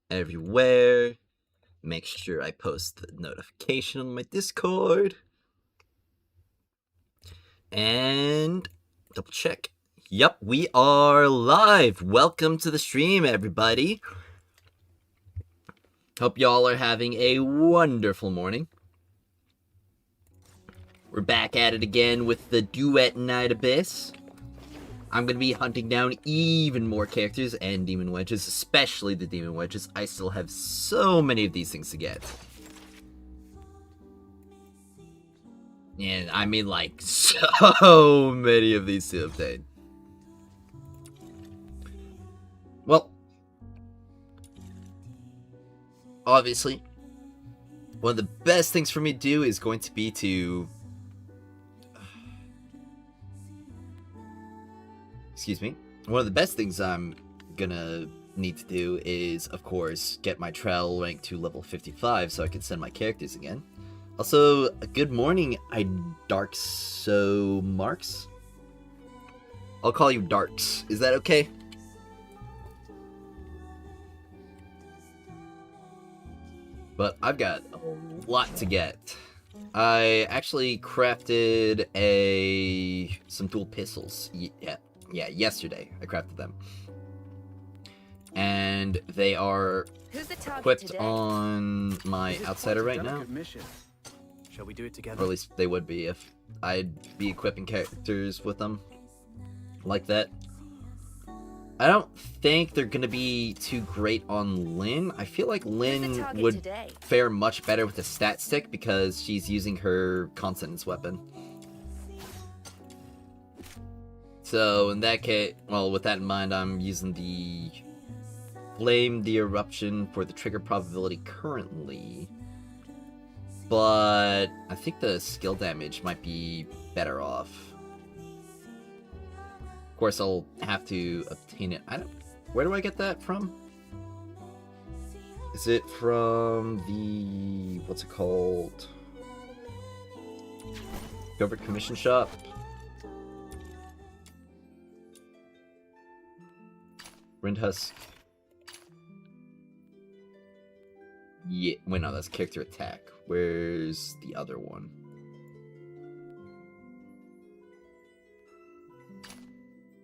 everywhere. Make sure I post the notification on my Discord. And double check. Yep, we are live. Welcome to the stream, everybody. Hope y'all are having a wonderful morning. We're back at it again with the Duet Night Abyss. I'm going to be hunting down even more characters and demon wedges, especially the demon wedges. I still have so many of these things to get. And I mean, like, so many of these to obtain. Well, obviously, one of the best things for me to do is going to be to... Excuse me. One of the best things I'm gonna need to do is, of course, get my trial rank to level 55 so I can send my characters again. Also, good morning, Marks. I'll call you Darks. Is that okay? But I've got a lot to get. I actually crafted some dual pistols. Yeah, yesterday I crafted them. And they are equipped on my outsider right now. Shall we do it together? Or at least they would be if I'd be equipping characters with them like that. I don't think they're gonna be too great on Lynn. I feel like Lynn would fare much better with the stat stick because she's using her consonance weapon. So in that case, well, with that in mind, I'm using the Flame the Eruption for the trigger probability currently. But I think the skill damage might be better off. Of course, I'll have to obtain it. Where do I get that from? Is it from the... what's it called? Covert Commission Shop? Rindhusk. Yeah, wait, no, that's character attack. Where's the other one?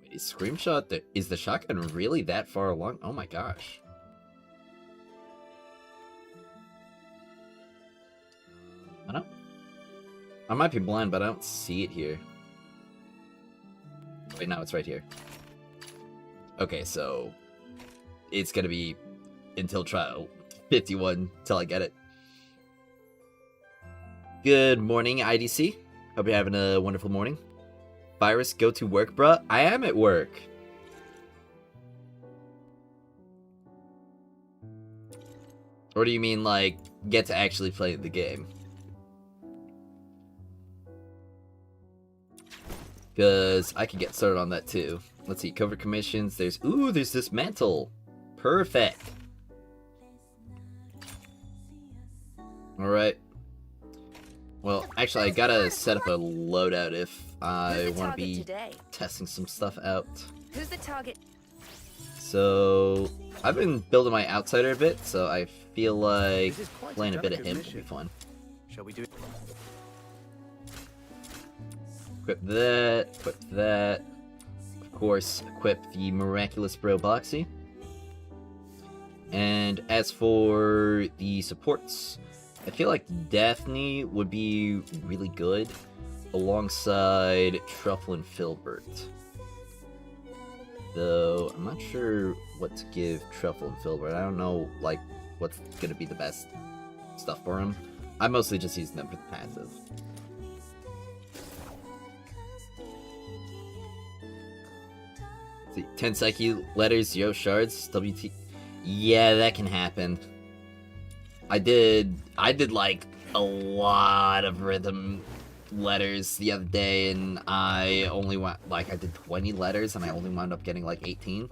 Wait, is Screamshot is the shotgun really that far along? Oh my gosh. I might be blind, but I don't see it here. Wait, no, it's right here. Okay, so it's gonna be until trial 51 till I get it. Good morning, IDC. Hope you're having a wonderful morning. Virus, go to work, bruh. I am at work. Or do you mean, like, get to actually play the game? Because I could get started on that too. Let's see, covert commissions. There's this mantle. Perfect. Alright. Well, actually, I gotta set up a loadout if I want to be testing some stuff out. Who's the target? So, I've been building my outsider a bit, so I feel like playing a bit of him would be fun. Shall we do it? Equip that, equip that. Of course, equip the Miraculous Bro Boxy. And as for the supports, I feel like Daphne would be really good alongside Truffle and Filbert. Though, I'm not sure what to give Truffle and Filbert. I don't know, like, what's gonna be the best stuff for him. I'm mostly just using them for the passive. See, 10 Psyche letters, 0 shards, WT. Yeah, that can happen. I did like a lot of rhythm letters the other day, and I only went, like, I did 20 letters, and I only wound up getting, like, 18.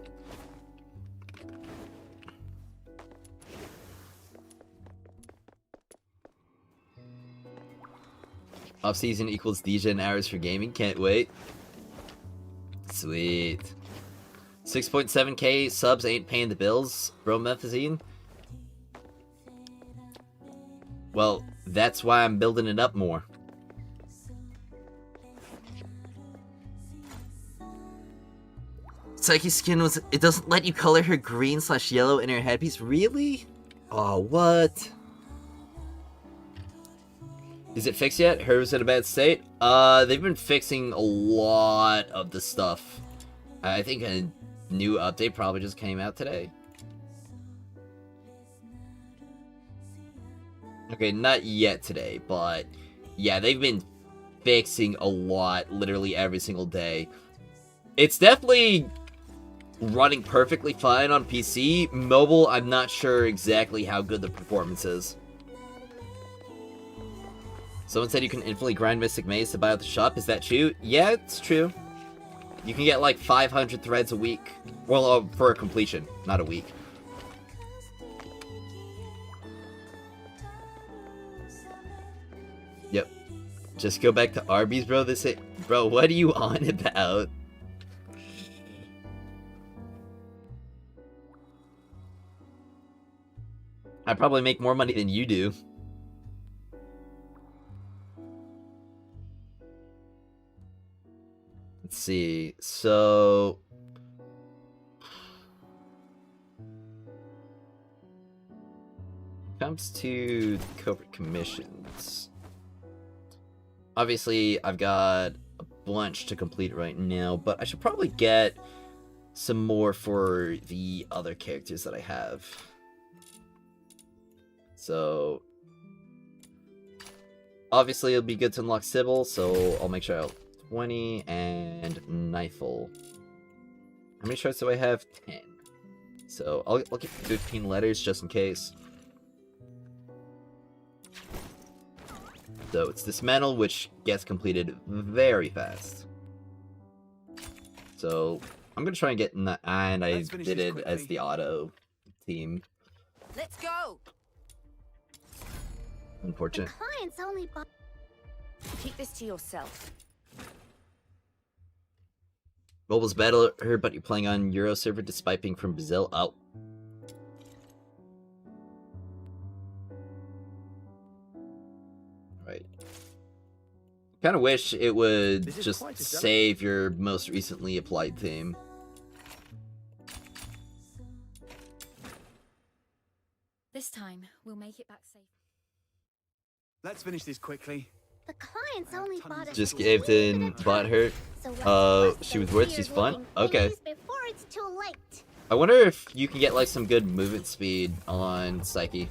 Off-season equals DJ and hours for gaming, can't wait. Sweet. 6.7k subs ain't paying the bills, Bromethazine. Well, that's why I'm building it up more. Psyche's skin was... It doesn't let you color her green/yellow in her headpiece? Really? Oh, what? Is it fixed yet? Hers in a bad state? They've been fixing a lot of the stuff. I think a new update probably just came out today. Okay, not yet today, but yeah, they've been fixing a lot literally every single day. It's definitely running perfectly fine on PC. Mobile, I'm not sure exactly how good the performance is. Someone said you can infinitely grind Mystic Maze to buy out the shop. Is that true? Yeah, it's true. You can get like 500 threads a week. Well, for a completion, not a week. Yep. Just go back to Arby's, bro. Bro, what are you on about? I probably make more money than you do. Let's see. So comes to corporate commissions. Obviously, I've got a bunch to complete right now, but I should probably get some more for the other characters that I have. So obviously it'll be good to unlock Sybil, so I'll make sure I'll 20 and Knifel. How many shards do I have? 10. So I'll keep 15 letters just in case. So it's Dismantle, which gets completed very fast. So I'm gonna try and get in that, and I did it as the auto team. Let's go. Unfortunate. The clients only buy. Keep this to yourself. Mobile's better, but you're playing on Euro server despite being from Brazil. Oh. Right. Kind of wish it would just save your most recently applied theme. This time, we'll make it back safe. Let's finish this quickly. The clients only bought us Just gave in butthurt. She was worth, she's fun? Okay. Before it's too late. I wonder if you can get like some good movement speed on Psyche.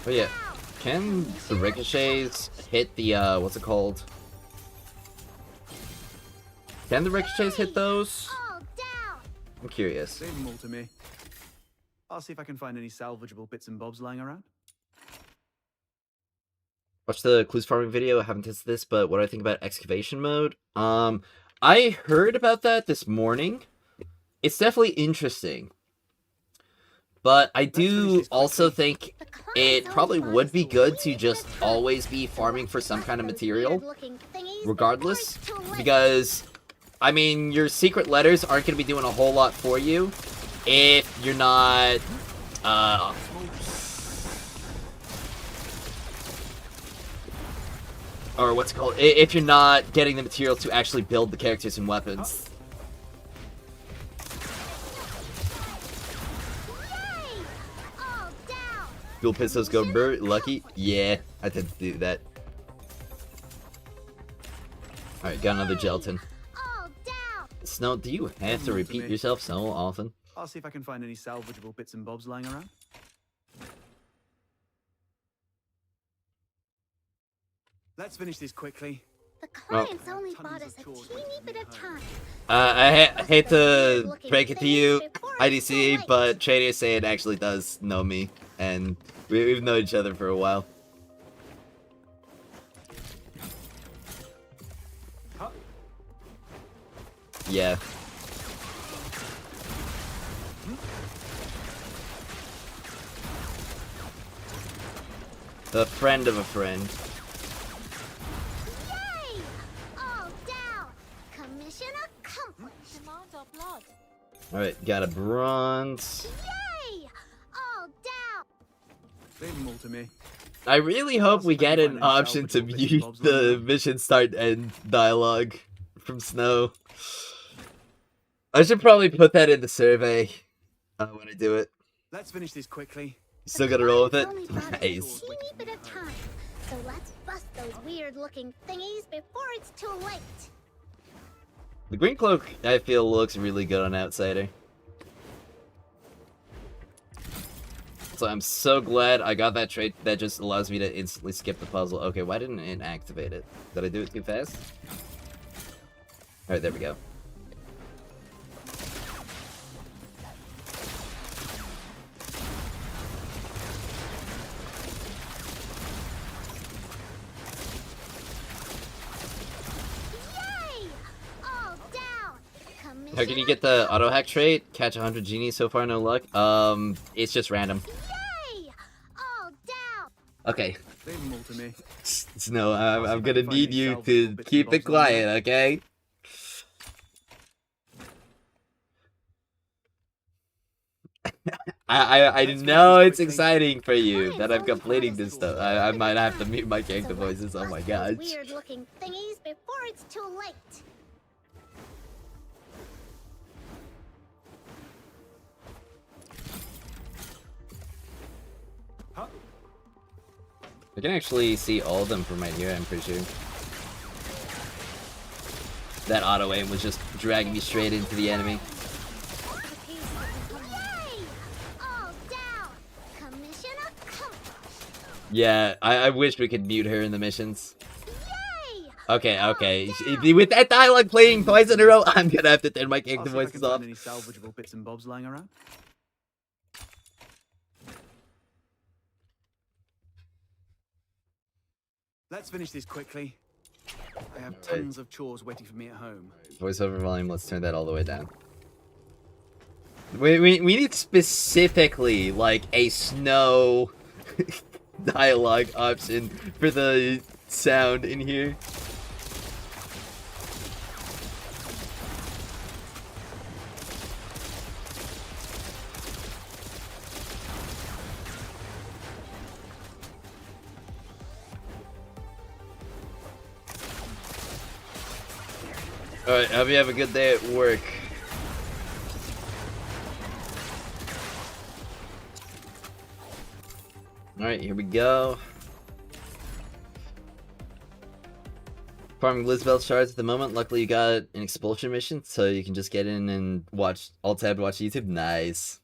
Oh yeah, can the ricochets hit the, what's it called? Can the ricochets hit those? I'm curious. Save them all to me. I'll see if I can find any salvageable bits and bobs lying around. Watch the clues farming video. I haven't tested this, but what do I think about excavation mode? I heard about that this morning. It's definitely interesting. But I do also think it probably would be good to just always be farming for some kind of material, regardless. Because, I mean, your secret letters aren't going to be doing a whole lot for you if you're not, or what's it called? If you're not getting the material to actually build the characters and weapons. Dual pistols go bird. Lucky? Yeah, I tend to do that. Alright, got another gelatin. Snow, do you have to repeat yourself so often? I'll see if I can find any salvageable bits and bobs lying around. Let's finish this quickly. The clients only bought us a teeny bit of time. I hate to break it to you, IDC, but Trader say it actually does know me, and we've known each other for a while. Huh? Yeah. A friend of a friend. Yay! All down. Commission accomplished. Demand our blood. Alright, got a bronze. Yay! All down. Leave them all to me. I really hope we get an option to mute the mission start and dialogue from Snow. I should probably put that in the survey when I do it. Let's finish this quickly. Still gotta roll with it? Only got a Nice. teeny bit of time. So let's bust those weird-looking thingies before it's too late. The green cloak, I feel, looks really good on Outsider. So I'm so glad I got that trait that just allows me to instantly skip the puzzle. Okay, why didn't it activate it? Did I do it too fast? Alright, there we go. Yay! All down. Commission How can you get the auto hack trait? Catch 100 genies, so far no luck. It's just random. Yay! All down. Okay, Leave them all to me. Snow, I'm gonna need you to keep it quiet, okay? I know it's exciting for you that I'm completing this stuff. I might have to mute my character voices. Oh my gosh. Weird-looking thingies before it's too late. Huh? I can actually see all of them from right here, I'm pretty sure. That auto aim was just dragging me straight into the enemy. Yay! All down. Commission accomplished. Yeah, I wish we could mute her in the missions. Yay! Okay, okay. With that dialogue playing twice in a row, I'm gonna have to turn my I'll character see if I voices can off. find any salvageable bits and bobs lying around. Let's finish this quickly. I have tons of chores waiting for me at home. Voiceover volume, let's turn that all the way down. We need specifically, like, a Snow dialogue option for the sound in here. Alright, hope you have a good day at work. Alright, here we go. Farming Lizbel Shards at the moment. Luckily you got an expulsion mission, so you can just get in and watch, alt-tab watch YouTube. Nice.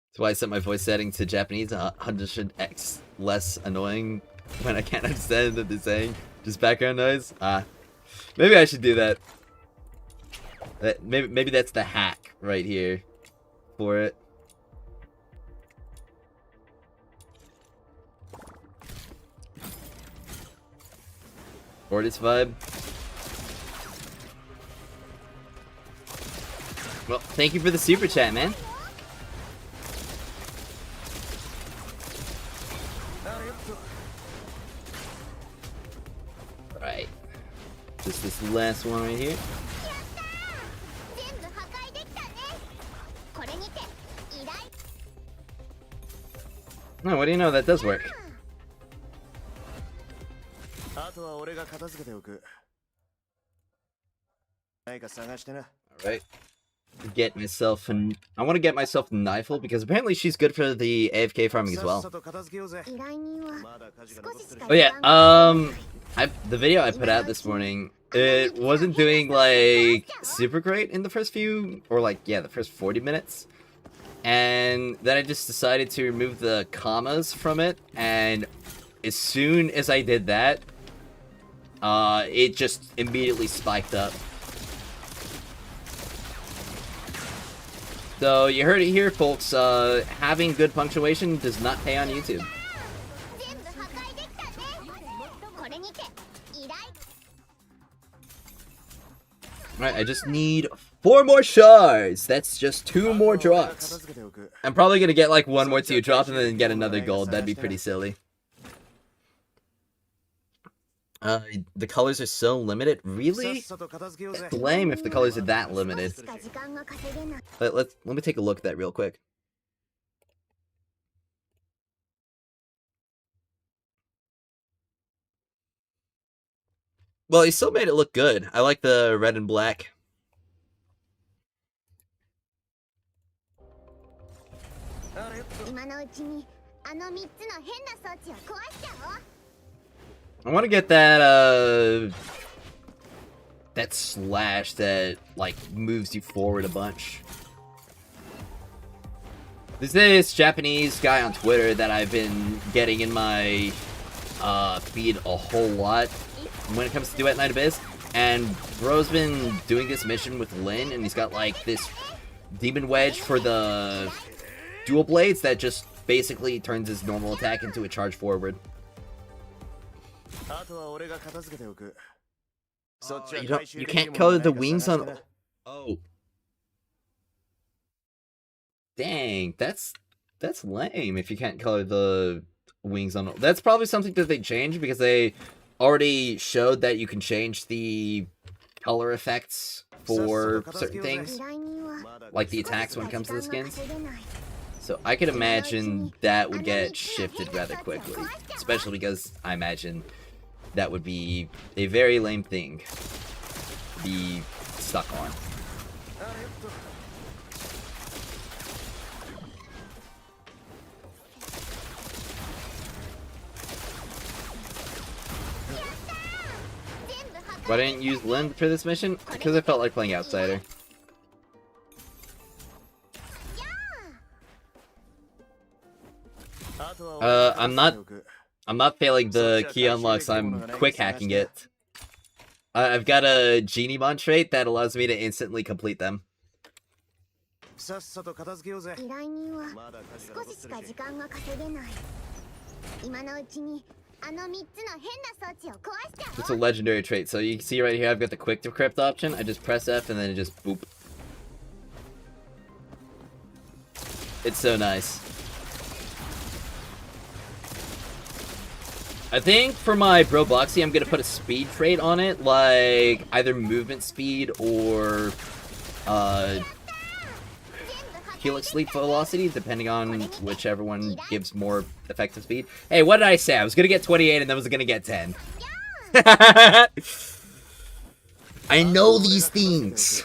That's why I set my voice setting to Japanese, 100x less annoying when I can't understand what they're saying. Just background noise. Maybe I should do that. Maybe that's the hack right here for it. Fortis vibe. Well, thank you for the super chat, man. Right. Just this last one right here. 全部破壊できたね。これにて依頼。 Oh, what do you know? That does work. あとは俺が片付けておく。何か探してな。 Alright. Get myself an... I want to get myself Knifel because apparently she's good for the AFK farming as well. さっさと片付けようぜ。依頼人はまだ火事が残ってる。 Oh yeah, the video I put out this morning, it wasn't doing like super great in the first few, or like, yeah, the first 40 minutes. And then I just decided to remove the commas from it, and as soon as I did that, it just immediately spiked up. So you heard it here, folks, having good punctuation does not pay on YouTube. 全部破壊できたね。これにて依頼。Alright, I just need 4 more shards. That's just 2 more drops. I'm probably gonna get like 1 more 2 drop and then get another gold. That'd be pretty silly. The colors are so limited. Really? It's lame if the colors are that limited. Let me take a look at that real quick. Well, he still made it look good. I like the red and black. I want to get that, that slash that, like, moves you forward a bunch. There's this Japanese guy on Twitter that I've been getting in my, feed a whole lot when it comes to Duet Night Abyss, and bro's been doing this mission with Lin, and he's got, like, this demon wedge for the dual blades that just basically turns his normal attack into a charge forward. You can't color the wings on... Oh. Dang, that's lame if you can't color the wings on... That's probably something that they changed because they already showed that you can change the color effects for certain things, like the attacks when it comes to the skins. So I could imagine that would get shifted rather quickly, especially because I imagine that would be a very lame thing to be stuck on. Why didn't you use Lin for this mission? Because I felt like playing Outsider. I'm not failing the key unlocks, I'm quick hacking it. I've got a Genimon trait that allows me to instantly complete them. It's a legendary trait, so you can see right here I've got the quick decrypt option. I just press F and then it just boop. It's so nice. I think for my Bro Boxy, I'm gonna put a speed trait on it, like either movement speed or Helix Leap Velocity, depending on whichever one gives more effective speed. Hey, what did I say? I was gonna get 28 and then was gonna get 10. I know these things.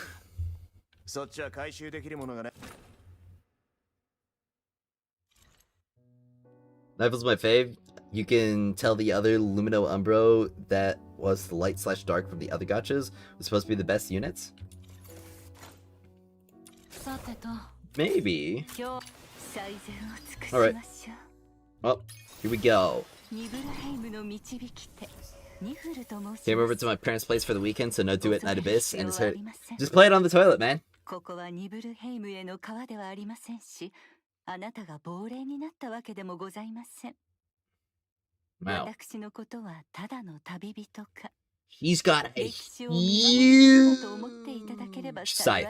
Knifel's my fave. You can tell the other Lumino Umbro that was the light/dark from the other gachas was supposed to be the best units. Maybe. Alright. Well, here we go. Came over to my parents' place for the weekend, so no Duet Night Abyss, and just play it on the toilet, man. Wow. He's got a huge scythe.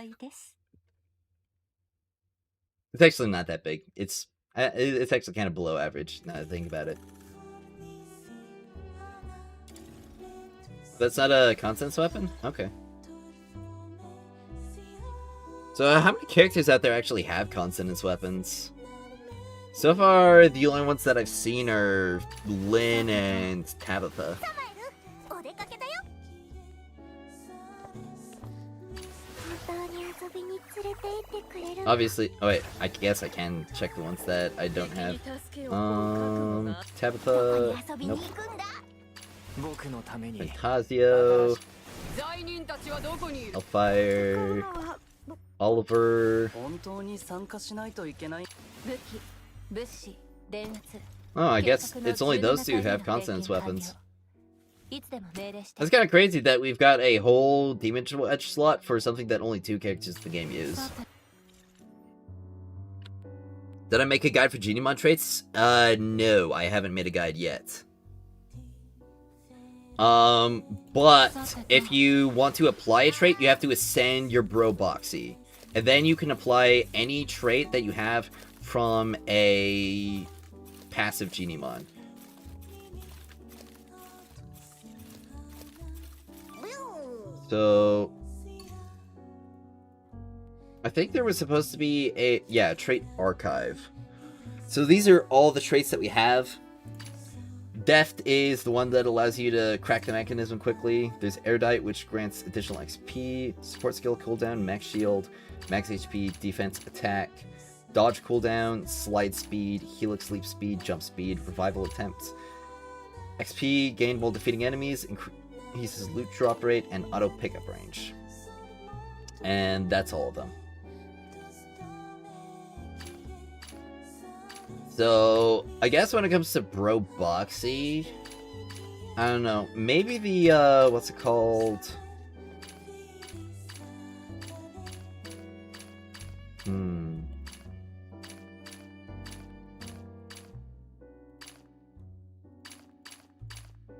It's actually not that big. It's actually kind of below average, now that I think about it. That's not a constance weapon? Okay. So how many characters out there actually have consonance weapons? So far, the only ones that I've seen are Lin and Tabitha. Obviously, oh wait, I guess I can check the ones that I don't have. Tabitha, nope. Fantasio, Hellfire, Oliver. Oh, I guess it's only those two who have consonance weapons. That's kind of crazy that we've got a whole dimensional edge slot for something that only 2 characters in the game use. Did I make a guide for Genimon traits? No, I haven't made a guide yet. But if you want to apply a trait, you have to ascend your Bro Boxy. And then you can apply any trait that you have from a passive Genimon. So I think there was supposed to be a trait archive. So these are all the traits that we have. Deft is the one that allows you to crack the mechanism quickly. There's Erudite, which grants additional XP, support skill cooldown, max shield, max HP, defense, attack, dodge cooldown, slide speed, helix leap speed, jump speed, revival attempts, XP gained while defeating enemies, increases loot drop rate, and auto pickup range. And that's all of them. So, I guess when it comes to Bro Boxy, I don't know, maybe the, what's it called?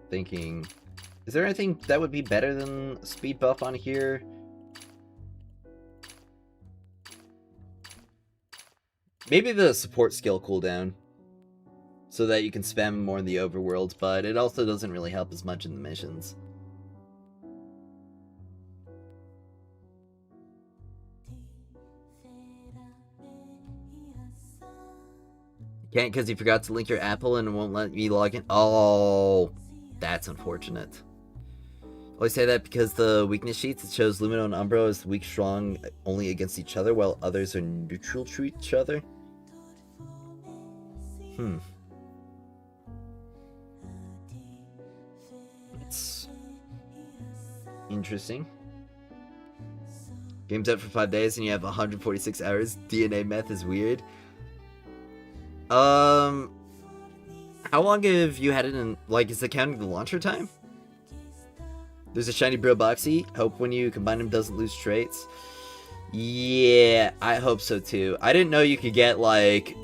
Thinking, is there anything that would be better than speed buff on here? Maybe the support skill cooldown, so that you can spam more in the overworld, but it also doesn't really help as much in the missions. Can't because you forgot to link your Apple and it won't let me log in. Oh, that's unfortunate. I say that because the weakness sheets, it shows Lumino and Umbro as weak strong only against each other, while others are neutral to each other. It's interesting. Game's out for 5 days and you have 146 hours. DNA meth is weird. How long have you had it in, like, is it counting the launcher time? There's a shiny Bro Boxy. Hope when you combine them doesn't lose traits. Yeah, I hope so too. I didn't know you could get, like,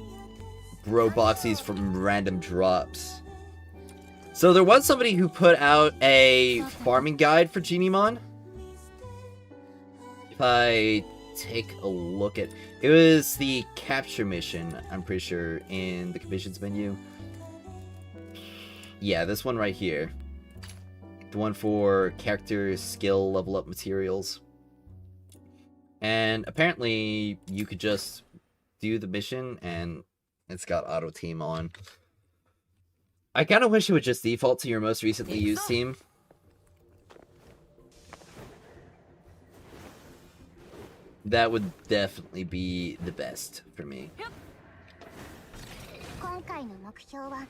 Bro Boxies from random drops. So there was somebody who put out a farming guide for Genimon. If I take a look at... It was the capture mission, I'm pretty sure, in the commissions menu. Yeah, this one right here. The one for character skill level up materials. And apparently you could just do the mission and it's got auto team on. I kind of wish it would just default to your most recently used team. That would definitely be the best for me. 今回の目標は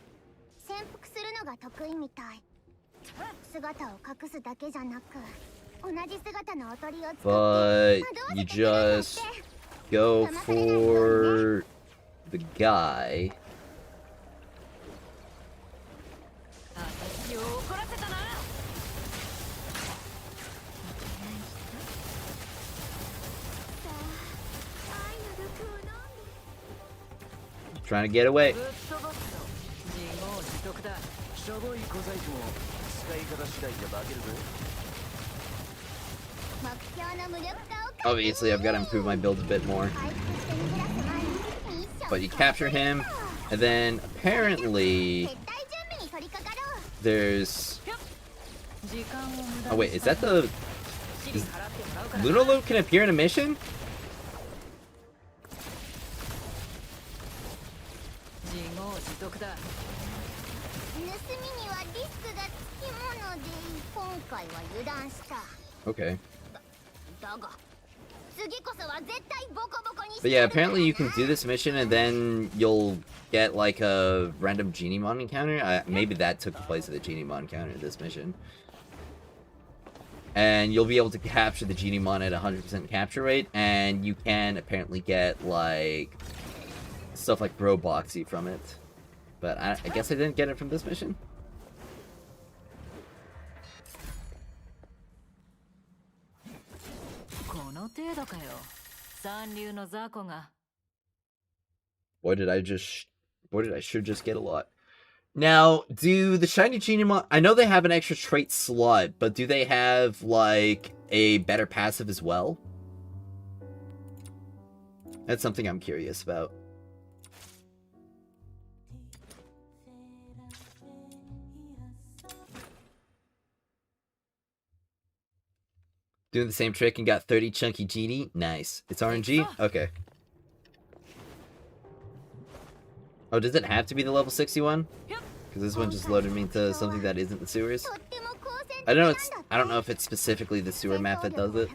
潜伏するのが得意みたい。姿を隠すだけじゃなく、同じ姿のおとりを使って But you just go for the guy. Trying to get away. Obviously, I've got to improve my build a bit more. But you capture him, and then apparently there's... Oh wait, is that the... Lunalope can appear in a mission? Okay. But yeah, apparently you can do this mission and then you'll get like a random Genimon encounter. Maybe that took the place of the Genimon encounter in this mission. And you'll be able to capture the Genimon at 100% capture rate, and you can apparently get like stuff like Bro Boxy from it. But I guess I didn't get it from this mission. Boy, did I should just get a lot. Now, do the shiny Genimon... I know they have an extra trait slot, but do they have, like, a better passive as well? That's something I'm curious about. Doing the same trick and got 30 chunky genie? Nice. It's RNG? Okay. Oh, does it have to be the level 61? Because this one just loaded me into something that isn't the sewers. I don't know if it's specifically the sewer map that does it.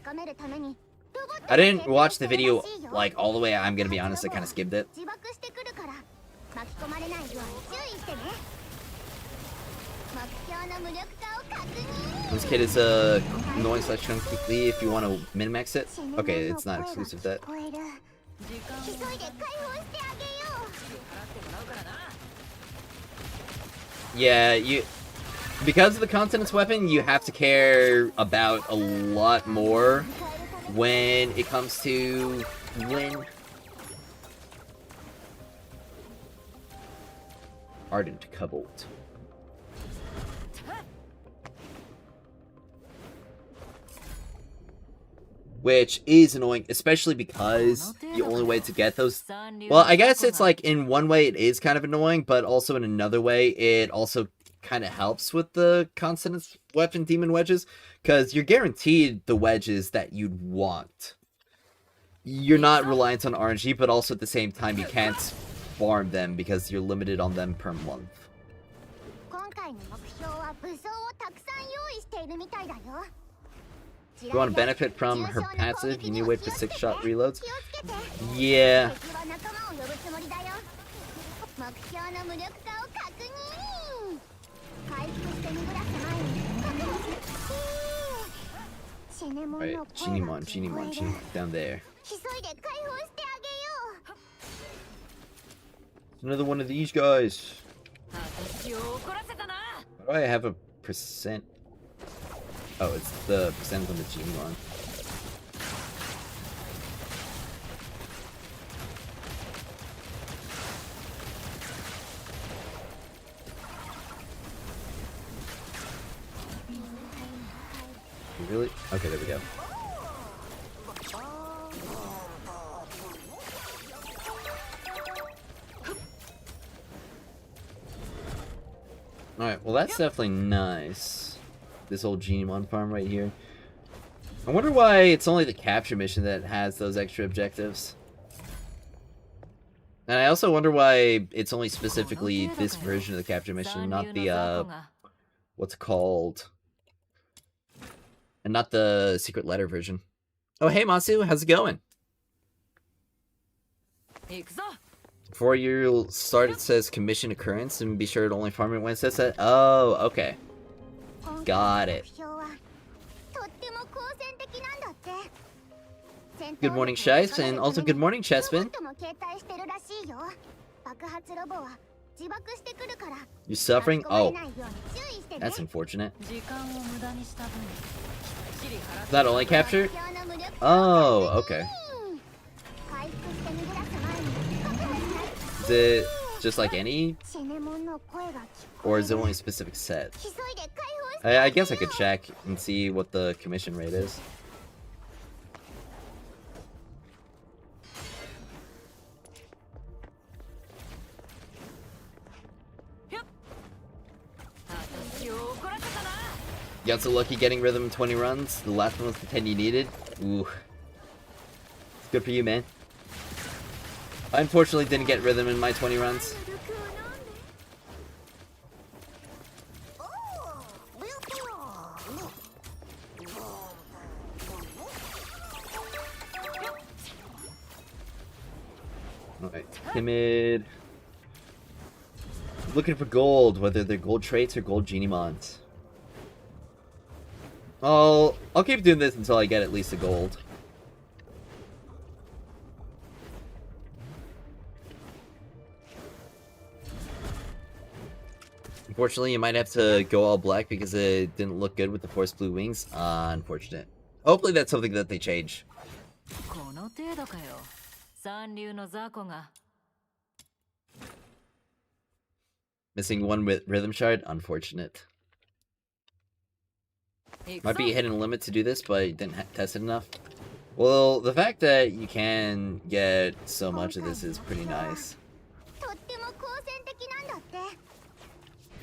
I didn't watch the video like all the way. I'm gonna be honest, I kind of skipped it. This kid is annoying / chunky if you want to min-max it. Okay, it's not exclusive to that. Yeah, because of the continent's weapon, you have to care about a lot more when it comes to Lin. Ardent Cobalt. Which is annoying, especially because the only way to get those... Well, I guess it's like, in one way it is kind of annoying, but also in another way it also kind of helps with the Consonant's weapon demon wedges, because you're guaranteed the wedges that you'd want. You're not reliant on RNG, but also at the same time you can't farm them because you're limited on them per month. You want to benefit from her passive, you need to wait for 6-shot reloads? Yeah. Right, Genimon, down there. Another one of these guys. Why do I have a percent? Oh, it's the percent on the Genimon. Really? Okay, there we go. Alright, well that's definitely nice. This old Genimon farm right here. I wonder why it's only the capture mission that has those extra objectives. And I also wonder why it's only specifically this version of the capture mission, not the, what's it called? And not the secret letter version. Oh, hey Masu, how's it going? Before you start, it says commission occurrence, and be sure to only farm it when it says that. Oh, okay. Got it. Good morning, Shice, and also good morning, Chespin. You suffering? Oh. That's unfortunate. That only capture? Oh, okay. Is it just like any? Or is it only a specific set? I guess I could check and see what the commission rate is. You got so lucky getting rhythm in 20 runs. The last one was the 10 you needed. Ooh. It's good for you, man. I unfortunately didn't get rhythm in my 20 runs. Alright, timid. Looking for gold, whether they're gold traits or gold Genimons. I'll keep doing this until I get at least a gold. Unfortunately, you might have to go all black because it didn't look good with the forest blue wings. Unfortunate. Hopefully that's something that they change. Missing one with Rhythm Shard? Unfortunate. Might be a hidden limit to do this, but didn't test it enough. Well, the fact that you can get so much of this is pretty nice. とっても好戦的なんだって。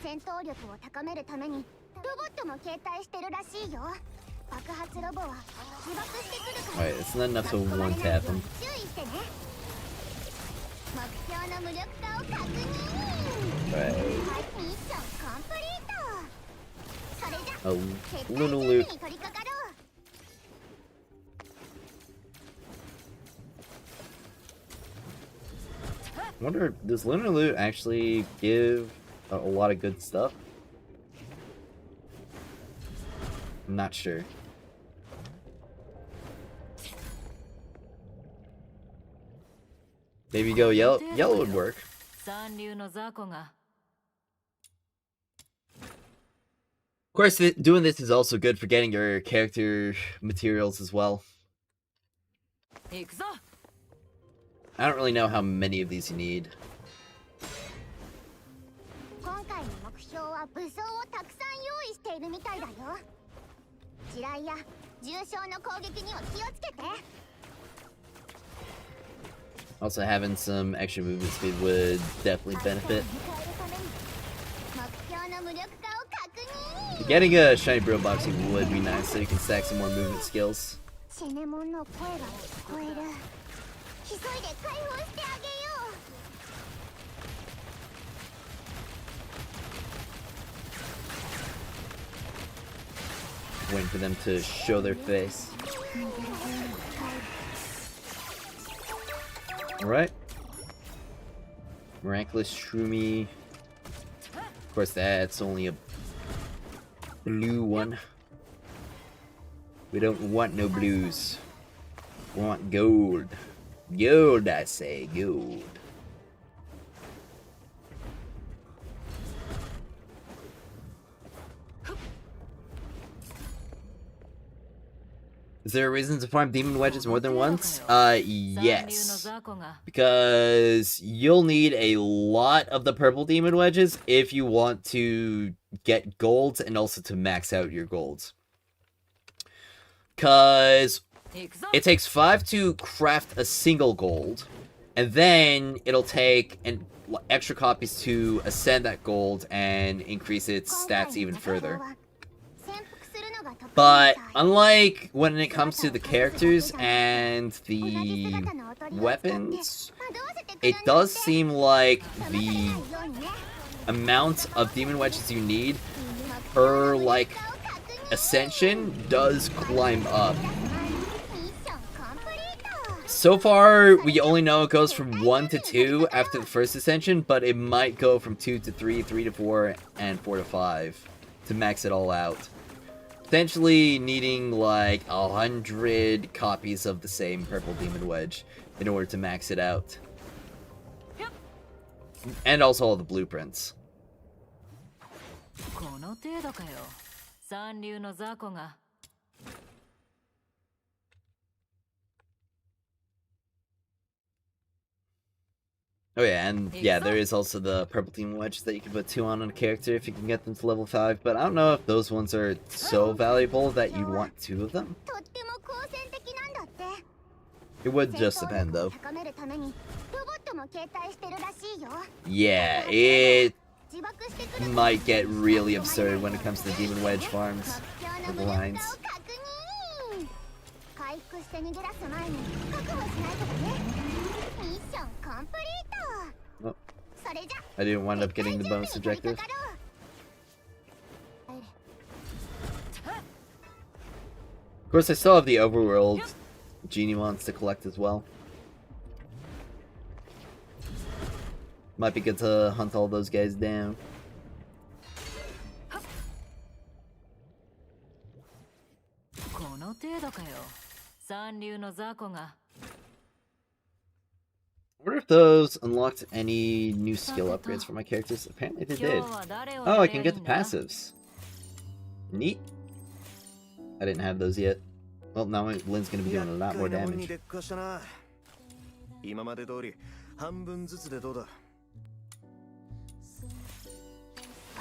戦闘力を高めるためにロボットも携帯してるらしいよ。爆発ロボは自爆してくるから。 Alright, it's not enough to one tap him. 注意してね。目標の無力化を確認。 Right. ミッションコンプリート。それじゃ Oh, 決定 Luna 準備 Loot. に取り掛かろう。 I wonder, does Lunar Loot actually give a lot of good stuff? I'm not sure. Maybe go yellow. Yellow would work. Of course, doing this is also good for getting your character materials as well. I don't really know how many of these you need. 今回の目標は武装をたくさん用意しているみたいだよ。地雷や重傷の攻撃には気をつけて。 Also, having some extra movement speed would definitely benefit. 目標の無力化を確認。 Getting a shiny bro box would be nice so you can stack some more movement skills. シネモンの声が聞こえる。急いで解放してあげよう。 Waiting for them to show their face. Alright. Miraculous Shroomy. Of course, that's only a blue one. We don't want no blues. We want gold. Gold, I say, gold. Is there a reason to farm demon wedges more than once? Yes. Because you'll need a lot of the purple demon wedges if you want to get golds and also to max out your golds. Because it takes 5 to craft a single gold, and then it'll take extra copies to ascend that gold and increase its stats even further. But unlike when it comes to the characters and the weapons, it does seem like the amount of demon wedges you need per like ascension does climb up. So far, we only know it goes from 1 to 2 after the first ascension, but it might go from 2 to 3, 3 to 4, and 4 to 5 to max it all out. Potentially needing like 100 copies of the same purple demon wedge in order to max it out. And also all the blueprints. Oh yeah, and yeah, there is also the purple demon wedge that you can put 2 on a character if you can get them to level 5, but I don't know if those ones are so valuable that you'd want 2 of them. It would just depend though. Yeah, it might get really absurd when it comes to the demon wedge farms for the lines. Oh, I didn't wind up getting the bonus objective. Of course, I still have the overworld genie wants to collect as well. Might be good to hunt all those guys down. I wonder if those unlocked any new skill upgrades for my characters. Apparently they did. Oh, I can get the passives. Neat. I didn't have those yet. Well, now Lynn's gonna be doing a lot more damage.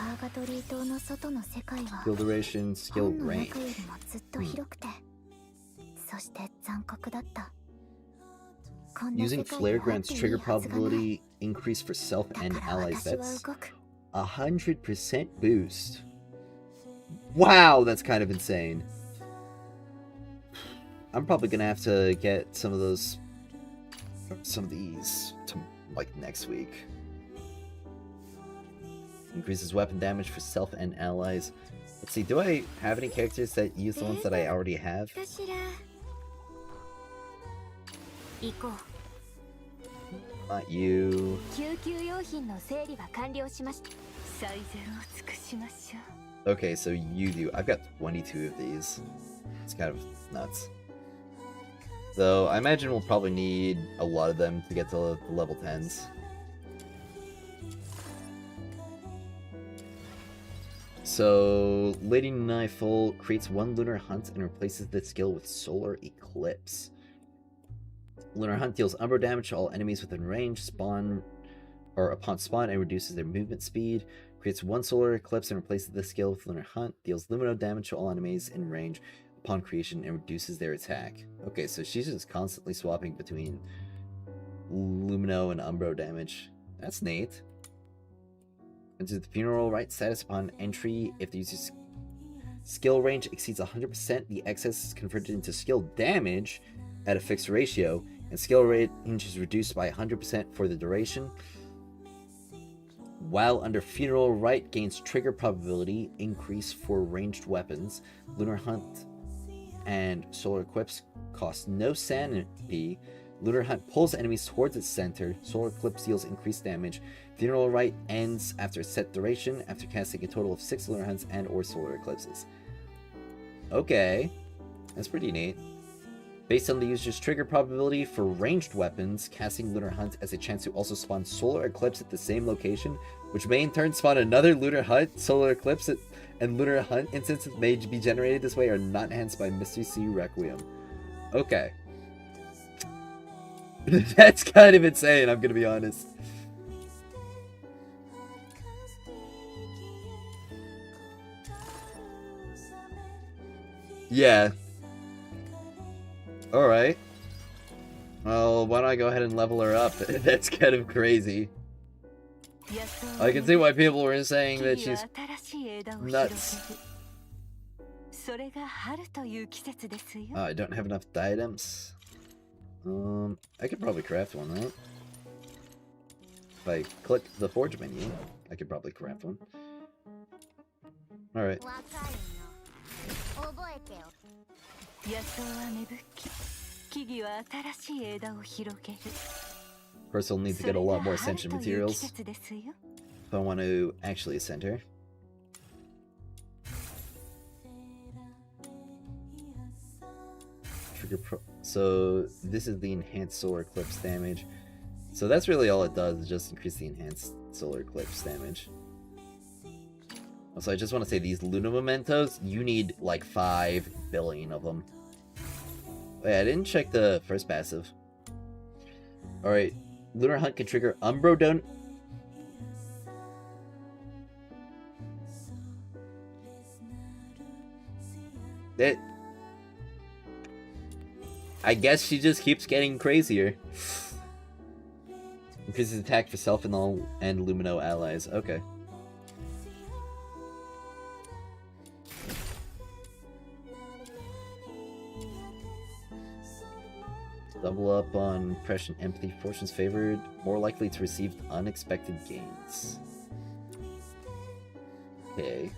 パーガトリー島の外の世界は Skill duration, 本 skill の range. 中よりもずっと広くて、そして残酷だった。こんな Using 世界 flare があっ grants ていい trigger はずがない。 probability increase for self だ and から allies. 私は That's 動く。 100% boost. Wow, that's kind of insane. I'm probably gonna have to get some of these to like next week. Increases weapon damage for self and allies. Let's see, do I have any characters that use the ones that I already have? 私ら行こう。 Not you. 救急用品の整理は完了しました。最善を尽くしましょう。 Okay, so you do. I've got 22 of these. It's kind of nuts. So I imagine we'll probably need a lot of them to get to the level 10s. So, Lady Nightfall creates one Lunar Hunt and replaces the skill with Solar Eclipse. Lunar Hunt deals umbro damage to all enemies within range, upon spawn, and reduces their movement speed. Creates one Solar Eclipse and replaces the skill with Lunar Hunt. Deals Lumino damage to all enemies in range upon creation and reduces their attack. Okay, so she's just constantly swapping between Lumino and Umbro damage. That's neat. Into the funeral rite status upon entry. If the user's skill range exceeds 100%, the excess is converted into skill damage at a fixed ratio, and skill range is reduced by 100% for the duration. While under funeral rite, gains trigger probability increase for ranged weapons. Lunar Hunt and Solar Eclipse cost no sanity. Lunar Hunt pulls enemies towards its center. Solar Eclipse deals increased damage. Funeral Rite ends after a set duration, after casting a total of 6 Lunar Hunts and or Solar Eclipses. Okay, that's pretty neat. Based on the user's trigger probability for ranged weapons, casting Lunar Hunt has a chance to also spawn Solar Eclipse at the same location, which may in turn spawn another Lunar Hunt. Solar Eclipse and Lunar Hunt instances may be generated this way are not enhanced by Mystery Sea Requiem. Okay. That's kind of insane, I'm gonna be honest. Yeah. Alright. Well, why don't I go ahead and level her up? That's kind of crazy. I can see why people were saying that she's nuts. I don't have enough diadems. I could probably craft one, right? If I click the forge menu, I could probably craft one. Alright. First, I'll need to get a lot more ascension materials if I want to actually ascend her. So this is the enhanced solar eclipse damage. So that's really all it does, is just increase the enhanced solar eclipse damage. Also, I just want to say these Luna Mementos, you need like 5 billion of them. Wait, I didn't check the first passive. Alright, Lunar Hunt can trigger Umbro Don... I guess she just keeps getting crazier. Increases attack for self and all and Lumino allies. Okay. Double up on Impression, Empathy, Fortune's favored, more likely to receive unexpected gains. Okay.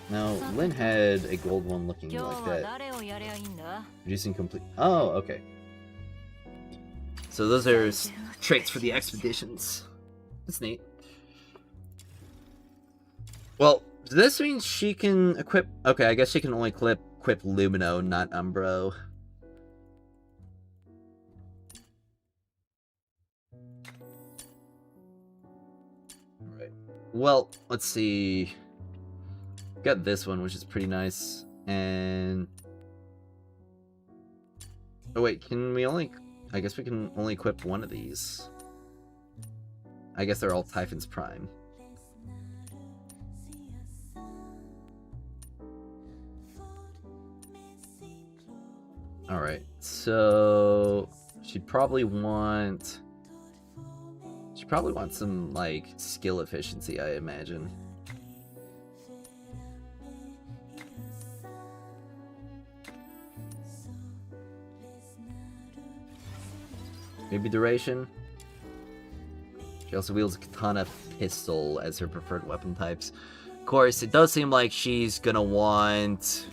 Now, Lynn had a gold one looking like that. Reducing complete... Oh, okay. So those are traits for the expeditions. That's neat. Well, this means she can equip... Okay, I guess she can only equip Lumino, not Umbro. Alright. Well, let's see... Got this one, which is pretty nice, and... Oh wait, can we only... I guess we can only equip one of these. I guess they're all Typhon's Prime. Alright, so she'd probably want some like skill efficiency, I imagine. Maybe duration. She also wields a katana pistol as her preferred weapon types. Of course, it does seem like she's gonna want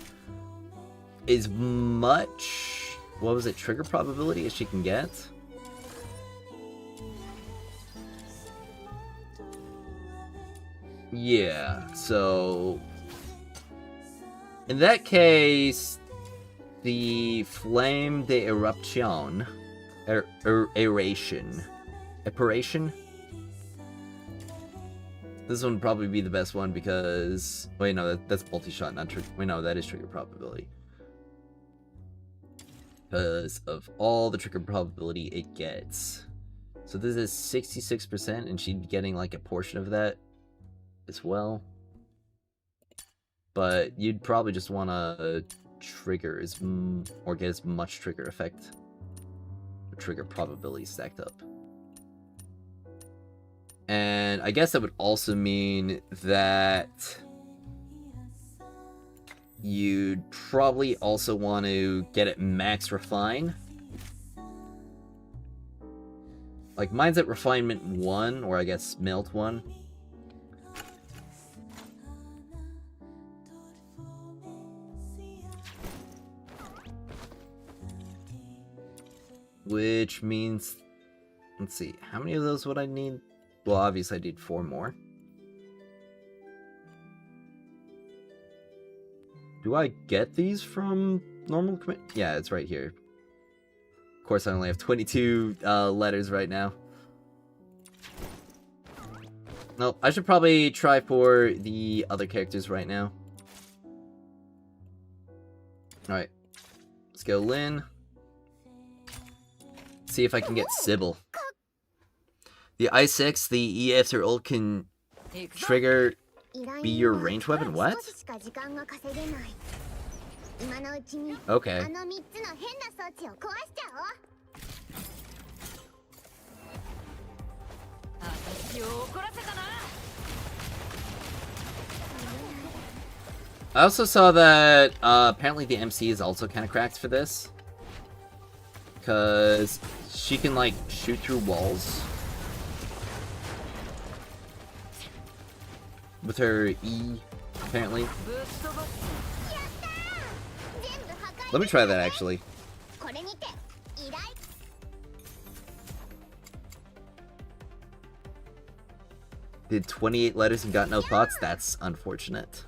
as much, what was it, trigger probability as she can get. Yeah, so in that case, the Flame de Eruption, Aeration. This one would probably be the best one because, wait, no, that's multi-shot, not trigger. Wait, no, that is trigger probability. Because of all the trigger probability it gets. So this is 66%, and she'd be getting like a portion of that as well. But you'd probably just want to trigger or get as much trigger effect or trigger probability stacked up. And I guess that would also mean that you'd probably also want to get it max refine. Like mine's at refinement 1, or I guess melt 1. Which means, let's see, how many of those would I need? Well, obviously I need 4 more. Do I get these from normal command? Yeah, it's right here. Of course, I only have 22 letters right now. Nope, I should probably try for the other characters right now. Alright. Let's go Lynn. See if I can get Sybil. The I6, the EF or ult can trigger be your ranged weapon? What? Okay. I also saw that apparently the MC is also kind of cracked for this. Because she can like shoot through walls. With her E, apparently. Let me try that, actually. Did 28 letters and got no thoughts? That's unfortunate.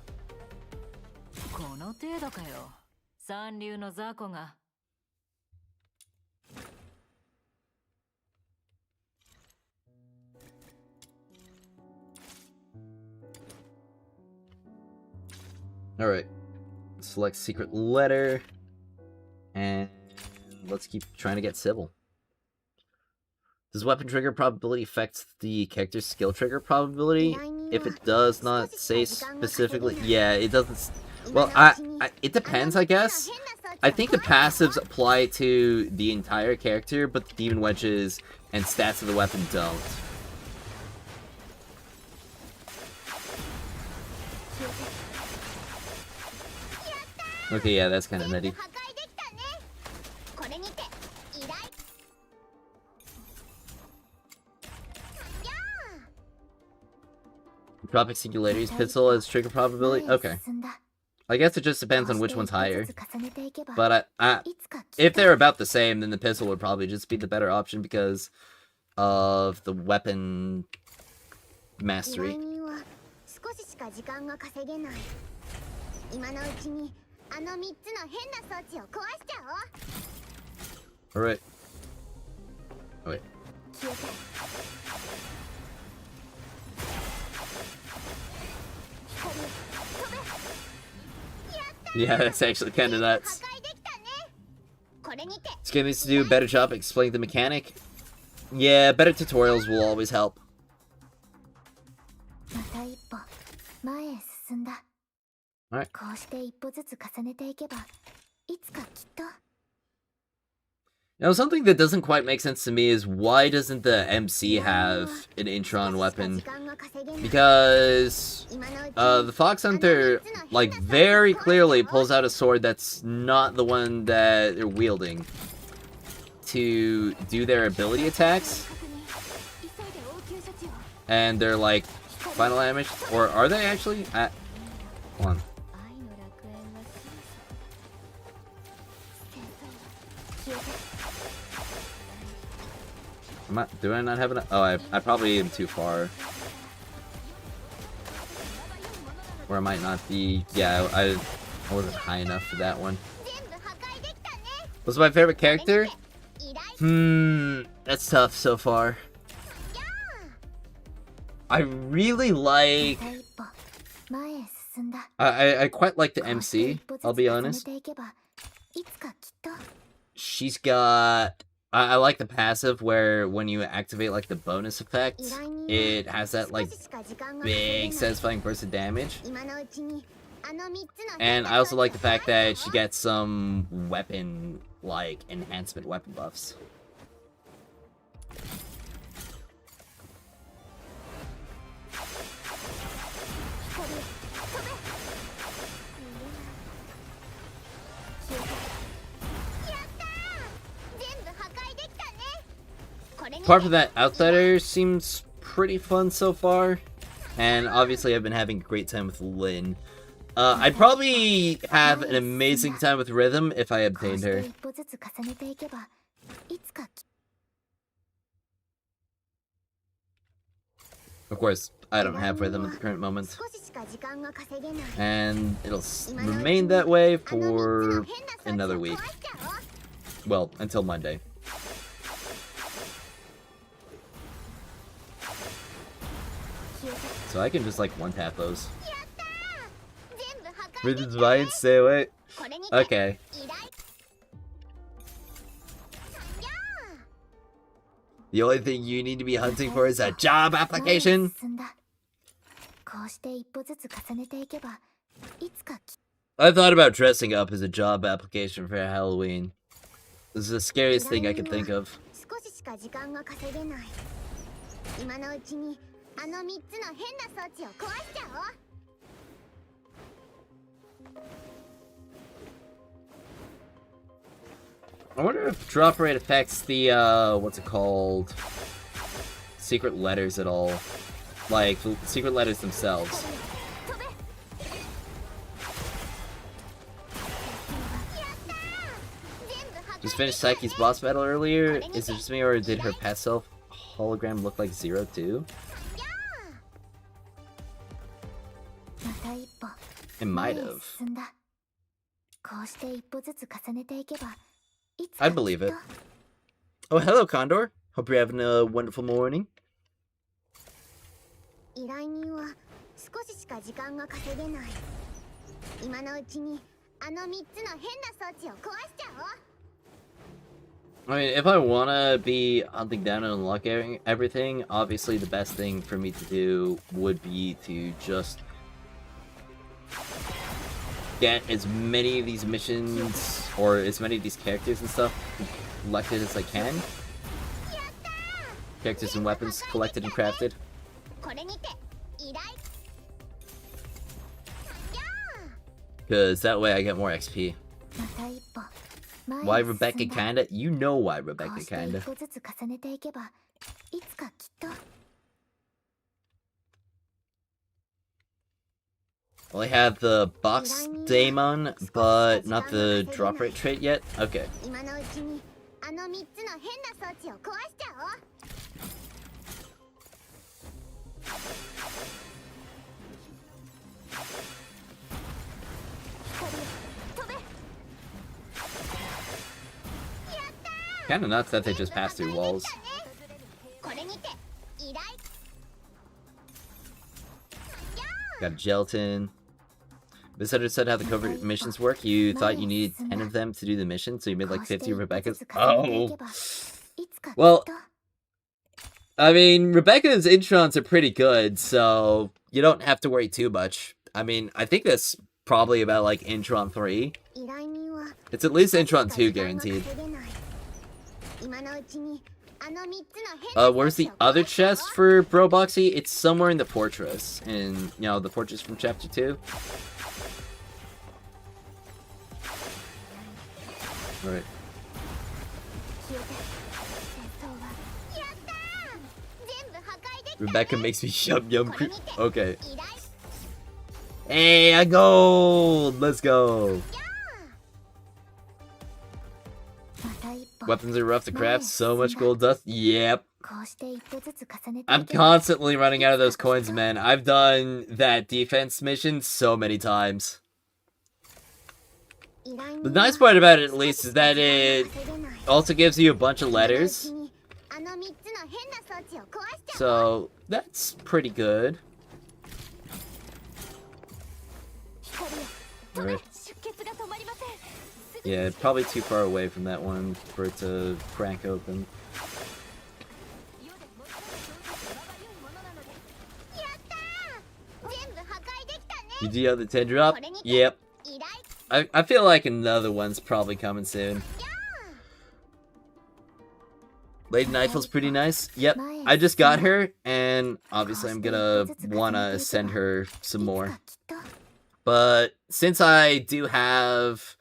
Alright. Select secret letter. And let's keep trying to get Sybil. Does weapon trigger probability affect the character's skill trigger probability? If it does not say specifically... Yeah, it doesn't... Well, it depends, I guess. I think the passives apply to the entire character, but the demon wedges and stats of the weapon don't. Okay, yeah, that's kind of nutty. Tropic Singularity's pistol as trigger probability? Okay. I guess it just depends on which one's higher. But if they're about the same, then the pistol would probably just be the better option because of the weapon mastery. Alright. Oh, wait. Yeah, that's actually kind of nuts. This game needs to do a better job explaining the mechanic. Yeah, better tutorials will always help. また一歩前へ進んだ。 Alright. こうして一歩ずつ重ねていけばいつかきっと。 Now, something that doesn't quite make sense to me is why doesn't the MC have an Intron weapon? Because the Fox Hunter, like, very clearly pulls out a sword that's not the one that they're wielding to do their ability attacks. And they're like final damage, or are they actually? Hold on. Do I not have enough? Oh, I probably am too far. Or I might not be. Yeah, I wasn't high enough for that one. What's my favorite character? That's tough so far. I really like... I quite like the MC, I'll be honest. She's got... I like the passive where when you activate like the bonus effect, it has that like big satisfying burst of damage. And I also like the fact that she gets some weapon like enhancement weapon buffs. Apart from that, Outsider seems pretty fun so far. And obviously I've been having a great time with Lynn. I'd probably have an amazing time with Rhythm if I obtained her. Of course, I don't have Rhythm at the current moment. And it'll remain that way for another week. Well, until Monday. So I can just like one-tap those. Rhythm's mine, stay away. Okay. The only thing you need to be hunting for is a job application. I thought about dressing up as a job application for Halloween. This is the scariest thing I can think of. I wonder if drop rate affects the, what's it called? Secret letters at all. Like, the secret letters themselves. Just finished Psyche's boss battle earlier. Is it just me, or did her past self hologram look like Zero too? It might have. I'd believe it. Oh, hello, Condor. Hope you're having a wonderful morning. I mean, if I want to be hunting down and unlocking everything, obviously the best thing for me to do would be to just get as many of these missions, or as many of these characters and stuff collected as I can. Characters and weapons collected and crafted. Because that way I get more XP. Why Rebecca kinda? You know why Rebecca kinda. Well, I have the box daemon, but not the drop rate trait yet? Okay. Kinda nuts that they just pass through walls. Got gelatin. Visitor said how the covert missions work. You thought you needed 10 of them to do the mission, so you made like 50 Rebecca's. Oh! Well, I mean, Rebecca's introns are pretty good, so you don't have to worry too much. I mean, I think that's probably about like intron 3. 依頼人は It's at least 少しし intron か 2 時間が guaranteed. 稼げない今のうちにあの3つの変な Where's the 装置を other 壊しちゃおう chest for Broboxy? It's somewhere in the fortress. In, you know, the fortress from chapter 2. Alright. 消えて戦争はやったー全部破壊できたね Rebecca makes me yum yum これ creep. にて Okay. 依頼 Hey, I gold! Let's go! また一歩 Weapons are rough to craft. So much gold dust. Yep. こうして一歩ずつ重ねて I'm いけば constantly running out of those coins, man. I've done that defense mission so many times. 依頼人 The は nice part about it, at least, is that it 稼げない also gives you a bunch of 今のうち letters. にあの3つの変な装置を壊しちゃおう So, that's pretty good. 光よ Alright. 出血が止まりません。 Yeah, probably too far away from that one for it to crack open. 世で最もちょうど際が良いものなので。やったー全部破壊できたね You do have the 10 drop? これにて Yep. 依頼 I feel like another one's probably coming soon. Lady Nightfall's pretty nice. Yep, I just got her, and obviously I'm gonna wanna send her some いつ more. かきっと But since I do have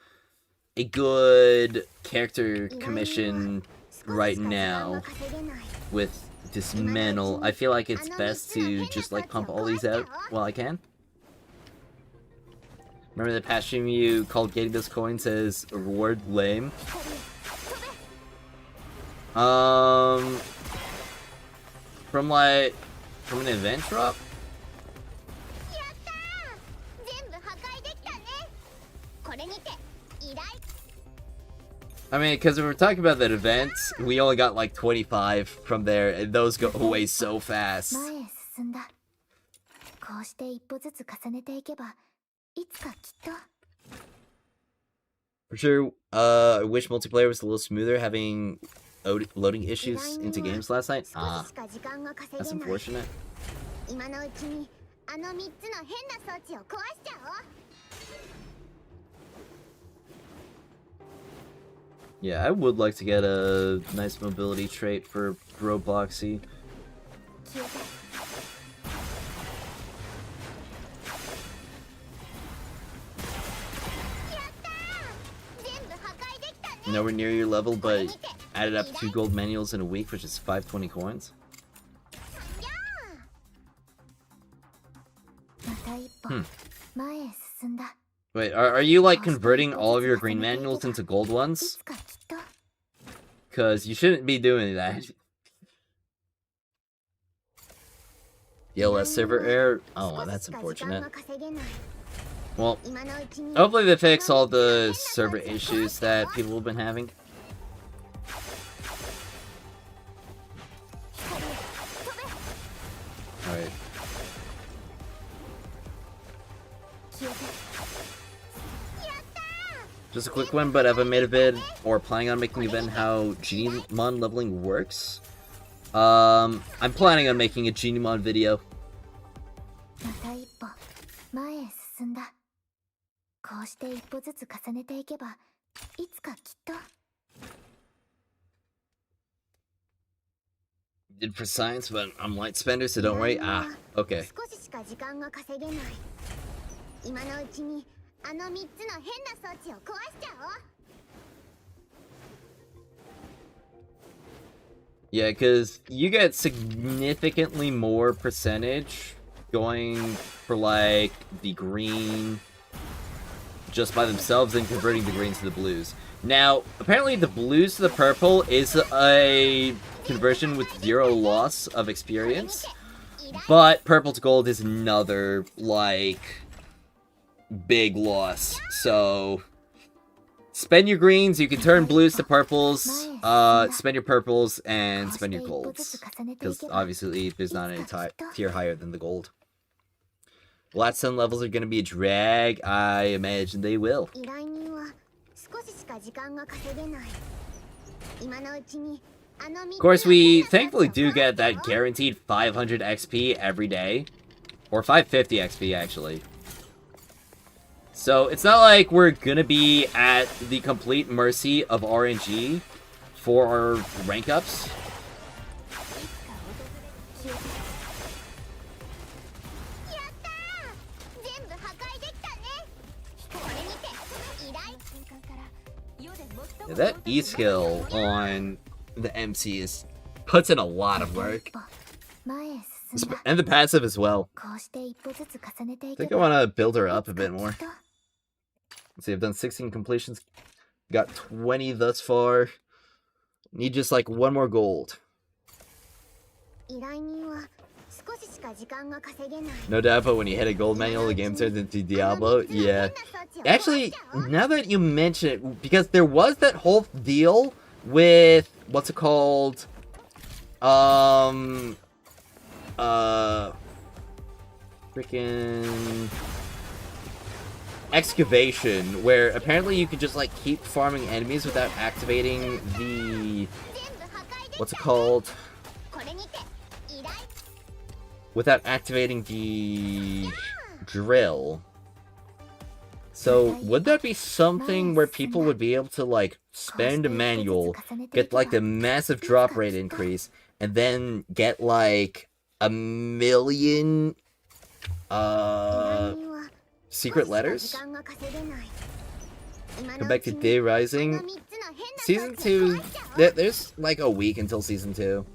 a good character commission 少ししか right 時間が now 稼げない with Dismantle, I feel like it's best to just like pump all these out while I can. Remember the past stream you called getting those coins as a reward lame? 光よ飛べ From an event drop? やったー全部破壊できたねこれにて依頼 I mean, because if we're talking about that event, we only got like 25 from there, and those go away so fast. 前へ進んだこうして一歩ずつ重ねていけばいつかきっと For sure, I wish multiplayer was a little smoother, having loading issues into games last night. 少 Ah, ししか時間が稼 that's げない unfortunate. 今のうちにあの3つの変な装置を壊しちゃおう Yeah, I would like to get a nice mobility trait for Robloxy. 消えて やったー全部破壊できたね Nowhere near your level, これ but にて added up 2 gold manuals in a week, which is 520 coins. また一歩 前へ進んだ Wait, are you like converting all of your green manuals into gold い ones? つかきっと Because you shouldn't be doing that. Yo, less server error? Oh, well, that's 少ししか時間 unfortunate. が稼げない Well, 今のうちに hopefully they fix all the server issues that people have been having. 光よ飛べ Alright. 消えて Just a quick one, but have I made a vid or planning on making a vid how Genimon leveling works? I'm planning on making a Genimon video. また一歩前へ進んだこうして一歩ずつ重ねていけばいつかきっと Did for science, but I'm light spender, so don't worry. Ah, okay. 少ししか時間が稼げない今のうちにあの3つの変な装置を壊しちゃおう Yeah, because you get significantly more percentage going for like the green just by themselves than converting the greens to the blues. Now, apparently the blues to the purple is a conversion with 0 loss of experience, but purple to gold is another, like, big loss. So, spend your greens, you can turn blues to purples, spend your purples, and spend your golds. Because obviously there's not any tier higher than the gold. Last 10 levels are going to be a drag. I imagine they will. 依頼人は少ししか時間が稼げない今のうちに Of course, we thankfully do get that guaranteed 500 XP every day. Or 550 XP, actually. So, it's not like we're gonna be at the complete mercy of RNG for our rank ups. Yeah, that E skill on the MC puts in a lot of work. And the passive as well. I think I want to build her up a bit more. Let's see, I've done 16 completions. Got 20 thus far. Need just like one more gold. No doubt, but when you hit a gold manual, the game turns into Diablo. Yeah. Actually, now that you mention it, because there was that whole deal with, what's it called? Freaking excavation, where apparently you could just like keep farming enemies without activating the, what's it called? Without activating the drill. So would that be something where people would be able to like spend a manual, get like the massive drop rate increase, and then get like 1,000,000 secret letters? Come back to Day Rising. Season 2, there's like a week until Season 2.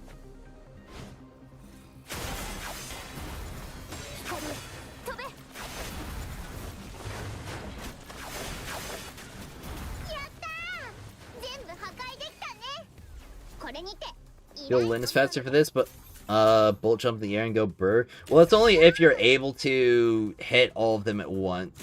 Yo, Lynn is faster for this, but bullet jump in the air and go burr. Well, it's only if you're able to hit all of them at once.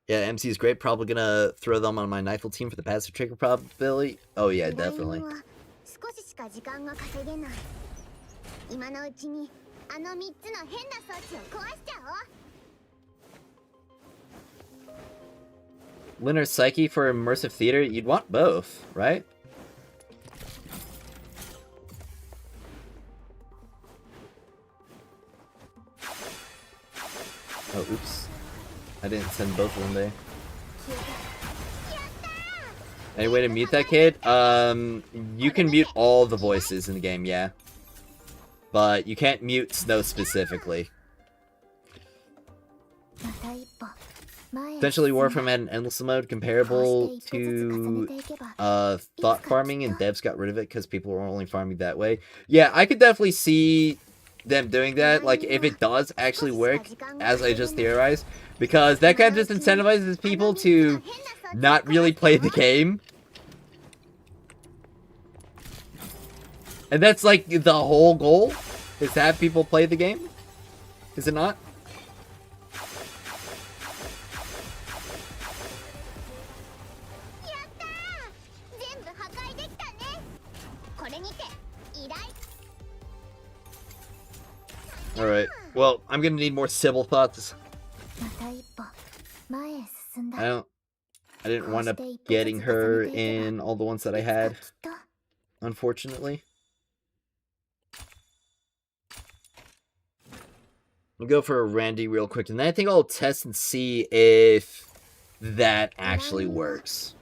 Yeah, MC is great. Probably gonna throw them on my Knifel team for the passive trigger probability. Oh yeah, definitely. Linear Psyche for immersive theater, you'd want both, right? Oh, oops. I didn't send both of them there. Any way to mute that kid? You can mute all the voices in the game, yeah. But you can't mute Snow specifically. Essentially, Warframe had an endless mode comparable to thought farming, and devs got rid of it because people were only farming that way. Yeah, I could definitely see them doing that, like, if it does actually work, as I just theorized, because that kind of just incentivizes people to not really play the game. And that's, like, the whole goal, is to have people play the game? Is it not? Alright, well, I'm gonna need more Sybil thoughts. I didn't wind up getting her in all the ones that I had, unfortunately. I'll go for a Randy real quick, and then I think I'll test and see if that actually works.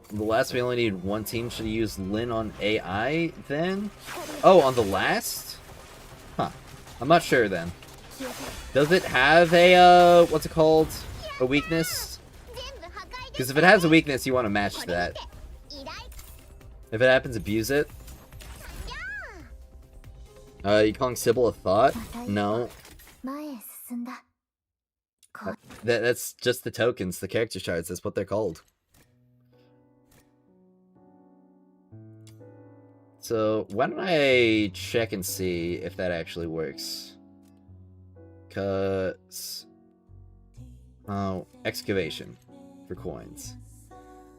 The last we only need one team. Should use Lynn on AI then? Oh, on the last? Huh. I'm not sure then. Does it have a, what's it called? A weakness? Because if it has a weakness, you want to match that. If it happens, abuse it. You calling Sybil a thought? No. That's just the tokens, the character shards. That's what they're called. So, why don't I check and see if that actually works? Cause... Oh, excavation for coins.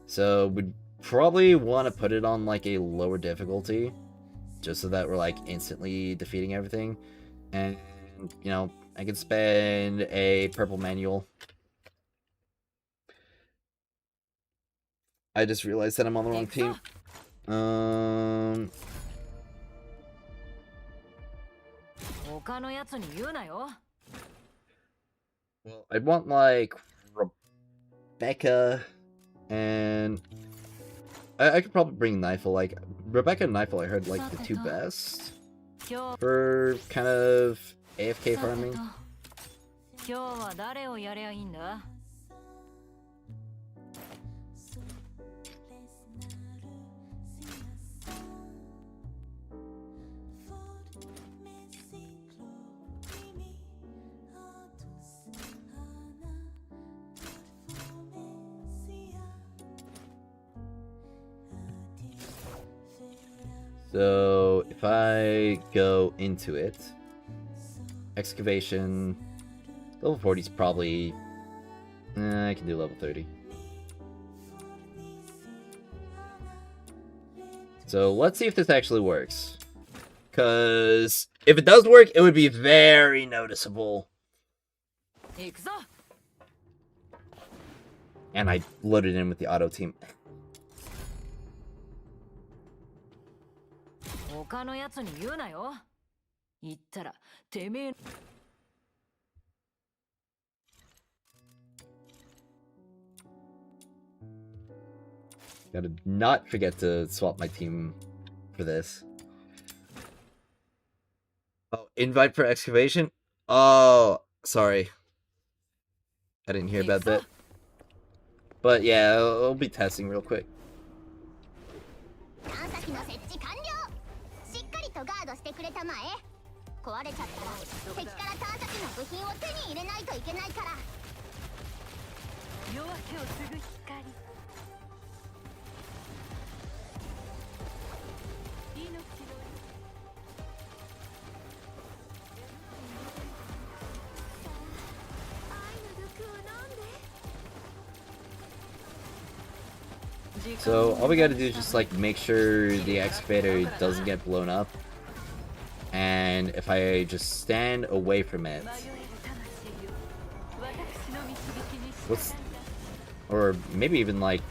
So, would probably want to put it on like a lower difficulty, just so that we're like instantly defeating everything. And you know, I can spend a purple manual. I just realized that I'm on the wrong team. Well, I'd want like Rebecca, and I could probably bring Nifel. Like Rebecca and Nifel, I heard like the two best for kind of AFK farming. So if I go into it, excavation, level 40 is probably, I can do level 30. So let's see if this actually works. Because if it does work, it would be very noticeable. And I loaded in with the auto team. Gotta not forget to swap my team for this. Oh, invite for excavation? Oh, sorry. I didn't hear about that. But yeah, I'll be testing real quick. So all we gotta do is just like make sure the excavator doesn't get blown up, and if I just stand away from it, or maybe even like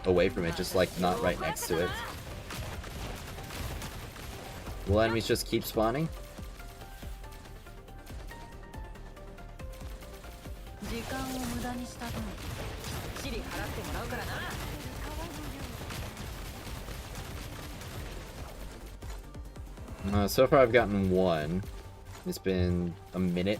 away from it, just like not right next to it, will enemies just keep spawning? So far I've gotten one. It's been a minute.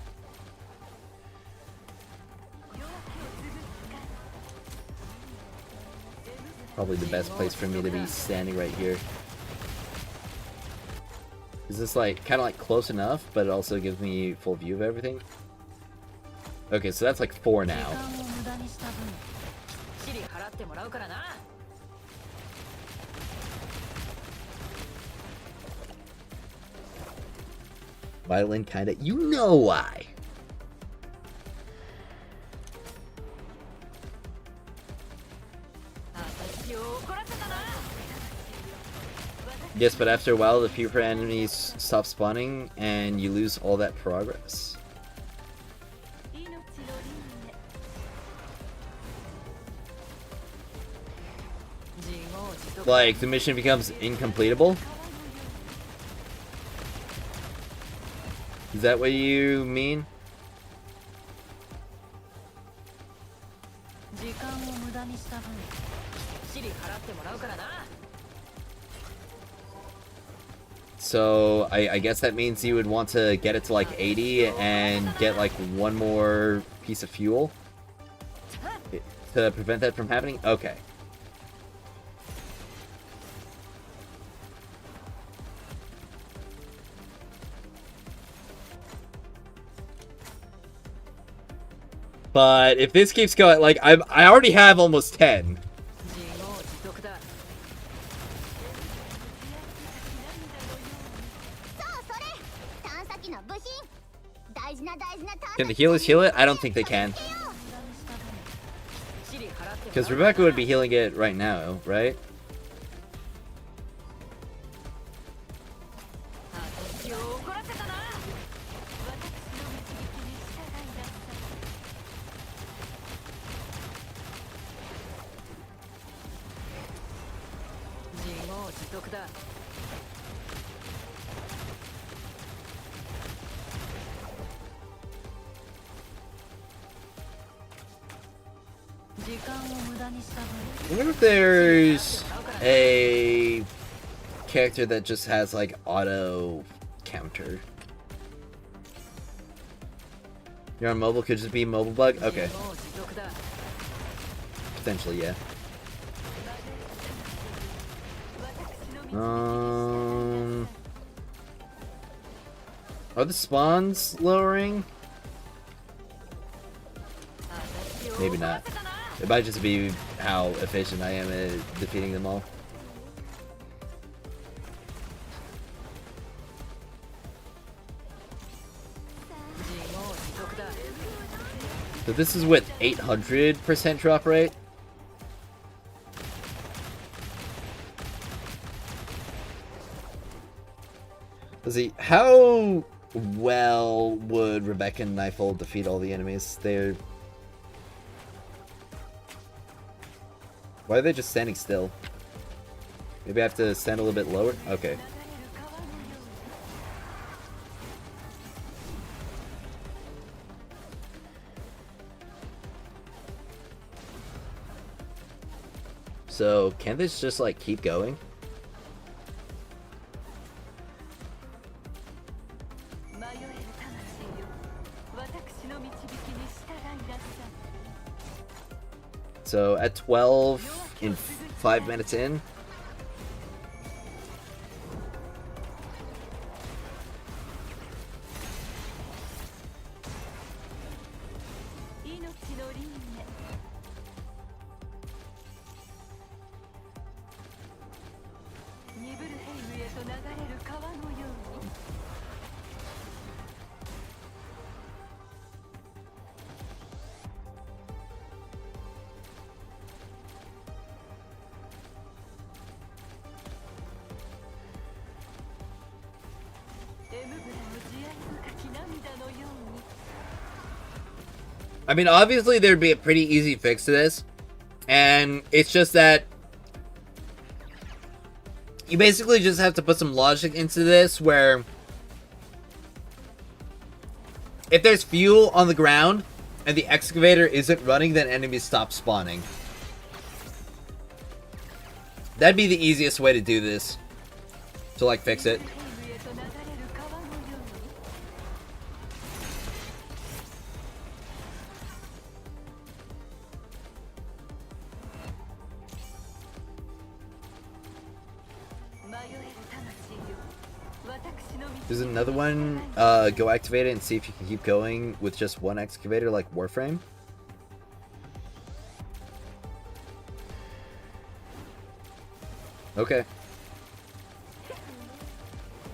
Probably the best place for me to be standing right here. Is this like kind of like close enough, but it also gives me full view of everything? Okay, so that's like 4 now. Violin kinda, you know why. Yes, but after a while the fewer enemies stop spawning and you lose all that progress. Like, the mission becomes incompletable? Is that what you mean? So, I guess that means you would want to get it to like 80 and get like one more piece of fuel to prevent that from happening? Okay. But if this keeps going, like, I already have almost 10. Can the healers heal it? I don't think they can. Because Rebecca would be healing it right now, right? I wonder if there's a character that just has like auto counter. You're on mobile, could just be mobile bug? Okay. Potentially, yeah. Are the spawns lowering? Maybe not. It might just be how efficient I am at defeating them all. So this is with 800% drop rate. Let's see, how well would Rebecca and Nightfall defeat all the enemies? They're... Why are they just standing still? Maybe I have to stand a little bit lower? Okay. So, can this just like keep going? So at 12 in 5 minutes in. I mean, obviously there'd be a pretty easy fix to this, and it's just that you basically just have to put some logic into this where if there's fuel on the ground and the excavator isn't running, then enemies stop spawning. That'd be the easiest way to do this, to like fix it. There's another one, go activate it and see if you can keep going with just one excavator like Warframe. Okay.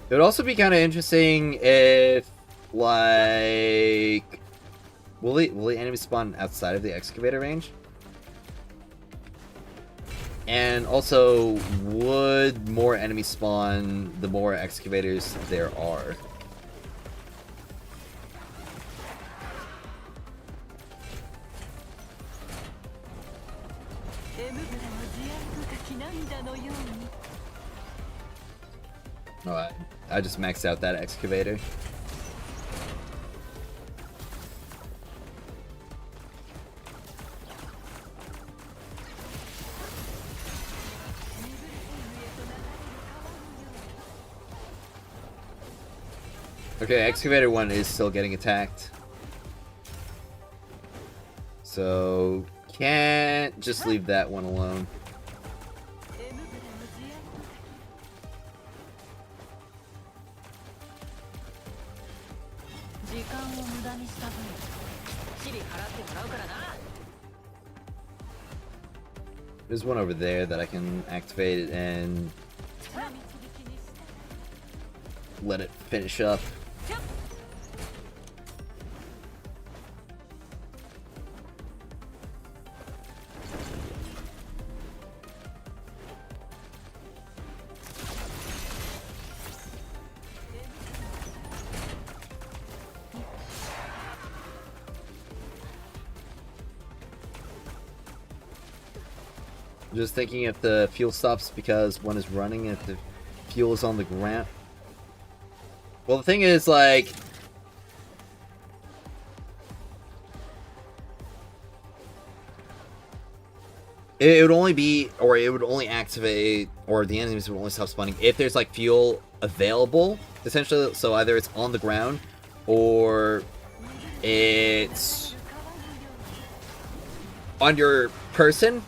It would also be kind of interesting if, like, will the enemy spawn outside of the excavator range? And also, would more enemies spawn the more excavators there are? Oh, I just maxed out that excavator. Okay, excavator 1 is still getting attacked. So, can't just leave that one alone. There's one over there that I can activate and let it finish up. Just thinking if the fuel stops because one is running, if the fuel is on the ground. Well, the thing is, like, it would only be, or it would only activate, or the enemies would only stop spawning if there's like fuel available, essentially. So either it's on the ground, or it's on your person,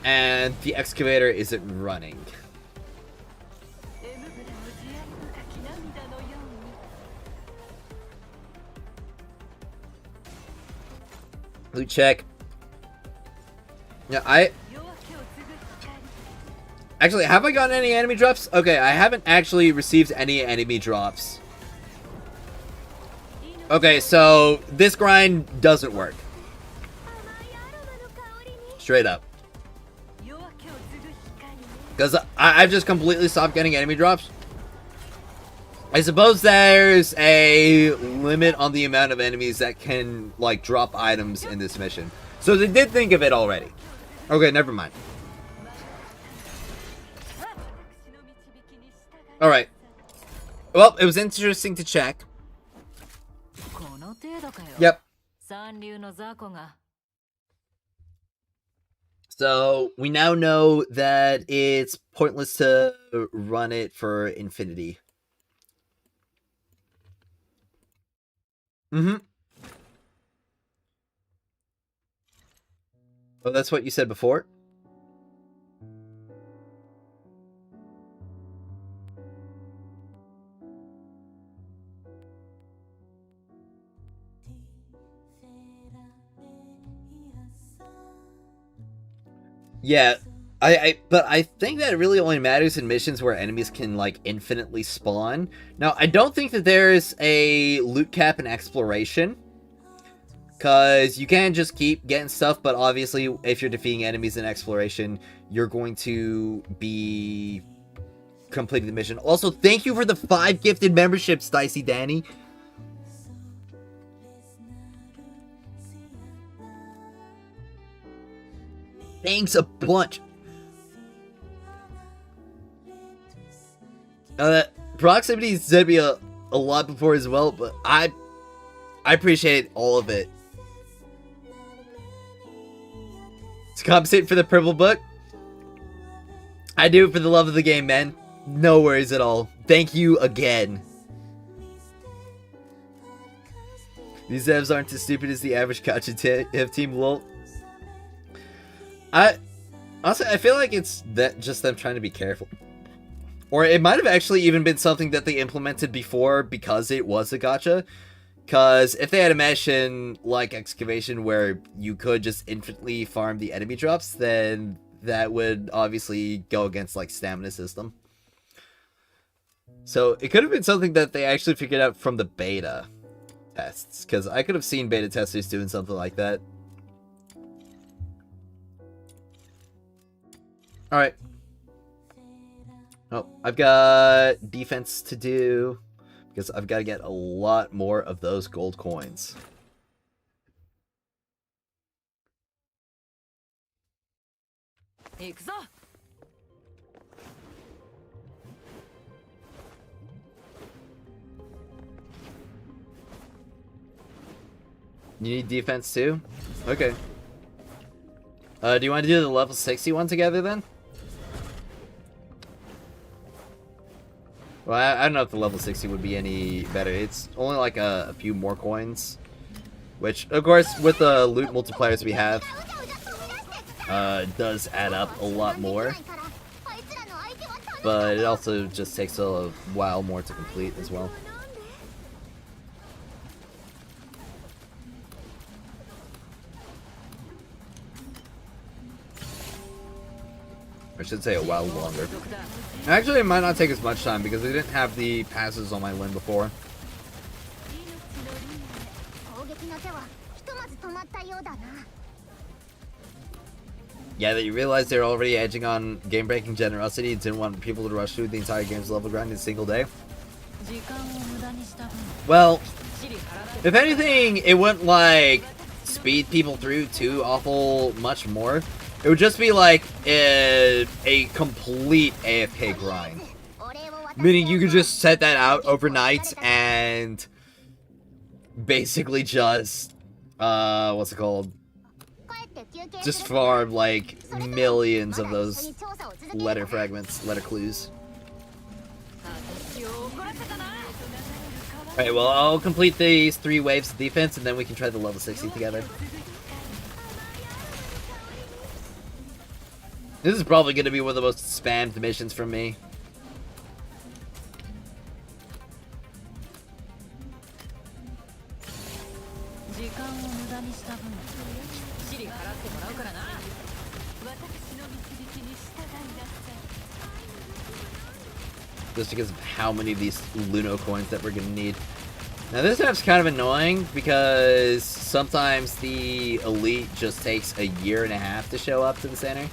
and the excavator isn't running. Loot check. Yeah, actually, have I gotten any enemy drops? Okay, I haven't actually received any enemy drops. Okay, so this grind doesn't work. Straight up. Because I've just completely stopped getting enemy drops. I suppose there's a limit on the amount of enemies that can, like, drop items in this mission. So they did think of it already. Okay, never mind. Alright. Well, it was interesting to check. Yep. So, we now know that it's pointless to run it for infinity. Mm-hmm. Oh, that's what you said before? Yeah, but I think that it really only matters in missions where enemies can, like, infinitely spawn. Now, I don't think that there's a loot cap in exploration, because you can just keep getting stuff, but obviously, if you're defeating enemies in exploration, you're going to be completing the mission. Also, thank you for the 5 gifted memberships, Dicey Danny. Thanks a bunch. Proximity said me a lot before as well, but I appreciate all of it. To compensate for the purple book, I do it for the love of the game, man. No worries at all. Thank you again. These devs aren't as stupid as the average gacha team, lol. Honestly, I feel like it's that just them trying to be careful. Or it might have actually even been something that they implemented before because it was a gacha. Because if they had a mission like excavation where you could just infinitely farm the enemy drops, then that would obviously go against like stamina system. So it could have been something that they actually figured out from the beta tests. Because I could have seen beta testers doing something like that. Alright. Oh, I've got defense to do, because I've got to get a lot more of those gold coins. You need defense too? Okay. Do you want to do the level 60 one together then? Well, I don't know if the level 60 would be any better. It's only like a few more coins. Which, of course, with the loot multipliers we have, does add up a lot more. But it also just takes a while more to complete as well. I should say a while longer. Actually, it might not take as much time because I didn't have the passes on my Lin before. Yeah, that you realize they're already edging on game-breaking generosity and didn't want people to rush through the entire game's level grind in a single day. Well, if anything, it wouldn't like speed people through too awful much more. It would just be like a complete AFK grind. Meaning you could just set that out overnight and basically just, what's it called? Just farm like millions of those letter fragments, letter clues. Alright, well, I'll complete these 3 waves of defense and then we can try the level 60 together. This is probably going to be one of the most spammed missions from me. Just because of how many of these Luno coins that we're going to need. Now this map's kind of annoying because sometimes the elite just takes a year and a half to show up to the center.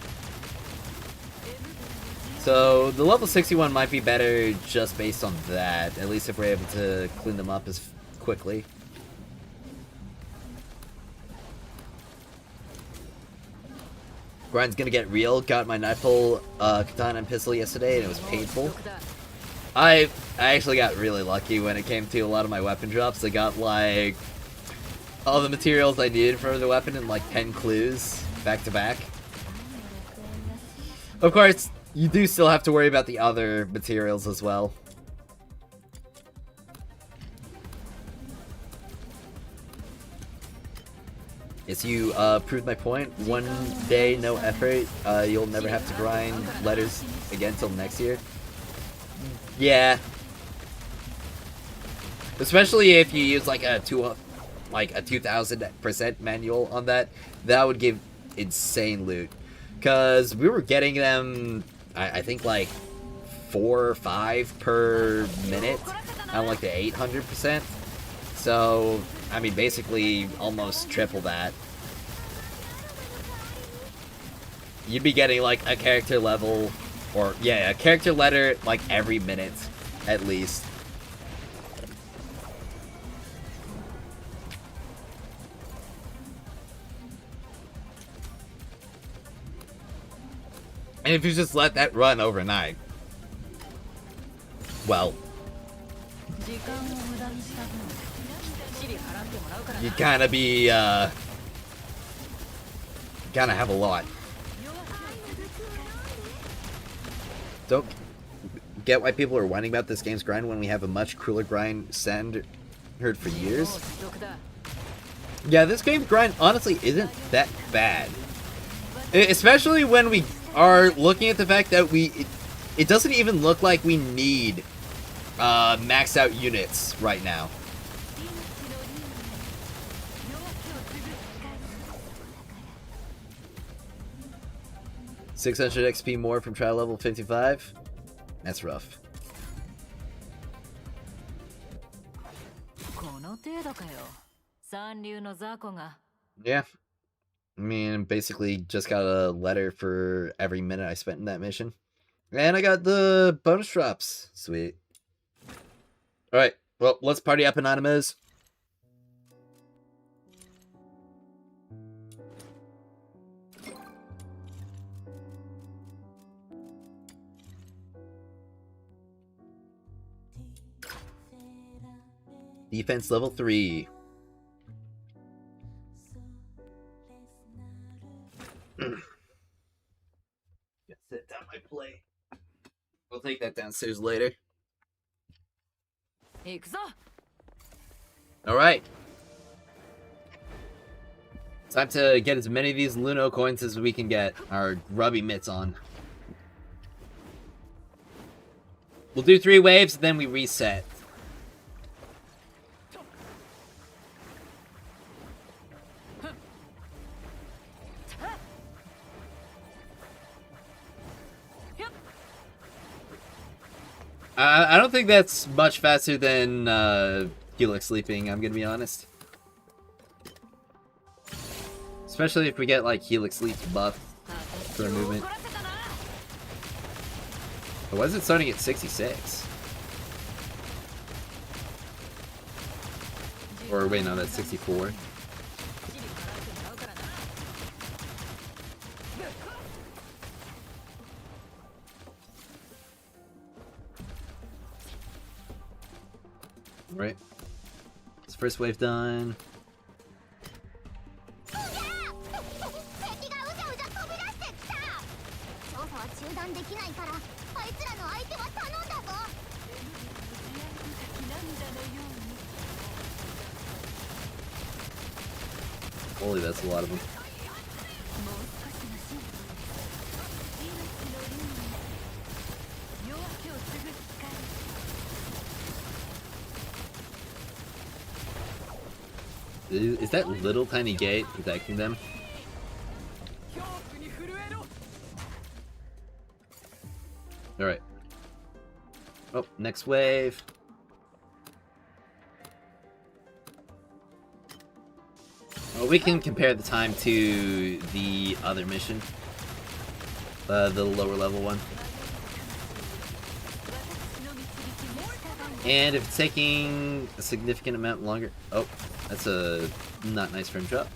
So the level 61 might be better just based on that, at least if we're able to clean them up as quickly. Grind's gonna get real. Got my Nightfall katana and pistol yesterday and it was painful. I actually got really lucky when it came to a lot of my weapon drops. I got like all the materials I needed for the weapon and like 10 clues back to back. Of course, you do still have to worry about the other materials as well. Yes, you proved my point. One day, no effort. You'll never have to grind letters again till next year. Yeah. Especially if you use like a 2000% manual on that. That would give insane loot. Cause we were getting them, I think like 4 or 5 per minute on like the 800%. So, I mean, basically almost triple that. You'd be getting like a character level, or yeah, a character letter like every minute, at least. And if you just let that run overnight, well, you kinda be, kinda have a lot. Don't get why people are whining about this game's grind when we have a much cooler grind standard for years. Yeah, this game's grind honestly isn't that bad. Especially when we are looking at the fact that it doesn't even look like we need maxed out units right now. $600 XP more from trial level 55. That's rough. Yeah. I mean, basically just got a letter for every minute I spent in that mission. And I got the bonus drops. Sweet. Alright, well, let's party up, Anonymous. Defense level 3. Set down my plate. We'll take that downstairs later. Alright. Time to get as many of these Luno coins as we can get our grubby mitts on. We'll do 3 waves, then we reset. I don't think that's much faster than Helix sleeping, I'm gonna be honest. Especially if we get like Helix sleep buff for a movement. Why is it starting at 66? Or wait, no, that's 64. Right. It's first wave done. 敵がうじゃうじゃ飛び出してきた。調査は中断できないからあいつらの相手は頼んだぞ。 Holy, that's a lot of them. Is that little tiny gate protecting them? Alright. Oh, next wave. Well, we can compare the time to the other mission. The lower level one. And if it's taking a significant amount longer... Oh, that's a not nice frame drop.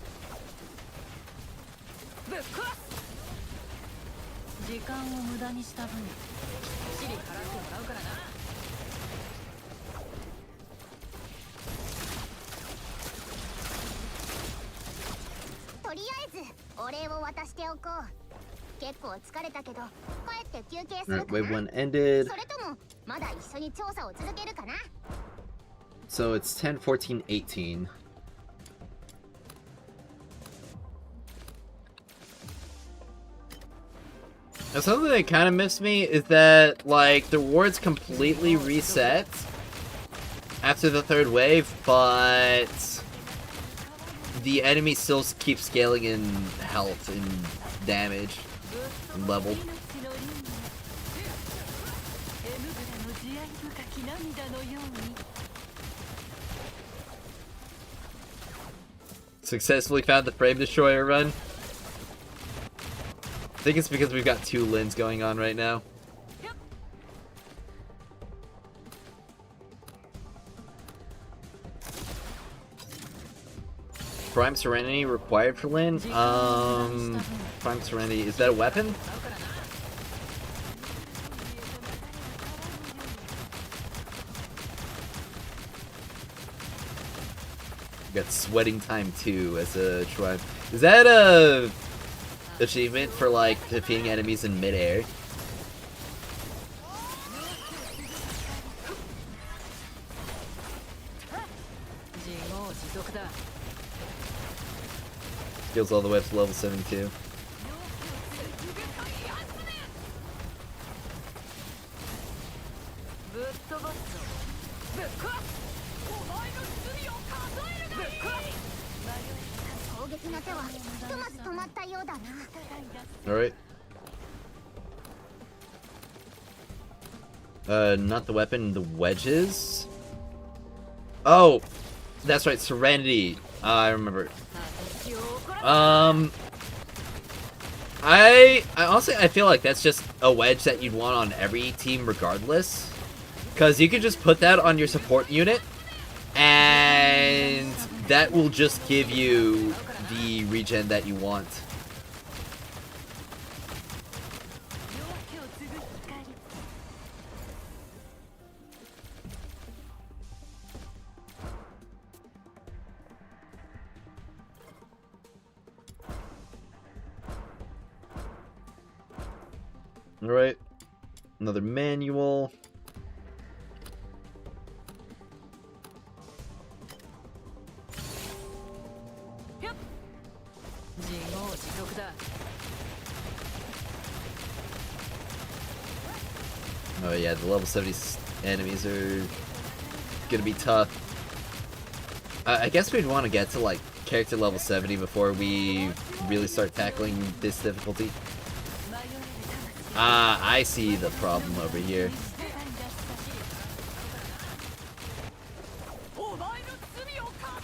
Alright, wave 1 ended. So it's 10, 14, 18. Now something that kind of miffs me is that, like, the rewards completely reset after the third wave, but the enemy still keeps scaling in health and damage and level. Successfully found the frame destroyer run. I think it's because we've got 2 Lins going on right now. Prime Serenity required for Lin? Prime Serenity, is that a weapon? Got sweating time too as a tribe. Is that a achievement for like defeating enemies in midair? Skills all the way up to level 72. Alright. Not the weapon, the wedges? Oh! That's right, Serenity. I remember. I honestly, I feel like that's just a wedge that you'd want on every team regardless. Because you could just put that on your support unit, and that will just give you the regen that you want. Alright, another manual. Oh yeah, the level 70 enemies are gonna be tough. I guess we'd want to get to like character level 70 before we really start tackling this difficulty. I see the problem over here.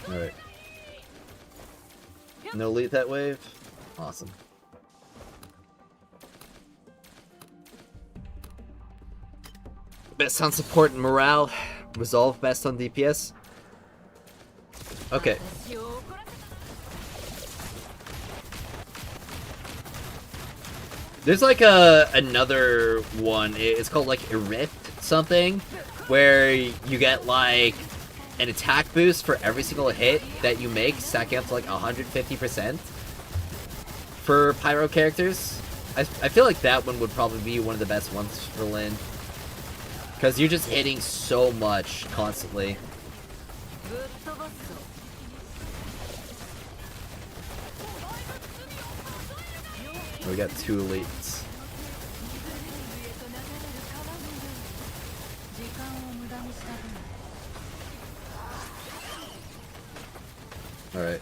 Alright. No lead that wave? Awesome. Best on support and morale. Resolve best on DPS. Okay. There's like another one. It's called like a rift something, where you get like an attack boost for every single hit that you make, stacking up to like 150% for pyro characters. I feel like that one would probably be one of the best ones for Lyn. Because you're just hitting so much constantly. We got 2 elites. Alright.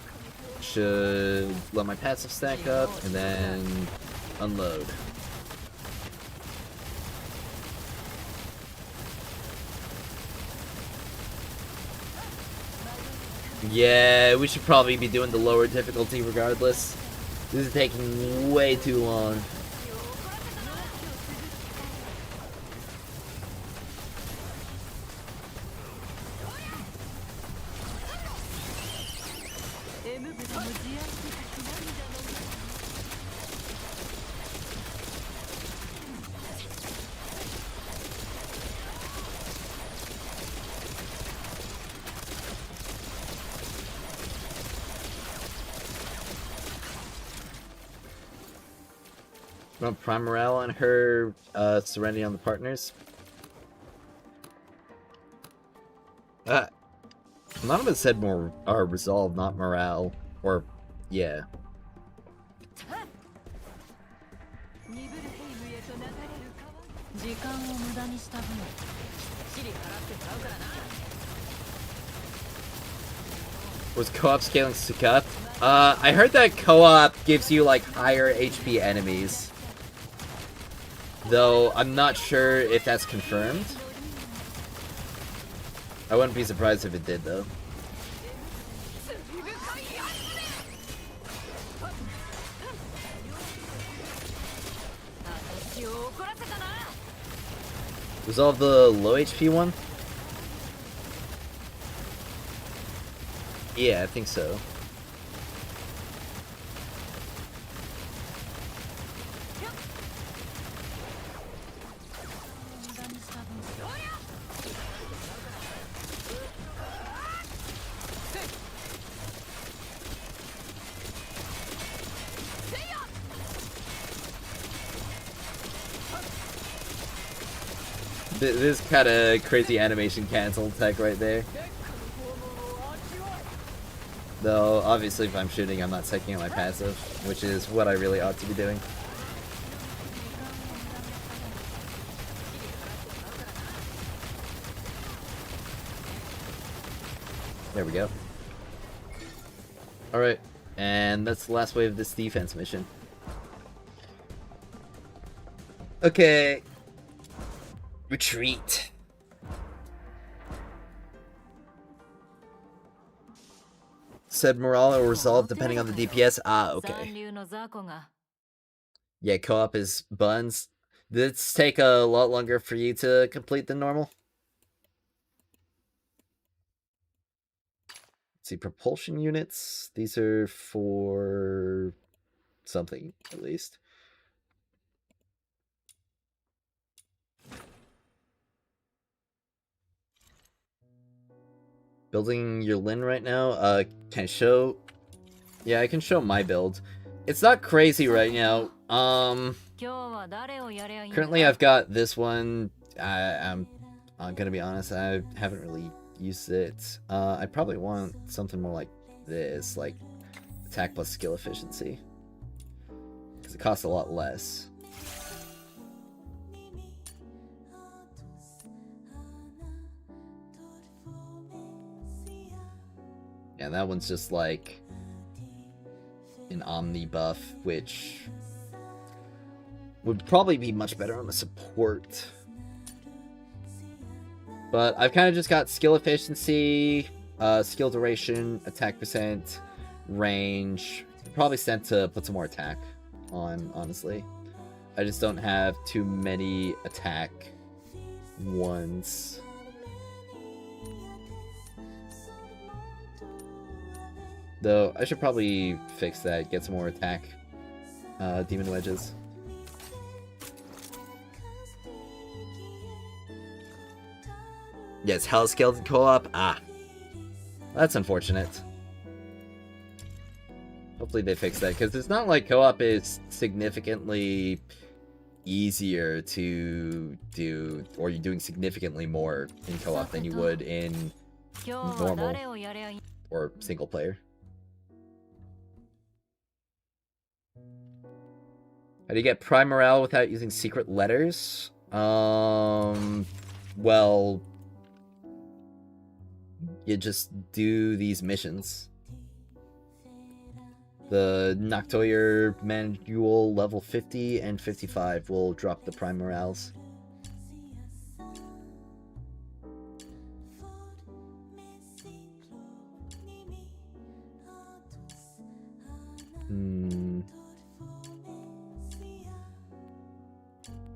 Should let my passive stack up and then unload. Yeah, we should probably be doing the lower difficulty regardless. This is taking way too long. Want prime morale on her, serenity on the partners. None of us said more resolve, not morale, or yeah. Was co-op scaling Sukup? I heard that co-op gives you like higher HP enemies. Though, I'm not sure if that's confirmed. I wouldn't be surprised if it did, though. Resolve the low HP one? Yeah, I think so. This kind of crazy animation cancel tech right there. Though, obviously if I'm shooting, I'm not taking out my passive, which is what I really ought to be doing. There we go. Alright, and that's the last wave of this defense mission. Okay. Retreat. Said morale or resolve depending on the DPS. Ah, okay. Yeah, co-op is buns. This take a lot longer for you to complete than normal. Let's see, propulsion units. These are for something, at least. Building your Lyn right now? Can I show? Yeah, I can show my build. It's not crazy right now. Currently I've got this one. I'm gonna be honest, I haven't really used it. I probably want something more like this, like attack plus skill efficiency. Because it costs a lot less. Yeah, that one's just like an Omni buff, which would probably be much better on the support. But I've kind of just got skill efficiency, skill duration, attack percent, range. Probably sent to put some more attack on, honestly. I just don't have too many attack ones. Though, I should probably fix that, get some more attack demon wedges. Yes, hell skeleton co-op. Ah. That's unfortunate. Hopefully they fix that, because it's not like co-op is significantly easier to do, or you're doing significantly more in co-op than you would in normal or single player. How do you get prime morale without using secret letters? Well, you just do these missions. The Noctoyer manual level 50 and 55 will drop the prime morales.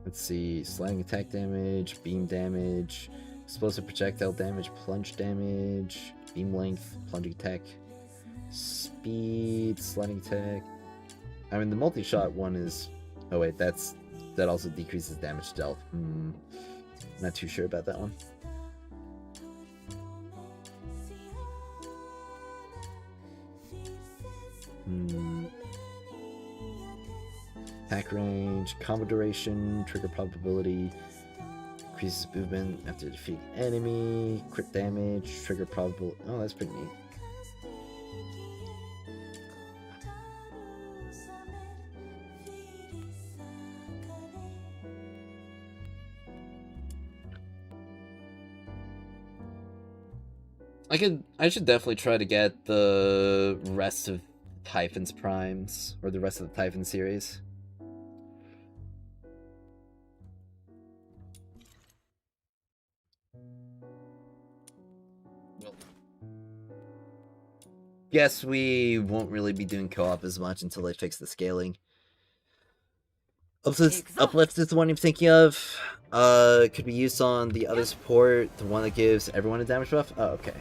Let's see, sliding attack damage, beam damage, explosive projectile damage, plunge damage, beam length, plunging attack, speed, sliding attack. I mean, the multi-shot one is... Oh wait, that also decreases damage stealth. Not too sure about that one. Attack range, combo duration, trigger probability, increases movement after defeat enemy, crit damage, trigger probability. Oh, that's pretty neat. I should definitely try to get the rest of Typhon's primes, or the rest of the Typhon series. Guess we won't really be doing co-op as much until they fix the scaling. Uplift is the one I'm thinking of. Could be used on the other support, the one that gives everyone a damage buff. Oh, okay.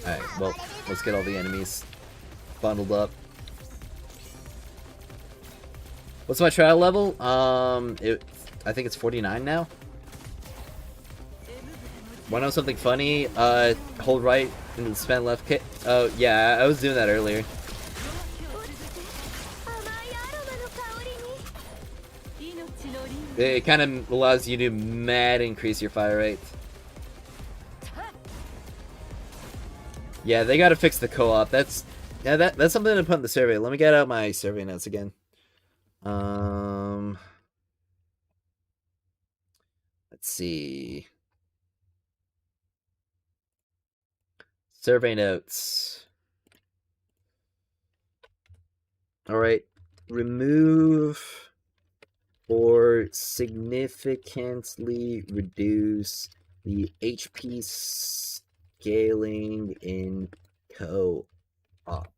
Alright, well, let's get all the enemies bundled up. What's my trial level? I think it's 49 now. Wanna know something funny? Hold right and spam left kick. Oh, yeah, I was doing that earlier. It kind of allows you to mad increase your fire rate. Yeah, they gotta fix the co-op. That's something to put in the survey. Let me get out my survey notes again. Let's see. Survey notes. Alright. Remove or significantly reduce the HP scaling in co-op.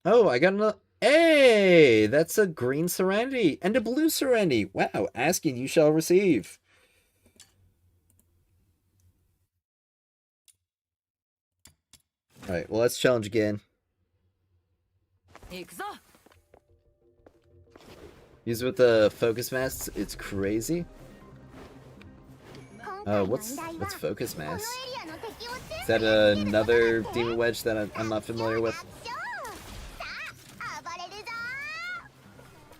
Oh, I got another... Hey! That's a green Serenity and a blue Serenity. Wow, asking you shall receive. Alright, well, let's challenge again. Use it with the focus masks. It's crazy. What's focus mask? Is that another demon wedge that I'm not familiar with?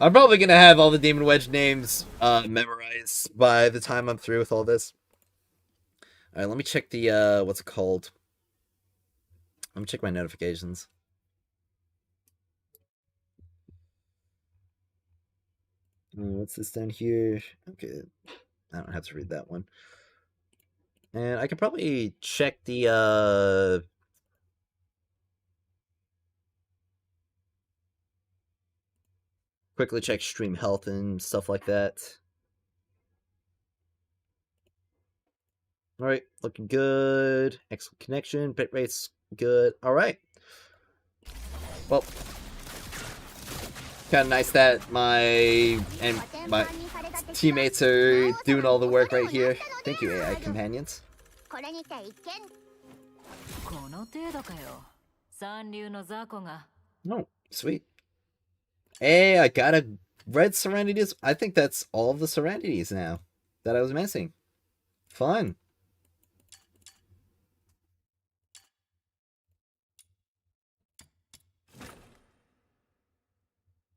I'm probably gonna have all the demon wedge names memorized by the time I'm through with all this. Alright, let me check the what's it called? Let me check my notifications. What's this down here? Okay, I don't have to read that one. And I could probably check the quickly check stream health and stuff like that. Alright, looking good. Excellent connection. Bitrate's good. Alright. Well, kind of nice that my teammates are doing all the work right here. Thank you, AI companions. Oh, sweet. Hey, I got a red Serenities. I think that's all of the Serenities now that I was missing. Fun.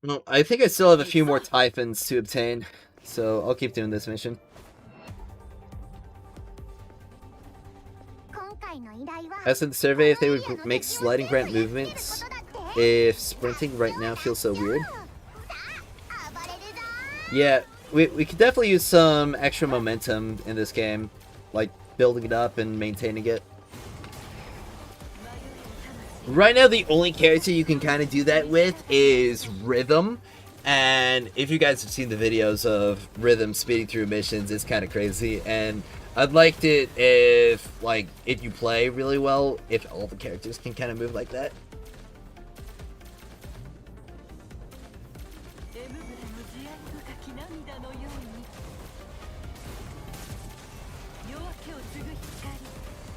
No, I think I still have a few more Typhons to obtain, so I'll keep doing this mission. As in the survey, if they would make sliding grant movements, if sprinting right now feels so weird. Yeah, we could definitely use some extra momentum in this game, like building it up and maintaining it. Right now, the only character you can kind of do that with is Rhythm, and if you guys have seen the videos of Rhythm speeding through missions, it's kind of crazy, and I'd like it if you play really well, if all the characters can kind of move like that.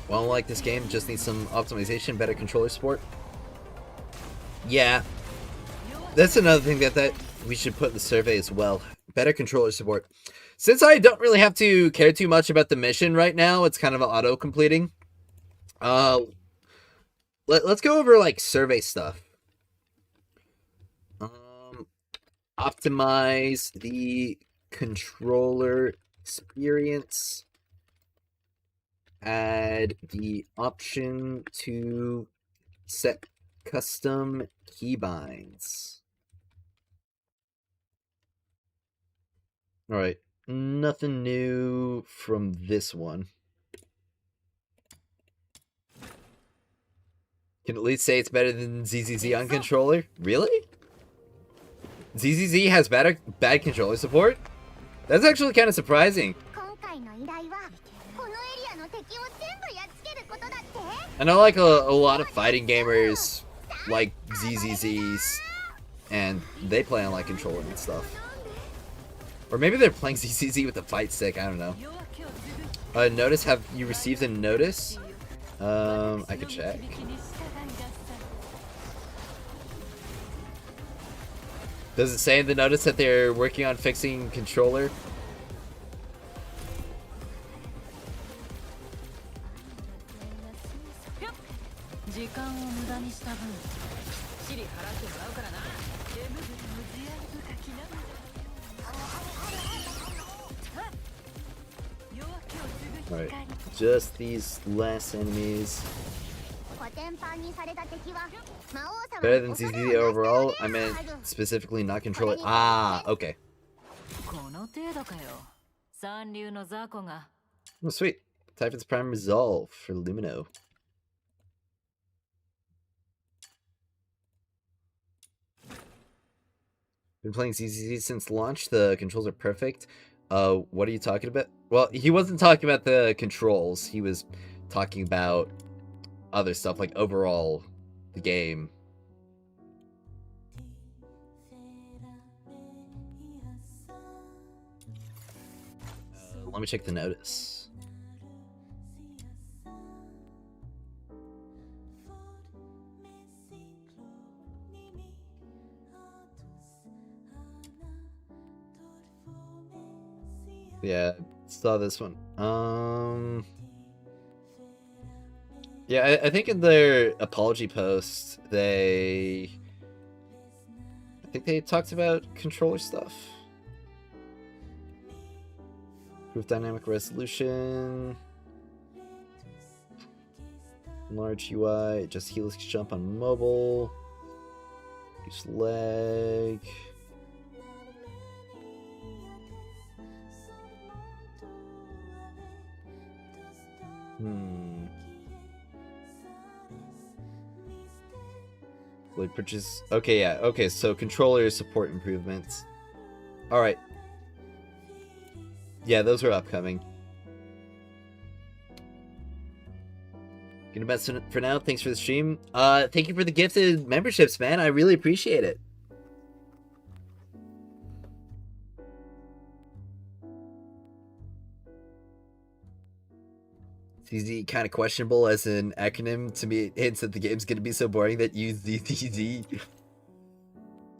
Well, like this game just needs some optimization, better controller support. Yeah, that's another thing that we should put in the survey as well. Better controller support. Since I don't really have to care too much about the mission right now, it's kind of auto-completing. Let's go over like survey stuff. Optimize the controller experience. Add the option to set custom keybinds. Alright, nothing new from this one. Can at least say it's better than ZZZ on controller? Really? ZZZ has bad controller support? That's actually kind of surprising. I know like a lot of fighting gamers like ZZZs, and they play on like controller and stuff. Or maybe they're playing ZZZ with the fight stick, I don't know. Notice, have you received a notice? I could check. Does it say in the notice that they're working on fixing controller? Alright, just these last enemies. Better than ZZ overall? I meant specifically not controller. Ah, okay. Oh, sweet. Typhon's Prime Resolve for Lumino. Been playing ZZZ since launch. The controls are perfect. What are you talking about? Well, he wasn't talking about the controls. He was talking about other stuff, like overall the game. Let me check the notice. Yeah, saw this one. Yeah, I think in their apology post, I think they talked about controller stuff. Improve dynamic resolution. Large UI, just helix jump on mobile. Use leg. Blade purchase. Okay, yeah. Okay, so controller support improvements. Alright. Yeah, those are upcoming. Gonna best for now. Thanks for the stream. Thank you for the gifted memberships, man. I really appreciate it. It's easy, kind of questionable as an acronym. To me, it hints that the game's gonna be so boring that you use ZZZ.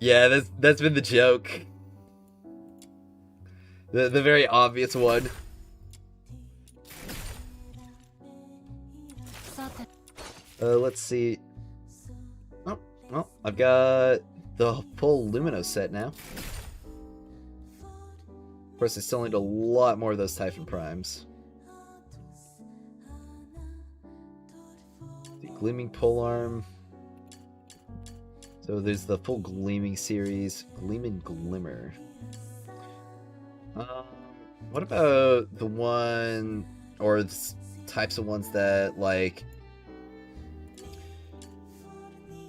Yeah, that's been the joke. The very obvious one. Let's see. Oh, well, I've got the full Lumino set now. Of course, I still need a lot more of those Typhon Primes. The Gleaming Polearm. So there's the full Gleaming series. Gleam and Glimmer. What about the one, or types of ones that, like,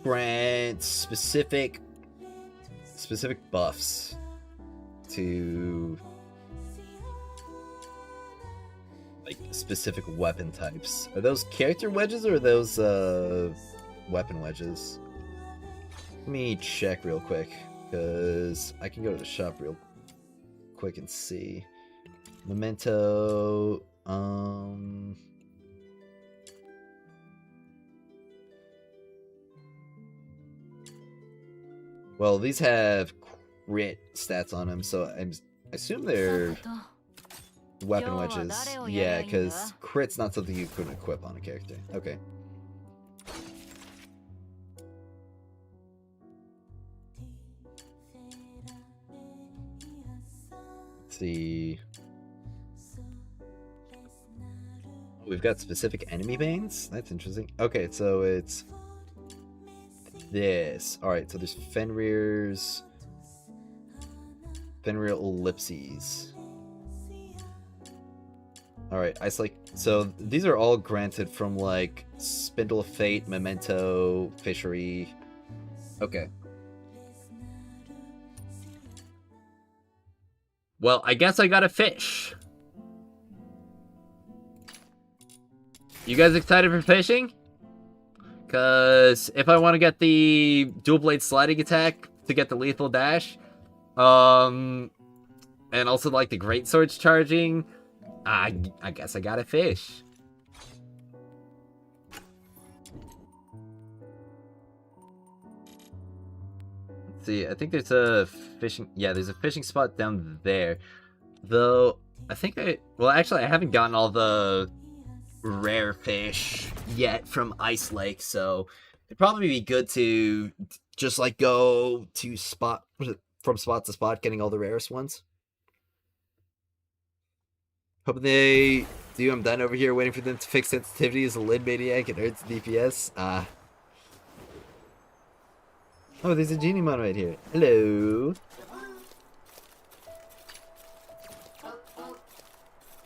grant specific buffs to, like, specific weapon types? Are those character wedges or are those weapon wedges? Let me check real quick, because I can go to the shop real quick and see. Memento, well, these have crit stats on them, so I assume they're weapon wedges. Yeah, because crit's not something you couldn't equip on a character. Okay. Let's see. We've got specific enemy banes? That's interesting. Okay, so it's this. Alright, so there's Fenrir's... Fenrir Ellipses. Alright, so these are all granted from, like, Spindle of Fate, Memento, Fishery. Okay. Well, I guess I got a fish. You guys excited for fishing? Because if I want to get the dual blade sliding attack to get the lethal dash, and also like the great swords charging, I guess I got a fish. Let's see, I think there's a fishing, yeah, there's a fishing spot down there. Though, well, actually, I haven't gotten all the rare fish yet from Ice Lake, so it'd probably be good to just like go to from spot to spot getting all the rarest ones. Hoping they do. I'm done over here waiting for them to fix sensitivity as a lid maniac and hurts DPS. Oh, there's a genie mon right here. Hello.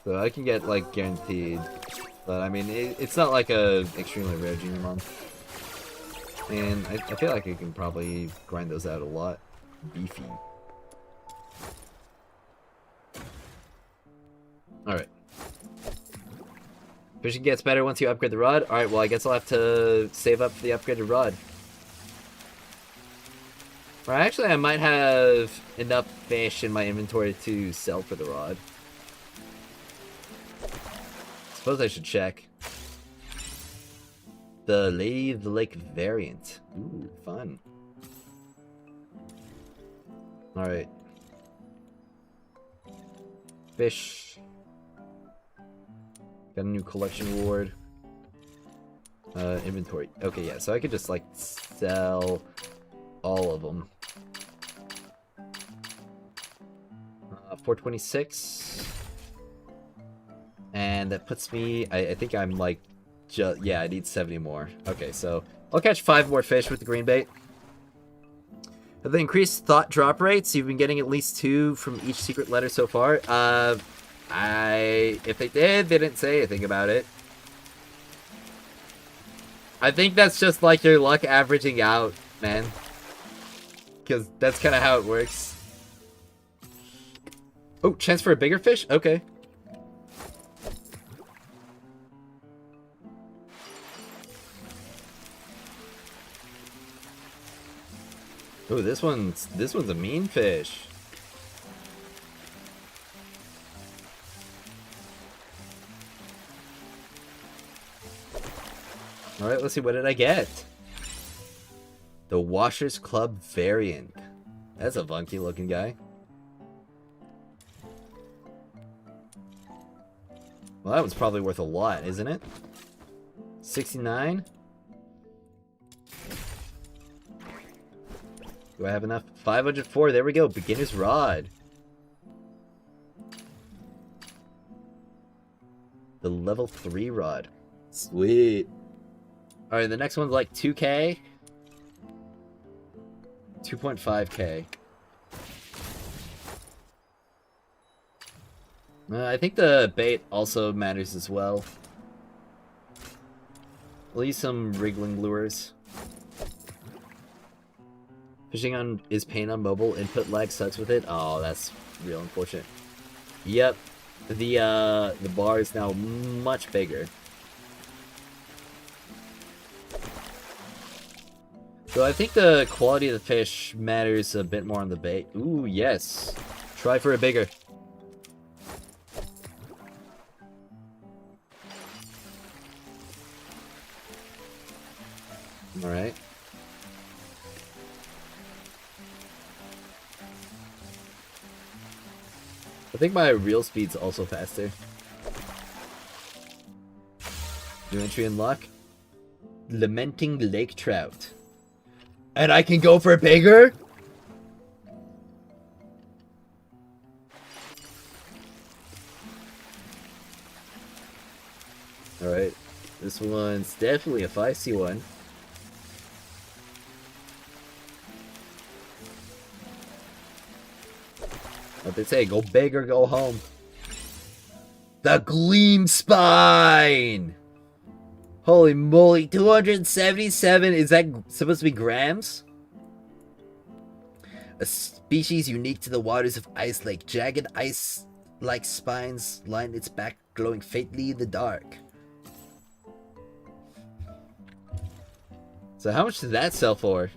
So I can get like guaranteed. But, I mean, it's not like a extremely rare Genimon. And I feel like I can probably grind those out a lot. Beefy. Alright. Fishing gets better once you upgrade the rod. Alright, well, I guess I'll have to save up for the upgraded rod. Or actually, I might have enough fish in my inventory to sell for the rod. Suppose I should check. The Lady of the Lake variant. Ooh, fun. Alright. Fish. Got a new collection reward. Inventory. Okay, yeah, so I could just, like, sell all of them. 426. And that puts me, I think I'm like, yeah, I need 70 more. Okay, so I'll catch 5 more fish with the green bait. Have they increased thought drop rates? You've been getting at least 2 from each secret letter so far. If they did, they didn't say anything about it. I think that's just like your luck averaging out, man. Because that's kind of how it works. Oh, chance for a bigger fish? Okay. Oh, this one's a mean fish. All right, let's see, what did I get? The Washers Club variant. That's a funky looking guy. Well, that one's probably worth a lot, isn't it? 69? Do I have enough? 504, there we go. Beginner's Rod. The level 3 rod. Sweet. Alright, the next one's like 2k. 2.5k. I think the bait also matters as well. We'll use some wriggling lures. Fishing on is pain on mobile. Input lag sucks with it. Oh, that's real unfortunate. Yep. The bar is now much bigger. So I think the quality of the fish matters a bit more on the bait. Ooh, yes. Try for a bigger. Alright. I think my reel speed's also faster. New entry unlock. Lamenting lake trout. And I can go for bigger? Alright. This one's definitely a feisty one. What they say, go big or go home. The Gleam Spine! Holy moly, 277, is that supposed to be grams? A species unique to the waters of Ice Lake. Jagged ice-like spines line its back, glowing faintly in the dark. So how much did that sell for?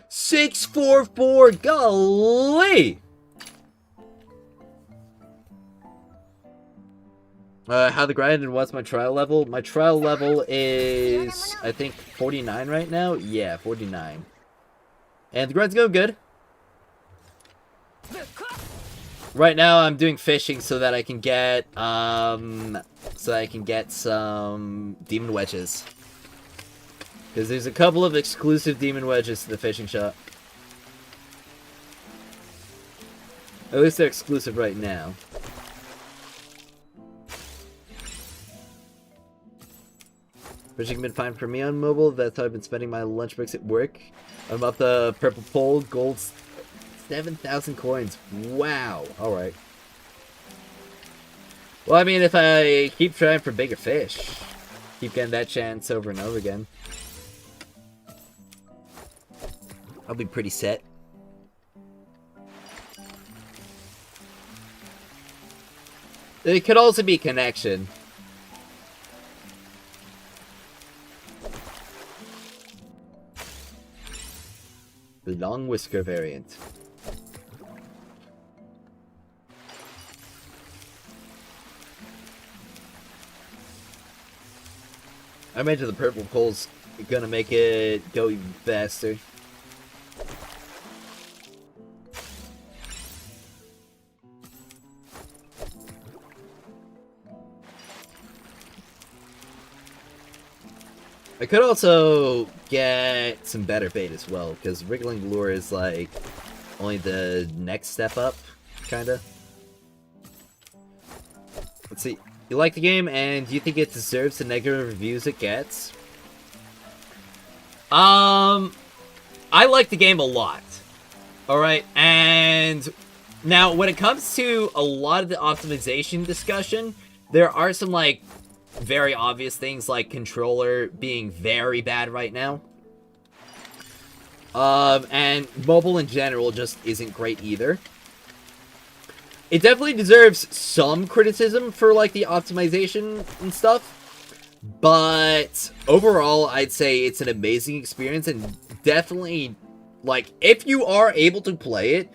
644, golly! How the grind and what's my trial level? My trial level is, I think, 49 right now? Yeah, 49. And the grind's going good. Right now I'm doing fishing so that I can get, some demon wedges. Because there's a couple of exclusive demon wedges to the fishing shop. At least they're exclusive right now. Fishing been fine for me on mobile. That's how I've been spending my lunch breaks at work. I'm up the purple pole. Gold 7,000 coins. Wow. Alright. Well, I mean, if I keep trying for bigger fish, keep getting that chance over and over again, I'll be pretty set. It could also be connection. The long whisker variant. I imagine the purple pole's gonna make it go even faster. I could also get some better bait as well, because wriggling lure is like only the next step up, kinda. Let's see. You like the game, and do you think it deserves the negative reviews it gets? I like the game a lot. Alright, and now when it comes to a lot of the optimization discussion, there are some like very obvious things like controller being very bad right now. And mobile in general just isn't great either. It definitely deserves some criticism for like the optimization and stuff. But overall, I'd say it's an amazing experience, and definitely, like, if you are able to play it,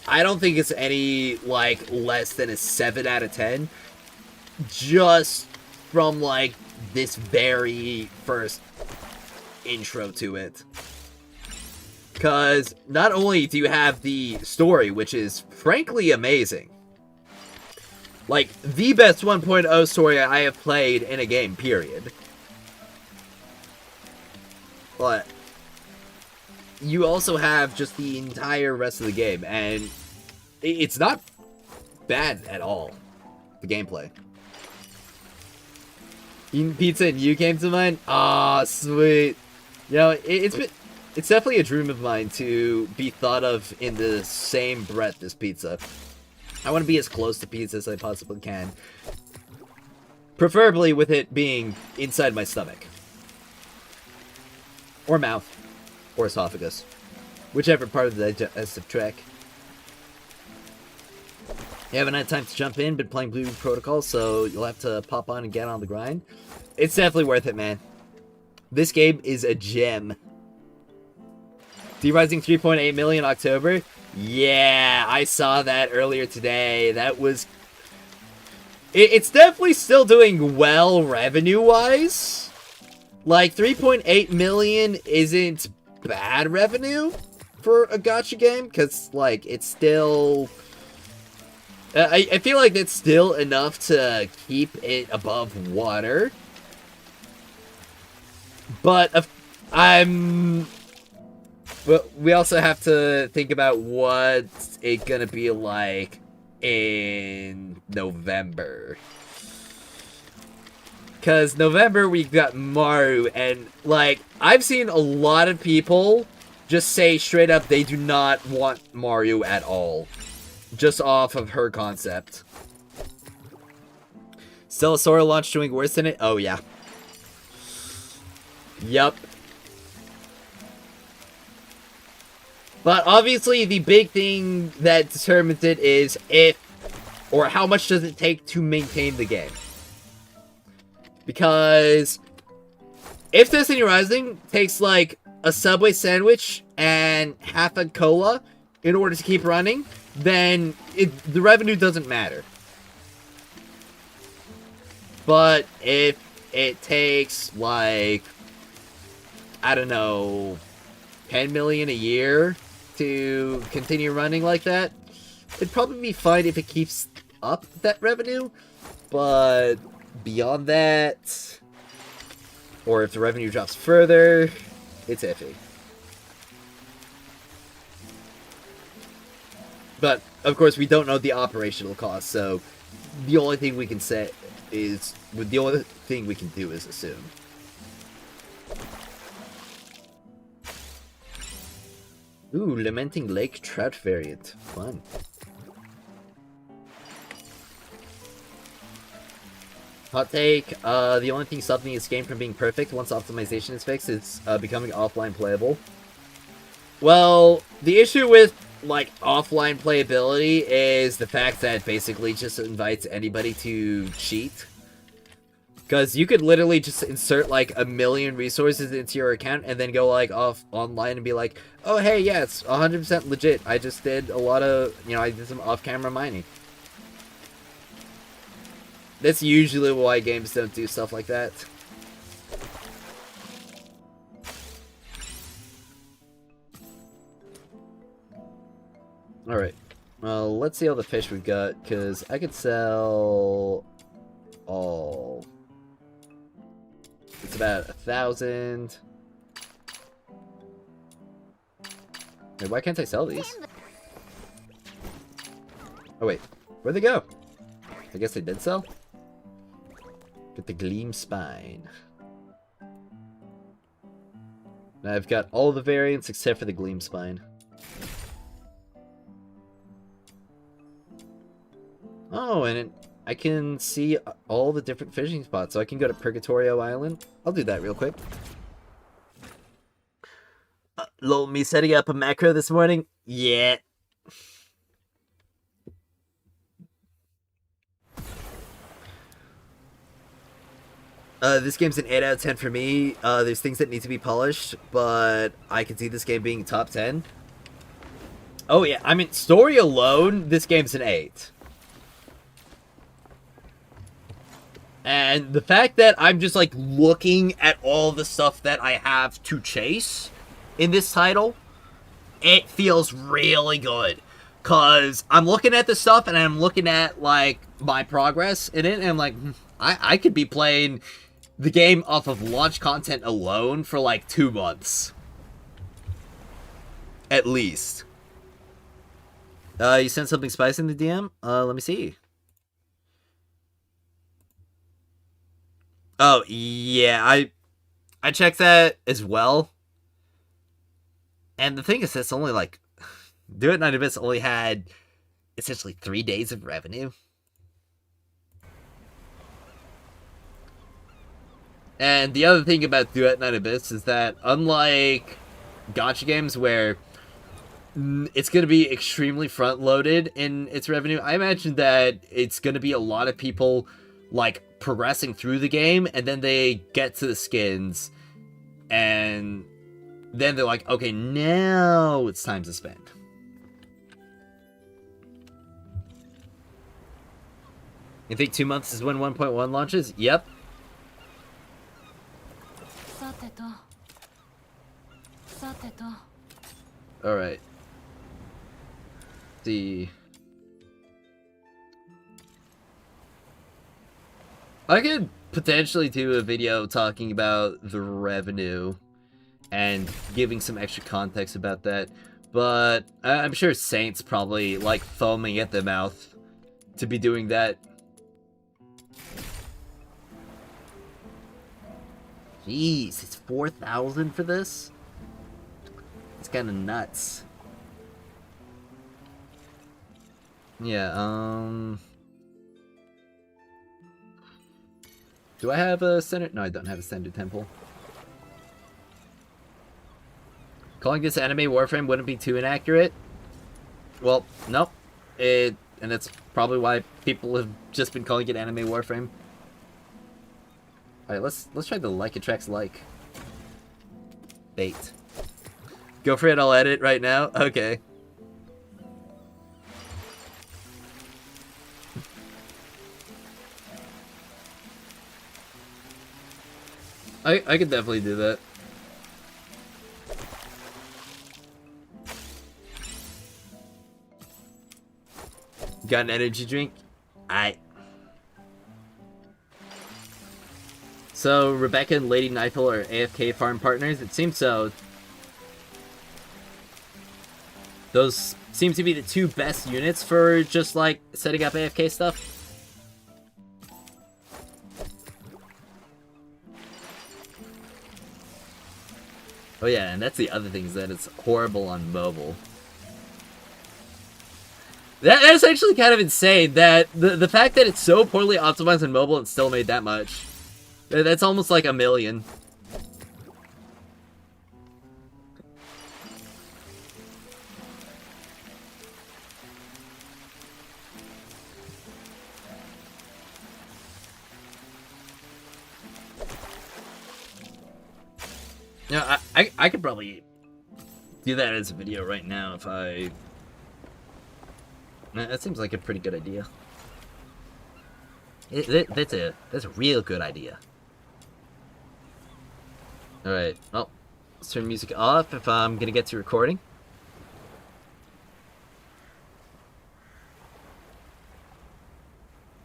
I don't think it's any, like, less than a 7 out of 10. Just from, like, this very first intro to it. Because not only do you have the story, which is frankly amazing. Like, the best 1.0 story I have played in a game, period. But you also have just the entire rest of the game, and it's not bad at all, the gameplay. Eating pizza and you came to mind? Ah, sweet. You know, it's definitely a dream of mine to be thought of in the same breath as pizza. I want to be as close to pizza as I possibly can. Preferably with it being inside my stomach. Or mouth. Or esophagus. Whichever part of the digestive tract. You haven't had time to jump in, been playing Blue Protocol, so you'll have to pop on and get on the grind. It's definitely worth it, man. This game is a gem. D-Rising 3.8 million October? Yeah, I saw that earlier today. That was... It's definitely still doing well revenue-wise. Like, 3.8 million isn't bad revenue for a gacha game, because, like, it's still... I feel like it's still enough to keep it above water. But well, we also have to think about what's it gonna be like in November. Because November we got Maru, and like, I've seen a lot of people just say straight up they do not want Maru at all. Just off of her concept. Still a Sora launch doing worse than it? Oh yeah. Yup. But obviously the big thing that determines it is if, or how much does it take to maintain the game. Because if Destiny Rising takes like a Subway sandwich and half a cola in order to keep running, then the revenue doesn't matter. But if it takes like, I don't know, 10 million a year to continue running like that, it'd probably be fine if it keeps up that revenue. But beyond that, or if the revenue drops further, it's iffy. But, of course, we don't know the operational cost, so the only thing we can say is, the only thing we can do is assume. Ooh, Lamenting Lake Trout variant. Fun. Hot take, the only thing stopping this game from being perfect once optimization is fixed is becoming offline playable. Well, the issue with like offline playability is the fact that it basically just invites anybody to cheat. Because you could literally just insert like 1 million resources into your account and then go like off online and be like, oh hey, yeah, it's 100% legit. I just did a lot of, you know, I did some off-camera mining. That's usually why games don't do stuff like that. Alright, well, let's see all the fish we've got, because I could sell all. It's about 1,000. Wait, why can't I sell these? Oh wait, where'd they go? I guess they did sell? Get the Gleam Spine. Now I've got all the variants except for the Gleam Spine. Oh, and I can see all the different fishing spots, so I can go to Purgatorio Island. I'll do that real quick. Lol, me setting up a macro this morning? Yeah. This game's an 8 out of 10 for me. There's things that need to be polished, but I can see this game being top 10. Oh yeah, I mean, story alone, this game's an 8. And the fact that I'm just, like, looking at all the stuff that I have to chase in this title it feels really good. Cause I'm looking at the stuff and I'm looking at like my progress in it, and I'm like, I could be playing the game off of launch content alone for like 2 months. At least. You sent something spicy in the DM? Let me see. Oh, yeah, I checked that as well. And the thing is, it's only like... Duet Night Abyss only had essentially 3 days of revenue. And the other thing about Duet Night Abyss is that, unlike gacha games where it's going to be extremely front-loaded in its revenue, I imagine that it's going to be a lot of people, like, progressing through the game, and then they get to the skins, and then they're like, okay, now it's time to spend. You think 2 months is when 1.1 launches? Yep. Alright. See. I could potentially do a video talking about the revenue and giving some extra context about that, but I'm sure Saint's probably like foaming at the mouth to be doing that. Jeez, it's 4,000 for this? It's kind of nuts. Yeah, do I have a center? No, I don't have a center temple. Calling this anime Warframe wouldn't be too inaccurate. Well, nope. And that's probably why people have just been calling it anime Warframe. Alright, let's try the like attracts like. Bait. Go for it, I'll edit right now. Okay. I could definitely do that. Got an energy drink? So, Rebecca and Lady Nightfall are AFK farm partners? It seems so. Those seem to be the 2 best units for just, like, setting up AFK stuff. Oh yeah, and that's the other thing, is that it's horrible on mobile. That's actually kind of insane, that the fact that it's so poorly optimized on mobile and still made that much. That's almost like 1 million. You know, I could probably do that as a video right now if I... That seems like a pretty good idea. That's a real good idea. Alright, well, let's turn music off if I'm gonna get to recording.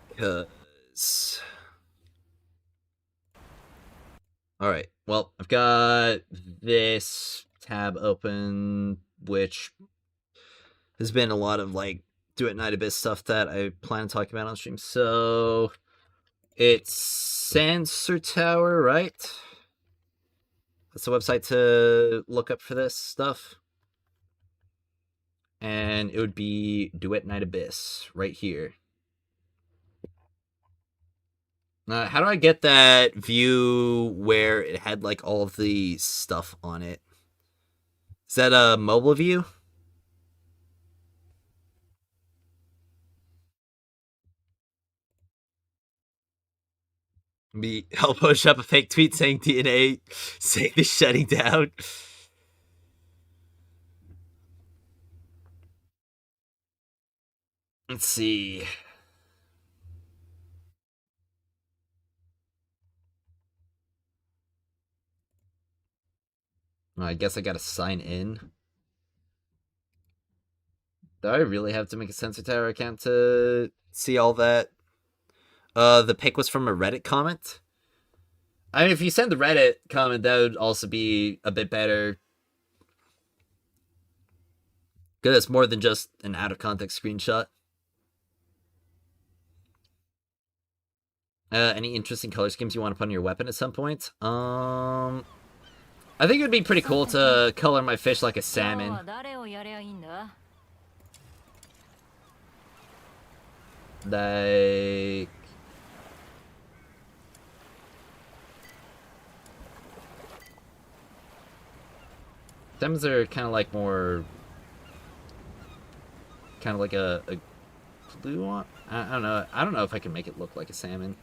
Because... Alright, well, I've got this tab open, which has been a lot of, like, Duet Night Abyss stuff that I plan on talking about on stream. So, it's Sensor Tower, right? That's the website to look up for this stuff. And it would be Duet Night Abyss, right here. How do I get that view where it had, like, all of the stuff on it? Is that a mobile view? I'll push up a fake tweet saying DNA saying is shutting down. Let's see. I guess I gotta sign in. Do I really have to make a sensor tower account to see all that? The pick was from a Reddit comment. I mean, if you send the Reddit comment, that would also be a bit better. Because it's more than just an out-of-context screenshot. Any interesting color schemes you want to put on your weapon at some point? I think it would be pretty cool to color my fish like a salmon. Like... Salmons are kind of like more... Kind of like a blue one? I don't know. I don't know if I can make it look like a salmon.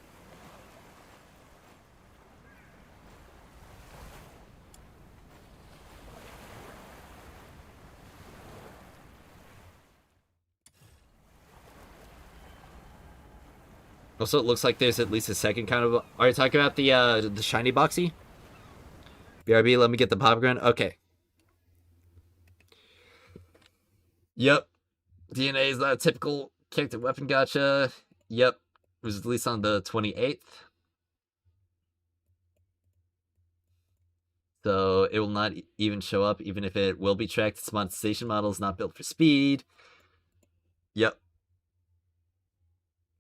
Also, it looks like there's at least a second kind of... Are you talking about the shiny boxy? BRB, let me get the popcorn. Okay. Yep. DNA is not a typical character weapon gacha. Yep. It was released on the 28th. So it will not even show up, even if it will be tracked. Its monetization model is not built for speed. Yep.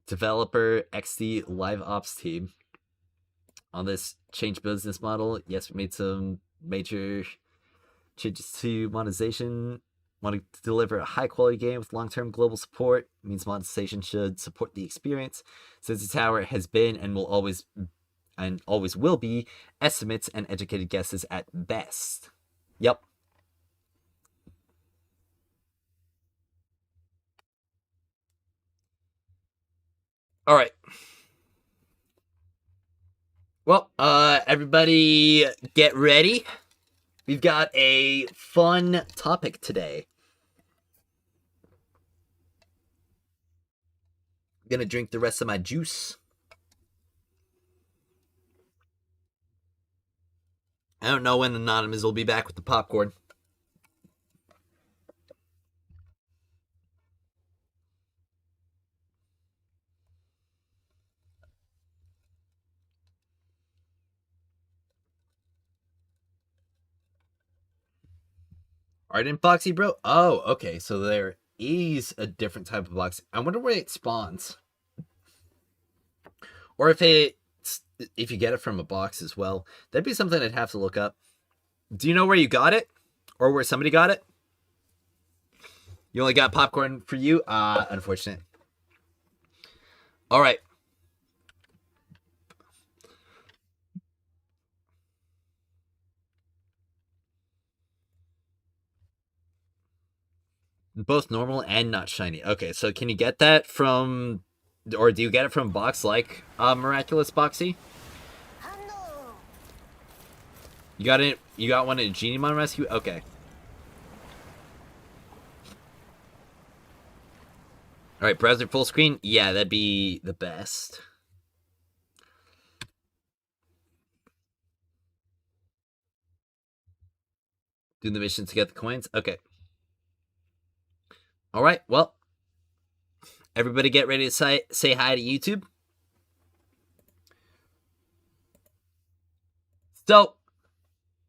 Developer XD Live Ops team. On this change business model, yes, we made some major changes to monetization. Want to deliver a high quality game with long-term global support. It means monetization should support the experience. Since the tower has been and will always will be estimates and educated guesses at best. Yep. All right. Well, everybody get ready. We've got a fun topic today. I'm gonna drink the rest of my juice. I don't know when Anonymous will be back with the popcorn. Ardent Boxy, bro? Oh, okay. So there is a different type of box. I wonder where it spawns. Or if you get it from a box as well. That'd be something I'd have to look up. Do you know where you got it? Or where somebody got it? You only got popcorn for you? Unfortunate. Alright. Both normal and not shiny. Okay, so can you get that from... Or do you get it from a box like Miraculous Boxy? You got it? You got one at Genimon Rescue? Okay. Alright, browser full screen? Yeah, that'd be the best. Do the mission to get the coins? Okay. Alright, well. Everybody get ready to say hi to YouTube. So,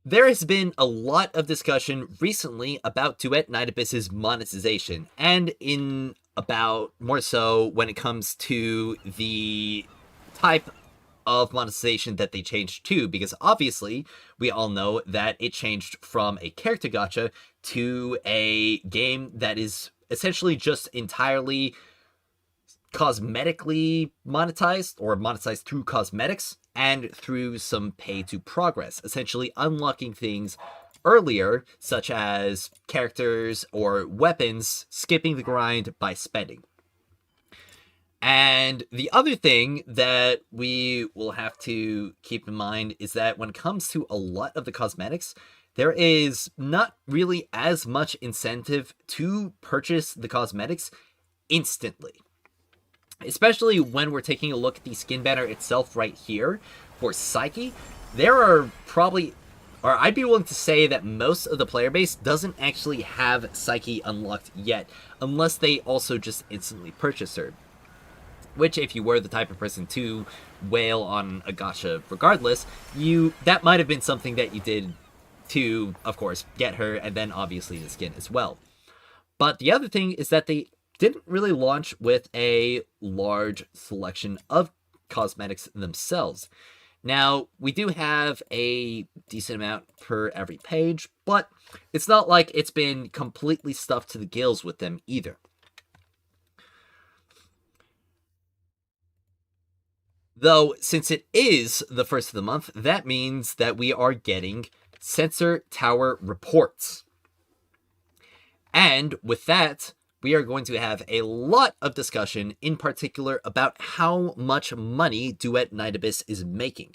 there has been a lot of discussion recently about Duet Night Abyss's monetization, and in about more so when it comes to the type of monetization that they changed to, because obviously we all know that it changed from a character gacha to a game that is essentially just entirely cosmetically monetized, or monetized through cosmetics and through some pay to progress, essentially unlocking things earlier, such as characters or weapons, skipping the grind by spending. And the other thing that we will have to keep in mind is that when it comes to a lot of the cosmetics, there is not really as much incentive to purchase the cosmetics instantly. Especially when we're taking a look at the skin banner itself right here for Psyche. There are probably or I'd be willing to say that most of the player base doesn't actually have Psyche unlocked yet, unless they also just instantly purchase her. Which, if you were the type of person to wail on a gacha regardless, that might have been something that you did to, of course, get her, and then obviously the skin as well. But the other thing is that they didn't really launch with a large selection of cosmetics themselves. Now, we do have a decent amount per every page, but it's not like it's been completely stuffed to the gills with them either. Though, since it is the first of the month, that means that we are getting Sensor Tower reports. And with that, we are going to have a lot of discussion, in particular, about how much money Duet Night Abyss is making.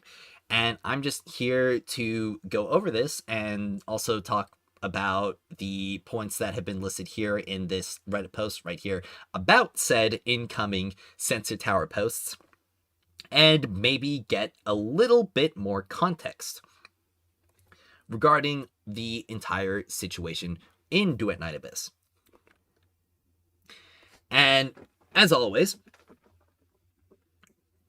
And I'm just here to go over this and also talk about the points that have been listed here in this Reddit post right here about said incoming Sensor Tower posts, and maybe get a little bit more context regarding the entire situation in Duet Night Abyss. And as always,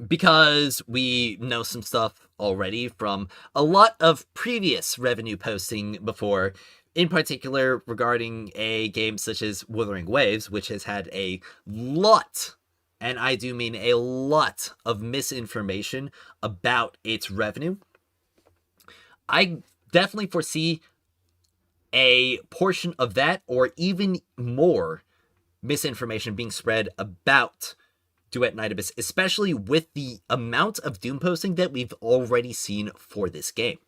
because we know some stuff already from a lot of previous revenue posting before, in particular regarding a game such as Wuthering Waves, which has had a lot, and I do mean a lot, of misinformation about its revenue, I definitely foresee a portion of that, or even more, misinformation being spread about Duet Night Abyss, especially with the amount of Doom posting that we've already seen for this game.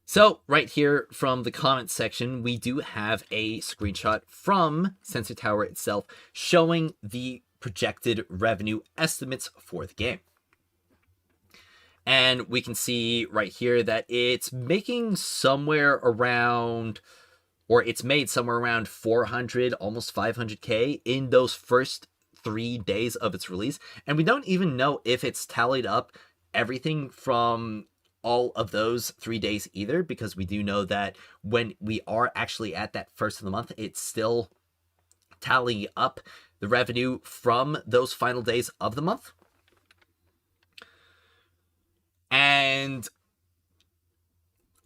So, right here from the comments section, we do have a screenshot from Sensor Tower itself showing the projected revenue estimates for the game. And we can see right here that it's making somewhere around, or it's made somewhere around 400, almost 500k in those first 3 days of its release. And we don't even know if it's tallied up everything from all of those 3 days either, because we do know that when we are actually at that first of the month, it's still tallying up the revenue from those final days of the month. And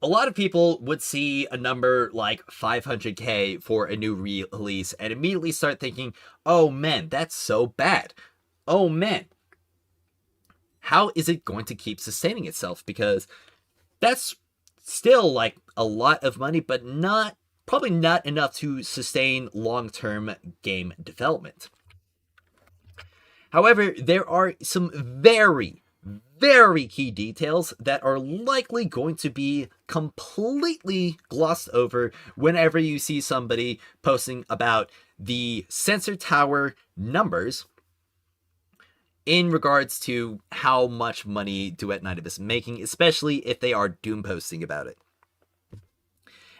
a lot of people would see a number like 500k for a new release and immediately start thinking, oh man, that's so bad. Oh man, how is it going to keep sustaining itself? Because that's still like a lot of money, but probably not enough to sustain long-term game development. However, there are some very key details that are likely going to be completely glossed over whenever you see somebody posting about the Sensor Tower numbers in regards to how much money Duet Night Abyss is making, especially if they are Doom posting about it.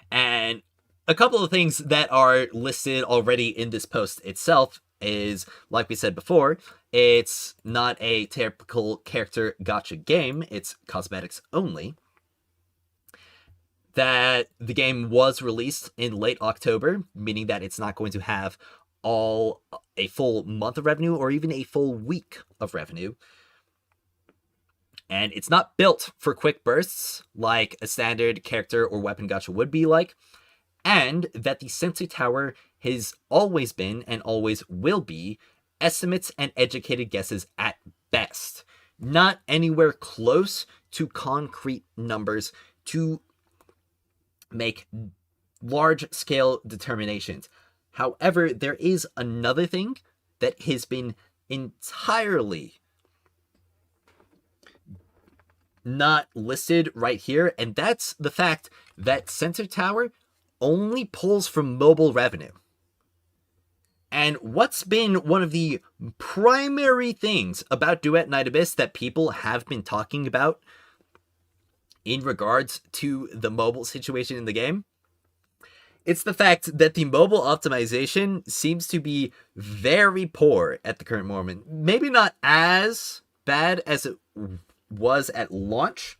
And a couple of things that are listed already in this post itself is, like we said before, it's not a typical character gacha game, it's cosmetics only. That the game was released in late October, meaning that it's not going to have a full month of revenue or even a full week of revenue. And it's not built for quick bursts like a standard character or weapon gacha would be like. And that the Sensor Tower has always been and always will be estimates and educated guesses at best. Not anywhere close to concrete numbers to make large-scale determinations. However, there is another thing that has been entirely not listed right here, and that's the fact that Sensor Tower only pulls from mobile revenue. And what's been one of the primary things about Duet Night Abyss that people have been talking about in regards to the mobile situation in the game? It's the fact that the mobile optimization seems to be very poor at the current moment. Maybe not as bad as it was at launch,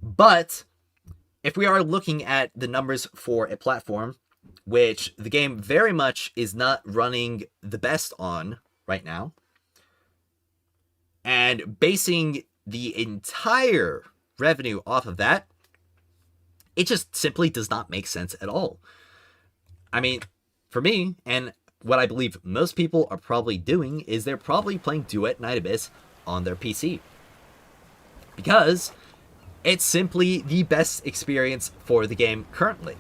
But if we are looking at the numbers for a platform, which the game very much is not running the best on right now, and basing the entire revenue off of that, it just simply does not make sense at all. I mean, for me, and what I believe most people are probably doing, is they're probably playing Duet Night Abyss on their PC. Because it's simply the best experience for the game currently.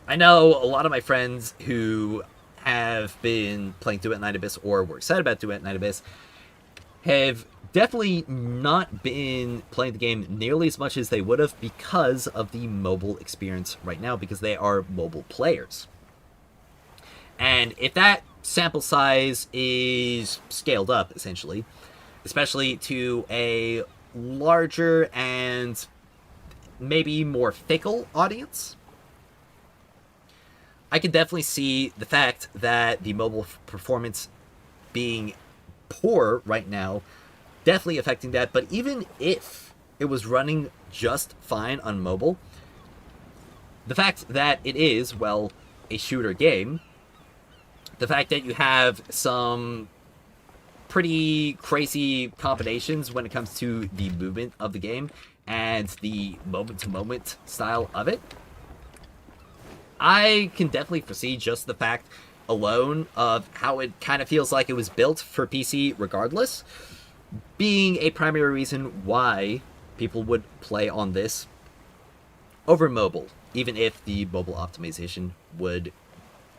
I know a lot of my friends who have been playing Duet Night Abyss or were excited about Duet Night Abyss have definitely not been playing the game nearly as much as they would have because of the mobile experience right now, because they are mobile players. And if that sample size is scaled up, essentially, especially to a larger and maybe more fickle audience, I can definitely see the fact that the mobile performance being poor right now definitely affecting that. But even if it was running just fine on mobile, the fact that it is, well, a shooter game, the fact that you have some pretty crazy combinations when it comes to the movement of the game and the moment-to-moment style of it, I can definitely foresee just the fact alone of how it kind of feels like it was built for PC regardless, being a primary reason why people would play on this over mobile, even if the mobile optimization would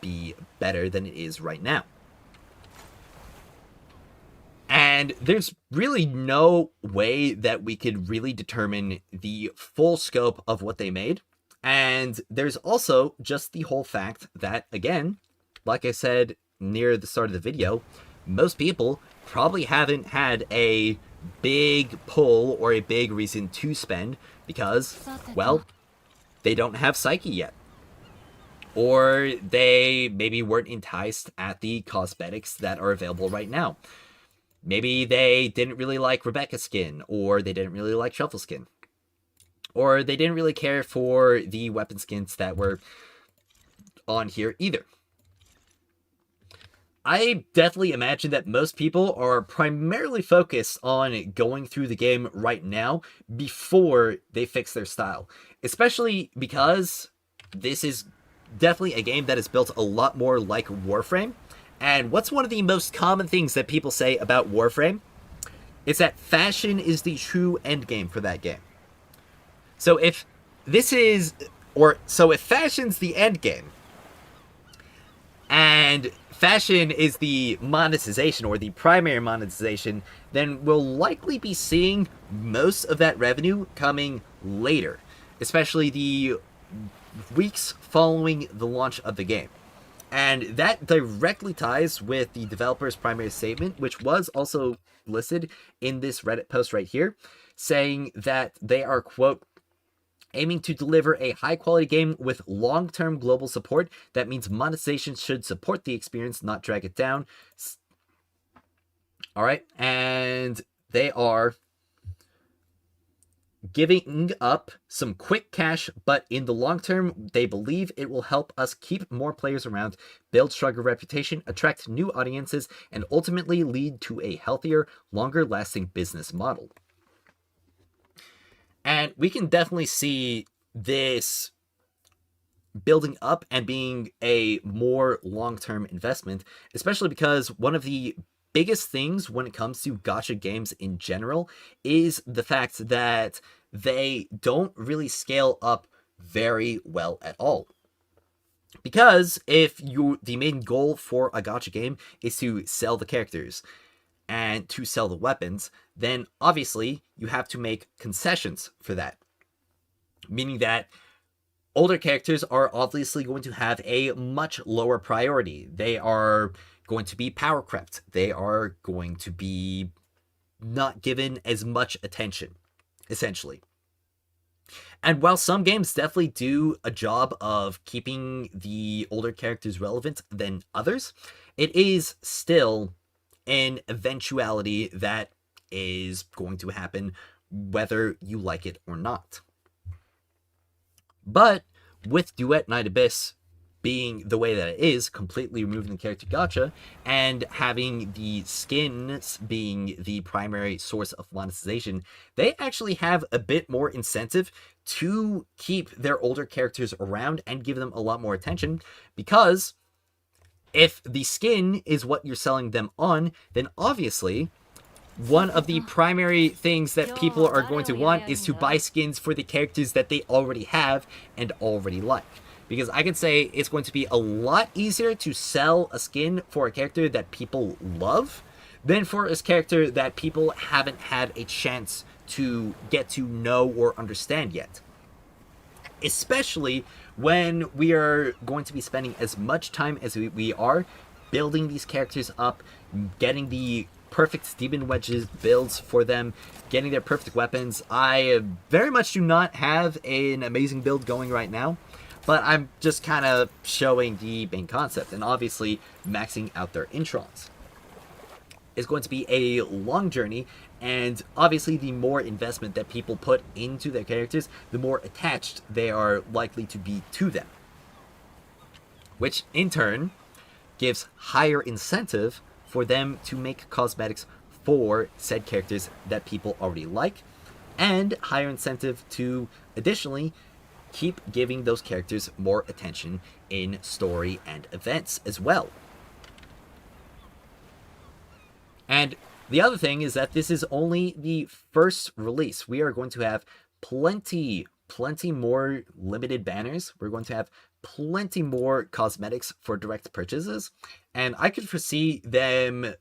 be better than it is right now. And there's really no way that we could really determine the full scope of what they made. And there's also just the whole fact that, again, like I said near the start of the video, most people probably haven't had a big pull or a big reason to spend because, well, they don't have Psyche yet. Or they maybe weren't enticed at the cosmetics that are available right now. Maybe they didn't really like Rebecca skin, or they didn't really like Shuffle skin. Or they didn't really care for the weapon skins that were on here either. I definitely imagine that most people are primarily focused on going through the game right now before they fix their style. Especially because this is definitely a game that is built a lot more like Warframe. And what's one of the most common things that people say about Warframe? It's that fashion is the true endgame for that game. So if fashion's the endgame, and fashion is the monetization or the primary monetization, then we'll likely be seeing most of that revenue coming later, especially the weeks following the launch of the game. And that directly ties with the developer's primary statement, which was also listed in this Reddit post right here, saying that they are, quote, aiming to deliver a high-quality game with long-term global support. That means monetization should support the experience, not drag it down. All right, and they are giving up some quick cash, but in the long term, they believe it will help us keep more players around, build stronger reputation, attract new audiences, and ultimately lead to a healthier, longer-lasting business model. And we can definitely see this building up and being a more long-term investment, especially because one of the biggest things when it comes to gacha games in general is the fact that they don't really scale up very well at all. Because if the main goal for a gacha game is to sell the characters and to sell the weapons, then obviously you have to make concessions for that. Meaning that older characters are obviously going to have a much lower priority. They are going to be power crept. They are going to be not given as much attention, essentially. And while some games definitely do a job of keeping the older characters relevant than others, it is still an eventuality that is going to happen whether you like it or not. But with Duet Night Abyss being the way that it is, completely removing the character gacha, and having the skins being the primary source of monetization, they actually have a bit more incentive to keep their older characters around and give them a lot more attention, because if the skin is what you're selling them on, then obviously one of the primary things that people are going to want is to buy skins for the characters that they already have and already like. Because I can say it's going to be a lot easier to sell a skin for a character that people love than for a character that people haven't had a chance to get to know or understand yet. Especially when we are going to be spending as much time as we are building these characters up, getting the perfect demon wedges builds for them, getting their perfect weapons. I very much do not have an amazing build going right now, but I'm just kind of showing the main concept, and obviously maxing out their introns is going to be a long journey, and obviously the more investment that people put into their characters, the more attached they are likely to be to them, which in turn gives higher incentive for them to make cosmetics for said characters that people already like, and higher incentive to additionally keep giving those characters more attention in story and events as well. And the other thing is that this is only the first release. We are going to have plenty more limited banners. We're going to have plenty more cosmetics for direct purchases, and I could foresee them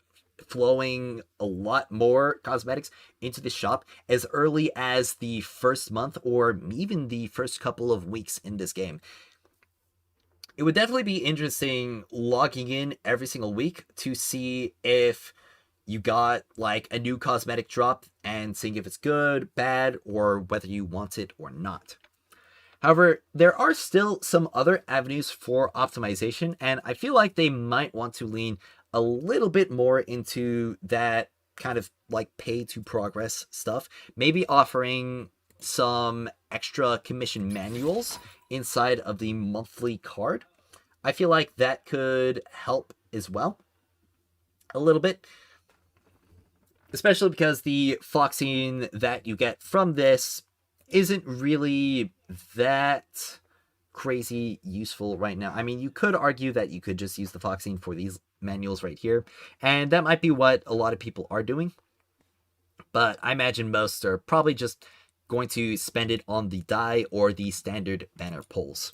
flowing a lot more cosmetics into the shop as early as the first month or even the first couple of weeks in this game. It would definitely be interesting logging in every single week to see if you got like a new cosmetic drop and seeing if it's good, bad, or whether you want it or not. However, there are still some other avenues for optimization, and I feel like they might want to lean a little bit more into that kind of like pay to progress stuff. Maybe offering some extra commission manuals inside of the monthly card. I feel like that could help as well a little bit. Especially because the Foxine that you get from this isn't really that crazy useful right now. I mean, you could argue that you could just use the Foxine for these manuals right here, and that might be what a lot of people are doing. But I imagine most are probably just going to spend it on the die or the standard banner pulls.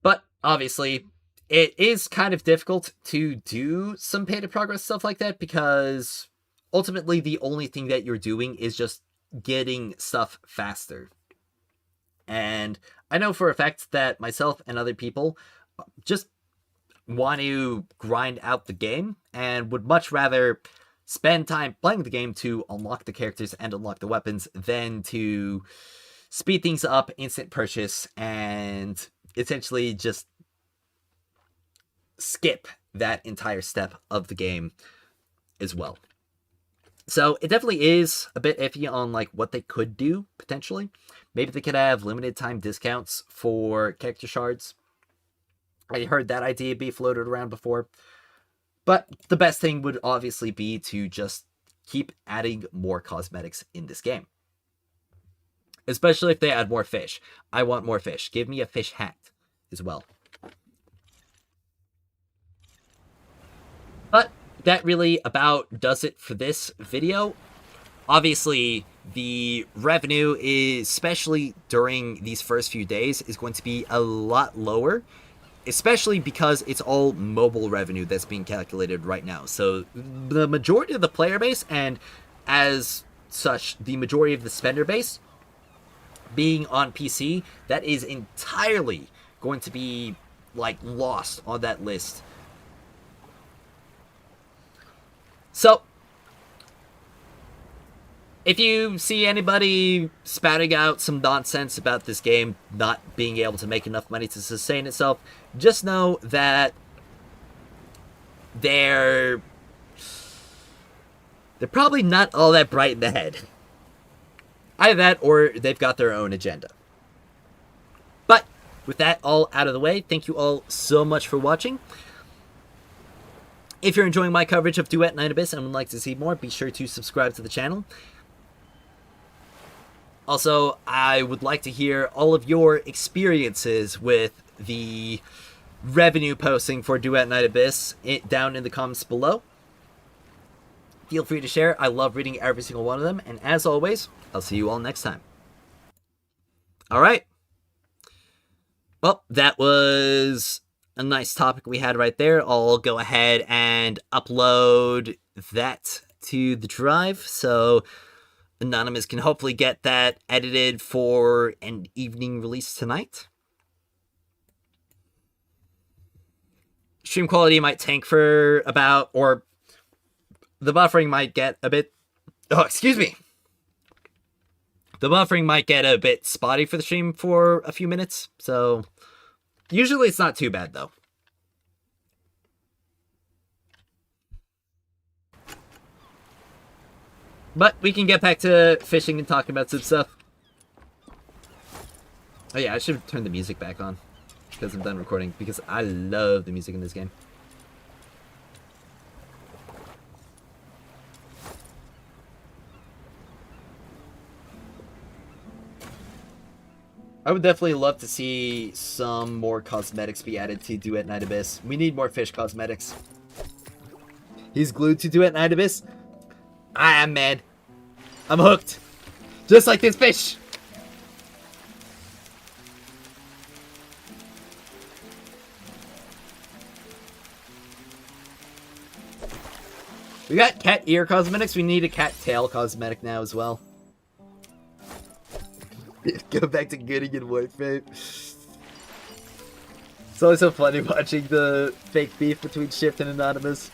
But obviously, it is kind of difficult to do some pay to progress stuff like that, because ultimately the only thing that you're doing is just getting stuff faster. And I know for a fact that myself and other people just want to grind out the game and would much rather spend time playing the game to unlock the characters and unlock the weapons than to speed things up, instant purchase, and essentially just skip that entire step of the game as well. So it definitely is a bit iffy on like what they could do potentially. Maybe they could have limited time discounts for character shards. I heard that idea be floated around before. But the best thing would obviously be to just keep adding more cosmetics in this game. Especially if they add more fish. I want more fish. Give me a fish hat as well. But that really about does it for this video. Obviously, the revenue, especially during these first few days, is going to be a lot lower, especially because it's all mobile revenue that's being calculated right now. So the majority of the player base, and as such, the majority of the spender base being on PC, that is entirely going to be like lost on that list. So if you see anybody spouting out some nonsense about this game not being able to make enough money to sustain itself, just know that they're probably not all that bright in the head. Either that or they've got their own agenda. But with that all out of the way, thank you all so much for watching. If you're enjoying my coverage of Duet Night Abyss and would like to see more, be sure to subscribe to the channel. Also, I would like to hear all of your experiences with the revenue posting for Duet Night Abyss down in the comments below. Feel free to share. I love reading every single one of them. And as always, I'll see you all next time. Alright. Well, that was a nice topic we had right there. I'll go ahead and upload that to the drive. So Anonymous can hopefully get that edited for an evening release tonight. Stream quality might tank for about, or the buffering might get a bit, the buffering might get a bit spotty for the stream for a few minutes, so usually it's not too bad though. But we can get back to fishing and talking about some stuff. Oh yeah, I should turn the music back on because I'm done recording, because I love the music in this game. I would definitely love to see some more cosmetics be added to Duet Night Abyss. We need more fish cosmetics. He's glued to Duet Night Abyss. I am mad. I'm hooked. Just like this fish. We got cat ear cosmetics. We need a cat tail cosmetic now as well. Go back to Gooding and Warframe. It's always so funny watching the fake beef between Shift and Anonymous.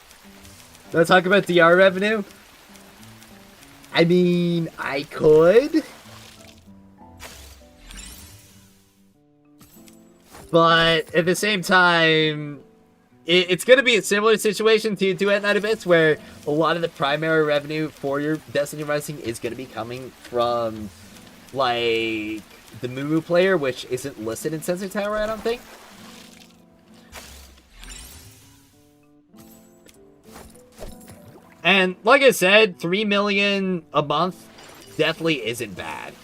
Wanna talk about DR revenue? I mean, I could. But at the same time, it's going to be a similar situation to Duet Night Abyss, where a lot of the primary revenue for your Destiny Rising is going to be coming from, like, the Moo player, which isn't listed in Sensor Tower, I don't think. And like I said, 3 million a month definitely isn't bad.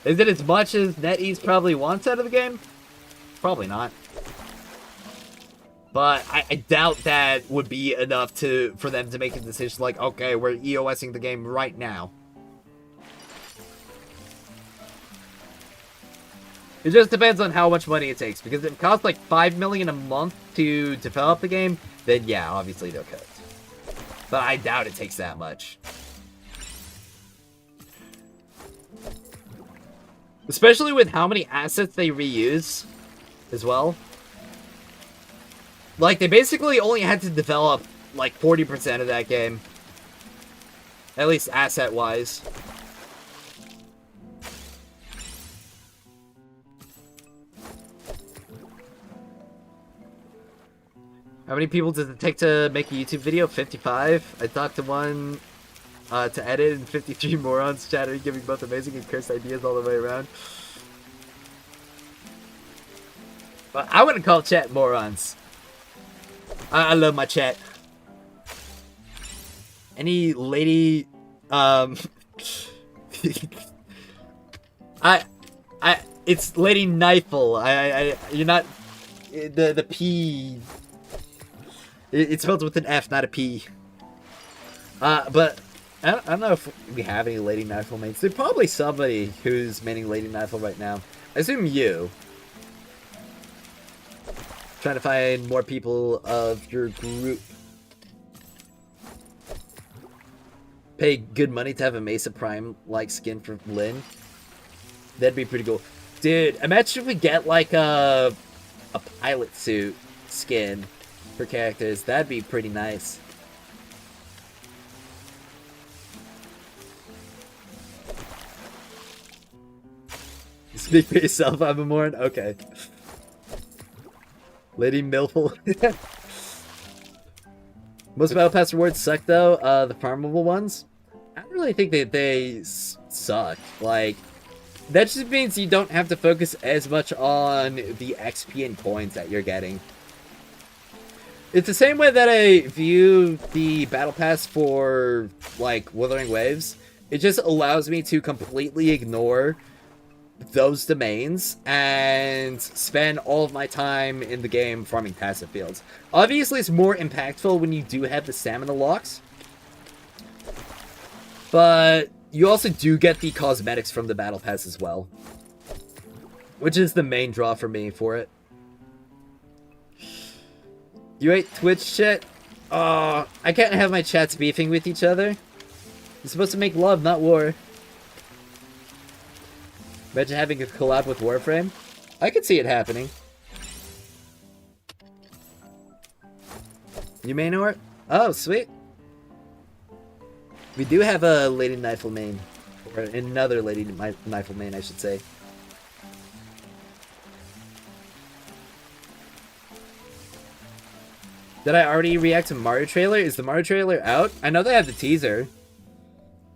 Is it as much as NetEase probably wants out of the game? Probably not. But I doubt that would be enough for them to make a decision like, okay, we're EOSing the game right now. It just depends on how much money it takes, because if it costs like 5 million a month to develop the game, then yeah, obviously they'll cut it. But I doubt it takes that much. Especially with how many assets they reuse as well. Like, they basically only had to develop like 40% of that game. At least asset-wise. How many people does it take to make a YouTube video? 55. I talked to one to edit, and 53 morons chattering, giving both amazing and cursed ideas all the way around. But I wouldn't call chat morons. I love my chat. Any lady, it's Lady Knifel. You're not, the P, it's spelled with an F, not a P. But I don't know if we have any Lady Knifel mates. There's probably somebody who's maining Lady Knifel right now. I assume you. Trying to find more people of your group. Pay good money to have a Mesa Prime-like skin for Lynn. That'd be pretty cool. Dude, imagine if we get like a pilot suit skin for characters. That'd be pretty nice. Speak for yourself, I'm a moron? Okay. Lady Millful. Most Battle Pass rewards suck though. The farmable ones. I don't really think that they suck. Like, that just means you don't have to focus as much on the XP and coins that you're getting. It's the same way that I view the Battle Pass for, like, Wuthering Waves. It just allows me to completely ignore those domains and spend all of my time in the game farming passive fields. Obviously, it's more impactful when you do have the stamina locks. But you also do get the cosmetics from the Battle Pass as well, which is the main draw for me for it. You ate Twitch chat? Oh, I can't have my chats beefing with each other. You're supposed to make love, not war. Imagine having a collab with Warframe. I could see it happening. You may know it? Oh, sweet. We do have a Lady Knifel main. Or another Lady Knifel main, I should say. Did I already react to Mario trailer? Is the Mario trailer out? I know they have the teaser.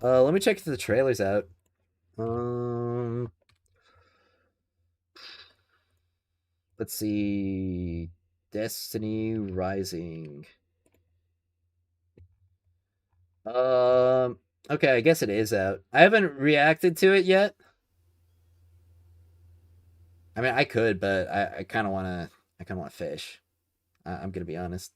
Let me check if the trailer's out. Let's see. Destiny Rising. Okay, I guess it is out. I haven't reacted to it yet. I mean, I could, but I kind of want to fish. I'm gonna be honest.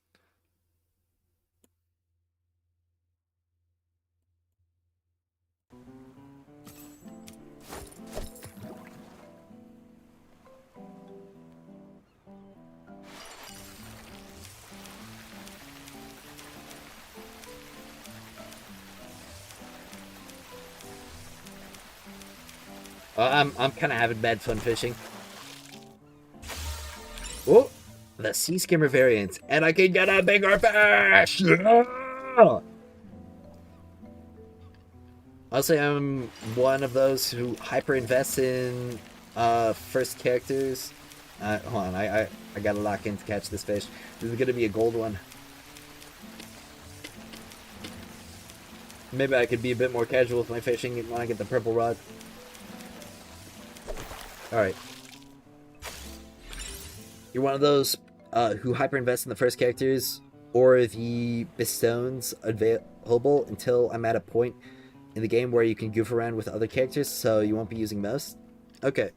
I'm kind of having bad fun fishing. Oh, the sea skimmer variant, and I can get a bigger fish. Yeah! Honestly, I'm one of those who hyper invests in first characters. Hold on, I gotta lock in to catch this fish. This is gonna be a gold one. Maybe I could be a bit more casual with my fishing when I get the purple rod. Alright. You're one of those who hyper-invest in the first characters or the bestones available until I'm at a point in the game where you can goof around with other characters, so you won't be using most? Okay.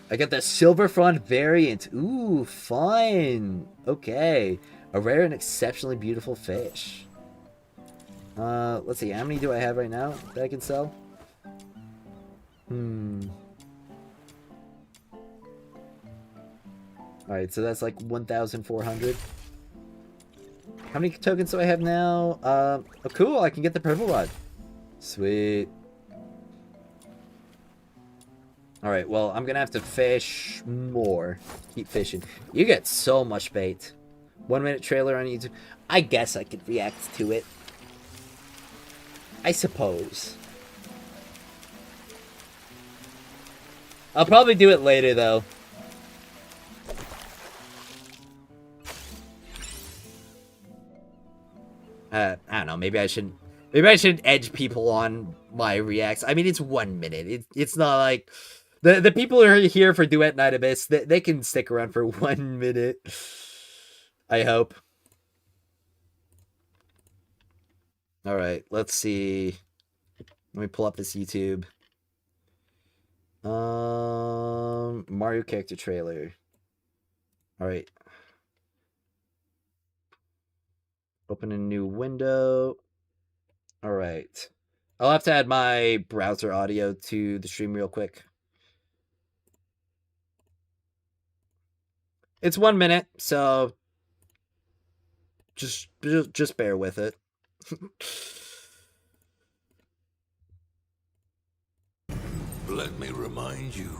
I got the Silver Frond variant. Ooh, fun. Okay. A rare and exceptionally beautiful fish. Let's see. How many do I have right now that I can sell? Alright, so that's like 1,400. How many tokens do I have now? Oh, cool. I can get the purple rod. Sweet. Alright, well, I'm gonna have to fish more. Keep fishing. You get so much bait. 1 minute trailer on YouTube. I guess I could react to it. I suppose. I'll probably do it later, though. I don't know. Maybe I shouldn't edge people on my reacts. I mean, it's 1 minute. It's not like the people who are here for Duet Night Abyss. They can stick around for 1 minute. I hope. All right. Let's see. Let me pull up this YouTube. Mario character trailer. All right. Open a new window. All right. I'll have to add my browser audio to the stream real quick. It's 1 minute, so just bear with it. Let me remind you,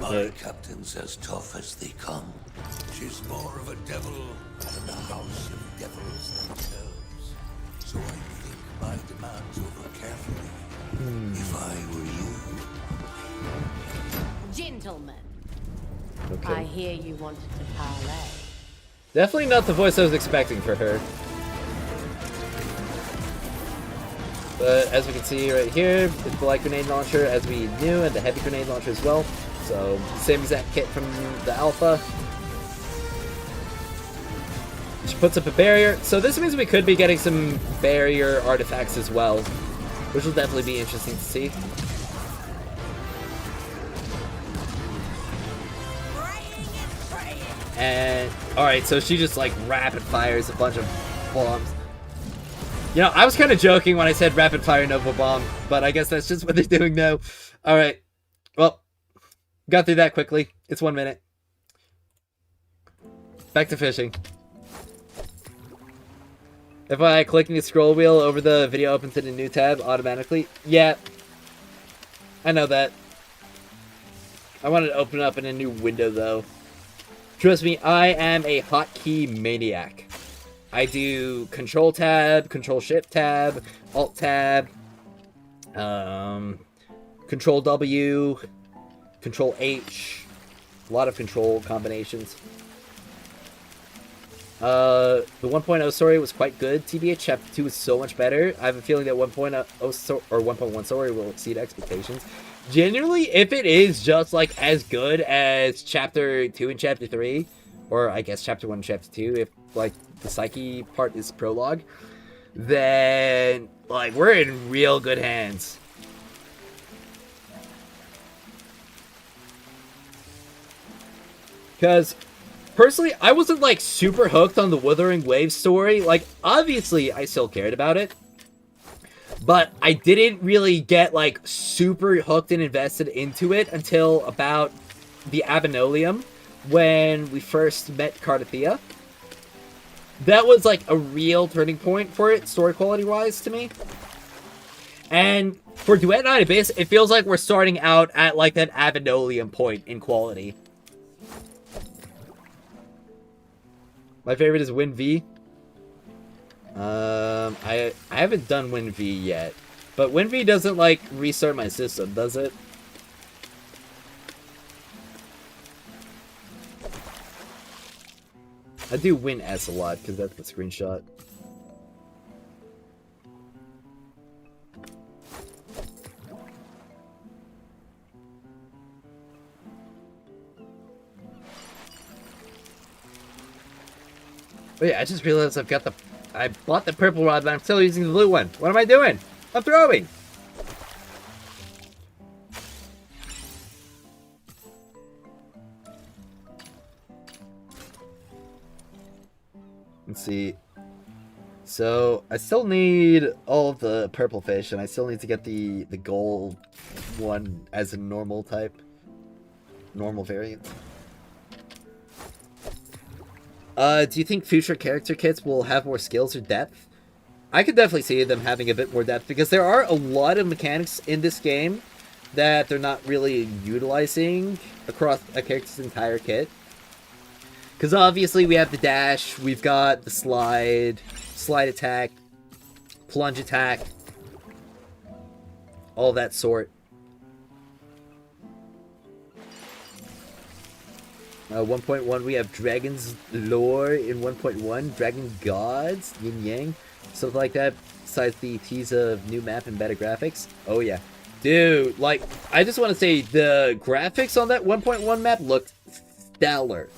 my captain's as tough as they come. She's more of a devil than a house of devils themselves. So I think my demands over carefully. If I were you. Gentlemen, Okay. I hear you wanted to parlay. Definitely not the voice I was expecting for her. But as we can see right here, it's the light grenade launcher as we knew, and the heavy grenade launcher as well. So, same exact kit from the alpha. She puts up a barrier. So this means we could be getting some barrier artifacts as well, which will definitely be interesting to see. And, alright, so she just like rapid fires a bunch of bombs. You know, I was kind of joking when I said rapid fire Nova Bomb, but I guess that's just what they're doing now. Alright, well, got through that quickly. It's 1 minute. Back to fishing. If I clicking the scroll wheel over the video opens in a new tab automatically? Yeah. I know that. I wanted to open up in a new window though. Trust me, I am a hotkey maniac. I do Control Tab, Control Shift Tab, Alt Tab, Control W, Control H, a lot of control combinations. The 1.0 story was quite good. TBH Chapter 2 is so much better. I have a feeling that 1.0 or 1.1 story will exceed expectations. Generally, if it is just like as good as Chapter 2 and Chapter 3, or I guess Chapter 1 and Chapter 2, if like the Psyche part is prologue, then like we're in real good hands. Because personally, I wasn't like super hooked on the Wuthering Waves story. Like, obviously, I still cared about it. But I didn't really get like super hooked and invested into it until about the Abinolium, when we first met Cardathea. That was like a real turning point for it, story quality wise, to me. And for Duet Night Abyss, it feels like we're starting out at like that Abinolium point in quality. My favorite is Win V. I haven't done Win V yet, but Win V doesn't like restart my system, does it? I do Win S a lot because that's the screenshot. Wait, I just realized I bought the purple rod, but I'm still using the blue one. What am I doing? I'm throwing! Let's see. So, I still need all of the purple fish, and I still need to get the gold one as a normal type. Normal variant. Do you think future character kits will have more skills or depth? I could definitely see them having a bit more depth, because there are a lot of mechanics in this game that they're not really utilizing across a character's entire kit. Because obviously we have the dash, we've got the slide attack, plunge attack, all that sort. 1.1, we have Dragon's Lore in 1.1, Dragon Gods, Yin Yang, stuff like that, besides the tease of new map and better graphics. Oh yeah. Dude, like, I just want to say, the graphics on that 1.1 map looked stellar.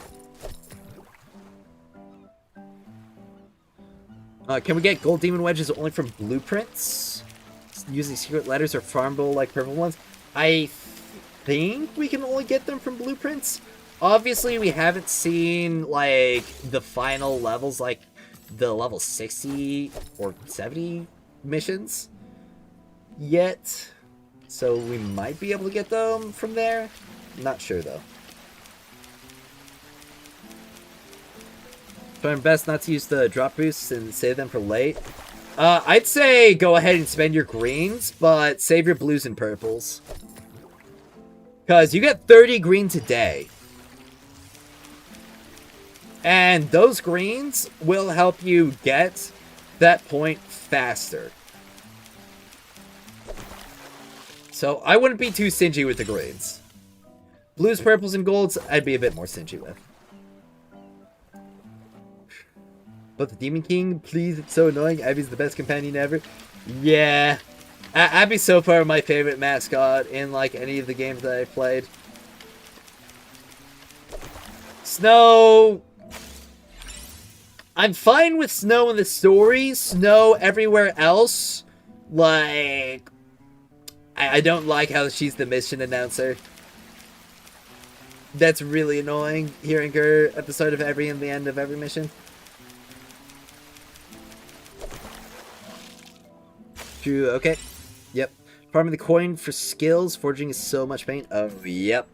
Can we get gold demon wedges only from blueprints? Using secret letters or farmable like purple ones? I think we can only get them from blueprints. Obviously, we haven't seen, like, the final levels, like, the level 60 or 70 missions yet. So we might be able to get them from there. Not sure, though. Trying best not to use the drop boosts and save them for late. I'd say go ahead and spend your greens, but save your blues and purples. Because you get 30 greens a day. And those greens will help you get that point faster. So I wouldn't be too stingy with the greens. Blues, purples, and golds, I'd be a bit more stingy with. But the Demon King, please, it's so annoying. Abby's the best companion ever. Yeah. Abby's so far my favorite mascot in, like, any of the games that I've played. Snow... I'm fine with Snow in the story. Snow everywhere else, like... I don't like how she's the mission announcer. That's really annoying, hearing her at the start of every and the end of every mission. True, okay. Yep. Farming the coin for skills. Forging is so much pain. Oh, yep.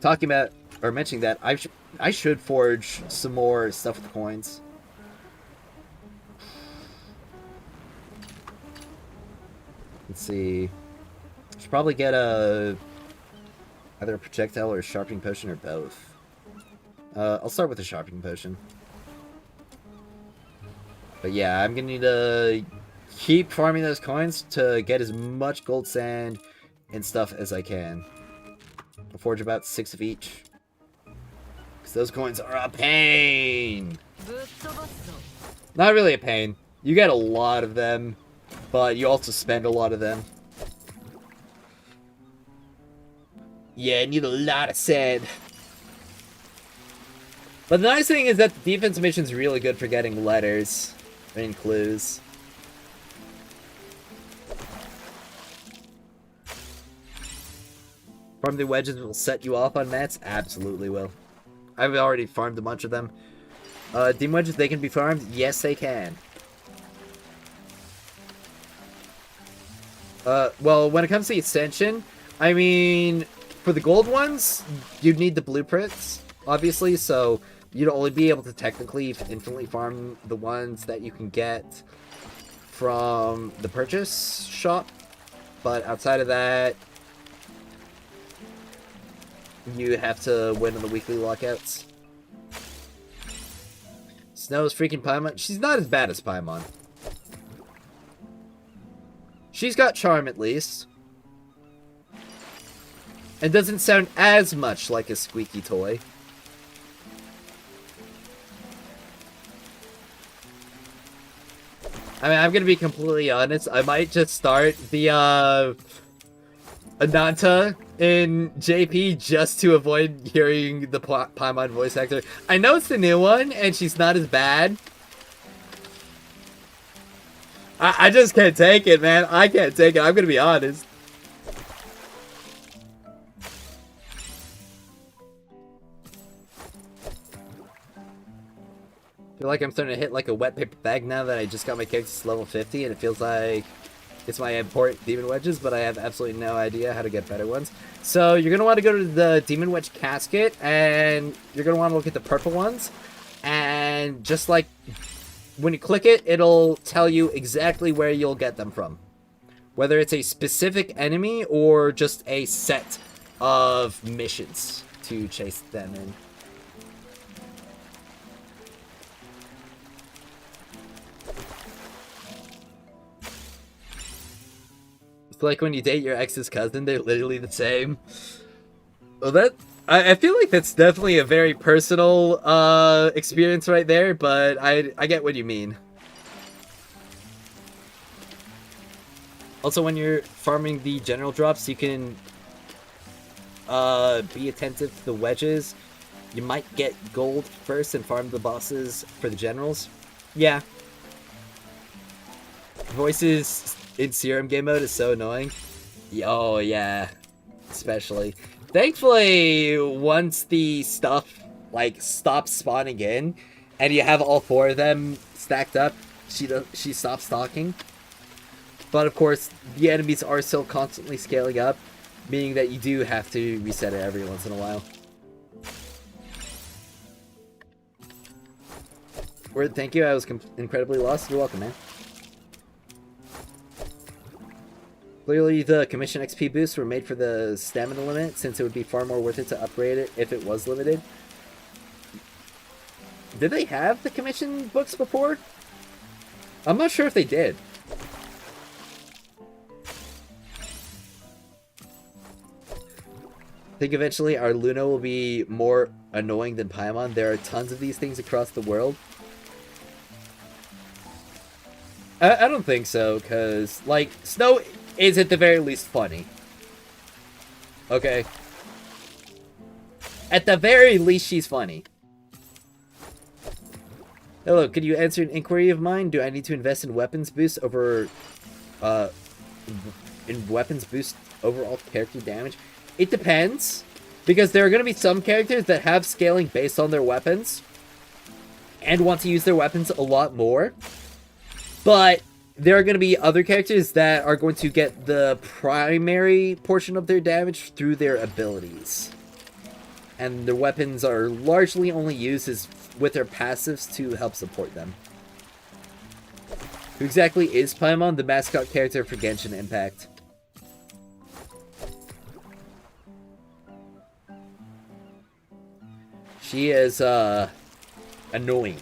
Talking about, or mentioning that, I should forge some more stuff with the coins. Let's see. Should probably get either a projectile or a sharpening potion or both. I'll start with a sharpening potion. But yeah, I'm gonna need to keep farming those coins to get as much gold sand and stuff as I can. I'll forge about 6 of each. Because those coins are a pain! Not really a pain. You get a lot of them, but you also spend a lot of them. Yeah, I need a lot of sand. But the nice thing is that the defense mission's really good for getting letters and clues. Farm the wedges will set you off on mats? Absolutely will. I've already farmed a bunch of them. Demon wedges, they can be farmed? Yes, they can. Well, when it comes to the Ascension, I mean, for the gold ones, you'd need the blueprints, obviously, so you'd only be able to technically infinitely farm the ones that you can get from the purchase shop. But outside of that, you have to win in the weekly lockouts. Snow's freaking Paimon. She's not as bad as Paimon. She's got charm at least. And doesn't sound as much like a squeaky toy. I mean, I'm gonna be completely honest. I might just start the Ananta in JP just to avoid hearing the Paimon voice actor. I know it's the new one, and she's not as bad. I just can't take it, man. I can't take it. I'm gonna be honest. I feel like I'm starting to hit like a wet paper bag now that I just got my character to level 50, and it feels like it's my important demon wedges, but I have absolutely no idea how to get better ones. So you're going to want to go to the demon wedge casket, and you're going to want to look at the purple ones, and just like when you click it, it'll tell you exactly where you'll get them from. Whether it's a specific enemy or just a set of missions to chase them in. It's like when you date your ex's cousin, they're literally the same. Well, I feel like that's definitely a very personal experience right there, but I get what you mean. Also, when you're farming the general drops, you can be attentive to the wedges. You might get gold first and farm the bosses for the generals. Yeah. Voices in Serum game mode is so annoying. Oh, yeah. Especially. Thankfully, once the stuff, like, stops spawning in, and you have all 4 of them stacked up, she stops talking. But, of course, the enemies are still constantly scaling up, meaning that you do have to reset it every once in a while. Word, thank you. I was incredibly lost. You're welcome, man. Clearly, the commission XP boosts were made for the stamina limit, since it would be far more worth it to upgrade it if it was limited. Did they have the commission books before? I'm not sure if they did. think eventually our Luna will be more annoying than Paimon. There are tons of these things across the world. I don't think so, because, like, Snow is at the very least funny. Okay? At the very least, she's funny. Hello, could you answer an inquiry of mine? Do I need to invest in weapons boost over, in weapons boost overall character damage? It depends, because there are going to be some characters that have scaling based on their weapons, and want to use their weapons a lot more, but there are going to be other characters that are going to get the primary portion of their damage through their abilities. And their weapons are largely only used with their passives to help support them. Who exactly is Paimon, the mascot character for Genshin Impact? She is, annoying,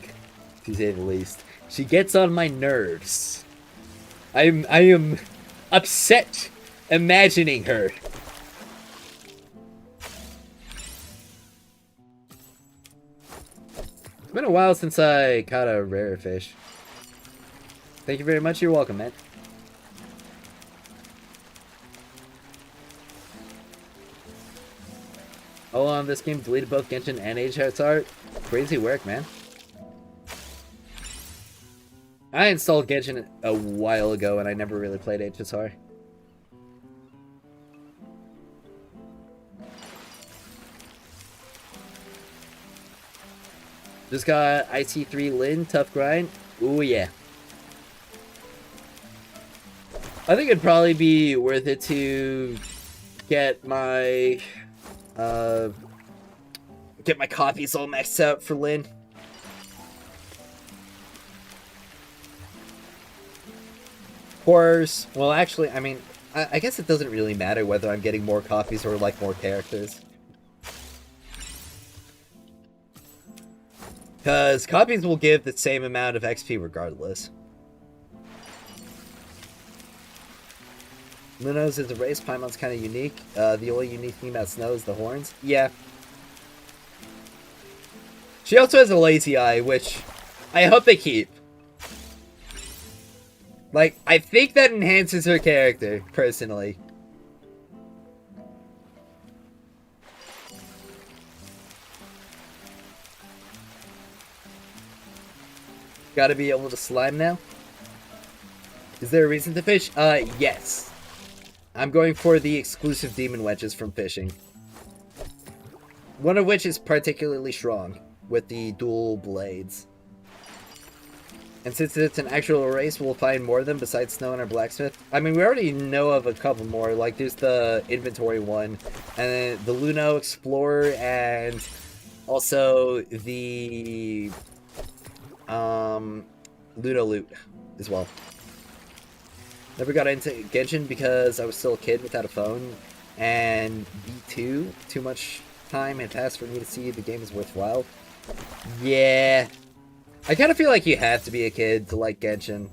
to say the least. She gets on my nerves. I am upset imagining her. It's been a while since I caught a rare fish. Thank you very much. You're welcome, man. Oh, on this game deleted both Genshin and Age Hearts art. Crazy work, man. I installed Genshin a while ago and I never really played HSR. Just got IC3 Lin, tough grind. Ooh, yeah. I think it'd probably be worth it to get my copies all maxed out for Lin. Horrors. Well, actually, I mean, I guess it doesn't really matter whether I'm getting more copies or, like, more characters. Because copies will give the same amount of XP regardless. Lunos is a race. Paimon's kind of unique. The only unique thing about Snow is the horns. Yeah. She also has a lazy eye, which I hope they keep. Like, I think that enhances her character, personally. Gotta be able to slime now? Is there a reason to fish? Yes. I'm going for the exclusive demon wedges from fishing. One of which is particularly strong, with the dual blades. And since it's an actual race, we'll find more of them besides Snow and our blacksmith. I mean, we already know of a couple more. Like, there's the inventory one, and then the Luno Explorer, and also the Luno Loot as well. Never got into Genshin because I was still a kid without a phone, and B2, too much time had passed for me to see the game is worthwhile. Yeah. I kind of feel like you have to be a kid to like Genshin.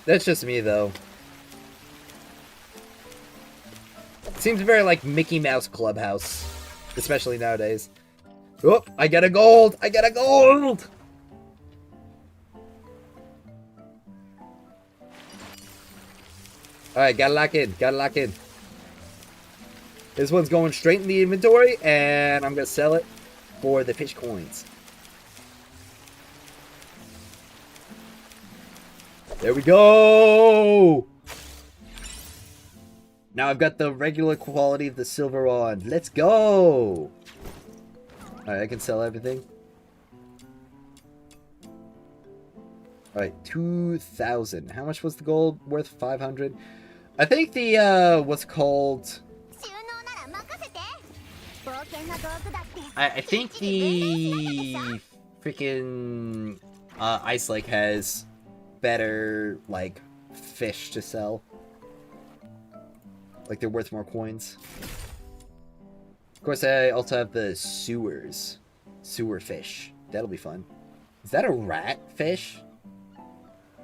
That's just me, though. It seems very like Mickey Mouse Clubhouse, especially nowadays. Oh, I got a gold! I got a gold! Alright, gotta lock in, gotta lock in. This one's going straight in the inventory, and I'm gonna sell it for the fish coins. There we go! Now I've got the regular quality of the silver on. Let's go! Alright, I can sell everything. Alright, 2,000. How much was the gold? Worth 500? I think the, what's called... I think the freaking Ice Lake has better, like, fish to sell. Like, they're worth more coins. Of course, I also have the sewers. Sewer fish. That'll be fun. Is that a rat fish?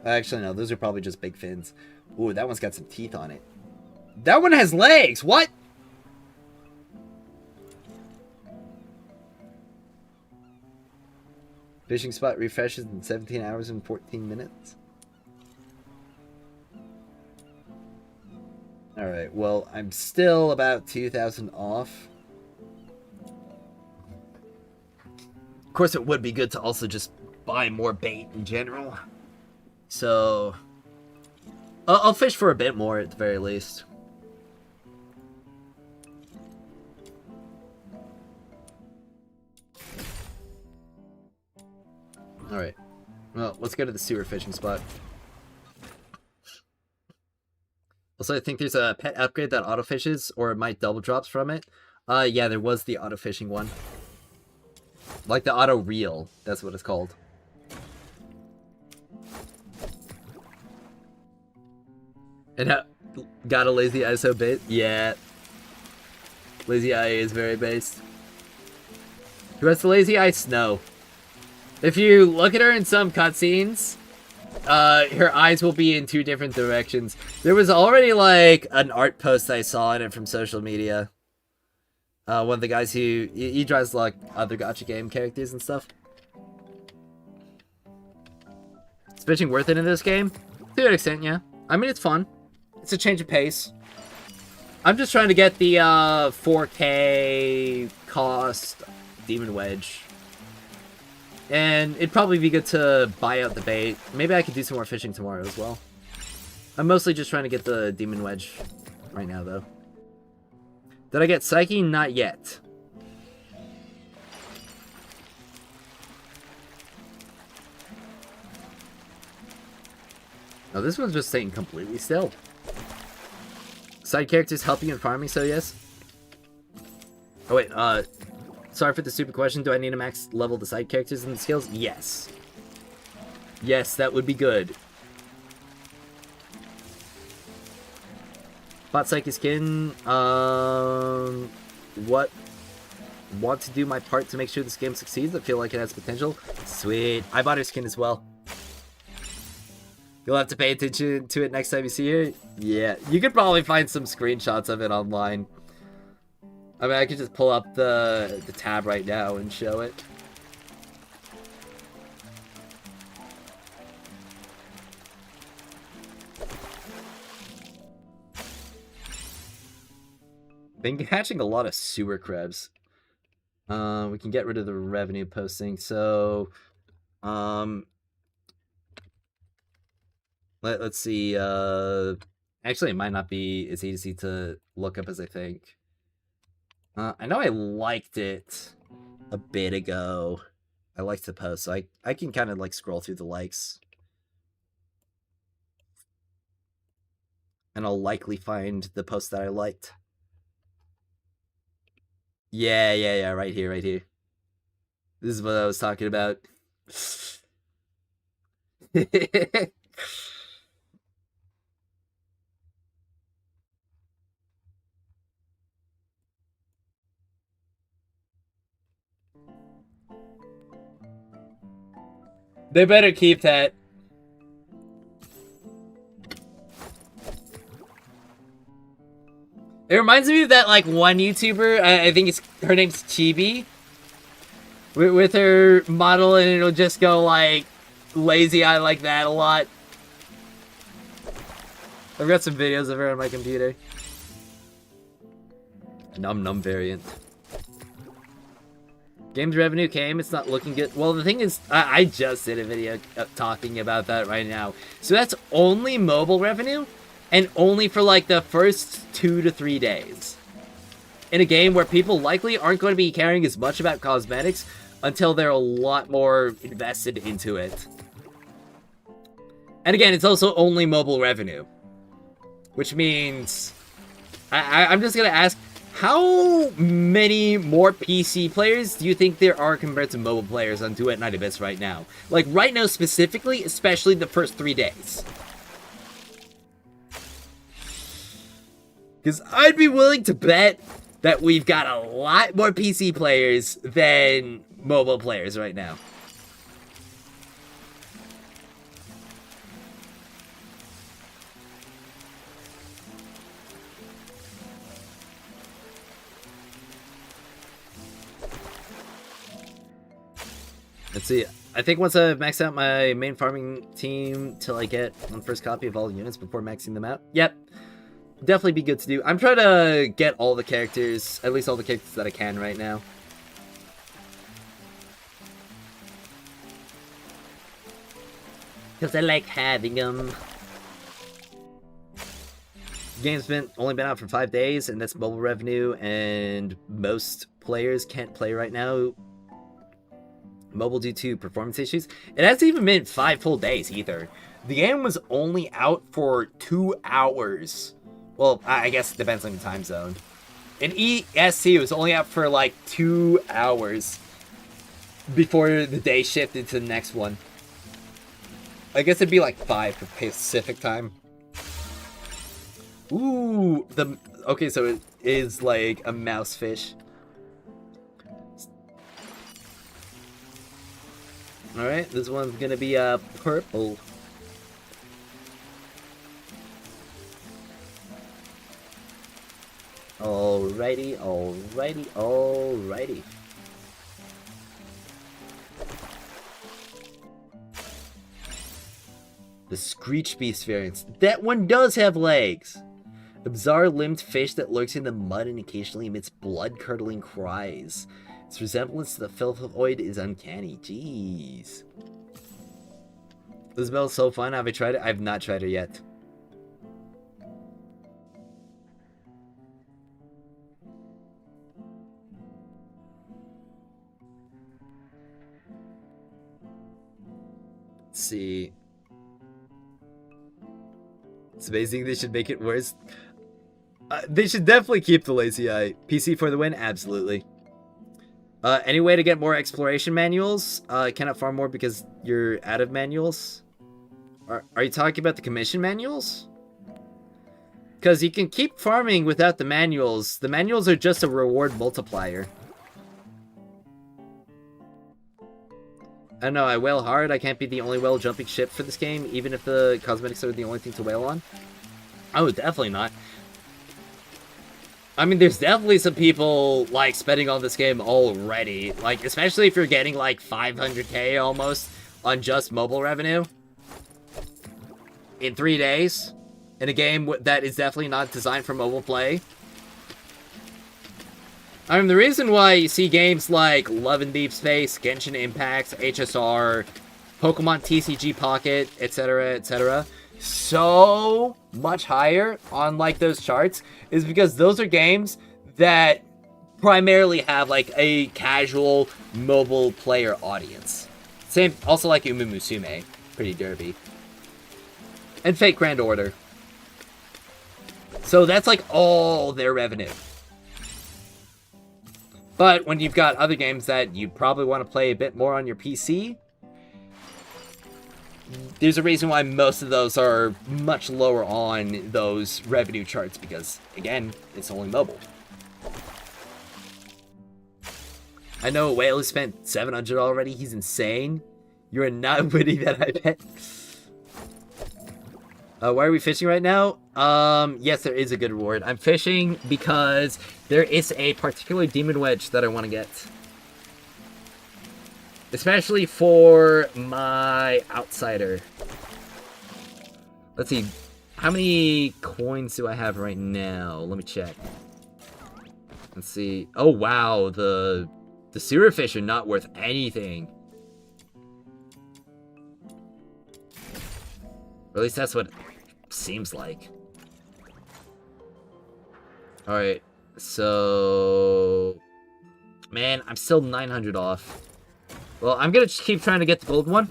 Actually, no. Those are probably just big fins. Ooh, that one's got some teeth on it. That one has legs! What? Fishing spot refreshes in 17 hours and 14 minutes. Alright, well, I'm still about 2,000 off. Of course, it would be good to also just buy more bait in general. So, I'll fish for a bit more at the very least. Alright. Well, let's go to the sewer fishing spot. Also, I think there's a pet upgrade that auto-fishes, or it might double drops from it. Yeah, there was the auto-fishing one. Like the auto-reel, that's what it's called. And got a lazy ISO bait? Yeah. Lazy eye is very based. Who has the lazy eye? Snow. If you look at her in some cutscenes, her eyes will be in two different directions. There was already, like, an art post I saw in it from social media. One of the guys who... He draws, like, other gacha game characters and stuff. Is fishing worth it in this game? To an extent, yeah. I mean, it's fun. It's a change of pace. I'm just trying to get the 4K cost Demon Wedge. And it'd probably be good to buy out the bait. Maybe I could do some more fishing tomorrow as well. I'm mostly just trying to get the Demon Wedge right now, though. Did I get Psyche? Not yet. Oh, this one's just staying completely still. Side characters help you in farming, so yes. Oh, wait, sorry for the stupid question. Do I need to max level the side characters and the skills? Yes. Yes, that would be good. Bought Psyche skin. What? Want to do my part to make sure this game succeeds? I feel like it has potential. Sweet. I bought her skin as well. You'll have to pay attention to it next time you see her. Yeah, you could probably find some screenshots of it online. I mean, I could just pull up the tab right now and show it. Been catching a lot of sewer crabs. We can get rid of the revenue posting. So, let's see. Actually, it might not be as easy to look up as I think. I know I liked it a bit ago. I liked the post, so I can kind of like scroll through the likes. And I'll likely find the post that I liked. Yeah, right here. This is what I was talking about. They better keep that. It reminds me of that, like, one YouTuber, I think her name's Chibi, with her model, and it'll just go, like, lazy eye like that a lot. I've got some videos of her on my computer. Num variant. Games revenue came, it's not looking good. Well, the thing is, I just did a video talking about that right now. So that's only mobile revenue, and only for like the first 2 to 3 days. In a game where people likely aren't going to be caring as much about cosmetics until they're a lot more invested into it. And again, it's also only mobile revenue. Which means, I'm just going to ask, how many more PC players do you think there are compared to mobile players on Duet Night Abyss right now? Like, right now specifically, especially the first 3 days. Because I'd be willing to bet that we've got a lot more PC players than mobile players right now. Let's see. I think once I've maxed out my main farming team till I get one first copy of all units before maxing them out. Yep. Definitely be good to do. I'm trying to get all the characters, at least all the characters that I can right now. Because I like having them. The game's only been out for 5 days, and that's mobile revenue, and most players can't play right now. Mobile due to performance issues. It hasn't even been 5 full days either. The game was only out for 2 hours. Well, I guess it depends on the time zone. In EST, it was only out for like 2 hours before the day shifted to the next one. I guess it'd be like 5 for Pacific time. Ooh, okay, so it is like a mouse fish. Alright, this one's gonna be purple. Alrighty, alrighty, alrighty. The Screech Beast variants. That one does have legs! A bizarre limbed fish that lurks in the mud and occasionally emits blood-curdling cries. Its resemblance to the Filthoid is uncanny. Jeez. This smells so fun. Have I tried it? I've not tried it yet. Let's see. It's amazing they should make it worse. They should definitely keep the lazy eye. PC for the win? Absolutely. Any way to get more exploration manuals? Cannot farm more because you're out of manuals? Are you talking about the commission manuals? Because you can keep farming without the manuals. The manuals are just a reward multiplier. I don't know, I whale hard. I can't be the only whale jumping ship for this game, even if the cosmetics are the only thing to whale on. Oh, definitely not. I mean, there's definitely some people, like, spending on this game already. Like, especially if you're getting, like, 500k almost on just mobile revenue. In 3 days. In a game that is definitely not designed for mobile play. I mean, the reason why you see games like Love and Deep Space, Genshin Impact, HSR, Pokemon TCG Pocket, etc., so much higher on, like, those charts is because those are games that primarily have, like, a casual mobile player audience. Same, also like Umu Musume, pretty derby. And Fate Grand Order. So that's, like, all their revenue. But when you've got other games that you probably want to play a bit more on your PC, there's a reason why most of those are much lower on those revenue charts because, again, it's only mobile. I know Whale has spent 700 already. He's insane. You're not winning that, I bet. Why are we fishing right now? Yes, there is a good reward. I'm fishing because there is a particular demon wedge that I want to get. Especially for my outsider. Let's see. How many coins do I have right now? Let me check. Let's see. Oh, wow. The sewer fish are not worth anything. Or at least that's what it seems like. Alright. So... Man, I'm still 900 off. Well, I'm gonna just keep trying to get the gold one.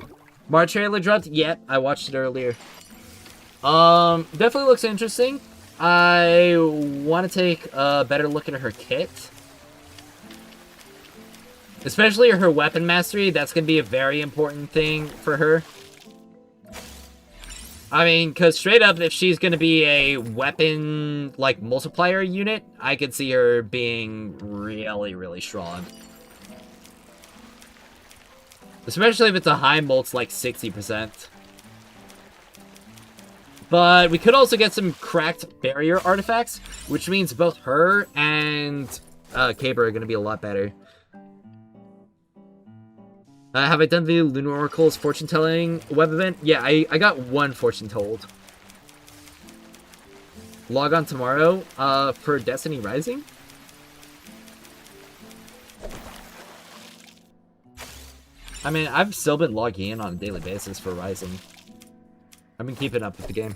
Mar trailer dropped? Yep, I watched it earlier. Definitely looks interesting. I want to take a better look at her kit. Especially her weapon mastery. That's gonna be a very important thing for her. I mean, because straight up, if she's gonna be a weapon, like, multiplier unit, I could see her being really, really strong. Especially if it's a high mults, like 60%. But we could also get some cracked barrier artifacts, which means both her and Caber are going to be a lot better. Have I done the Lunar Oracle's fortune telling web event? Yeah, I got one fortune told. Log on tomorrow for Destiny Rising? I mean, I've still been logging in on a daily basis for Rising. I've been keeping up with the game.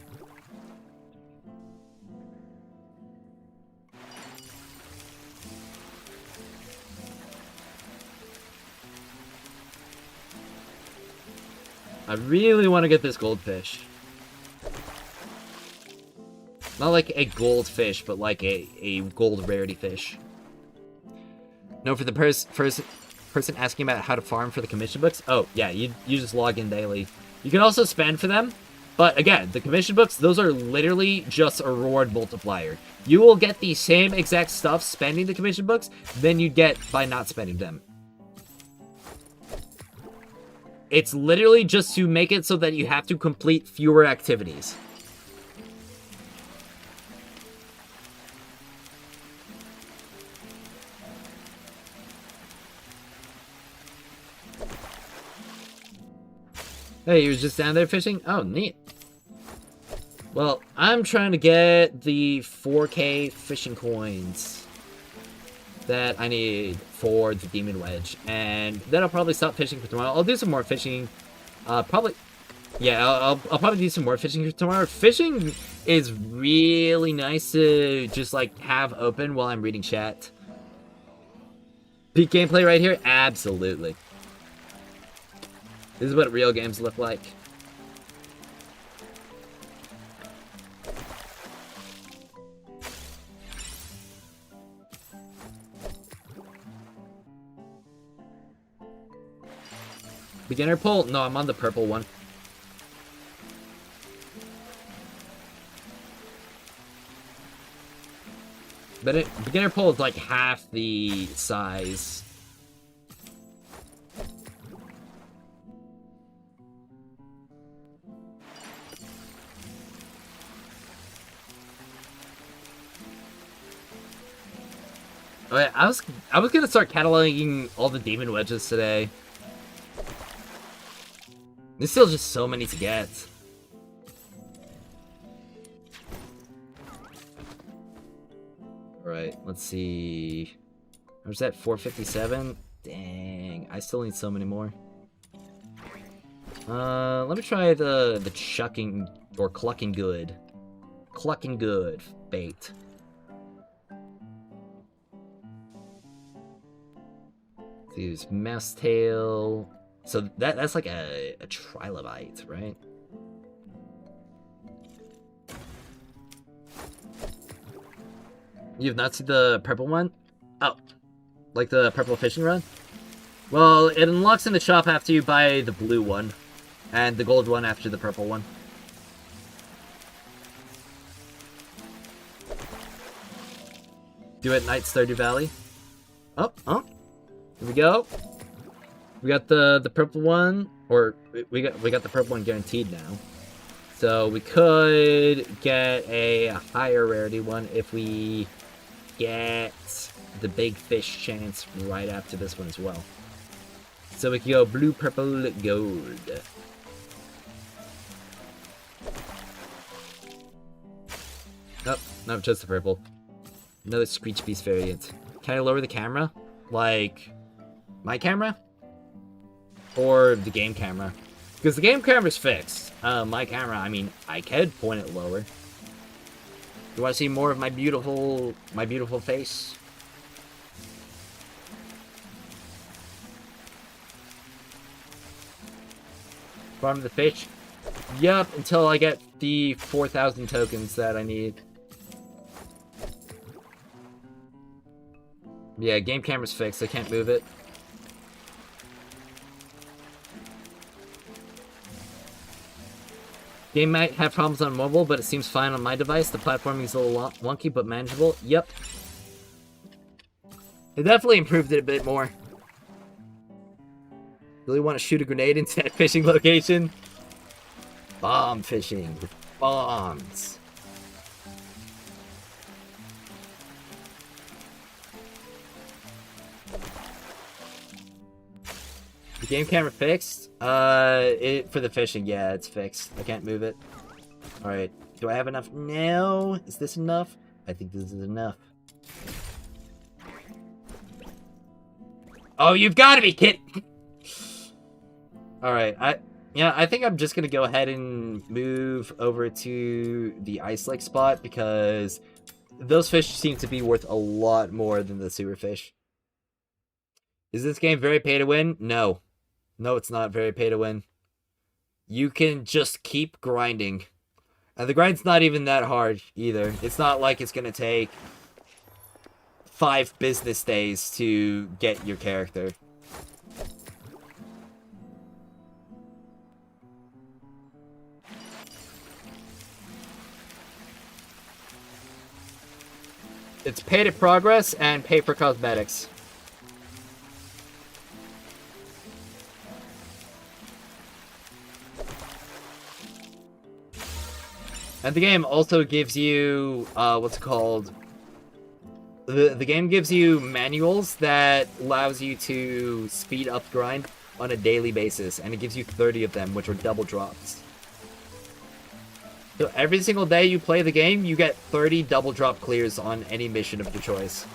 I really want to get this goldfish. Not like a goldfish, but like a gold rarity fish. No, for the person asking about how to farm for the commission books. Oh, yeah, you just log in daily. You can also spend for them. But again, the commission books, those are literally just a reward multiplier. You will get the same exact stuff spending the commission books than you get by not spending them. It's literally just to make it so that you have to complete fewer activities. Hey, you were just down there fishing? Oh, neat. Well, I'm trying to get the 4K fishing coins that I need for the Demon Wedge, and then I'll probably stop fishing for tomorrow. I'll do some more fishing, probably, yeah, I'll probably do some more fishing tomorrow. Fishing is really nice to just, like, have open while I'm reading chat. Peak gameplay right here? Absolutely. This is what real games look like. Beginner pull? No, I'm on the purple one. But beginner pull is like half the size. Okay, I was gonna start cataloging all the demon wedges today. There's still just so many to get. Alright, let's see. I was at 457. Dang, I still need so many more. Let me try the chucking or clucking good. Clucking good bait. Use mouse tail. So that's like a trilobite, right? You've not seen the purple one? Oh, like the purple fishing rod? Well, it unlocks in the shop after you buy the blue one, and the gold one after the purple one. Duet Night Stardew Valley. Oh. Here we go. We got the purple one, or we got the purple one guaranteed now. So we could get a higher rarity one if we get the big fish chance right after this one as well. So we can go blue, purple, gold. Oh, no, just the purple. Another Screech Beast variant. Can I lower the camera? Like my camera? Or the game camera? Because the game camera's fixed. My camera, I mean, I could point it lower. You want to see more of my beautiful face? Farm the fish? Yup, until I get the 4,000 tokens that I need. Yeah, game camera's fixed. I can't move it. Game might have problems on mobile, but it seems fine on my device. The platforming is a little wonky, but manageable. Yep. It definitely improved it a bit more. Really want to shoot a grenade into that fishing location? Bomb fishing. Bombs. Game camera fixed? For the fishing, yeah, it's fixed. I can't move it. Alright, do I have enough now? Is this enough? I think this is enough. Oh, you've got to be kidding! Alright, I think I'm just gonna go ahead and move over to the ice lake spot because those fish seem to be worth a lot more than the sewer fish. Is this game very pay to win? No. No, it's not very pay to win. You can just keep grinding. And the grind's not even that hard either. It's not like it's gonna take 5 business days to get your character. It's pay to progress and pay for cosmetics. And the game also gives you, what's it called? The game gives you manuals that allows you to speed up grind on a daily basis, and it gives you 30 of them, which are double drops. So every single day you play the game, you get 30 double drop clears on any mission of your choice.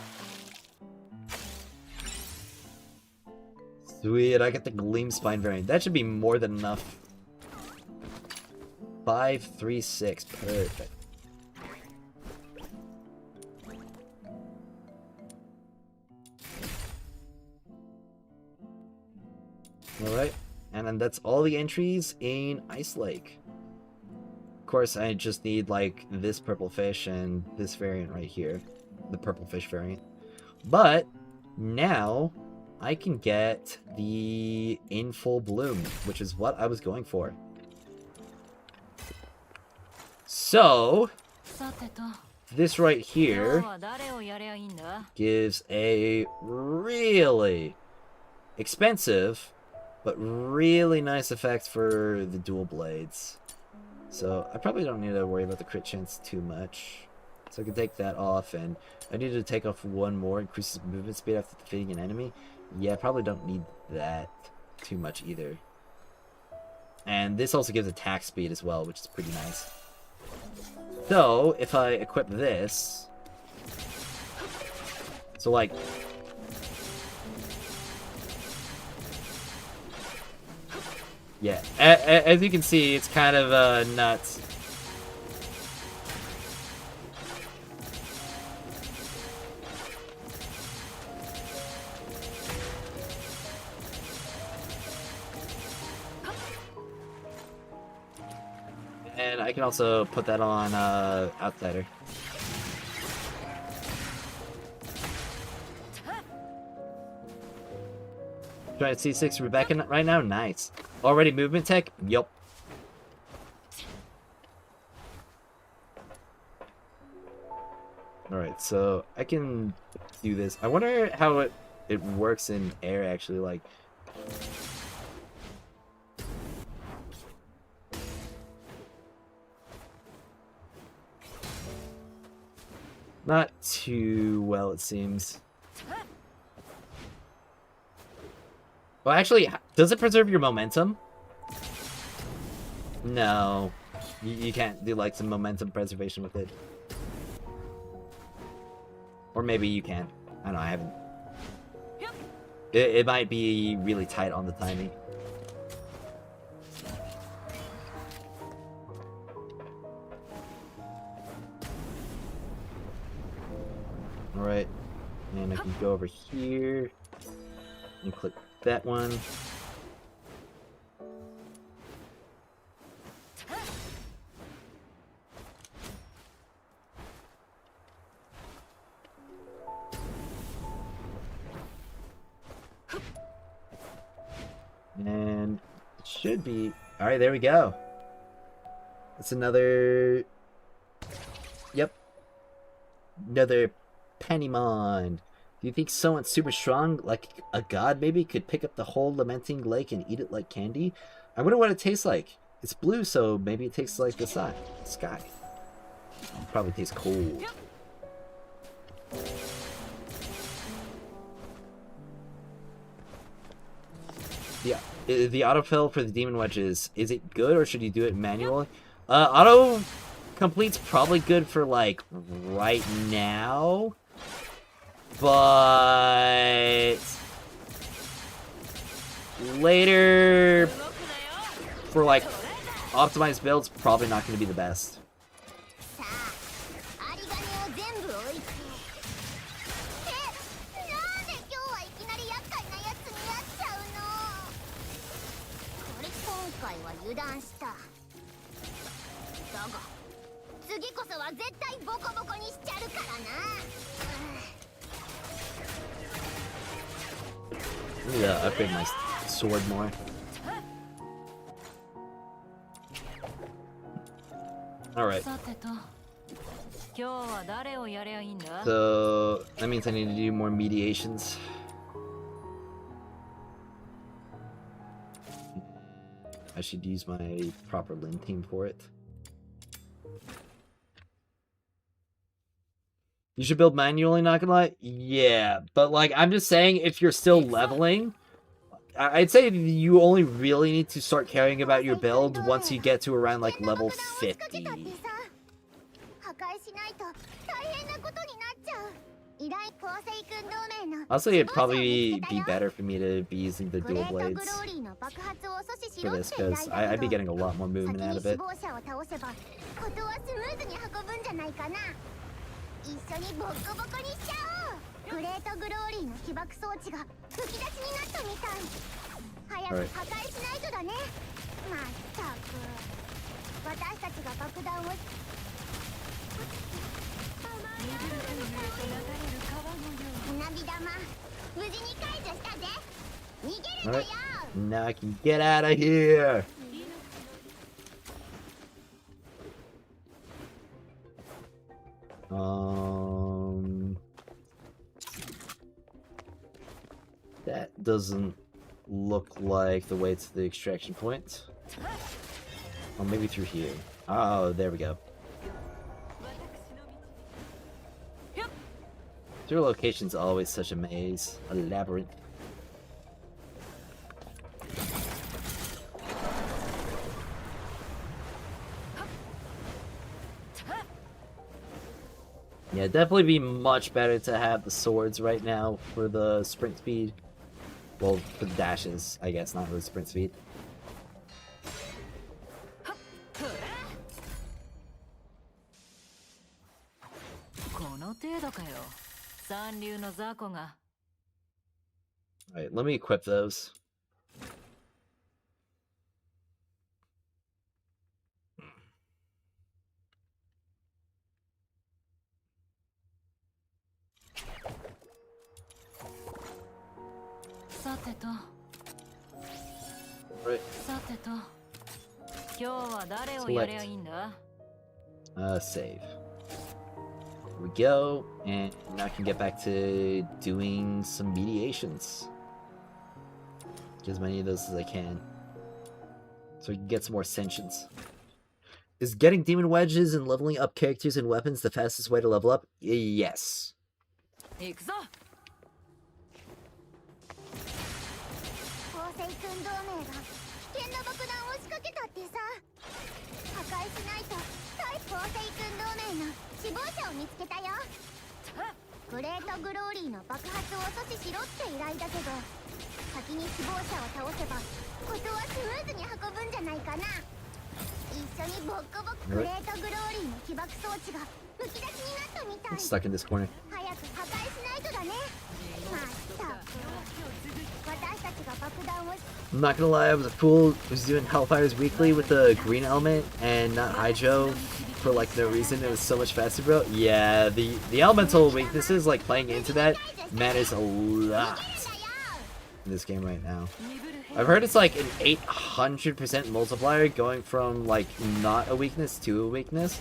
Sweet, I get the Gleam Spine variant. That should be more than enough. 5, 3, 6. Perfect. Alright, and then that's all the entries in Ice Lake. Of course, I just need, like, this purple fish and this variant right here. The purple fish variant. But, now, I can get the In Full Bloom, which is what I was going for. So, this right here gives a really expensive, but really nice effect for the dual blades. So I probably don't need to worry about the crit chance too much. So I can take that off, and I need to take off one more, increases movement speed after defeating an enemy. Yeah, I probably don't need that too much either. And this also gives attack speed as well, which is pretty nice. So, if I equip this... So, like... Yeah, as you can see, it's kind of nuts. And I can also put that on Outsider. Trying to C6 Rebecca right now? Nice. Already movement tech? Yup. Alright, so I can do this. I wonder how it works in air actually, like... Not too well, it seems. Well, actually, does it preserve your momentum? No. You can't do, like, some momentum preservation with it. Or maybe you can. I don't know, I haven't. It might be really tight on the timing. Alright, and I can go over here and click that one. And it should be... Alright, there we go. It's another... Yep. Another Pennymon. Do you think someone super strong, like a god maybe, could pick up the whole lamenting lake and eat it like candy? I wonder what it tastes like. It's blue, so maybe it tastes like the sky. It probably tastes cold. the autofill for the demon wedges, is it good or should you do it manually? Auto complete's probably good for like right now, but later for like optimized builds, probably not going to be the best. さあ有り金を全部置いてなんで今日はいきなり厄介なやつになっちゃうのこれ今回は油断しただが次こそは絶対ボコボコにしちゃるからな Yeah, upgrade my sword more. Alright. So, that means I need to do more mediations. I should use my proper Lin team for it. You should build manually, not gonna lie? Yeah, but like, I'm just saying, if you're still leveling, I'd say you only really need to start caring about your build once you get to around like level 50. I'll say it'd probably be better for me to be using the dual blades for this, because I'd be getting a lot more movement out of it. 一緒にボッコボコにしちゃおうグレートグローリーの起爆装置が吹き出しになったみたい早く破壊しないとだねまったく私たちが爆弾を花火玉無事に解除したぜ逃げるんだよ Now I can get out of here! That doesn't look like the way to the extraction point. Oh, maybe through here. Oh, there we go. Your location's always such a maze, a labyrinth. Yeah, definitely be much better to have the swords right now for the sprint speed. Well, for the dashes, I guess, not really sprint speed. Alright, let me equip those. Right. Select. Save. There we go, and now I can get back to doing some mediations. Get as many of those as I can. So we can get some more ascensions. Is getting demon wedges and leveling up characters and weapons the fastest way to level up? Yes. 星君同盟が危険な爆弾を仕掛けたってさ破壊しないと対星君同盟の死亡者を見つけたよグレートグローリーの爆発を阻止しろって依頼だけど先に死亡者を倒せば事はスムーズに運ぶんじゃないかな一緒にボッコボコグレートグローリーの起爆装置が吹き出しになったみたい I'm stuck in this corner. 早く破壊しないとだねまったく I'm not gonna lie, I was a fool who's doing Hellfires weekly with the green element and not Hydro for like no reason. It was so much faster, bro. Yeah, the elemental weaknesses, like playing into that, matters a lot in this game right now. I've heard it's like an 800% multiplier going from like not a weakness to a weakness.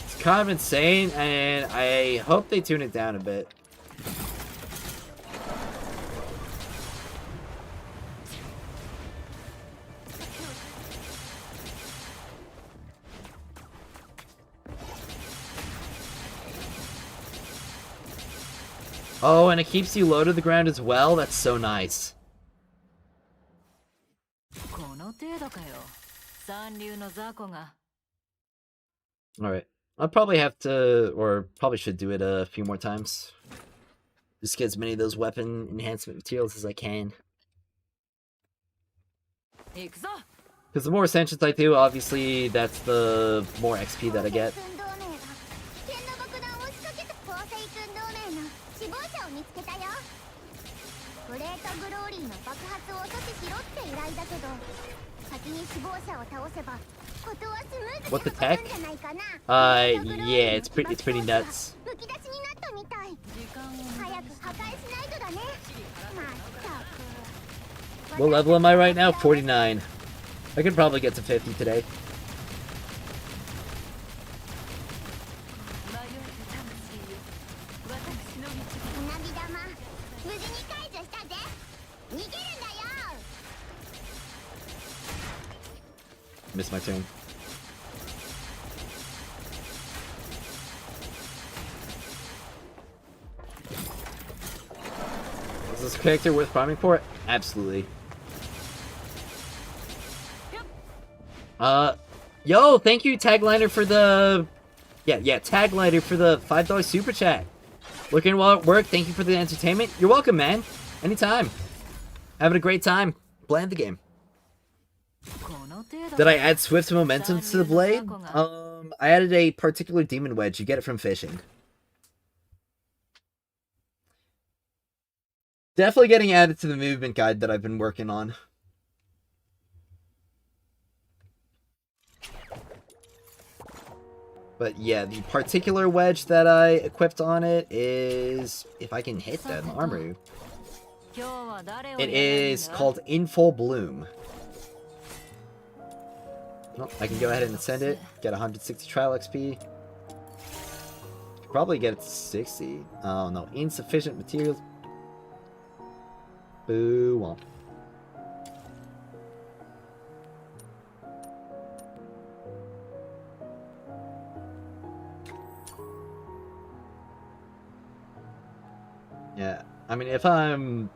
It's kind of insane, and I hope they tune it down a bit. Oh, and it keeps you low to the ground as well? That's so nice. この程度かよ。三流の雑魚が。 Alright. I'll probably have to, or probably should do it a few more times. Just get as many of those weapon enhancement materials as I can. 行くぞ。 Because the more ascensions I do, obviously, that's the more XP that I get. 君同盟が危険な爆弾を仕掛けた構成君同盟の死亡者を見つけたよ。グレートグローリーの爆発を阻止しろって依頼だけど、先に死亡者を倒せばことはスムーズ What the に heck? 運ぶんじゃないかな。 Yeah, it's pretty nuts. むき出しになったみたい。時間を早く破壊しないとだね。まったく。 What level am I right now? 49. I could probably get to 50 today. 迷える魂よ。私の道。花火玉無事に解除したぜ。逃げるんだよ。 Missed my turn. Is this character worth farming for? Absolutely. Yo, thank you, Tagliner, for the... Yeah, Tagliner for the $5 super chat. Looking well at work, thank you for the entertainment. You're welcome, man. Anytime. Having a great time playing the game. Did I add Swift momentum to the blade? I added a particular demon wedge. You get it from fishing. Definitely getting added to the movement guide that I've been working on. But yeah, the particular wedge that I equipped on it is, if I can hit that armor, it is called In Full Bloom. Well, I can go ahead and send it, get 160 trial XP. Probably get it to 60. Oh no, insufficient materials. Boo. Well. Yeah, I mean, if I'm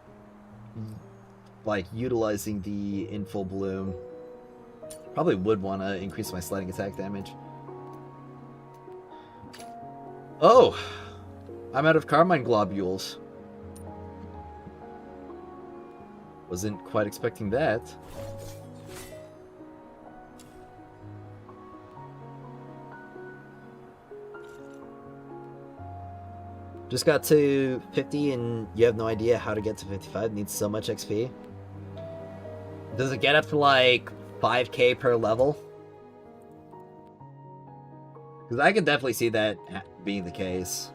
like utilizing the In Full Bloom, probably would want to increase my sliding attack damage. Oh, I'm out of Carmine globules. Wasn't quite expecting that. Just got to 50 and you have no idea how to get to 55. Needs so much XP. Does it get up to like 5k per level? Because I can definitely see that being the case.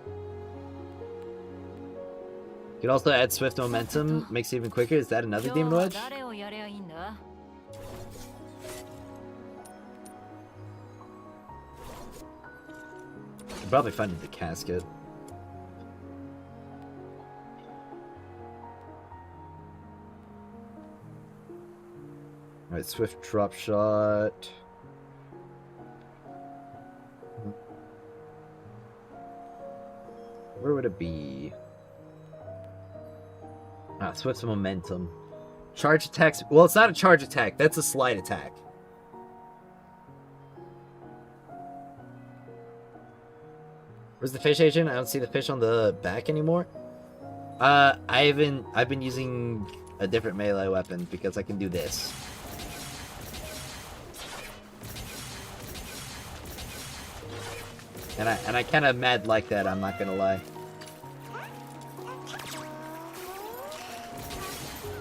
You can also add Swift Momentum, makes it even quicker. Is that another Demon Wedge? I'll probably find it in the casket. Alright, Swift Drop Shot. Where would it be? Ah, Swift Momentum. Charge attacks. Well, it's not a charge attack. That's a slide attack. Where's the fish agent? I don't see the fish on the back anymore. I've been using a different melee weapon because I can do this. And I kind of mad like that, I'm not gonna lie.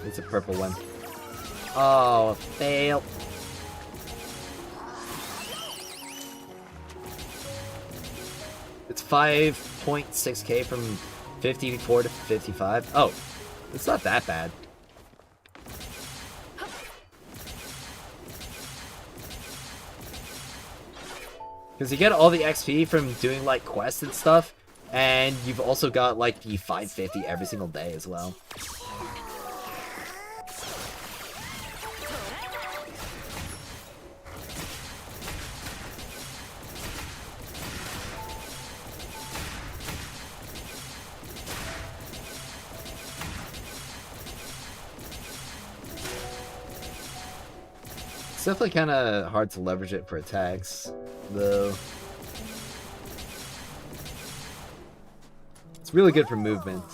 It's a purple one. Oh, fail. It's 5.6k from 54 to 55. Oh, it's not that bad. Because you get all the XP from doing like quests and stuff, and you've also got like the 550 every single day as well. It's definitely kind of hard to leverage it for attacks, though. It's really good for movement.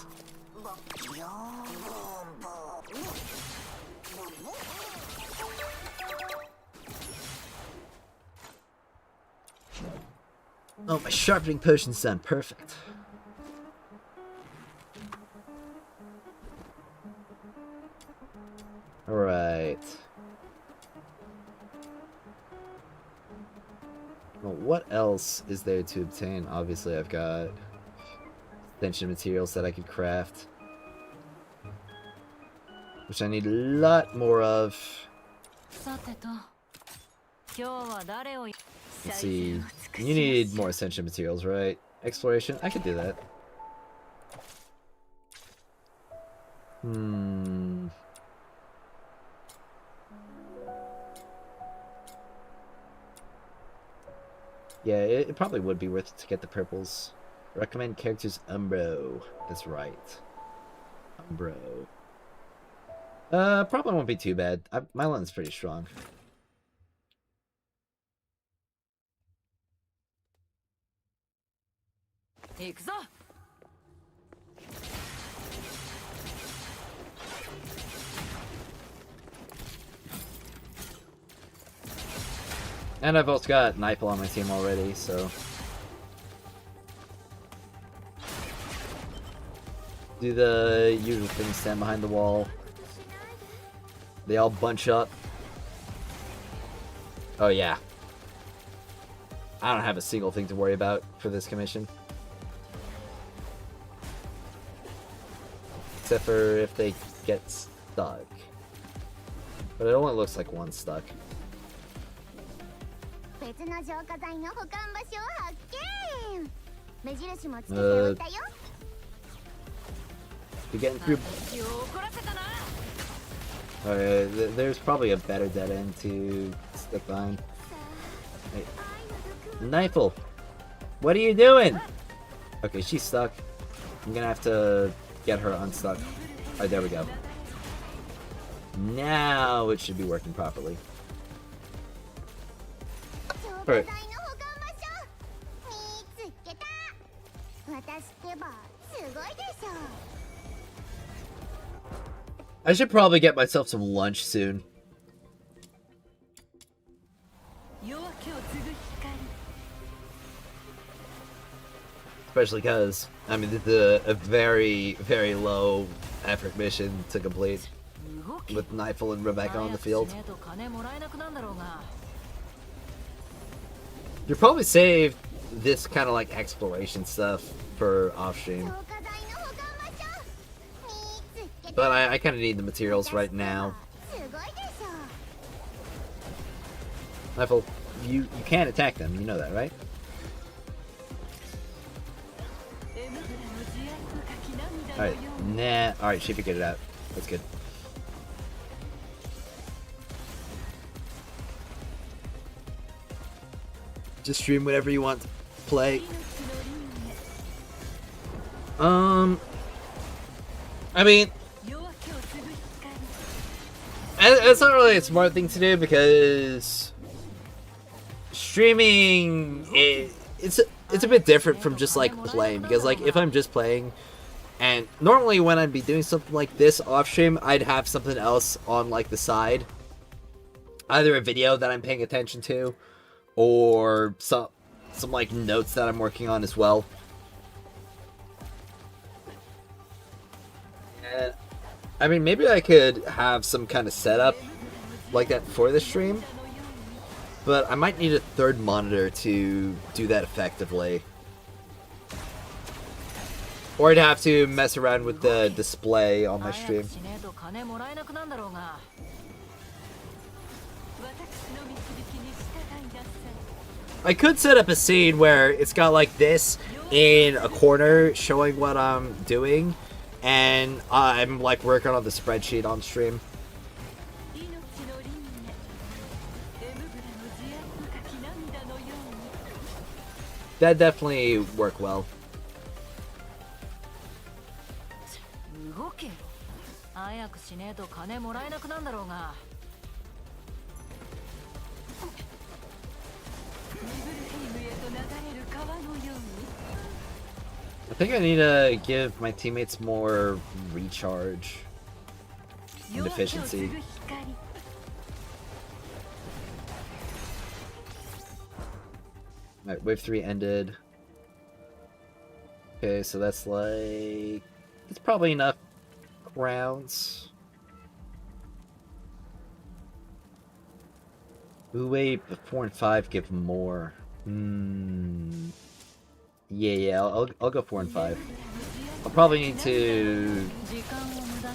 Oh, my sharpening potion's done. Perfect. Alright. Well, what else is there to obtain? Obviously, I've got extension materials that I could craft, which I need a lot more of. Let's see. You need more ascension materials, right? Exploration? I could do that. Yeah, it probably would be worth it to get the purples. Recommend characters Umbro. That's right. Umbro. Probably won't be too bad. My line's pretty strong. And I've also got Nightfall on my team already, so... Do the usual thing, stand behind the wall. They all bunch up. Oh yeah. I don't have a single thing to worry about for this commission. Except for if they get stuck. But it only looks like one's stuck. You're getting through. Okay, there's probably a better dead end to stick behind. Hey. Nightfall, what are you doing? Okay, she's stuck. I'm gonna have to get her unstuck. Alright, there we go. Now it should be working properly. Alright. I should probably get myself some lunch soon. Especially because, I mean, this is a very, very low effort mission to complete with Nightfall and Rebecca on the field. You probably save this kind of like exploration stuff for off stream. But I kind of need the materials right now. Nightfall, you can't attack them, you know that, right? Alright, nah. Alright, she figured it out. That's good. Just stream whatever you want to play. I mean, it's not really a smart thing to do because streaming it's a bit different from just like playing, because like if I'm just playing, and normally when I'd be doing something like this off stream, I'd have something else on like the side, either a video that I'm paying attention to or some like notes that I'm working on as well. And I mean, maybe I could have some kind of setup like that for the stream, but I might need a third monitor to do that effectively. Or I'd have to mess around with the display on my stream. I could set up a scene where it's got like this in a corner showing what I'm doing, and I'm like working on the spreadsheet on stream. That definitely work well. I think I need to give my teammates more recharge and efficiency. Alright, wave 3 ended. Okay, so that's like... it's probably enough rounds. Ooh, wait, 4 and 5 give more. Yeah, I'll go 4 and 5. I'll probably need to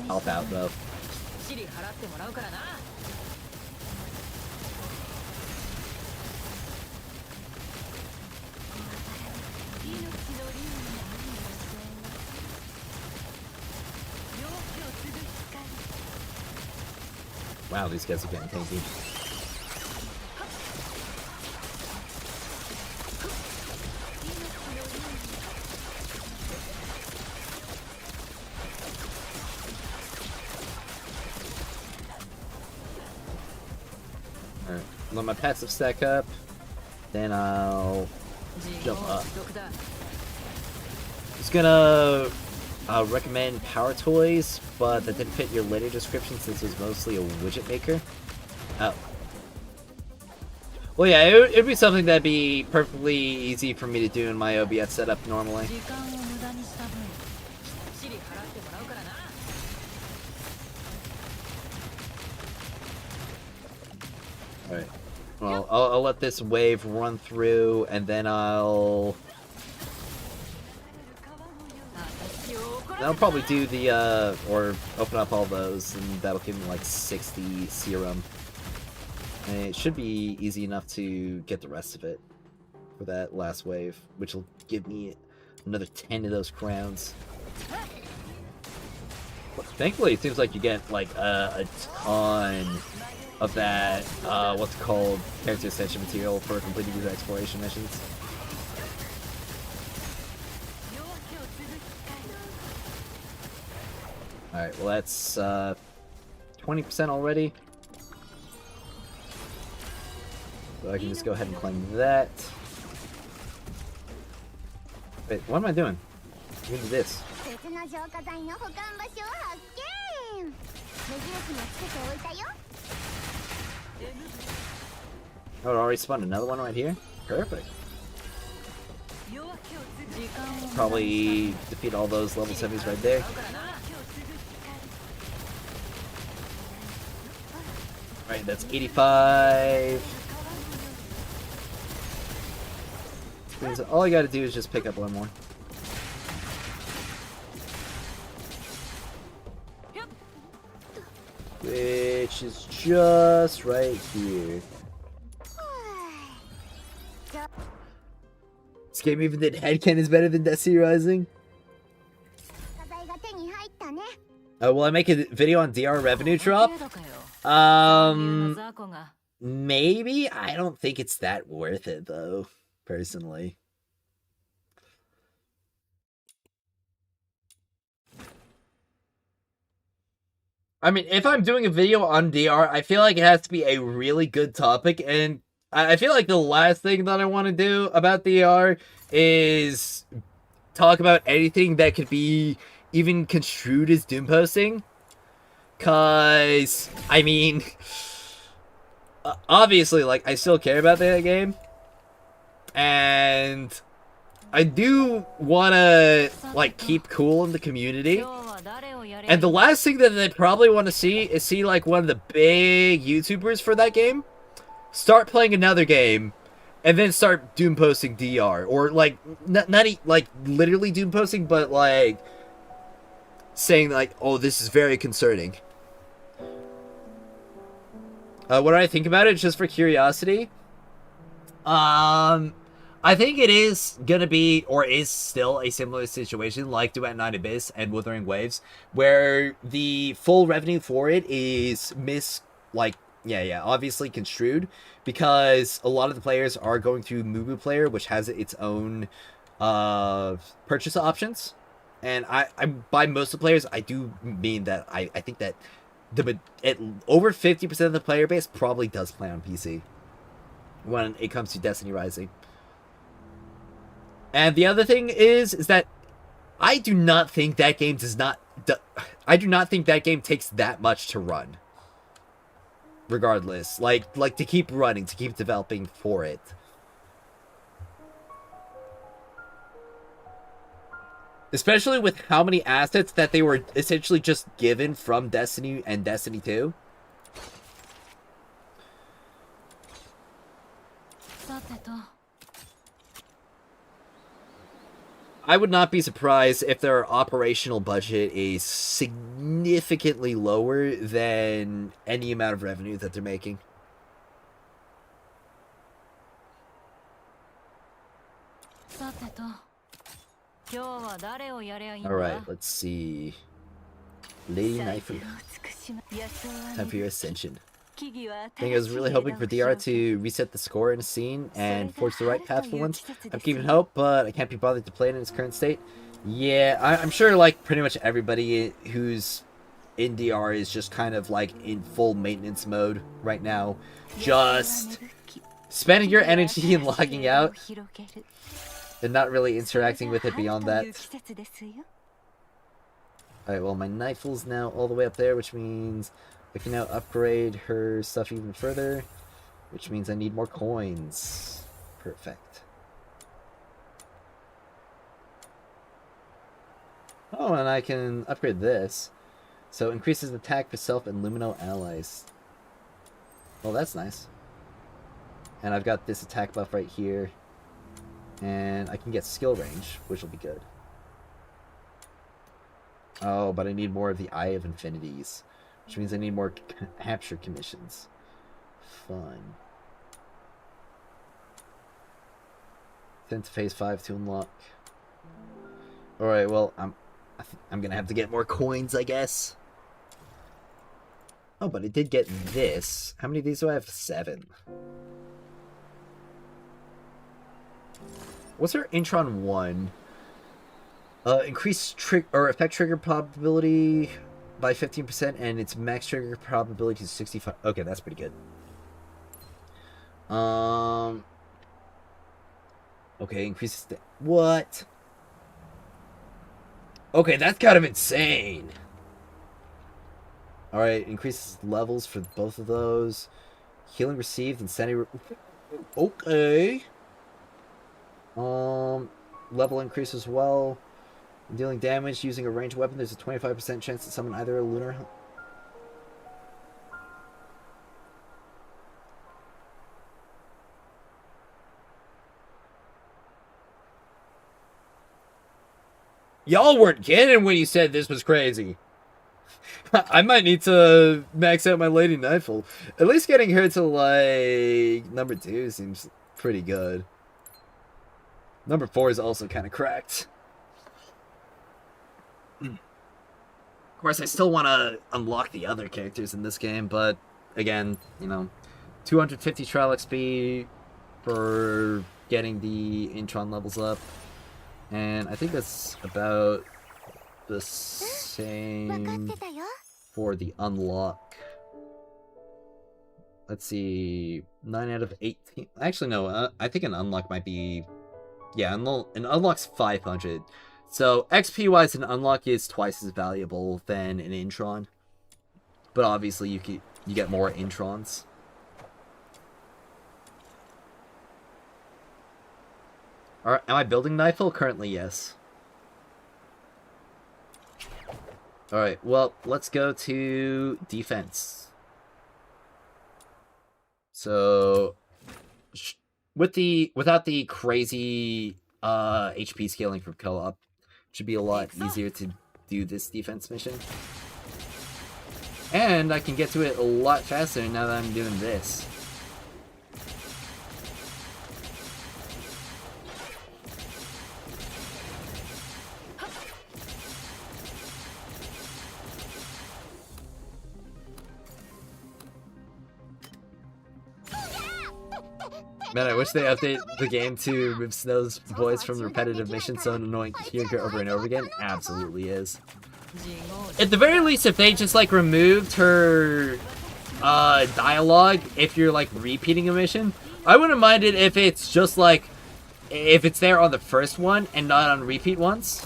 help out though. Wow, these guys are getting tanky. Alright, let my passive stack up, then I'll jump up. Just gonna recommend Power Toys, but that didn't fit your later description since it was mostly a widget maker. Oh. Well, yeah, it'd be something that'd be perfectly easy for me to do in my OBS setup normally. Alright. Well, I'll let this wave run through, and then I'll probably do the, or open up all those, and that'll give me like 60 serum. And it should be easy enough to get the rest of it for that last wave, which will give me another 10 of those crowns. Thankfully, it seems like you get like a ton of that, what's it called, character extension material for completing these exploration missions. Alright, well that's 20% already. So I can just go ahead and claim that. Wait, what am I doing? I'm gonna do this. Oh, it already spawned another one right here? Perfect. Probably defeat all those level 70s right there. Right, that's 85. Means all I gotta do is just pick up one more. Which is just right here. This game even did headcanon is better than Destiny Rising. Will I make a video on DR revenue drop? Maybe? I don't think it's that worth it though, personally. I mean, if I'm doing a video on DR, I feel like it has to be a really good topic, and I feel like the last thing that I want to do about DR is talk about anything that could be even construed as doom posting. Cause, I mean, obviously, like, I still care about that game. And I do want to, like, keep cool in the community. And the last thing that they probably want to see is see, like, one of the big YouTubers for that game start playing another game and then start doom posting DR. Or, like, not like, literally doom posting, but, like, saying, like, oh, this is very concerning. What do I think about it, just for curiosity? I think it is gonna be, or is still, a similar situation like Duet Night Abyss and Wuthering Waves, where the full revenue for it is obviously construed, because a lot of the players are going through Mubu Player, which has its own purchase options. And I by most of the players, I do mean that I think that over 50% of the player base probably does play on PC when it comes to Destiny Rising. And the other thing is that I do not think that game I do not think that game takes that much to run. Regardless, like to keep running, to keep developing for it. Especially with how many assets that they were essentially just given from Destiny and Destiny 2. I would not be surprised if their operational budget is significantly lower than any amount of revenue that they're making. Alright, let's see. Lady Knifey. Time for your ascension. I think I was really hoping for DR to reset the score in a scene and forge the right path for once. I'm keeping hope, but I can't be bothered to play it in its current state. Yeah, I'm sure like pretty much everybody who's in DR is just kind of like in full maintenance mode right now. Just spending your energy and logging out and not really interacting with it beyond that. Alright, well my Nifle's now all the way up there, which means I can now upgrade her stuff even further, which means I need more coins. Perfect. Oh, and I can upgrade this. So increases attack for self and Lumino allies. Well, that's nice. And I've got this attack buff right here. And I can get skill range, which will be good. Oh, but I need more of the Eye of Infinities. Which means I need more capture commissions. Fun. Send to phase 5 to unlock. Alright, well, I'm gonna have to get more coins, I guess. Oh, but I did get this. How many of these do I have? 7. What's our Intron 1? Increase effect trigger probability by 15%, and its max trigger probability is 65. Okay, that's pretty good. Okay, increases the... What? Okay, that's kind of insane. Alright, increases levels for both of those. Healing received and sanity... Okay. Level increase as well. Dealing damage using a ranged weapon, there's a 25% chance to summon either a lunar... Y'all weren't kidding when you said this was crazy. I might need to max out my Lady Nightfall. At least getting her to, like, number 2 seems pretty good. Number 4 is also kind of cracked. Of course, I still want to unlock the other characters in this game, but, again, you know, 250 trial XP for getting the Intron levels up. And I think that's about the same for the unlock. Let's see, 9 out of 18. Actually, no, I think an unlock might be... Yeah, an unlock's 500. So, XP-wise, an unlock is twice as valuable than an Intron. But obviously, you get more Introns. Am I building Nightfall? Currently, yes. Alright, well, let's go to defense. So, without the crazy HP scaling from co-op, it should be a lot easier to do this defense mission. And I can get to it a lot faster now that I'm doing this. Man, I wish they update the game to remove Snow's voice from repetitive missions so annoying to hear her over and over again. Absolutely is. At the very least, if they just, like, removed her dialogue if you're, like, repeating a mission, I wouldn't mind it if it's just, like, if it's there on the first one and not on repeat ones.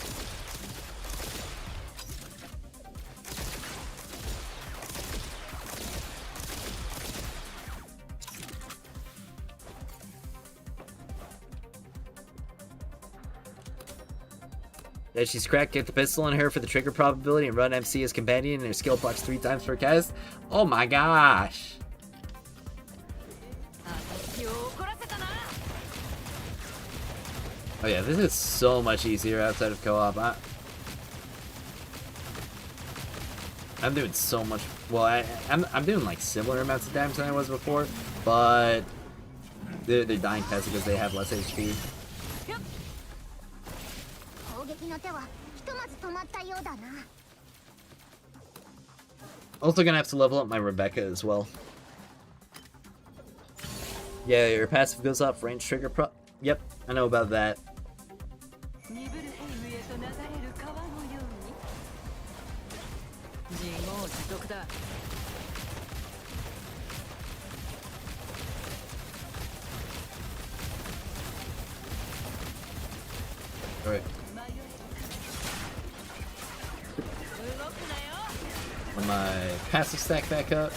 That she's cracked, get the pistol in her for the trigger probability and run MC as companion and her skill blocks 3 times per cast. Oh my gosh. Oh yeah, this is so much easier outside of co-op. I'm doing so much. Well, I'm doing like similar amounts of damage than I was before, but they're dying faster because they have less HP. Also gonna have to level up my Rebecca as well. Yeah, your passive goes up, range trigger pro. Yep, I know about that. Alright. When my passive stack back up.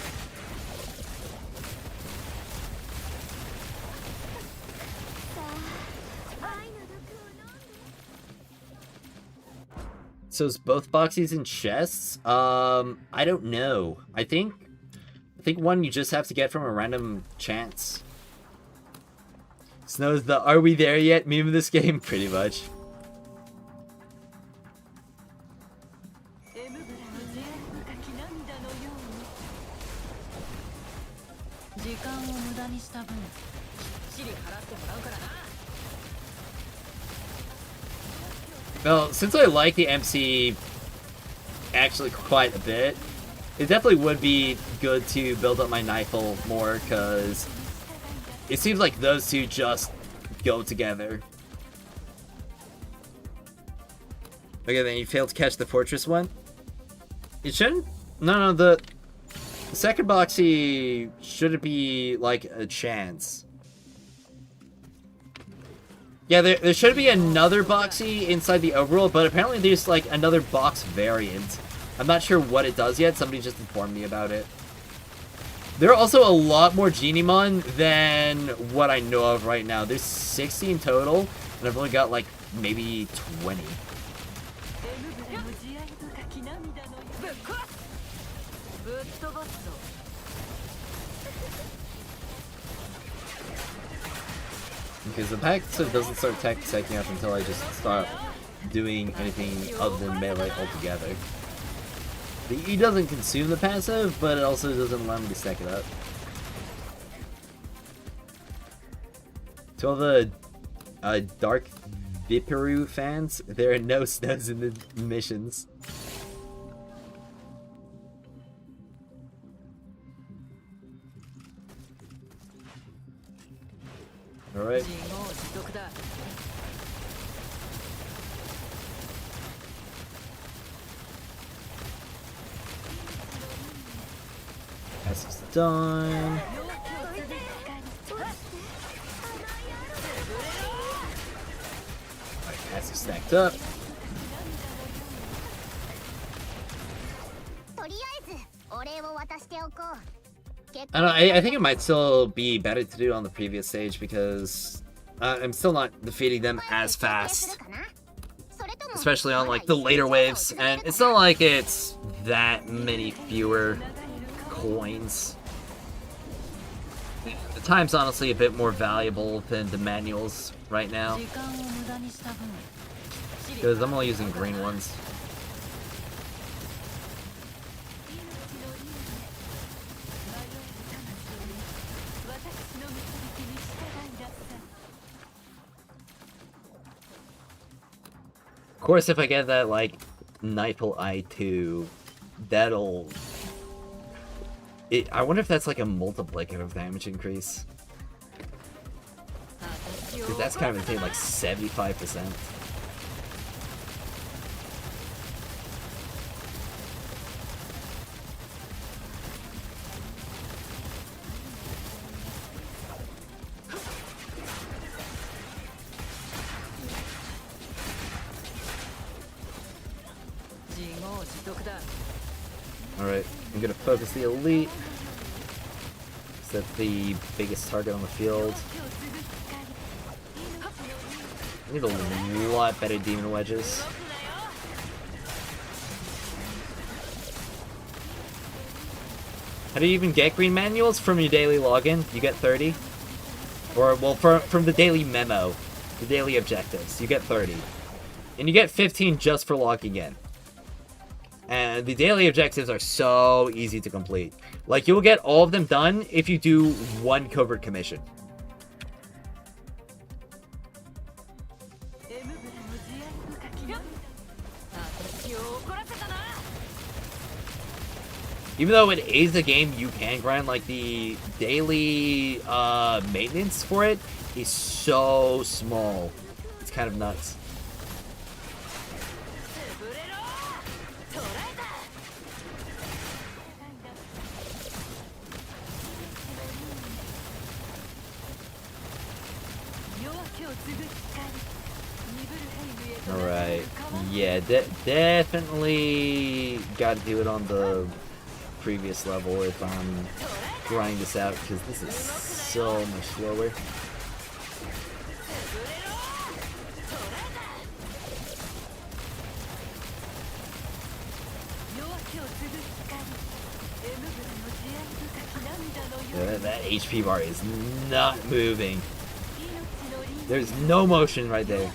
So is both boxies in chests? I don't know. I think one you just have to get from a random chance. Snow's the "Are we there yet?" meme of this game, pretty much. Well, since I like the MC actually quite a bit, it definitely would be good to build up my Nightfall more, because it seems like those two just go together. Okay, then you failed to catch the fortress one? It shouldn't? No, the second boxy shouldn't be like a chance. Yeah, there should be another boxy inside the overworld, but apparently there's like another box variant. I'm not sure what it does yet. Somebody just informed me about it. There are also a lot more Genimon than what I know of right now. There's 60 in total, and I've only got like maybe 20. Because the passive doesn't start stacking up until I just start doing anything other than melee altogether. The E doesn't consume the passive, but it also doesn't allow me to stack it up. To all the Dark Viperu fans, there are no snows in the missions. Alright. That's done. That's stacked up. I think it might still be better to do on the previous stage because I'm still not defeating them as fast. Especially on like the later waves, and it's not like it's that many fewer coins. The time's honestly a bit more valuable than the manuals right now. Because I'm only using green ones. Of course, if I get that, like, Nightfall I2, that'll... I wonder if that's, like, a multiplicative damage increase. Because that's kind of insane, like, 75%. Alright, I'm gonna focus the elite. That's the biggest target on the field. I need a lot better demon wedges. How do you even get green manuals? From your daily login, you get 30. Or, well, from the daily memo, the daily objectives, you get 30. And you get 15 just for logging in. And the daily objectives are so easy to complete. Like, you'll get all of them done if you do one covert commission. Even though it is a game you can grind, like, the daily maintenance for it is so small. It's kind of nuts. Alright, yeah, definitely gotta do it on the previous level if I'm grinding this out, because this is so much slower. Yeah, that HP bar is not moving. There's no motion right there.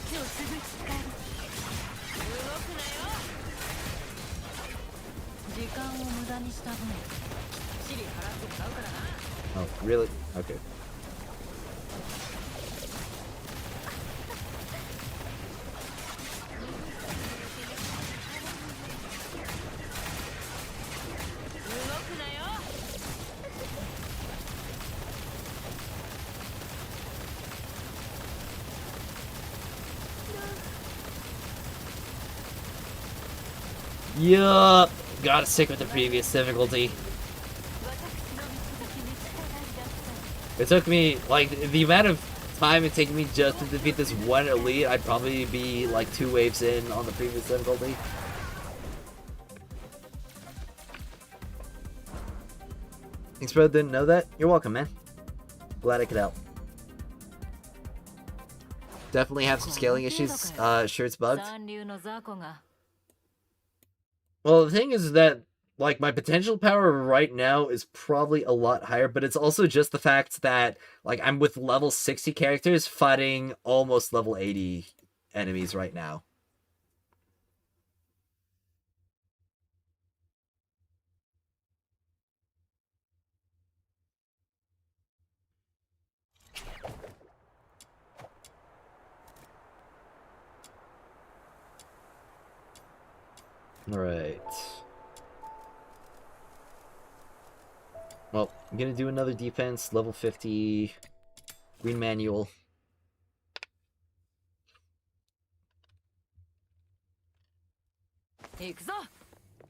Oh, really? Okay. Yup, gotta stick with the previous difficulty. It took me, like, the amount of time it took me just to defeat this one elite, I'd probably be, like, 2 waves in on the previous difficulty. Thanks, bro. Didn't know that? You're welcome, man. Glad I could help. Definitely have some scaling issues. Sure it's bugged. Well, the thing is that, like, my potential power right now is probably a lot higher, but it's also just the fact that, like, I'm with level 60 characters fighting almost level 80 enemies right now. Alright. Well, I'm gonna do another defense, level 50, green manual.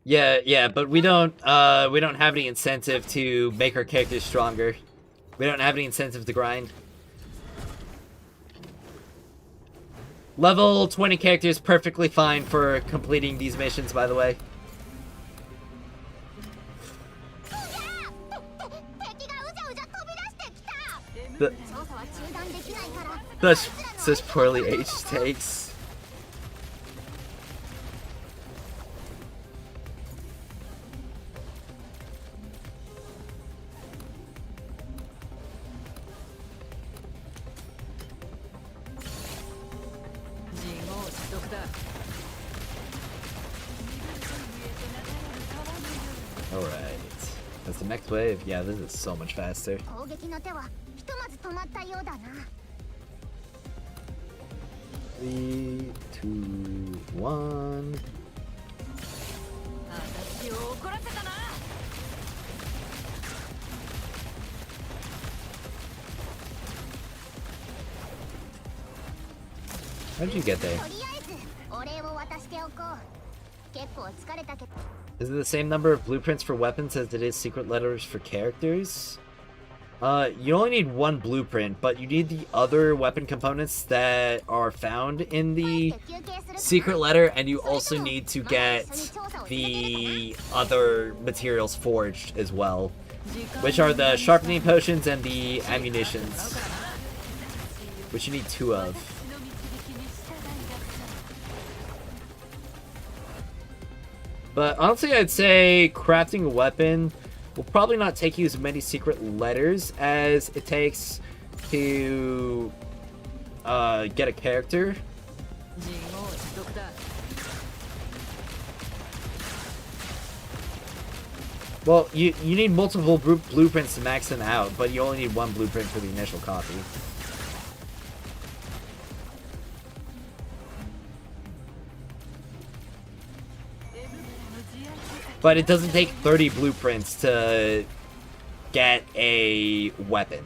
Yeah, but we don't have any incentive to make our characters stronger. We don't have any incentive to grind. Level 20 characters perfectly fine for completing these missions, by the way. Such poorly aged takes. Alright. That's the next wave. Yeah, this is so much faster. 3, 2, 1. How'd you get there? Is it the same number of blueprints for weapons as it is secret letters for characters? You only need one blueprint, but you need the other weapon components that are found in the secret letter, and you also need to get the other materials forged as well, which are the sharpening potions and the ammunitions, which you need 2 of. But honestly, I'd say crafting a weapon will probably not take you as many secret letters as it takes to get a character. Well, you need multiple blueprints to max them out, but you only need 1 blueprint for the initial copy. But it doesn't take 30 blueprints to get a weapon.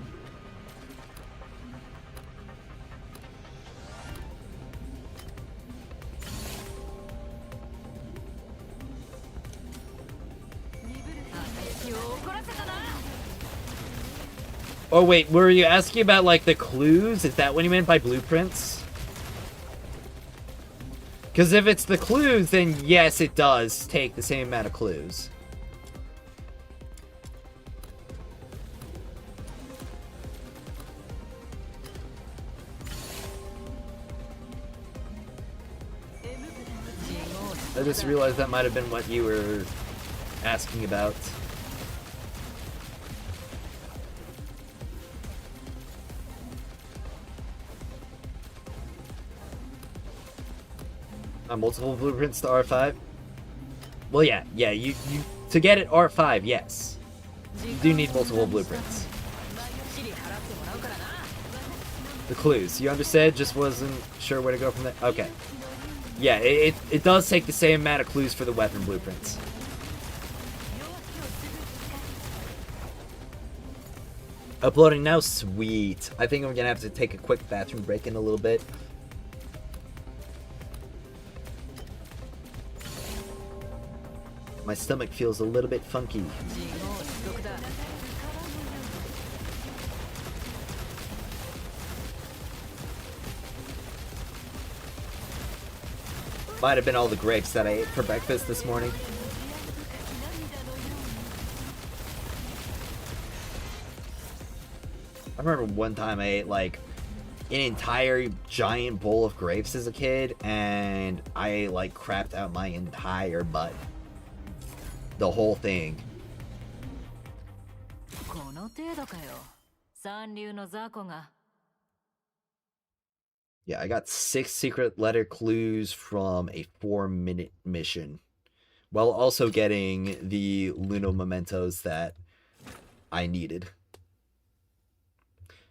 Oh wait, were you asking about like the clues? Is that what you meant by blueprints? Because if it's the clues, then yes, it does take the same amount of clues. I just realized that might have been what you were asking about. Multiple blueprints to R5? Well, yeah, you to get it R5, yes. You do need multiple blueprints. The clues, you understood? Just wasn't sure where to go from there? Okay. Yeah, it does take the same amount of clues for the weapon blueprints. Uploading now? Sweet. I think I'm gonna have to take a quick bathroom break in a little bit. My stomach feels a little bit funky. Might have been all the grapes that I ate for breakfast this morning. I remember one time I ate like an entire giant bowl of grapes as a kid, and I like crapped out my entire butt. The whole thing. Yeah, I got 6 secret letter clues from a 4-minute mission, while also getting the Luno mementos that I needed.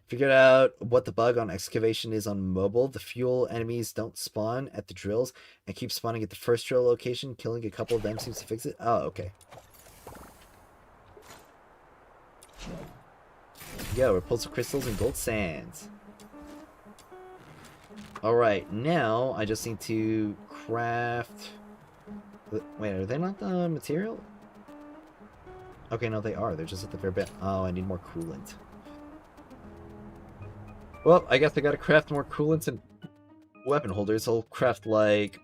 Figured out what the bug on excavation is on mobile. The fuel enemies don't spawn at the drills and keep spawning at the first drill location. Killing a couple of them seems to fix it. Oh, okay. Yeah, repulsive crystals and gold sands. Alright, now I just need to craft... Wait, are they not the material? Okay, no, they are. They're just at the very bit. Oh, I need more coolant. Well, I guess I gotta craft more coolants and weapon holders. I'll craft like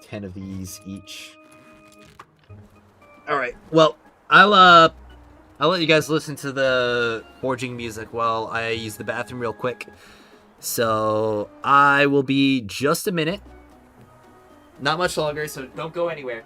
10 of these each. Alright, well, I'll let you guys listen to the forging music while I use the bathroom real quick. So, I will be just a minute. Not much longer, so don't go anywhere.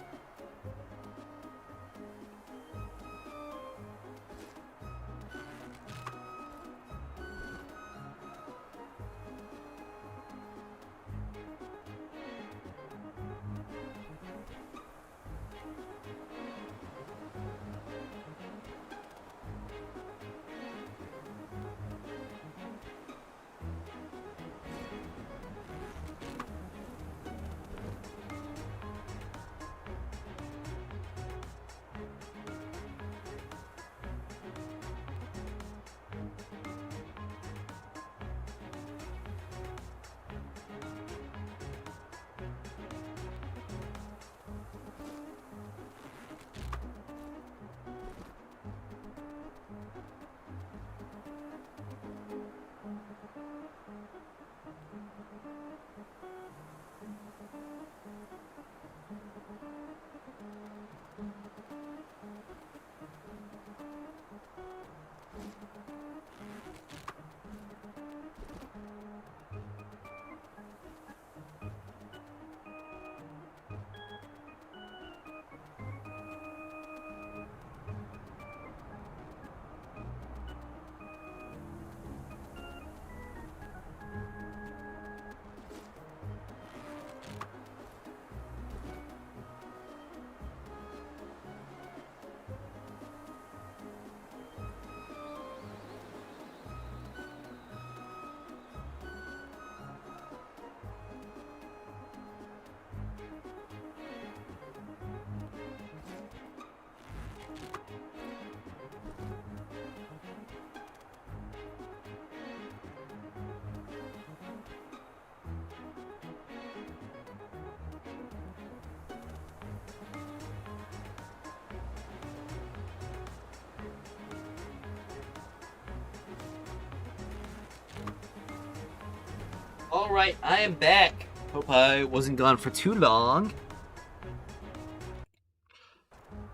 Alright, I am back. Hope I wasn't gone for too long.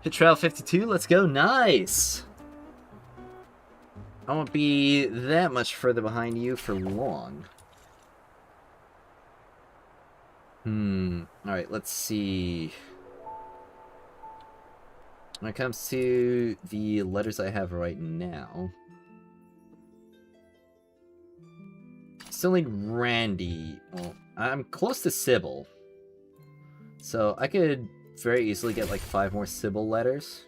Hit trial 52, let's go. Nice! I won't be that much further behind you for long. Alright, let's see. When it comes to the letters I have right now, still need Randy. Well, I'm close to Sybil, so I could very easily get like 5 more Sybil letters.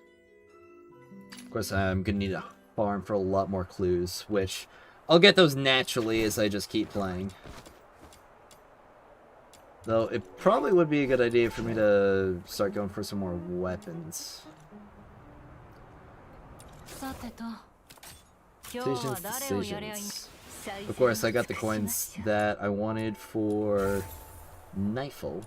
Of course, I'm gonna need a farm for a lot more clues, which I'll get those naturally as I just keep playing. Though it probably would be a good idea for me to start going for some more weapons. Decisions. Of course, I got the coins that I wanted for Knifel.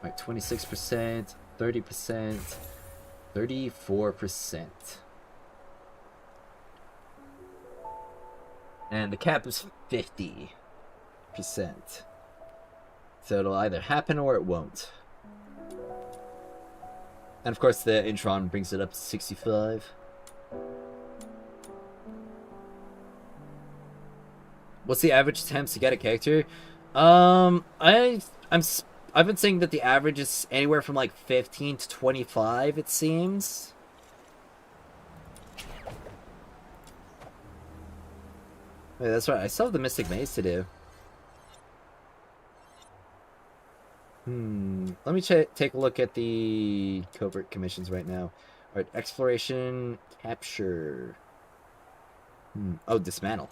Alright, 26%, 30%, 34%. And the cap is 50%. So it'll either happen or it won't. And of course the Intron brings it up to 65. What's the average attempts to get a character? I've been saying that the average is anywhere from like 15 to 25, it seems. Wait, that's right, I still have the Mystic Maze to do. Let me take a look at the covert commissions right now. Alright, exploration, capture. Oh, dismantle.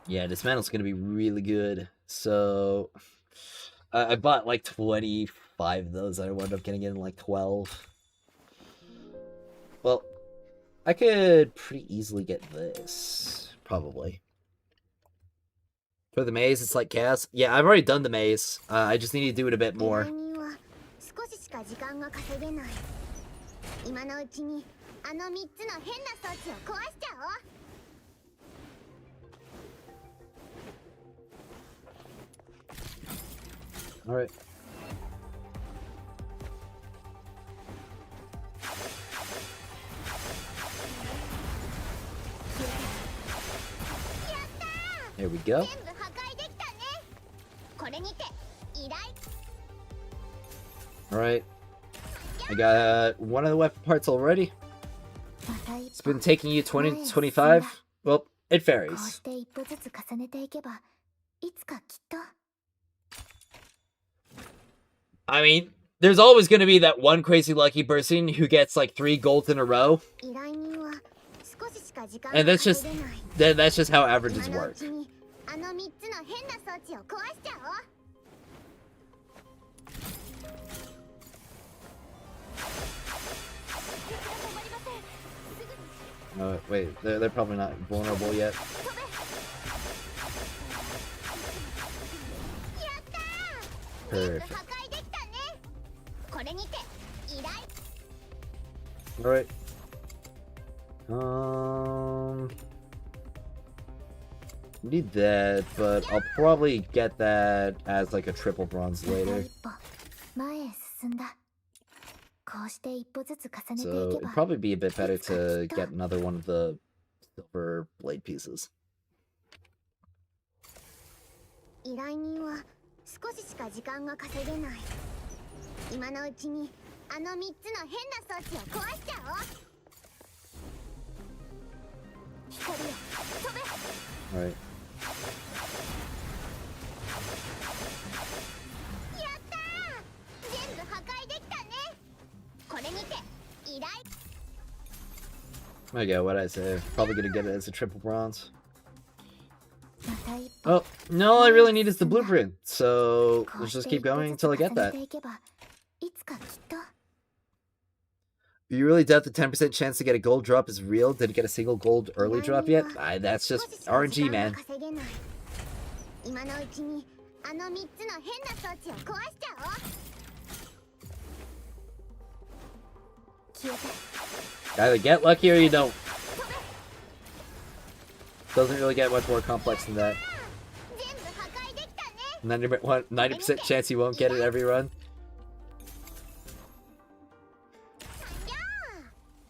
Yeah, dismantle's gonna be really good. So, I bought like 25 of those. I wound up getting in like 12. Well, I could pretty easily get this, probably. For the maze, it's like chaos. Yeah, I've already done the maze. I just need to do it a bit more. Alright. There we go. Alright. I got one of the weapon parts already. It's been taking you 20 to 25. Well, it varies. I mean, there's always going to be that one crazy lucky person who gets like 3 golds in a row. And that's just how averages work. Wait, they're probably not vulnerable yet. Perfect. Alright. Need that, but I'll probably get that as like a triple bronze later. So it'd probably be a bit better to get another one of the silver blade pieces. Alright. There you go, what'd I say? Probably gonna get it as a triple bronze. Oh, no, all I really need is the blueprint, so let's just keep going until I get that. You really doubt the 10% chance to get a gold drop is real? Did it get a single gold early drop yet? That's just RNG, man. Either get lucky or you don't. Doesn't really get much more complex than that. 90% chance you won't get it every run.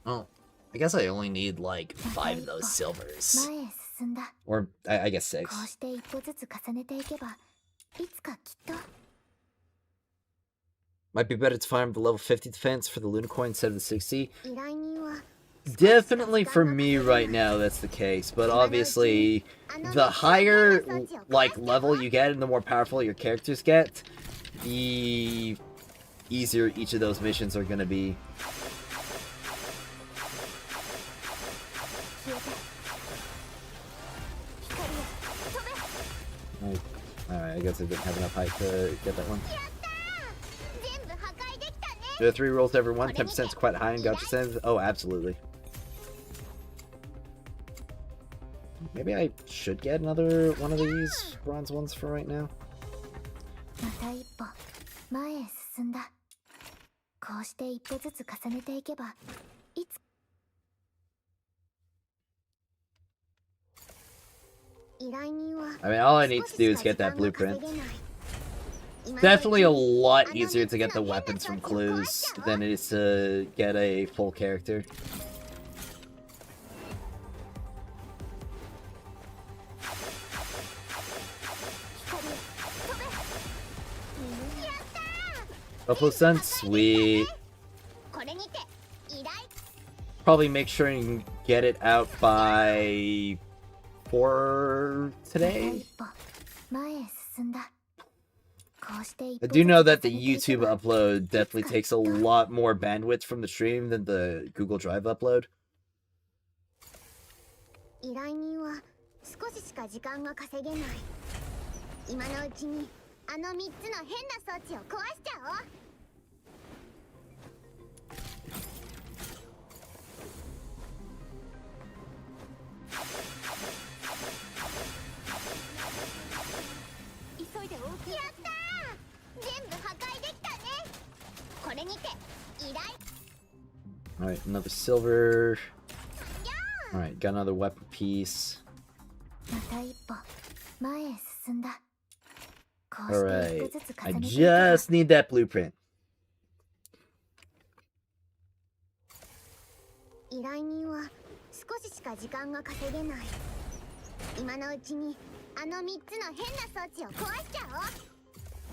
Oh, I guess I only need like 5 of those silvers. Or, I guess 6. Might be better to farm the level 50 defense for the Lunicorn instead of the 60. Definitely for me right now that's the case, but obviously the higher like level you get and the more powerful your characters get, the easier each of those missions are going to be. Alright, I guess I didn't have enough height to get that one. There are 3 rolls to every one. 10% is quite high in gacha sense. Oh, absolutely. Maybe I should get another one of these bronze ones for right now. I mean, all I need to do is get that blueprint. Definitely a lot easier to get the weapons from clues than it is to get a full character. Buffalo Sun, sweet. Probably make sure you get it out by 4 today. I do know that the YouTube upload definitely takes a lot more bandwidth from the stream than the Google Drive upload. Alright, another silver. Alright, got another weapon piece. Alright, I just need that blueprint.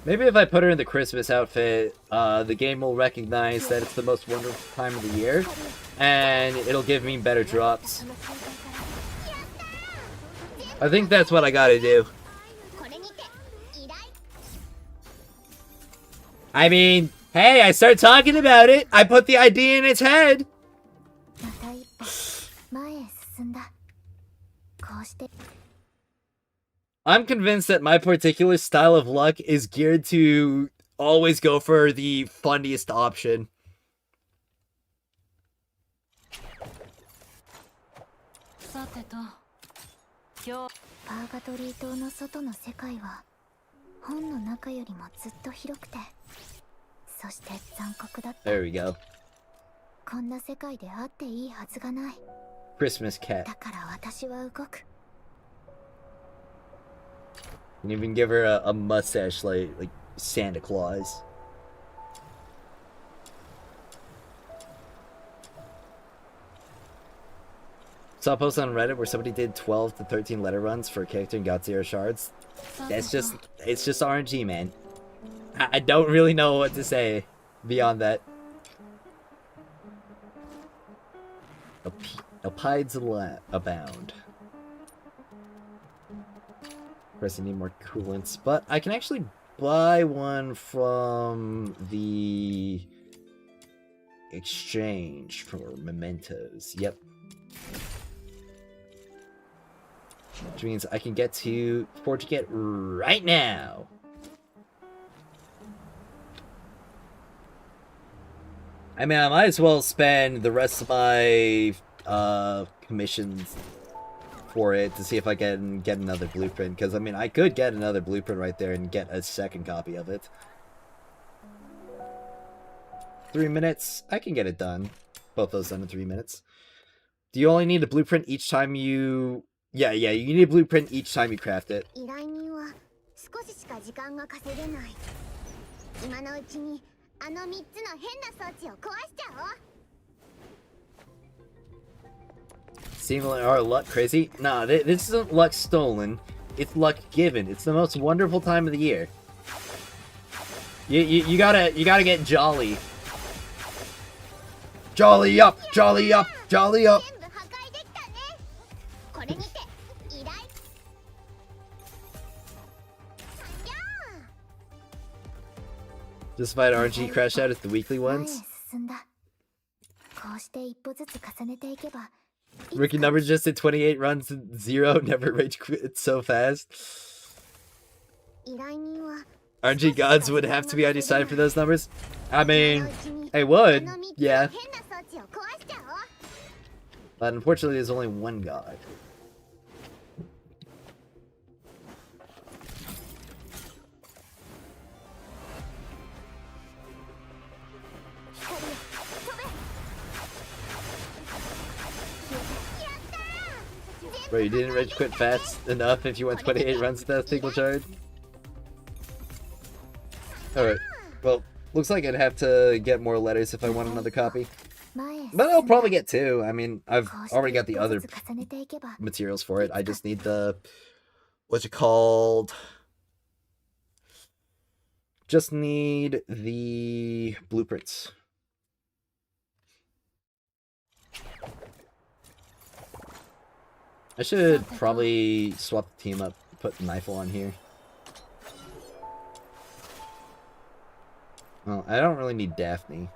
Maybe if I put her in the Christmas outfit, the game will recognize that it's the most wonderful time of the year, and it'll give me better drops. I think that's what I gotta do. I mean, hey, I start talking about it. I put the idea in its head. I'm convinced that my particular style of luck is geared to always go for the funniest option. There we go. Christmas cat. And even give her a mustache like Santa Claus. Saw a post on Reddit where somebody did 12 to 13 letter runs for a character in Godzilla Shards. It's just RNG, man. I don't really know what to say beyond that. Alpides abound. Of course, I need more coolants, but I can actually buy one from the exchange for mementos. Yep. Which means I can get to Forge It right now. I mean, I might as well spend the rest of my commissions for it to see if I can get another blueprint. Because, I mean, I could get another blueprint right there and get a second copy of it. 3 minutes, I can get it done. both those done in 3 minutes. Do you only need a blueprint each time you... Yeah, you need a blueprint each time you craft it. 依頼人は少ししか時間が稼げない。今のうちにあの3つの変な装置を壊しちゃおう。 Seemingly our luck crazy? Nah, this isn't luck stolen. It's luck given. It's the most wonderful time of the year. You gotta get jolly. Jolly up, jolly up, jolly up. 全部破壊できたね。これにて依頼。やあ。 Despite RNG crash out at the weekly 前へ ones. 進んだ。こうして一歩ずつ重ねていけば。 Rookie numbers just did 28 runs and 0. Never rage quit so fast. 依頼人は RNG gods would have to be on your side for those numbers. I mean, they would, yeah. 変な装置を壊しちゃおう。 But unfortunately, there's only one god. Bro, you didn't rage quit fast enough if you went 28 runs without a single charge? Alright, well, looks like I'd have to get more letters if I want another copy. But I'll probably get 2. I mean, I've already got the other materials for it. I just need the... What's it called? Just need the blueprints. I should probably swap the team up, put Knifel on here. Well, I don't really need Daphne.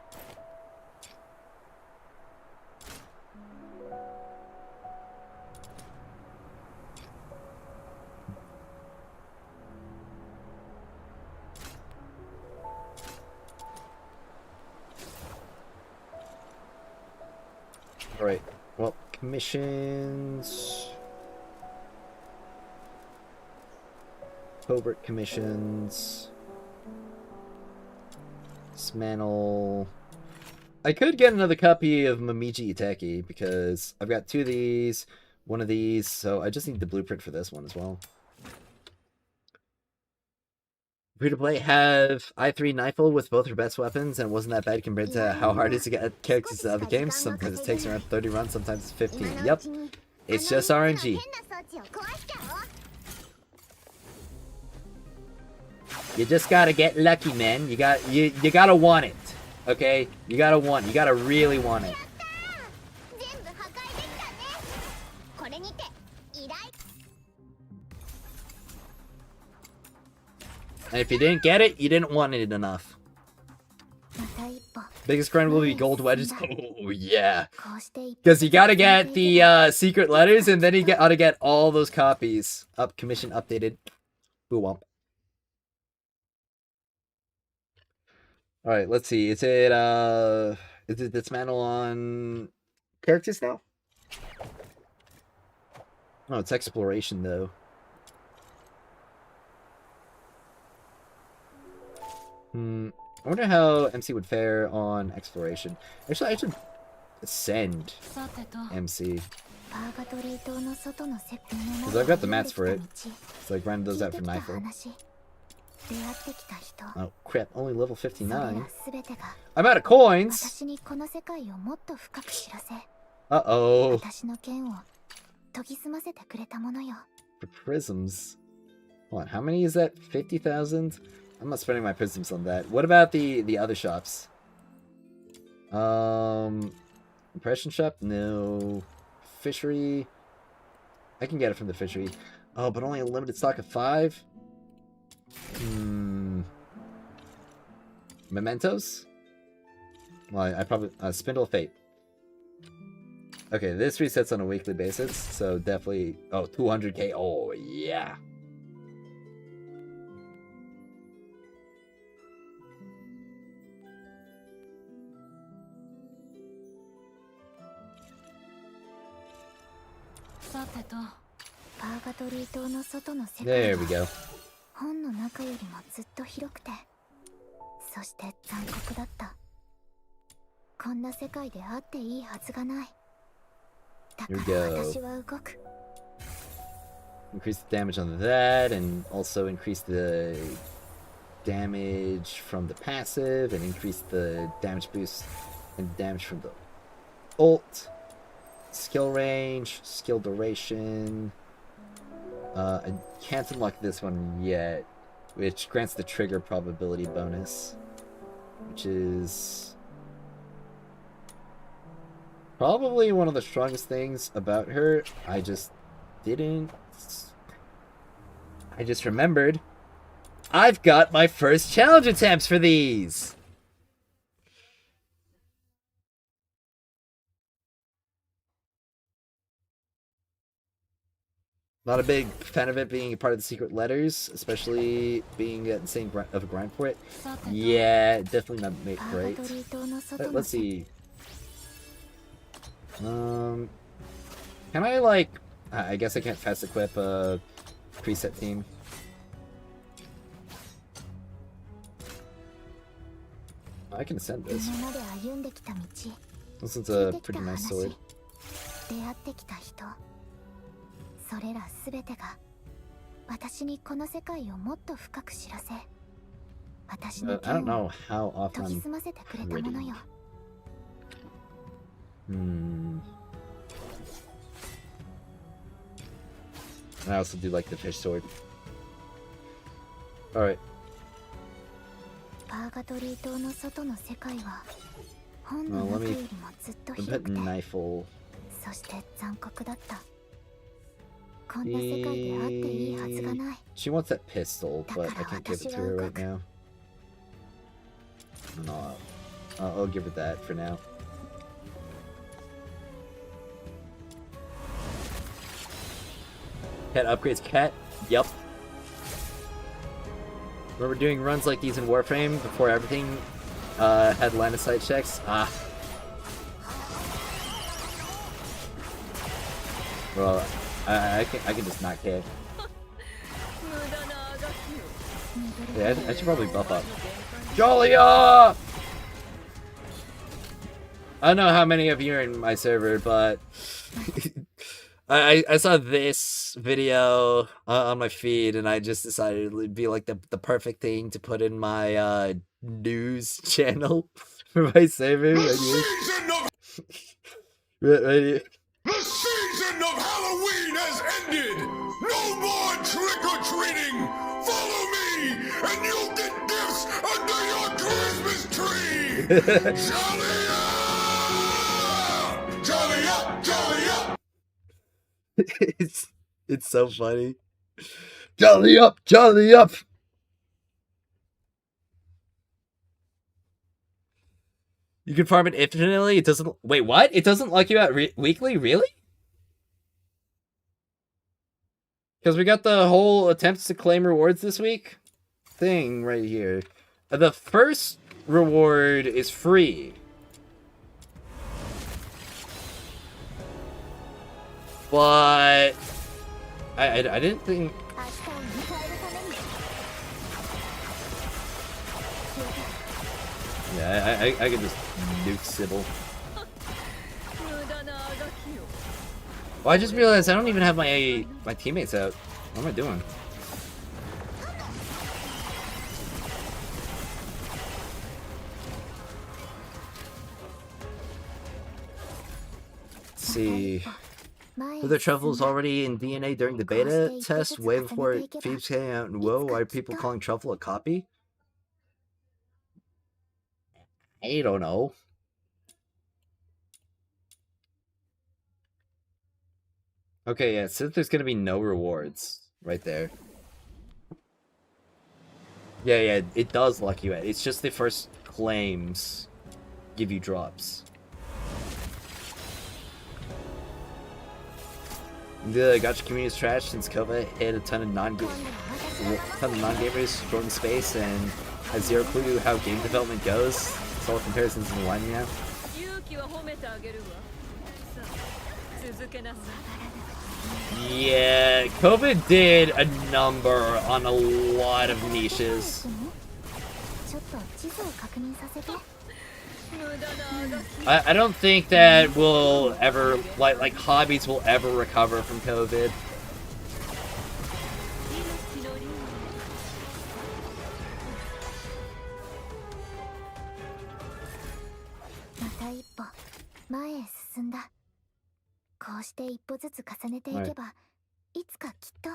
Alright, well, commissions... Covert commissions... Dismantle... I could get another copy of Momiji Iteki, because I've got 2 of these, 1 of these, so I just need the blueprint for this one as well. Free-to-play have I3 Knifel with both her best weapons, and it wasn't that bad compared to how hard it is to get characters in other games. Sometimes it takes around 30 runs, sometimes it's 15. Yep, it's just RNG. You just gotta get lucky, man. You gotta want it, okay? You gotta really want it. And if you didn't get it, you didn't want it enough. Biggest grind will be gold wedges. Oh, yeah. Because you gotta get the secret letters, and then you gotta get all those copies. Commission updated. Boo womp. Alright, let's see. Is it dismantle on characters now? Oh, it's exploration, though. I wonder how MC would fare on exploration. Actually, I should send MC. Because I've got the mats for it. So I grinded those out for Knifel. Oh crap, only level 59. I'm out of coins! Uh-oh. For prisms. Hold on, how many is that? 50,000? I'm not spending my prisms on that. What about the other shops? Impression shop? No. Fishery? I can get it from the fishery. Oh, but only a limited stock of 5? Mementos? Well, I probably... Spindle of Fate. Okay, this resets on a weekly basis, so definitely... Oh, 200k. Oh, yeah. There we go. 本の中よりもずっと広くて、そして残酷だった。こんな世界であっていいはずがない。だ Here から we go. 私は動く。 Increase the damage on that, and also increase the damage from the passive, and increase the damage boost and damage from the ult. Skill range, skill duration. I can't unlock this one yet, which grants the trigger probability bonus, which is probably one of the strongest things about her. I just remembered I've got my first challenge attempts for these. Not a big fan of it being a part of the secret letters, especially being at the same of a grind for it. Yeah, definitely not great. Let's see. Can I like? I guess I can't fast equip a preset theme. I can send this. This is a pretty nice sword. それらすべてが私にこの世界をもっと深く知らせ、私の I don't know how 研 often ぎ I'm 澄ませてくれたものよ。 I also do like the fish sword. Alright. パーガトリー島の外の世界は本 Well, の let 中よ me りもずっと put 広くて、 Knifeful. そして残酷だった。こんな世界であっていいはずがない。 She wants that pistol, but I can't give it to her right now. No, I'll give her that for now. Cat upgrades cat? Yup. Remember doing runs like these in Warframe before everything had line of sight checks? Ah. Well, I can just not care. Yeah, I should probably buff up. Jolly up! I don't know how many of you are in my server, but I saw this video on my feed, and I just decided it would be like the perfect thing to put in my news channel for my server. Right here. The season of Halloween has ended! No more trick-or-treating! Follow me, and you'll get gifts under your Christmas tree! Jolly up! Jolly up! Jolly up! It's so funny. Jolly up! Jolly up! You can farm it infinitely. It doesn't. Wait, what? It doesn't lock you out weekly? Really? Because we got the whole attempts to claim rewards this week thing right here. The first reward is free. But I didn't think. Yeah, I could just nuke Sybil. Well, I just realized I don't even have my teammates out. What am I doing? Let's see. Were there truffles already in DNA during the beta test, way before Phoebes came out in WoW? Why are people calling truffle a copy? I don't know. Okay, yeah, since there's gonna be no rewards right there. Yeah, it does lock you out. It's just the first claims give you drops. The gacha community is trash since Kova hit a ton of non-gamers joined the space and has zero clue how game development goes. It's all comparisons in the line now. Yeah, COVID did a number on a lot of niches. I don't think that we'll ever, like hobbies will ever recover from COVID. また一歩前へ進んだ。こうして一歩ずつ重ねていけば、いつかきっと。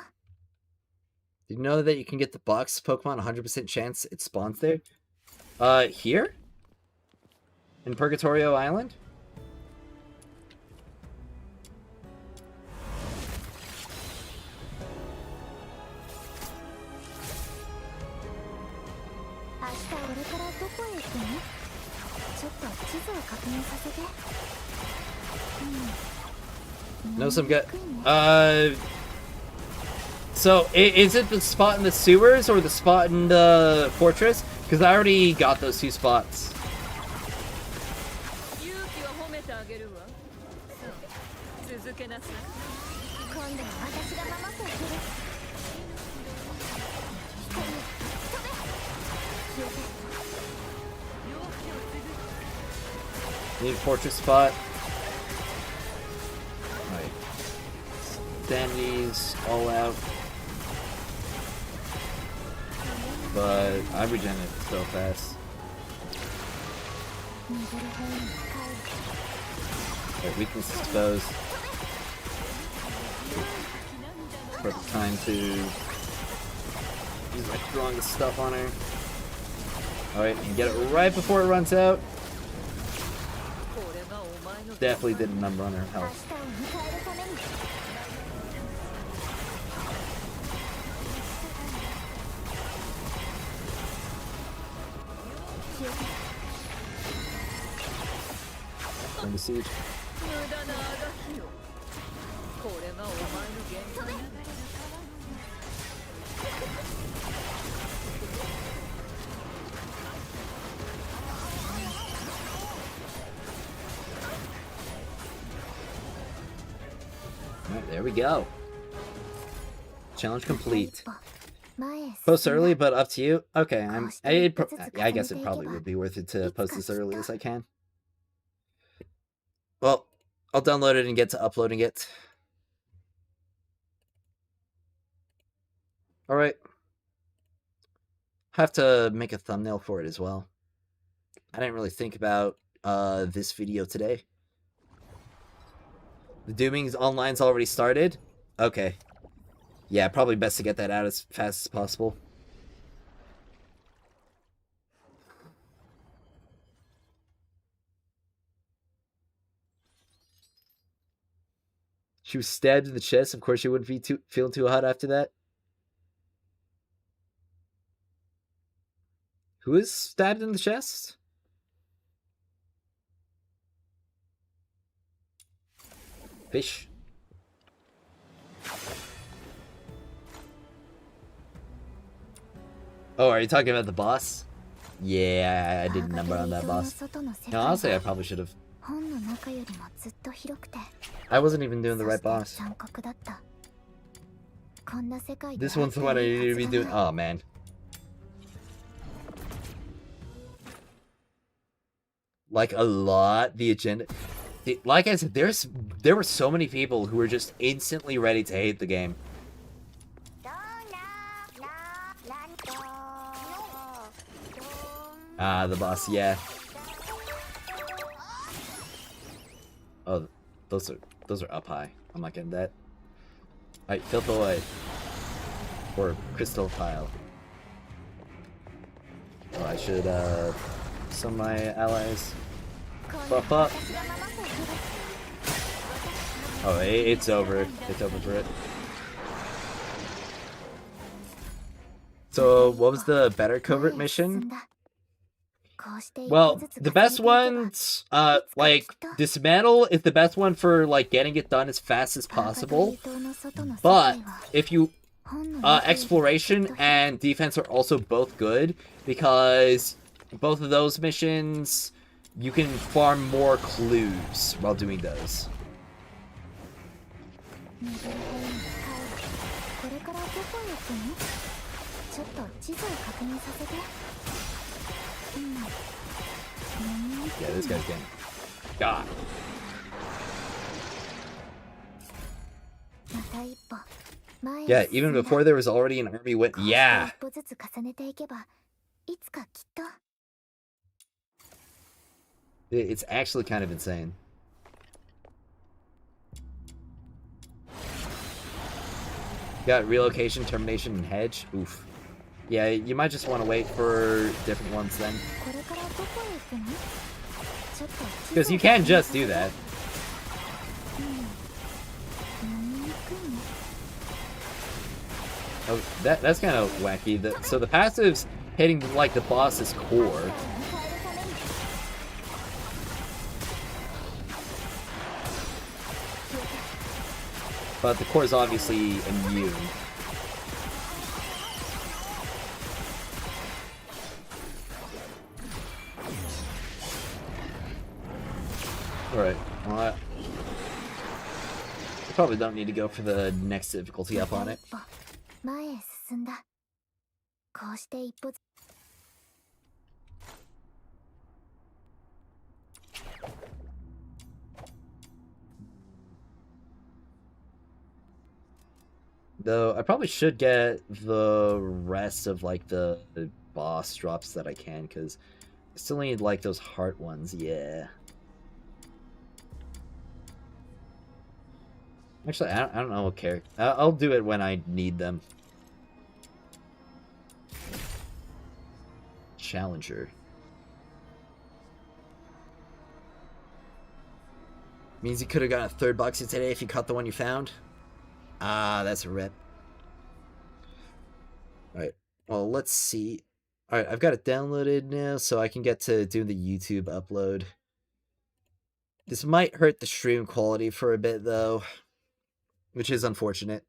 Did you know that you can get the box Pokemon 100% chance it spawns there? Here? In Purgatorio Island? Know some good. So is it the spot in the sewers or the spot in the fortress? Because I already got those two spots. Need a fortress spot. Alright. Stand these all out. But I regen it so fast. Alright, weakness exposed. Perfect time to use my strongest stuff on her. Alright, and get it right before it runs out. Definitely did a number on her health. From the siege. Alright, there we go. Challenge complete. Post early, but up to you. Okay, I guess it probably would be worth it to post as early as I can. Well, I'll download it and get to uploading it. Alright. Have to make a thumbnail for it as well. I didn't really think about this video today. The Dooming's online's already started? Okay. Yeah, probably best to get that out as fast as possible. She was stabbed in the chest. Of course she wouldn't be feeling too hot after that. Who is stabbed in the chest? Fish. Oh, are you talking about the boss? Yeah, I did a number on that boss. No, honestly, I probably should have. I wasn't even doing the right boss. This one's the one I need to be doing. Oh, man. Like, a lot. The agenda. Like I said, there were so many people who were just instantly ready to hate the game. Ah, the boss, yeah. Oh, those are up high. I'm not getting that. Alright, filth away. Or crystal pile. Oh, I should some of my allies buff up. Oh, it's over. It's over for it. So, what was the better covert mission? Well, the best ones, like, dismantle is the best one for, like, getting it done as fast as possible. But, if you, exploration and defense are also both good, because both of those missions, you can farm more clues while doing those. Yeah, this guy's getting... God. また一歩前へ Yeah, 進ん even だ before there was already an army with... こうして Yeah! 一歩ずつ重ねていけばいつかきっと It's actually kind of insane. Got relocation, termination, and hedge. Oof. Yeah, you might just want to wait for different ones then. これからどこへ行くのちょっと Because you can just do that. 何に行くの Oh, that's kind of wacky. So the passive's hitting like the boss's core. But the core is obviously immune. Alright, well, I probably don't need to go for the next difficulty up on it. 一歩前へ進んだこうして一歩ず Though, I probably should get the rest of, like, the boss drops that I can, because I still need, like, those heart ones, yeah. Actually, I don't know what character... I'll do it when I need them. Challenger. Means you could have gotten a third boxy today if you caught the one you found? Ah, that's a rip. Alright, well, let's see. Alright, I've got it downloaded now, so I can get to doing the YouTube upload. This might hurt the stream quality for a bit, though, which is unfortunate.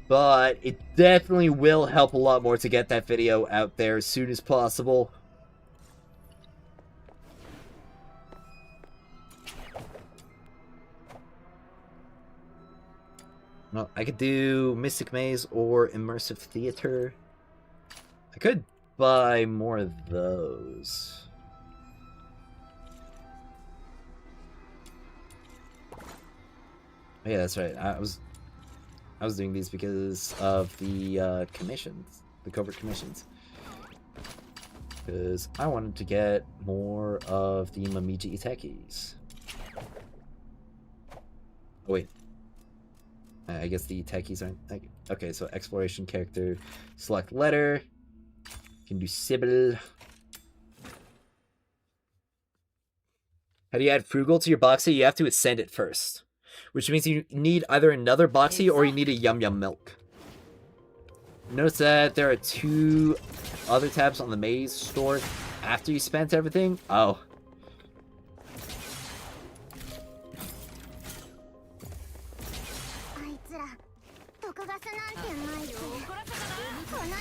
But it definitely will help a lot more to get that video out there as soon as possible. Well, I could do Mystic Maze or Immersive Theater. I could buy more of those. Oh, yeah, that's right. I was doing these because of the commissions, the covert commissions. Because I wanted to get more of the Mamiji Itekis. Oh, wait. I guess the techies aren't... Okay, so exploration character, select letter, you can do Sybil. How do you add Frugal to your boxy? You have to ascend it first, which means you need either another boxy or you need a Yum Yum Milk. Notice that there are 2 other tabs on the maze store after you spent everything. Oh. 毒ガスなんてまいてこの卑怯者め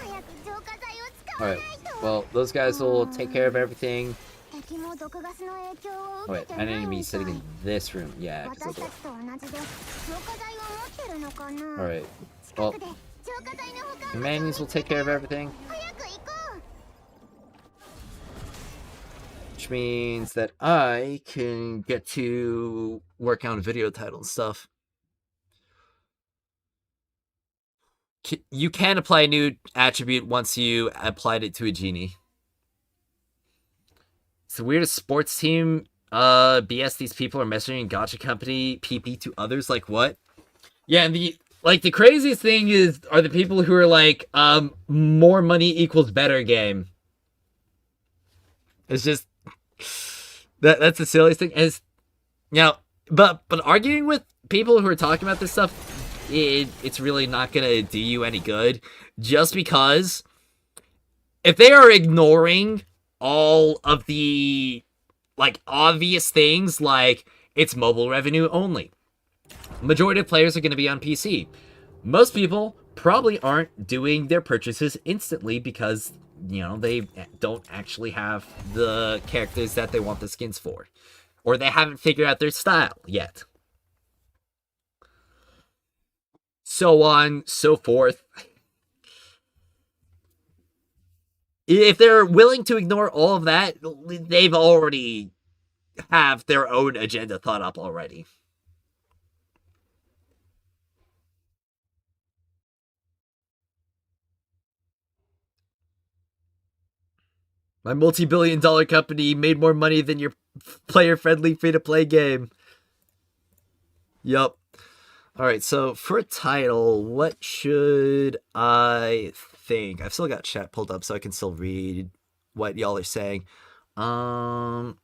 早く浄化剤を使わない Alright, と well, those guys will take care of everything. 敵も毒ガスの影響を Oh, 受 wait, けて I ない need to be みた sitting い in this room. Yeah, 'cause 私 of たちと同じで浄化剤を持ってるのかな Alright, 近 well, くで浄化剤の保 the 管 manuals will take care of everything. 早く行こう Which means that I can get to work on video title and stuff. You can apply a new attribute once you applied it to a genie. It's the weirdest sports team BS these people are messaging gacha company PP to others. Like what? Yeah, and the craziest thing are the people who are like, more money equals better game. It's just that's the silliest thing. Is now, but arguing with people who are talking about this stuff, it's really not gonna do you any good. Just because if they are ignoring all of the obvious things, like it's mobile revenue only, majority of players are going to be on PC. Most people probably aren't doing their purchases instantly because, you know, they don't actually have the characters that they want the skins for, or they haven't figured out their style yet. so on, so forth. If they're willing to ignore all of that, they've already have their own agenda thought up already. My multi-billion-dollar company made more money than your player-friendly free-to-play game. Yup. Alright, so for a title, what should I think? I've still got chat pulled up so I can still read what y'all are saying. Man,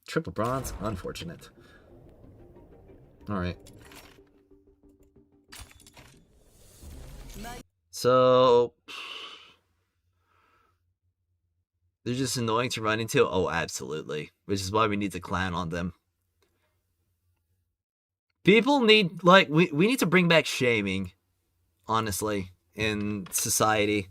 triple bronze? Unfortunate. Alright. So... they're just annoying to run into? Oh, absolutely. Which is why we need to clown on them. People need, like, we need to bring back shaming, honestly, in society.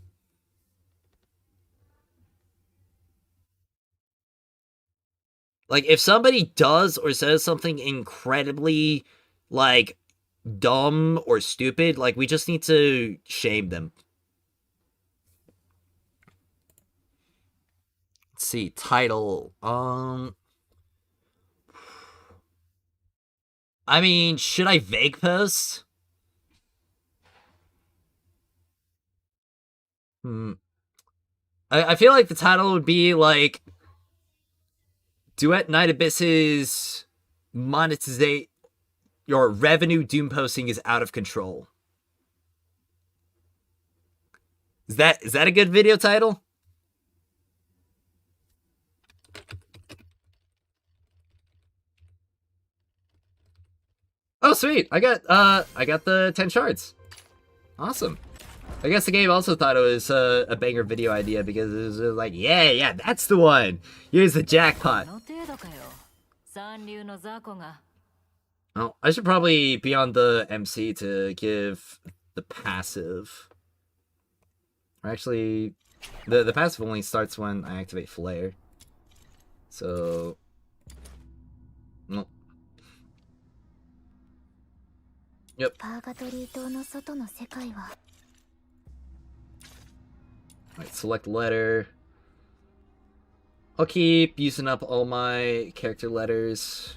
Like, if somebody does or says something incredibly, like, dumb or stupid, like, we just need to shame them. Let's see, title. I mean, should I vague post? I feel like the title would be like Duet Night Abyss's monetization, your revenue doom posting is out of control. Is that a good video title? Oh sweet, I got the 10 shards. Awesome. I guess the game also thought it was a banger video idea because it was like, yeah, that's the one. Here's the jackpot. Oh, I should probably be on the MC to give the passive. Or actually, the passive only starts when I activate Flare. So, no. Yep. Alright, select letter. I'll keep using up all my character letters.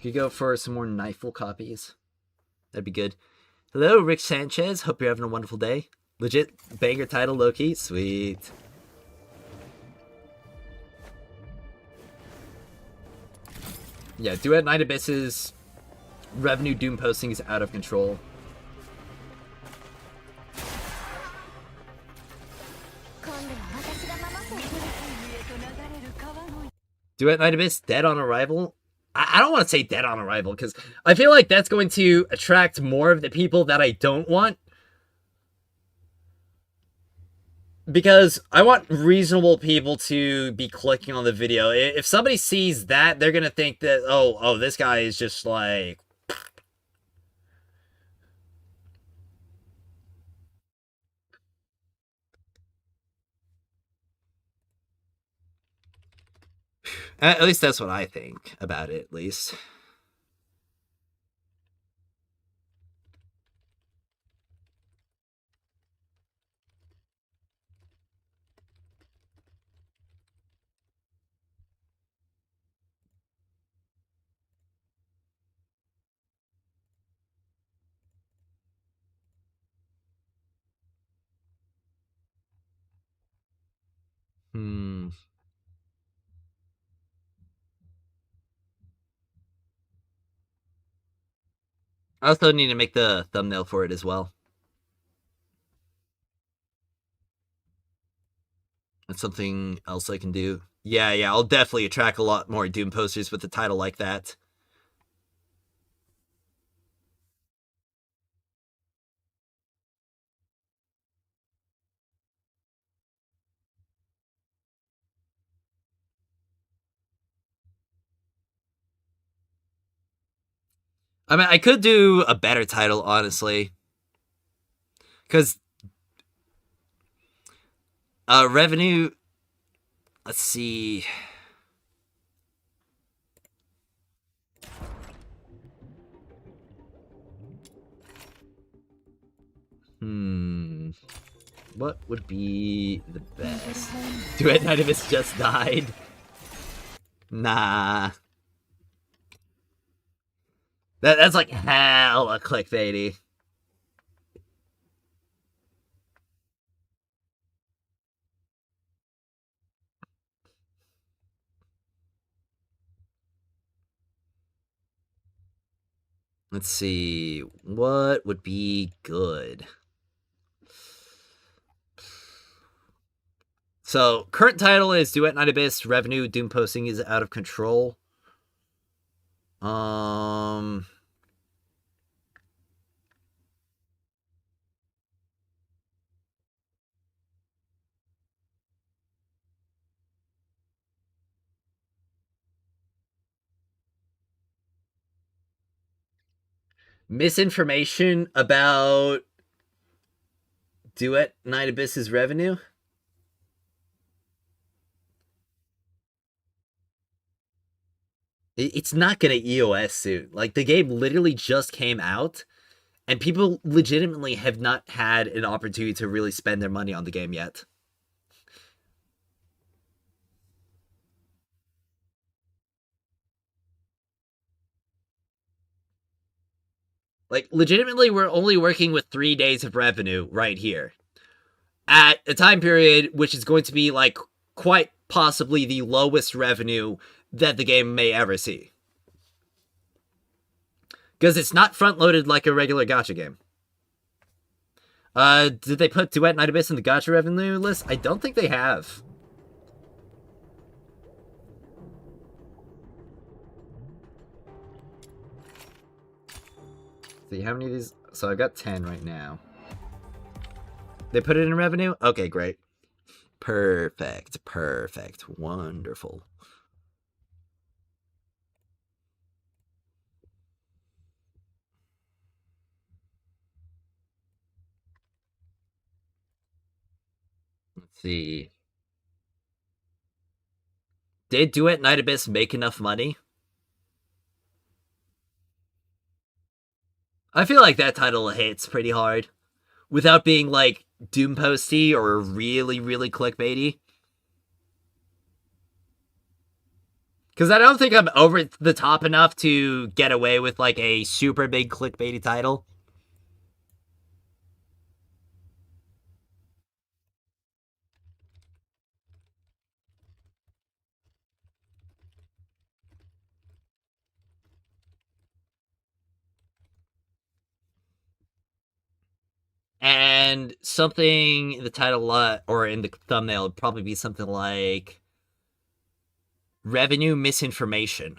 Could go for some more Knifeful copies. That'd be good. Hello, Rick Sanchez. Hope you're having a wonderful day. Legit banger title, Loki. Sweet. Yeah, Duet Night Abyss's revenue doom posting is out of control. Duet Night Abyss dead on arrival? I don't want to say dead on arrival because I feel like that's going to attract more of the people that I don't want. Because I want reasonable people to be clicking on the video. If somebody sees that, they're going to think that, oh, this guy is just like... At least that's what I think about it, at least. I also need to make the thumbnail for it as well. That's something else I can do. Yeah, I'll definitely attract a lot more Doom posters with a title like that. I mean, I could do a better title, honestly. Because revenue... Let's see... What would be the best? Duet Night Abyss just died. Nah. That's like hella clickbaity. Let's see. What would be good? So, current title is Duet Night Abyss. Revenue, Doom posting is out of control. Misinformation about Duet Night Abyss's revenue? It's not gonna EOS soon. Like, the game literally just came out, and people legitimately have not had an opportunity to really spend their money on the game yet. Like, legitimately, we're only working with 3 days of revenue right here. At a time period which is going to be, like, quite possibly the lowest revenue that the game may ever see. Because it's not front-loaded like a regular gacha game. Did they put Duet Night Abyss in the gacha revenue list? I don't think they have. See, how many of these? So I got 10 right now. They put it in revenue? Okay, great. Perfect. Perfect. Wonderful. Let's see. Did Duet Night Abyss make enough money? I feel like that title hits pretty hard. Without being, like, Doom posty or really, really clickbaity. Because I don't think I'm over the top enough to get away with, like, a super big clickbaity title. And something in the title, or in the thumbnail, would probably be something like revenue misinformation.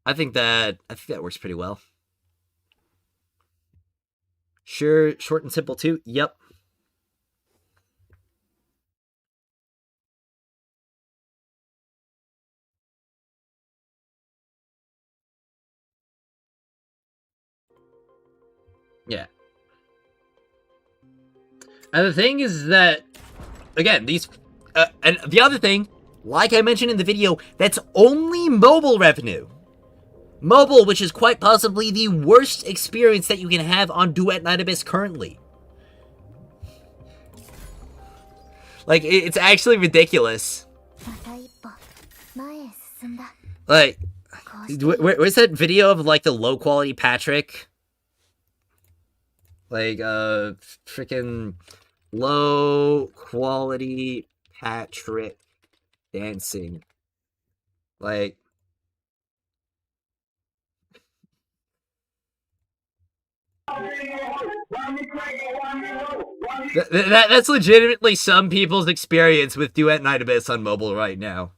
I think that works pretty well. Sure, short and simple too. Yep. Yeah. And the thing is that, again, these... and the other thing, like I mentioned in the video, that's only mobile revenue. Mobile, which is quite possibly the worst experience that you can have on Duet Night Abyss currently. Like, it's actually ridiculous. Like, where's that video of, like, the low-quality Patrick? Like, freaking low-quality Patrick dancing. Like... That's legitimately some people's experience with Duet Night Abyss on mobile right now.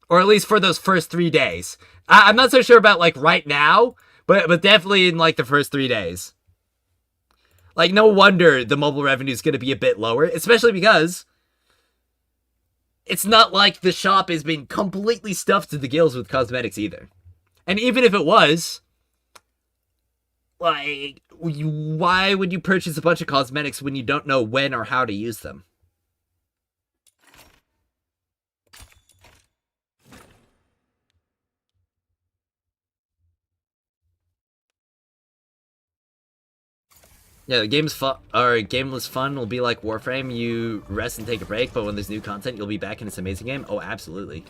Or at least for those first 3 days. I'm not so sure about, like, right now, but definitely in, like, the first 3 days. Like, no wonder the mobile revenue is going to be a bit lower, especially because it's not like the shop has been completely stuffed to the gills with cosmetics either. And even if it was... like, why would you purchase a bunch of cosmetics when you don't know when or how to use them? Yeah, the game's fun, or game was fun. Will be like Warframe. You rest and take a break, but when there's new content, you'll be back in this amazing game. Oh, absolutely.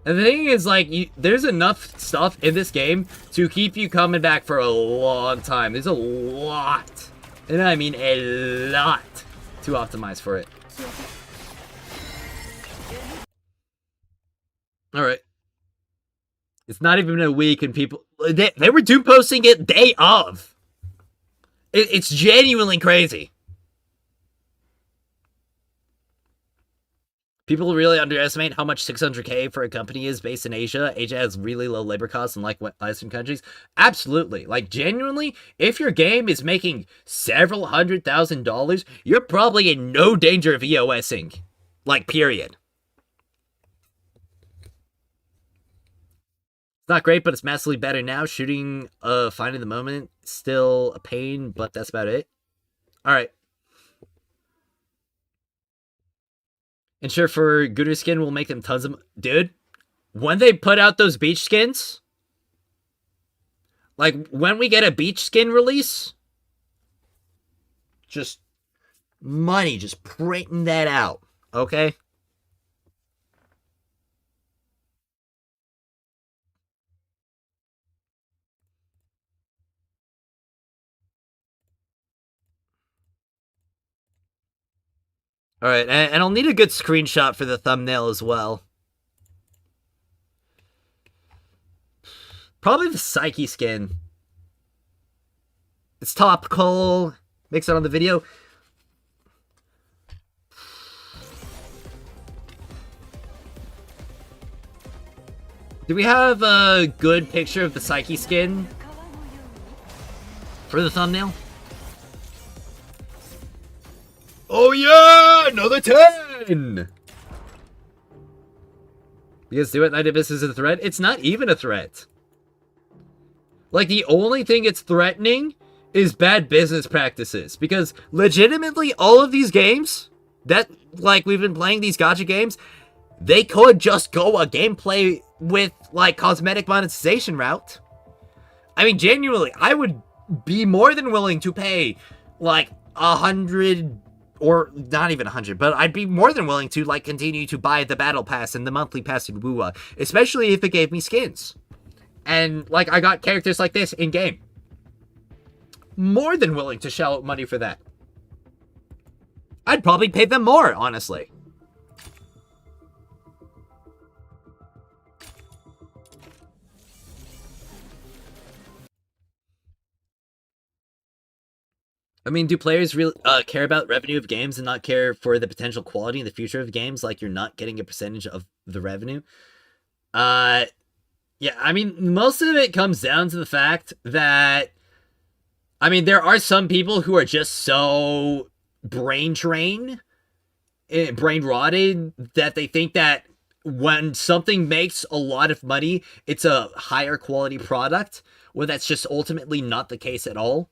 And the thing is, like, there's enough stuff in this game to keep you coming back for a long time. There's a lot, and I mean a lot, to optimize for it. All right. It's not even a week, and people they were doom posting it day of. It's genuinely crazy. People really underestimate how much 600K for a company is based in Asia. Asia has really low labor costs, unlike Western countries. Absolutely. Like, genuinely, if your game is making several $100,000, you're probably in no danger of EOSing. Like, period. It's not great, but it's massively better now. Shooting, finding the moment, still a pain, but that's about it. Alright. And sure, for gooder skin, we'll make them tons of... Dude, when they put out those beach skins... Like, when we get a beach skin release... Just... money, just printing that out. Okay? Alright, and I'll need a good screenshot for the thumbnail as well. Probably the Psyche skin. It's topical. Mix it on the video. Do we have a good picture of the Psyche skin for the thumbnail? Oh yeah! Another 10! Because Duet Night Abyss is a threat? It's not even a threat. Like, the only thing it's threatening is bad business practices. Because, legitimately, all of these games that, like, we've been playing these gacha games, they could just go a gameplay with, like, cosmetic monetization route. I mean, genuinely, I would be more than willing to pay, like, 100... or not even 100, but I'd be more than willing to, like, continue to buy the battle pass and the monthly pass in WUA, especially if it gave me skins. And, like, I got characters like this in-game. More than willing to shell out money for that. I'd probably pay them more, honestly. I mean, do players really care about revenue of games and not care for the potential quality and the future of games, like you're not getting a percentage of the revenue? Yeah, I mean, most of it comes down to the fact that, I mean, there are some people who are just so brain rotted, that they think that when something makes a lot of money, it's a higher quality product, when that's just ultimately not the case at all.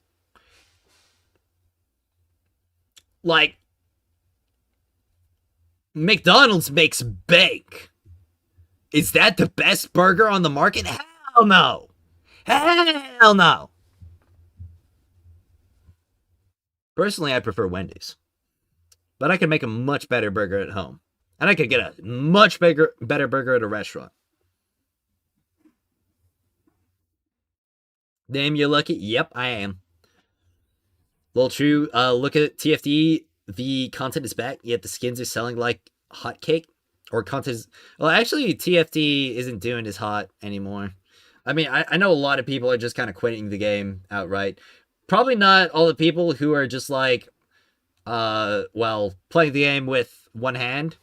Like, McDonald's makes bank. Is that the best burger on the market? Hell no. Hell no. Personally, I prefer Wendy's. But I can make a much better burger at home. And I could get a much better burger at a restaurant. Damn, you're lucky? Yep, I am. Well, true. Look at TFD. The content is back, yet the skins are selling like hotcake. Or content is... Well, actually, TFD isn't doing as hot anymore. I mean, I know a lot of people are just kind of quitting the game outright. Probably not all the people who are just like, well, playing the game with one hand.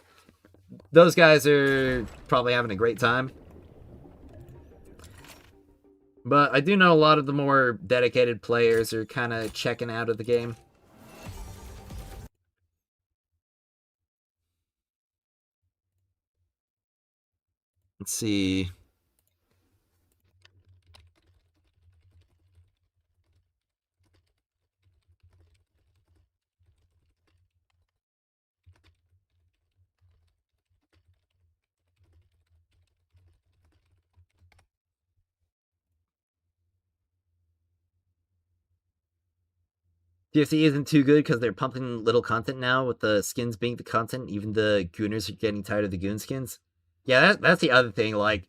Those guys are probably having a great time. But I do know a lot of the more dedicated players are kind of checking out of the game. Let's see. TFC isn't too good because they're pumping little content now with the skins being the content. Even the gooners are getting tired of the goon skins. Yeah, that's the other thing. Like,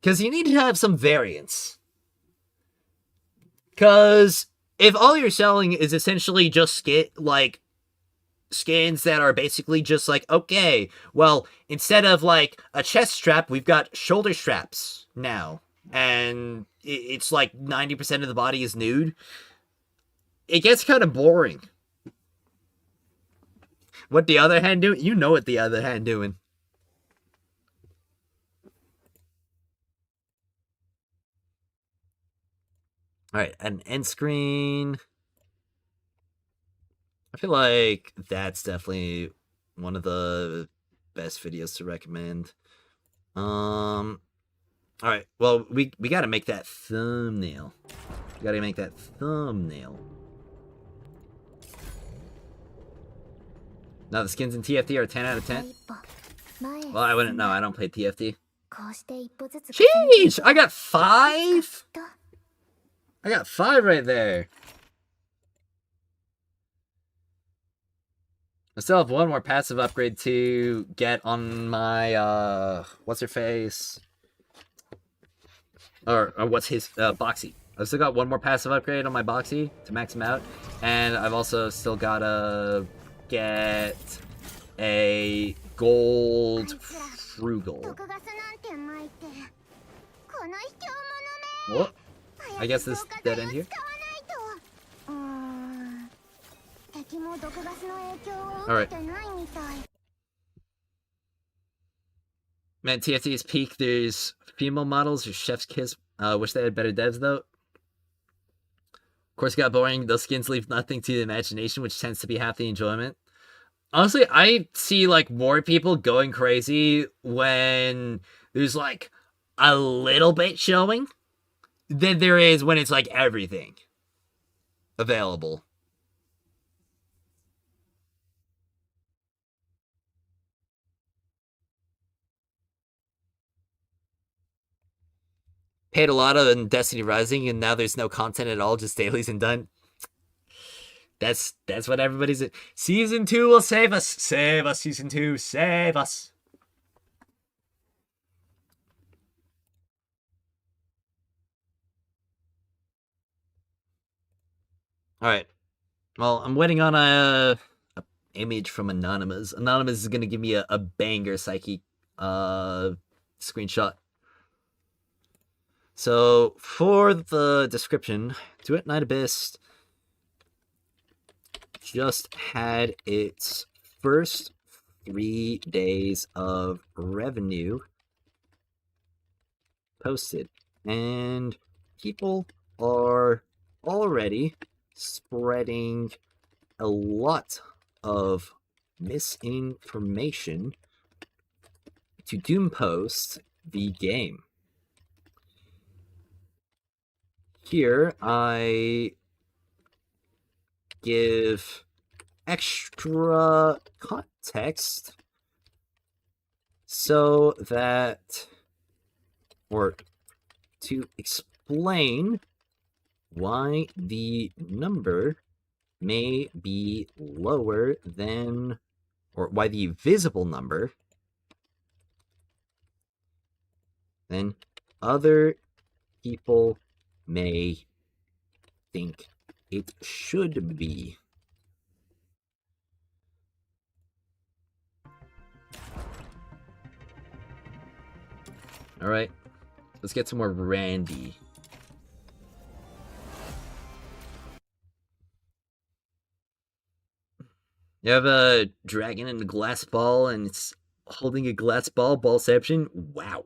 because you need to have some variance. Because if all you're selling is essentially just skins that are basically just like, okay, well, instead of like a chest strap, we've got shoulder straps now. And it's like 90% of the body is nude. It gets kind of boring. What the other hand doing? You know what the other hand doing. Alright, an end screen. I feel like that's definitely one of the best videos to recommend. Alright, well, we gotta make that thumbnail. We gotta make that thumbnail. Now, the skins in TFT are 10 out of 10. Well, I wouldn't know. I don't play TFT. Jeez! I got 5? I got 5 right there. I still have one more passive upgrade to get on my, what's her face? Or what's his, Boxy. I've still got one more passive upgrade on my Boxy to max him out. And I've also still gotta get a gold frugal. What? I guess this dead end here. Alright. Man, TFT is peak. There's female models or chef's kiss. Wish they had better devs though. Of course, it got boring. Those skins leave nothing to the imagination, which tends to be half the enjoyment. Honestly, I see like more people going crazy when there's like a little bit showing than there is when it's like everything available. Paid a lot on Destiny Rising, and now there's no content at all, just dailies and done. That's what everybody's... Season 2 will save us. Save us, Season 2. Save us. Alright. Well, I'm waiting on a image from Anonymous. Anonymous is going to give me a banger psyche screenshot. So, for the description, Duet Night Abyss just had its first 3 days of revenue posted. And people are already spreading a lot of misinformation to doom post the game. Here, I give extra context so that, or to explain why the number may be lower than, or why the visible number than other people may think it should be. Alright, let's get some more Randy. You have a dragon and a glass ball, and it's holding a glass ball, ballception. Wow.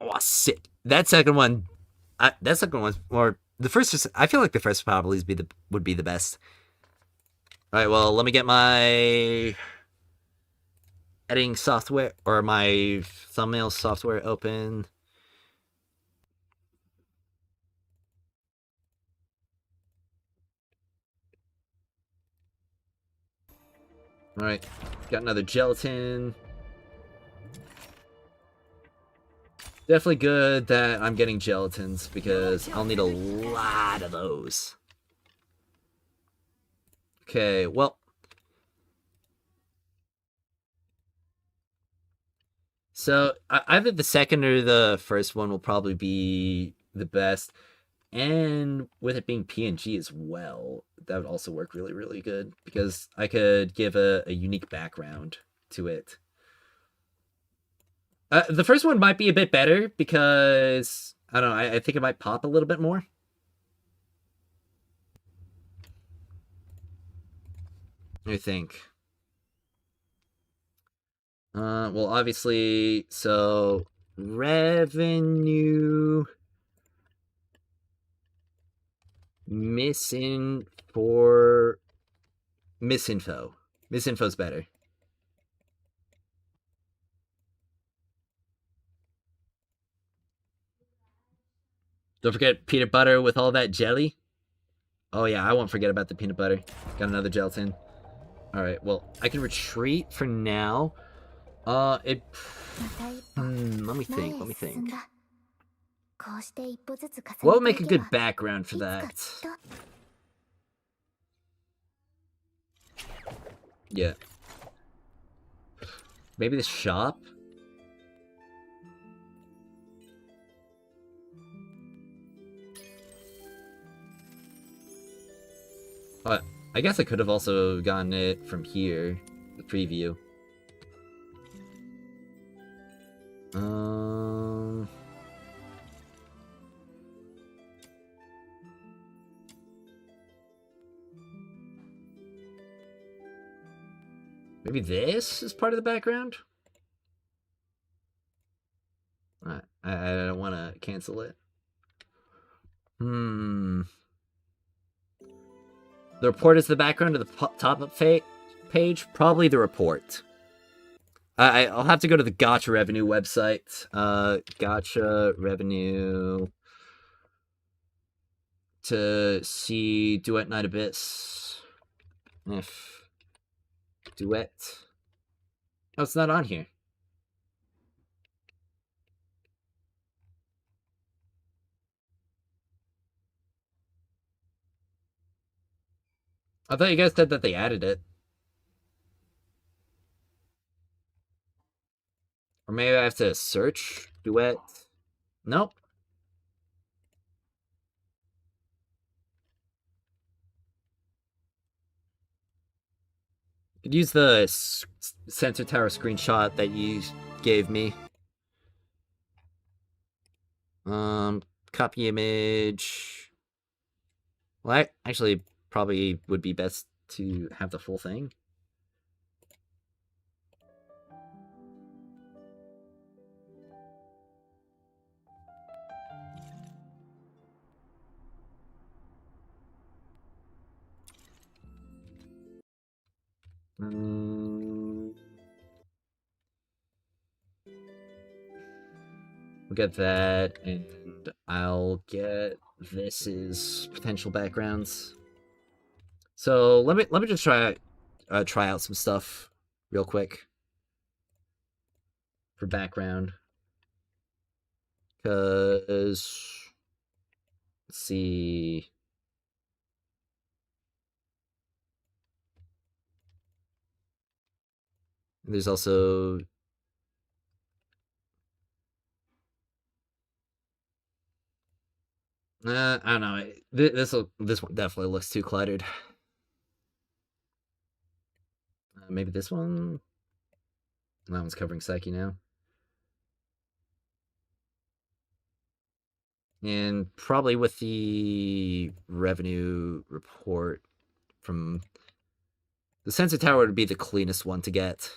Oh, sick. That second one, more. The first, I feel like the first probably would be the best. All right, well, let me get my editing software or my thumbnail software open. All right, got another gelatin. Definitely good that I'm getting gelatins, because I'll need a lot of those. Okay, well. So, either the second or the first one will probably be the best. And with it being PNG as well, that would also work really, really good, because I could give a unique background to it. The first one might be a bit better, because, I don't know, I think it might pop a little bit more. I think. Well, obviously, so revenue misinfo. Misinfo's better. Don't forget peanut butter with all that jelly. Oh yeah, I won't forget about the peanut butter. Got another gelatin. All right, well, I can retreat for now. Let me think. What would make a good background for that? Yeah. Maybe the shop? I guess I could have also gotten it from here, the preview. Maybe this is part of the background? I don't want to cancel it. The report is the background of the top-up page? Probably the report. I'll have to go to the gacha revenue website. Gacha revenue to see Duet Night Abyss. If Duet. Oh, it's not on here. I thought you guys said that they added it. Or maybe I have to search Duet. Nope. Could use the sensor tower screenshot that you gave me. Copy image. Well, actually probably would be best to have the full thing. We'll get that, and I'll get this is potential backgrounds. So let me just try out some stuff real quick for background, because let's see. There's also I don't know. This one definitely looks too cluttered. Maybe this one. That one's covering Psyche now. And probably with the revenue report from the sensor tower would be the cleanest one to get,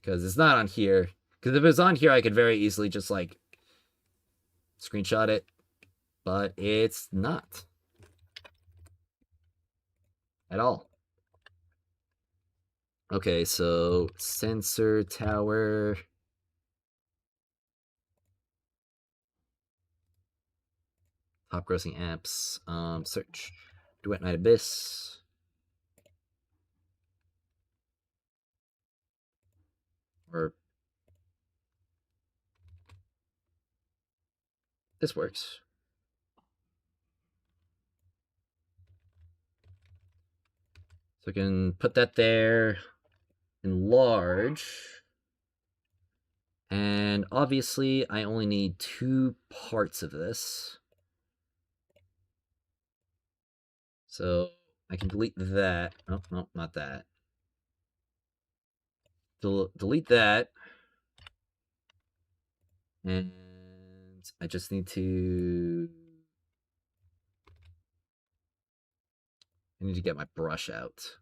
because it's not on here. Because if it was on here, I could very easily just like screenshot it, but it's not at all. Okay, so sensor tower. Top grossing apps. Search Duet Night Abyss. Or this works. So I can put that there, enlarge, and obviously I only need 2 parts of this. So I can delete that. Oh, no, not that. Delete that. And I just need to... I need to get my brush out.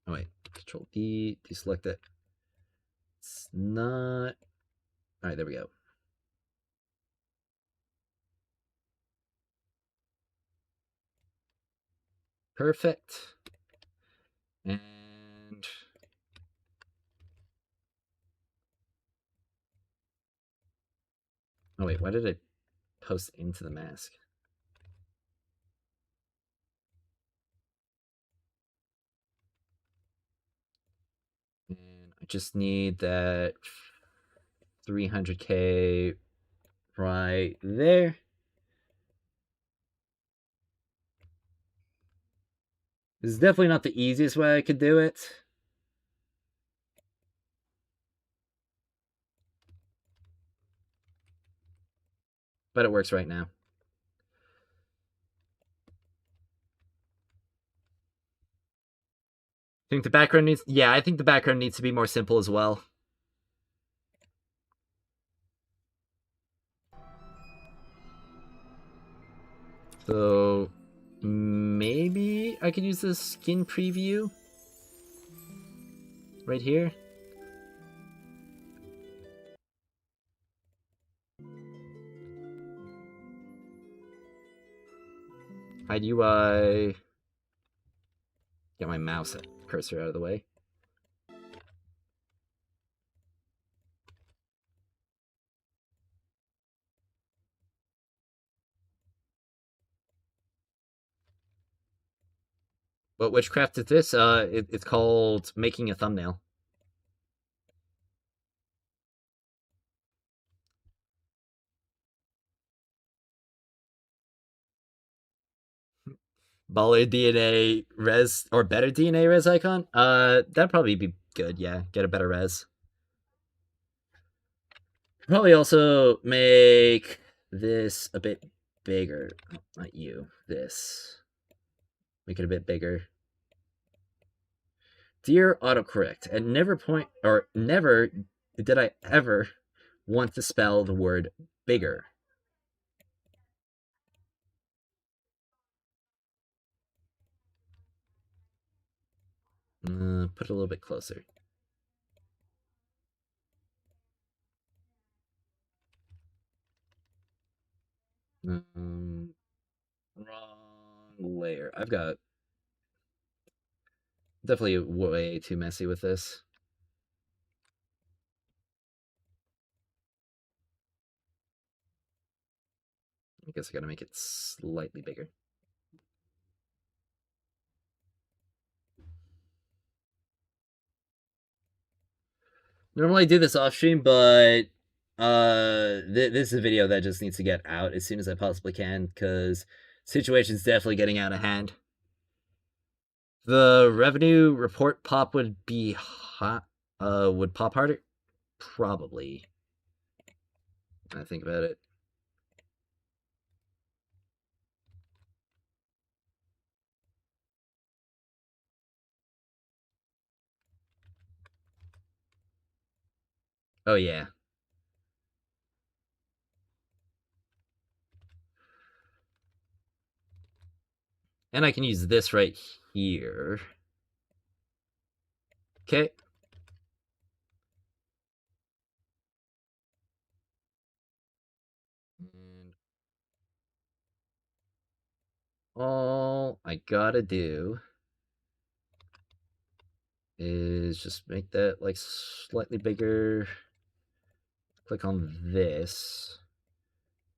Oh wait, Control D, deselect it. It's not... Alright, there we go. Perfect. And... Oh wait, why did I post into the mask? And I just need that 300k right there. This is definitely not the easiest way I could do it. But it works right now. Think the background needs... Yeah, I think the background needs to be more simple as well. So maybe I could use the skin preview right here. Hide UI. Get my mouse cursor out of the way. What witchcraft is this? It's called making a thumbnail. Baller DNA res or better DNA res icon? That'd probably be good, yeah. Get a better res. Probably also make this a bit bigger. Oh, not you. This. Make it a bit bigger. Dear autocorrect, at never did I ever want to spell the word bigger. Put it a little bit closer. Wrong layer. I've got definitely way too messy with this. I guess I gotta make it slightly bigger. Normally I do this off stream, but this is a video that just needs to get out as soon as I possibly can because situation's definitely getting out of hand. The revenue report pop would be hot. Would pop harder? Probably. I think about it. Oh yeah. And I can use this right here. Okay. And all I gotta do is just make that like slightly bigger. Click on this.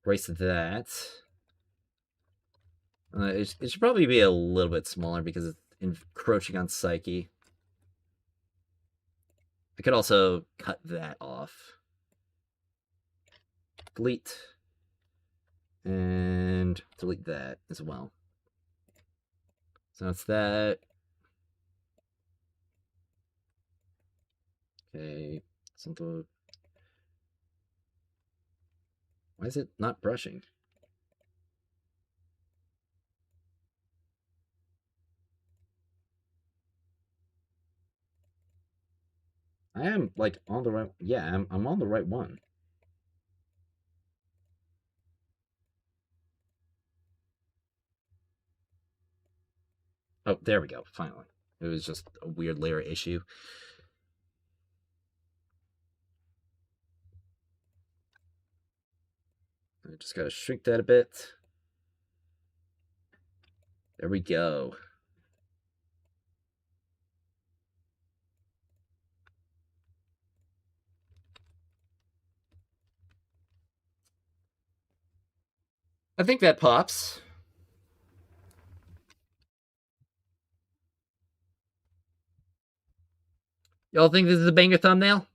Erase that. It should probably be a little bit smaller because it's encroaching on Psyche. I could also cut that off. Delete. And delete that as well. So that's that. Okay. Something. Why is it not brushing? I am like on the right. Yeah, I'm on the right one. Oh, there we go. Finally, it was just a weird layer issue. I just gotta shrink that a bit. There we go. I think that pops. Y'all think this is a banger thumbnail?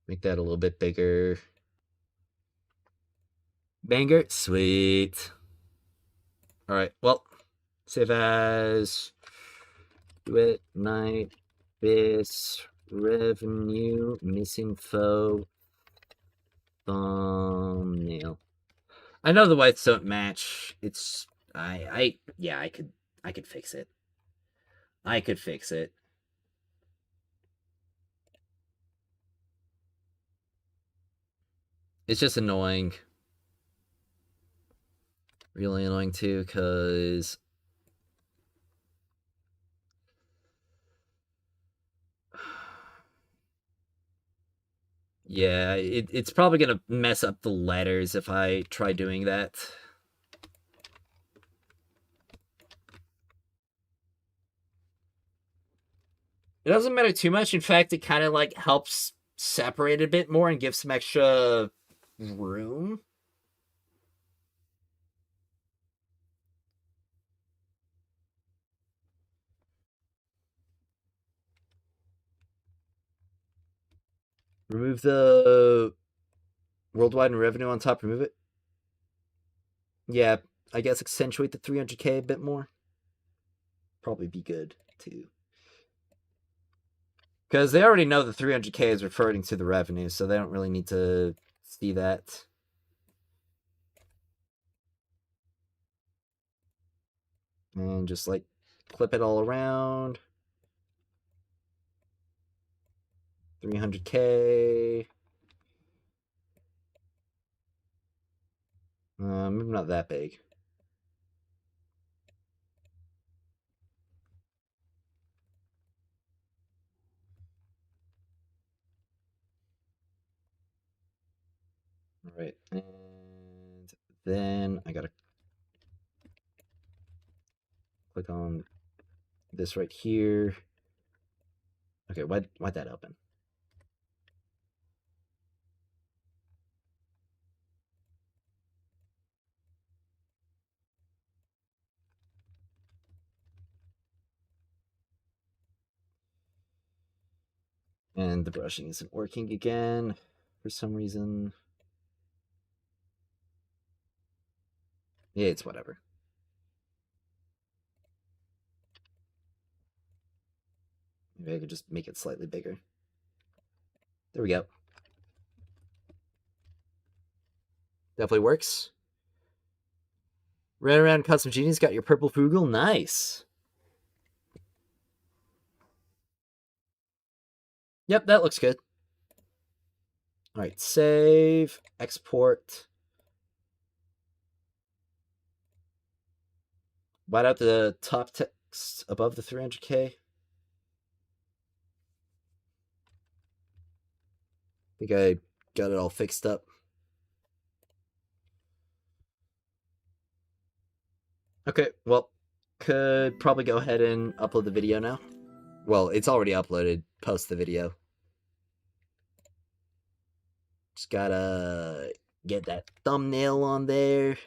Make that a little bit bigger. Banger? Sweet. Alright, well, save as Duet Night Abyss revenue missing foe thumbnail. I know the whites don't match. It's yeah, I could fix it. I could fix it. It's just annoying. Really annoying too, because yeah, it's probably gonna mess up the letters if I try doing that. It doesn't matter too much. In fact, it kind of like helps separate a bit more and give some extra room. Remove the worldwide revenue on top. Remove it. Yeah, I guess accentuate the 300k a bit more. Probably be good too. Because they already know the 300k is referring to the revenue, so they don't really need to see that. And just like clip it all around. 300k. Maybe not that big. All right, and then I gotta click on this right here. Okay, why'd that open? And the brushing isn't working again for some reason. Yeah, it's whatever. Maybe I could just make it slightly bigger. There we go. Definitely works. Ran around Custom Genius, got your purple Frugal. Nice. Yep, that looks good. All right, save, export. White out the top text above the 300k. I think I got it all fixed up. Okay, well, could probably go ahead and upload the video now. Well, it's already uploaded. Post the video. Just gotta get that thumbnail on there.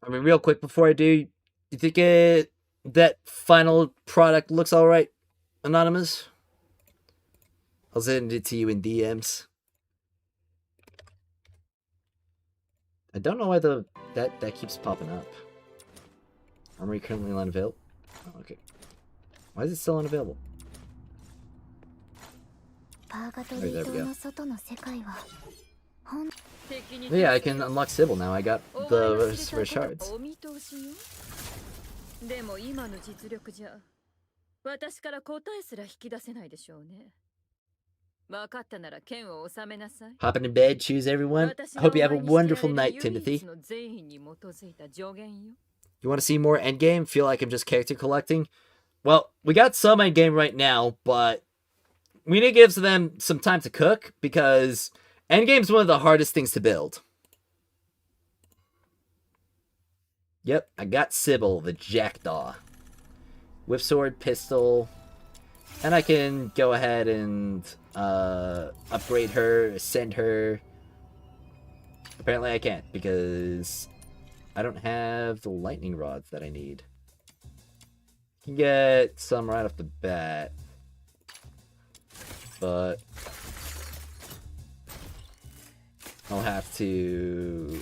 I mean, real quick before I do, you think that final product looks alright, Anonymous? I'll send it to you in DMs. I don't know why that keeps popping up. Armory currently unavailable. Oh, okay. Why is it still unavailable? Alright, there we go. Yeah, I can unlock Sybil now. I got the Shards. でも今の実力じゃ私から答えすら引き出せないでしょうね。分かったなら剣を収めなさい。 Hop into bed, choose everyone. I hope you have a wonderful night, Timothy. You want to see more endgame? Feel like I'm just character collecting? Well, we got some endgame right now, but we need to give them some time to cook because endgame's one of the hardest things to build. Yep, I got Sybil, the Jackdaw. Whip sword, pistol, and I can go ahead and upgrade her, ascend her. Apparently I can't because I don't have the lightning rods that I need. Can get some right off the bat, but I'll have to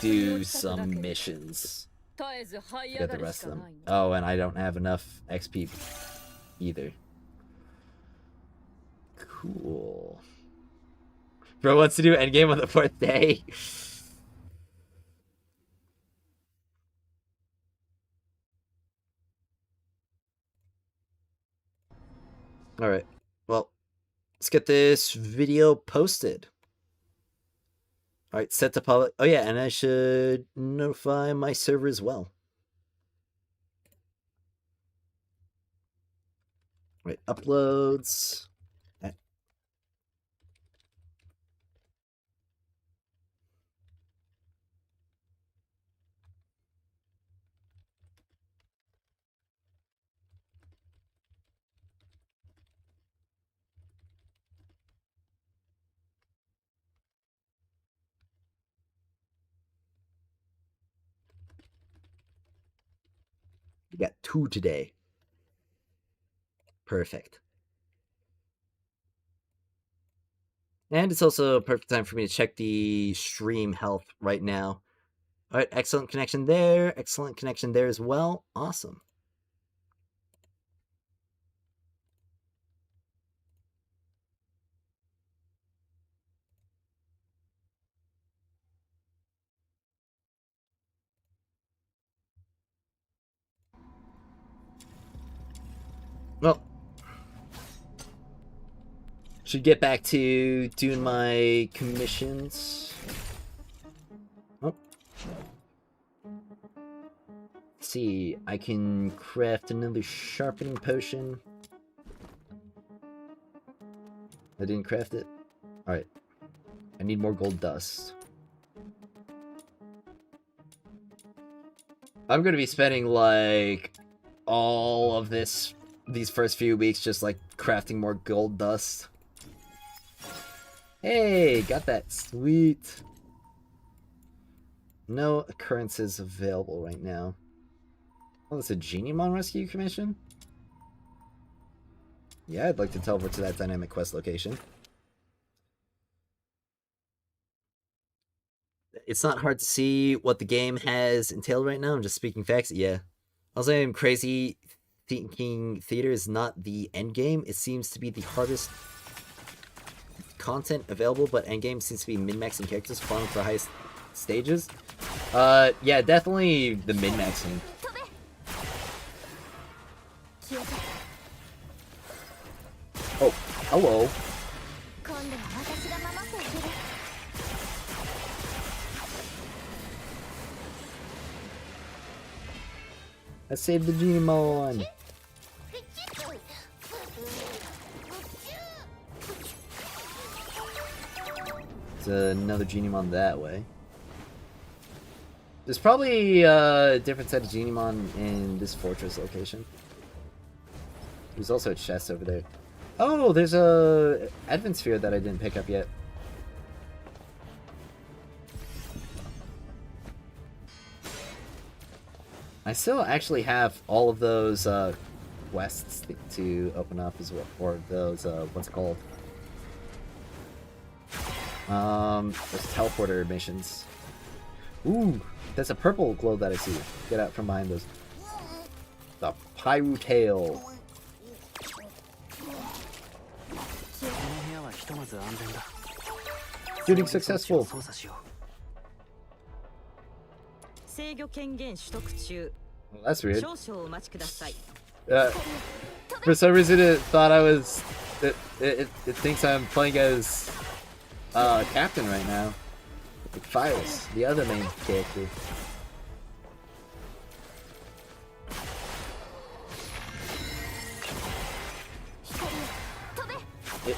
do some missions. Get the rest of them. Oh, and I don't have enough XP either. Cool. Bro wants to do endgame on the 4th day. Alright. Well, let's get this video posted. Alright, set to public. Oh yeah, and I should notify my server as well. Right, uploads. We got 2 today. Perfect. And it's also a perfect time for me to check the stream health right now. Alright, excellent connection there. Excellent connection there as well. Awesome. Well, should get back to doing my commissions. Oh. Let's see, I can craft another sharpening potion. I didn't craft it. Alright. I need more gold dust. I'm gonna be spending like all of these first few weeks just like crafting more gold dust. Hey, got that. Sweet. No occurrences available right now. Oh, that's a Geniemon rescue commission? Yeah, I'd like to teleport to that dynamic quest location. It's not hard to see what the game has entailed right now. I'm just speaking facts. Yeah. Also, I'm crazy thinking theater is not the end game. It seems to be the hardest content available, but endgame seems to be min-maxing characters, farming for highest stages. Yeah, definitely the min-maxing. Oh, hello. Let's save the Geniemon. It's another Geniemon that way. There's probably a different set of Geniemon in this fortress location. There's also a chest over there. Oh, there's a Advent Sphere that I didn't pick up yet. I still actually have all of those quests to open up as well, or those what's it called? Those teleporter missions. Ooh, that's a purple glow that I see. Get out from behind those. The Pyro Tail. Shooting successful. 制御権限取得中。 Well, that's weird. 少々お待ちください。 For some reason, it thought I was. It thinks I'm playing as captain right now. Like Files, the other main character.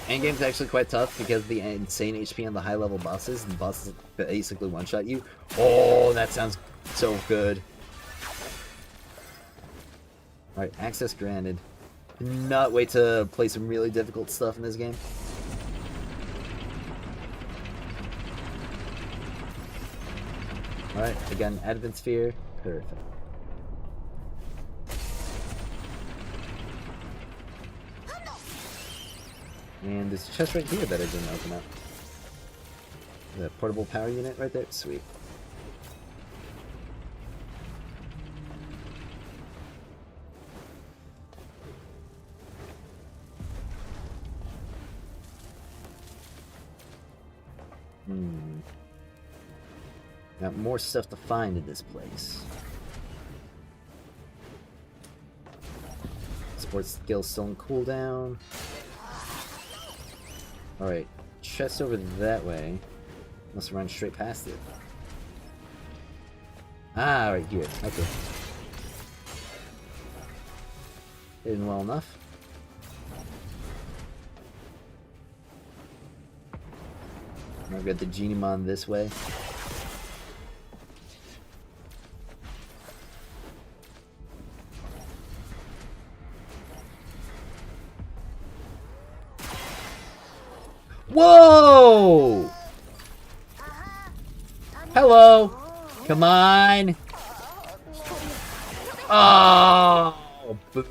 Endgame's actually quite tough because of the insane HP on the high level bosses, and the bosses basically one-shot you. Oh, that sounds so good. Alright, access granted. Cannot wait to play some really difficult stuff in this game. Alright, again, Advent Sphere. Perfect. And there's a chest right here that I didn't open up. The portable power unit right there. Sweet. Got more stuff to find in this place. Sports skill still in cooldown. Alright, chest over that way. Must run straight past it. Ah, right here. Okay. Hidden well enough. I've got the Genimon this way. Whoa! Hello! Come on! Oh! Boo.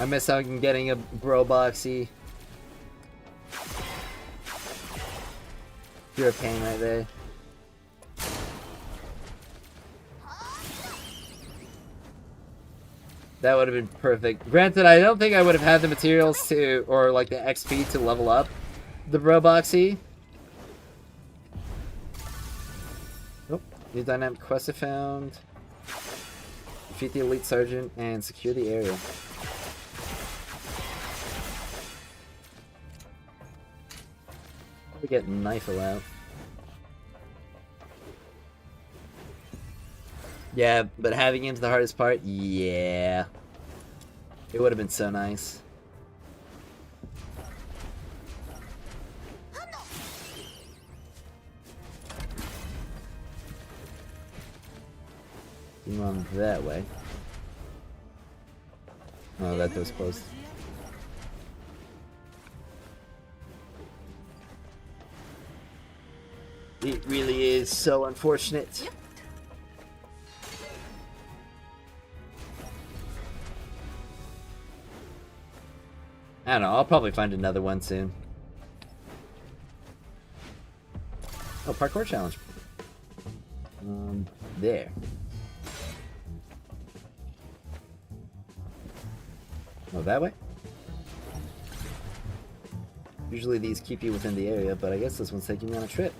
I miss out on getting a bro boxy. You're a pain right there. That would have been perfect. Granted, I don't think I would have had the materials to, or like the XP to level up the Broboxy. Nope. New dynamic quest I found. Defeat the elite sergeant and secure the area. We get Knifle out. Yeah, but having him to the hardest part, yeah. It would have been so nice. Come on that way. Oh, that door's closed. It really is so unfortunate. I don't know, I'll probably find another one soon. Oh, parkour challenge. There. Oh, that way? Usually these keep you within the area, but I guess this one's taking me on a trip.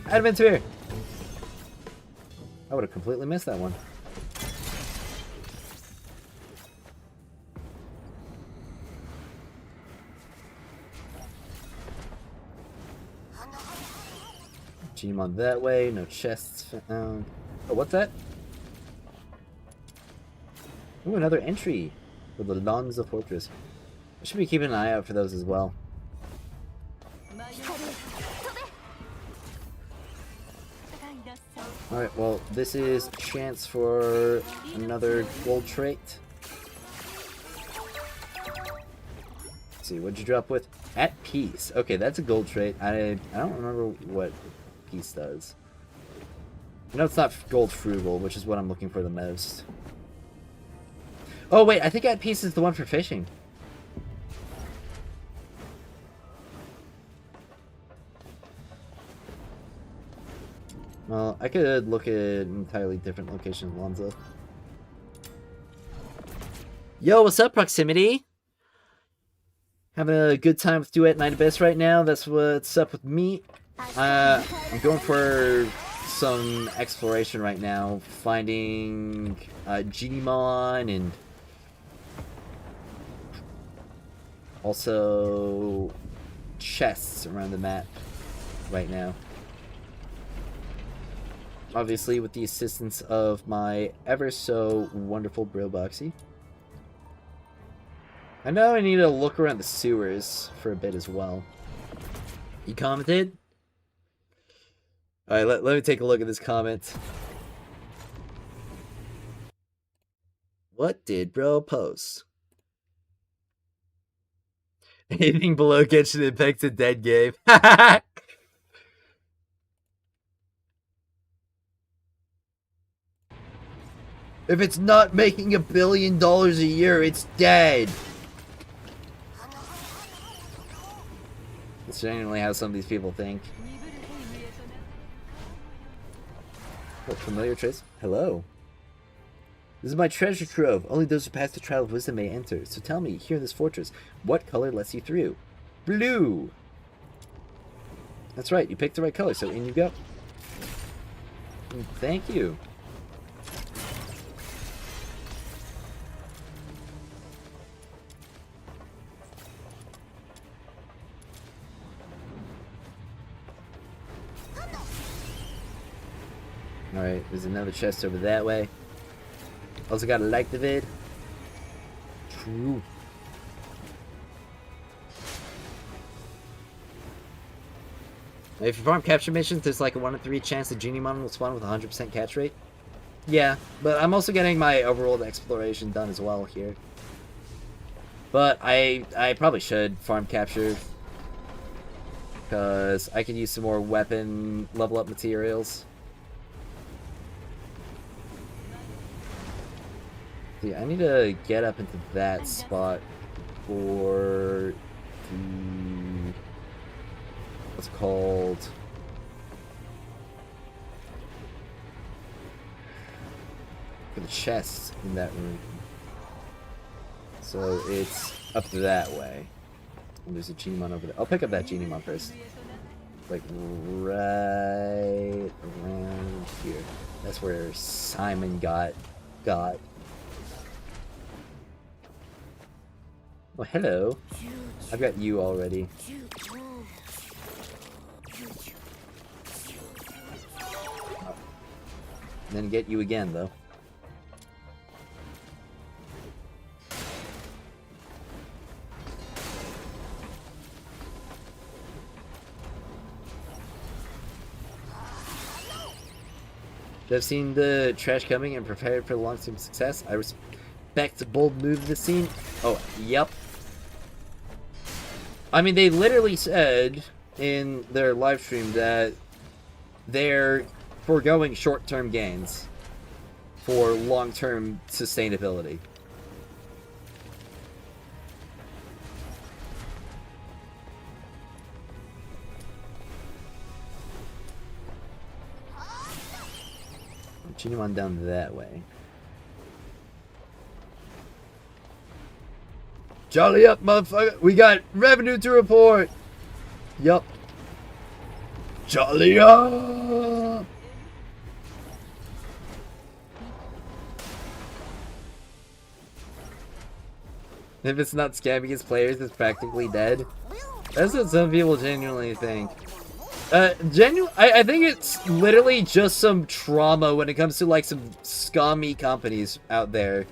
Adventure! I would have completely missed that one. Genimon that way, no chests found. Oh, what's that? Ooh, another entry for the Lonza Fortress. I should be keeping an eye out for those as well. Alright, well, this is a chance for another gold trait. Let's see, what'd you drop with? At peace. Okay, that's a gold trait. I don't remember what peace does. I know it's not gold frugal, which is what I'm looking for the most. Oh wait, I think that piece is the one for fishing. Well, I could look at an entirely different location in Lonza. Yo, what's up, Proximity? Having a good time with Duet Night Abyss right now. That's what's up with me. I'm going for some exploration right now, finding Genimon and also chests around the map right now. Obviously, with the assistance of my ever so wonderful Brilboxy. I know I need to look around the sewers for a bit as well. You commented? Alright, let me take a look at this comment. What did bro post? Anything below Genshin Impact's a dead game. If it's not making $1 billion a year, it's dead. That's genuinely how some of these people think. What, familiar trace? Hello. This is my treasure trove. Only those who pass the trial of wisdom may enter. So tell me, here in this fortress, what color lets you through? Blue! That's right, you picked the right color, so in you go. Thank you. Alright, there's another chest over that way. Also got a like the vid. True. If you farm capture missions, there's like a 1 in 3 chance the Genimon will spawn with a 100% catch rate. Yeah, but I'm also getting my overworld exploration done as well here. But I probably should farm capture, because I could use some more weapon level up materials. See, I need to get up into that spot for the... what's called... for the chest in that room. So it's up that way. And there's a Genimon over there. I'll pick up that Genimon first. Like right around here. That's where Simon got. Oh, hello. I've got you already. Oh. Then get you again, though. I've seen the trash coming and prepared for the long-term success. I respect the bold move of the scene. Oh, yep. I mean, they literally said in their live stream that they're foregoing short-term gains for long-term sustainability. Genimon down that way. Jolly up, motherfucker! We got revenue to report! Yup. Jolly up! If it's not scamming its players, it's practically dead. That's what some people genuinely think. I think it's literally just some trauma when it comes to like some scummy companies out there.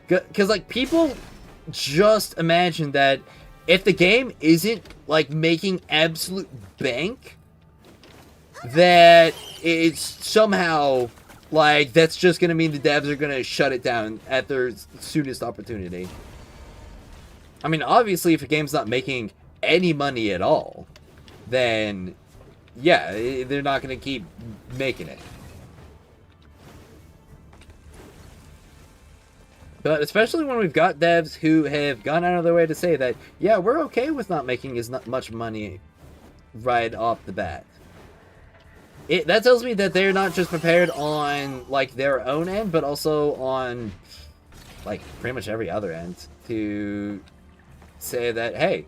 Cause like people just imagine that if the game isn't like making absolute bank, that it's somehow like that's just gonna mean the devs are gonna shut it down at their soonest opportunity. I mean, obviously if a game's not making any money at all, then yeah, they're not going to keep making it. But especially when we've got devs who have gone out of their way to say that, yeah, we're okay with not making as much money right off the bat. That tells me that they're not just prepared on, like, their own end, but also on, like, pretty much every other end to say that, hey,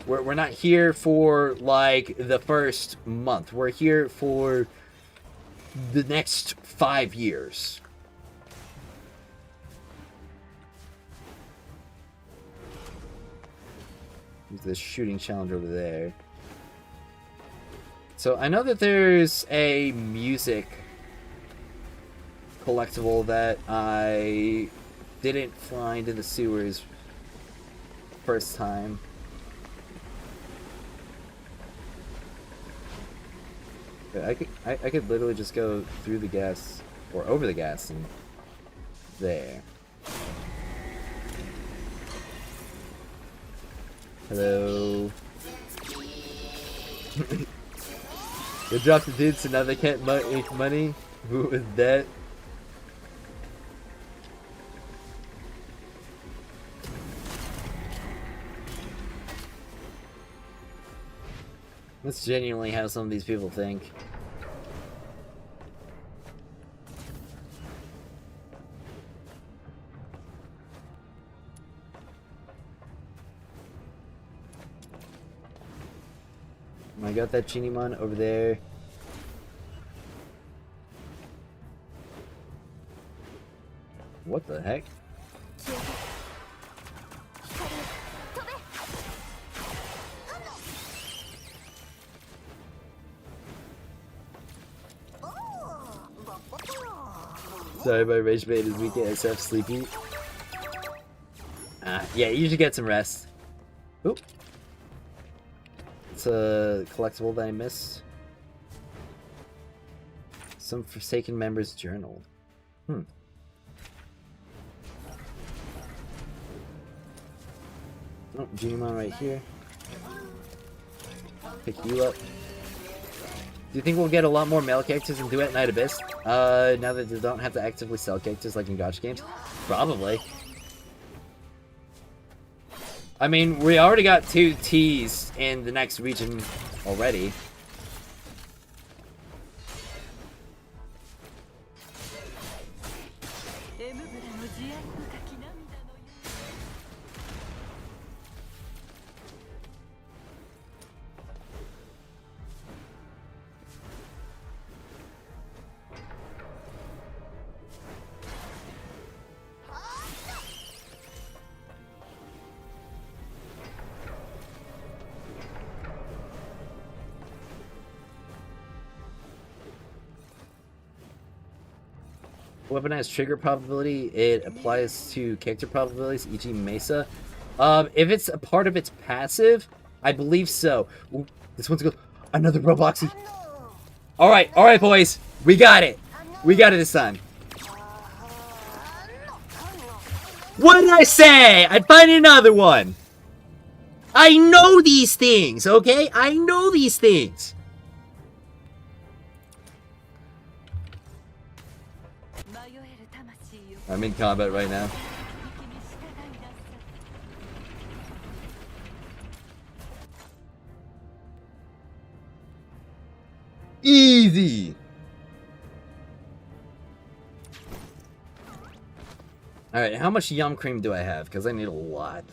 we're not here for, like, the first month. We're here for the next 5 years. There's this shooting challenge over there. So I know that there's a music collectible that I didn't find in the sewers first time. But I could literally just go through the gas or over the gas and there. Hello. They dropped the dude, so now they can't make money. Who is that? That's genuinely how some of these people think. I got that Chinimon over there. What the heck? Sorry, my rage bait is weak at SF sleepy. Yeah, you should get some rest. Oop. It's a collectible that I missed. Some Forsaken Member's Journal. Oh, Genimon right here. Pick you up. Do you think we'll get a lot more male characters in Duet Night Abyss? Now that they don't have to actively sell characters like in gacha games? Probably. I mean, we already got 2 T's in the next region already. Weaponized trigger probability, it applies to character probabilities, e.g. Mesa. If it's a part of its passive, I believe so. Ooh, this one's good. Another Robloxy. Alright, boys. We got it. We got it this time. What did I say? I'd find another one. I know these things, okay? I know these things. I'm in combat right now. Easy! Alright, how much yum cream do I have? Because I need a lot.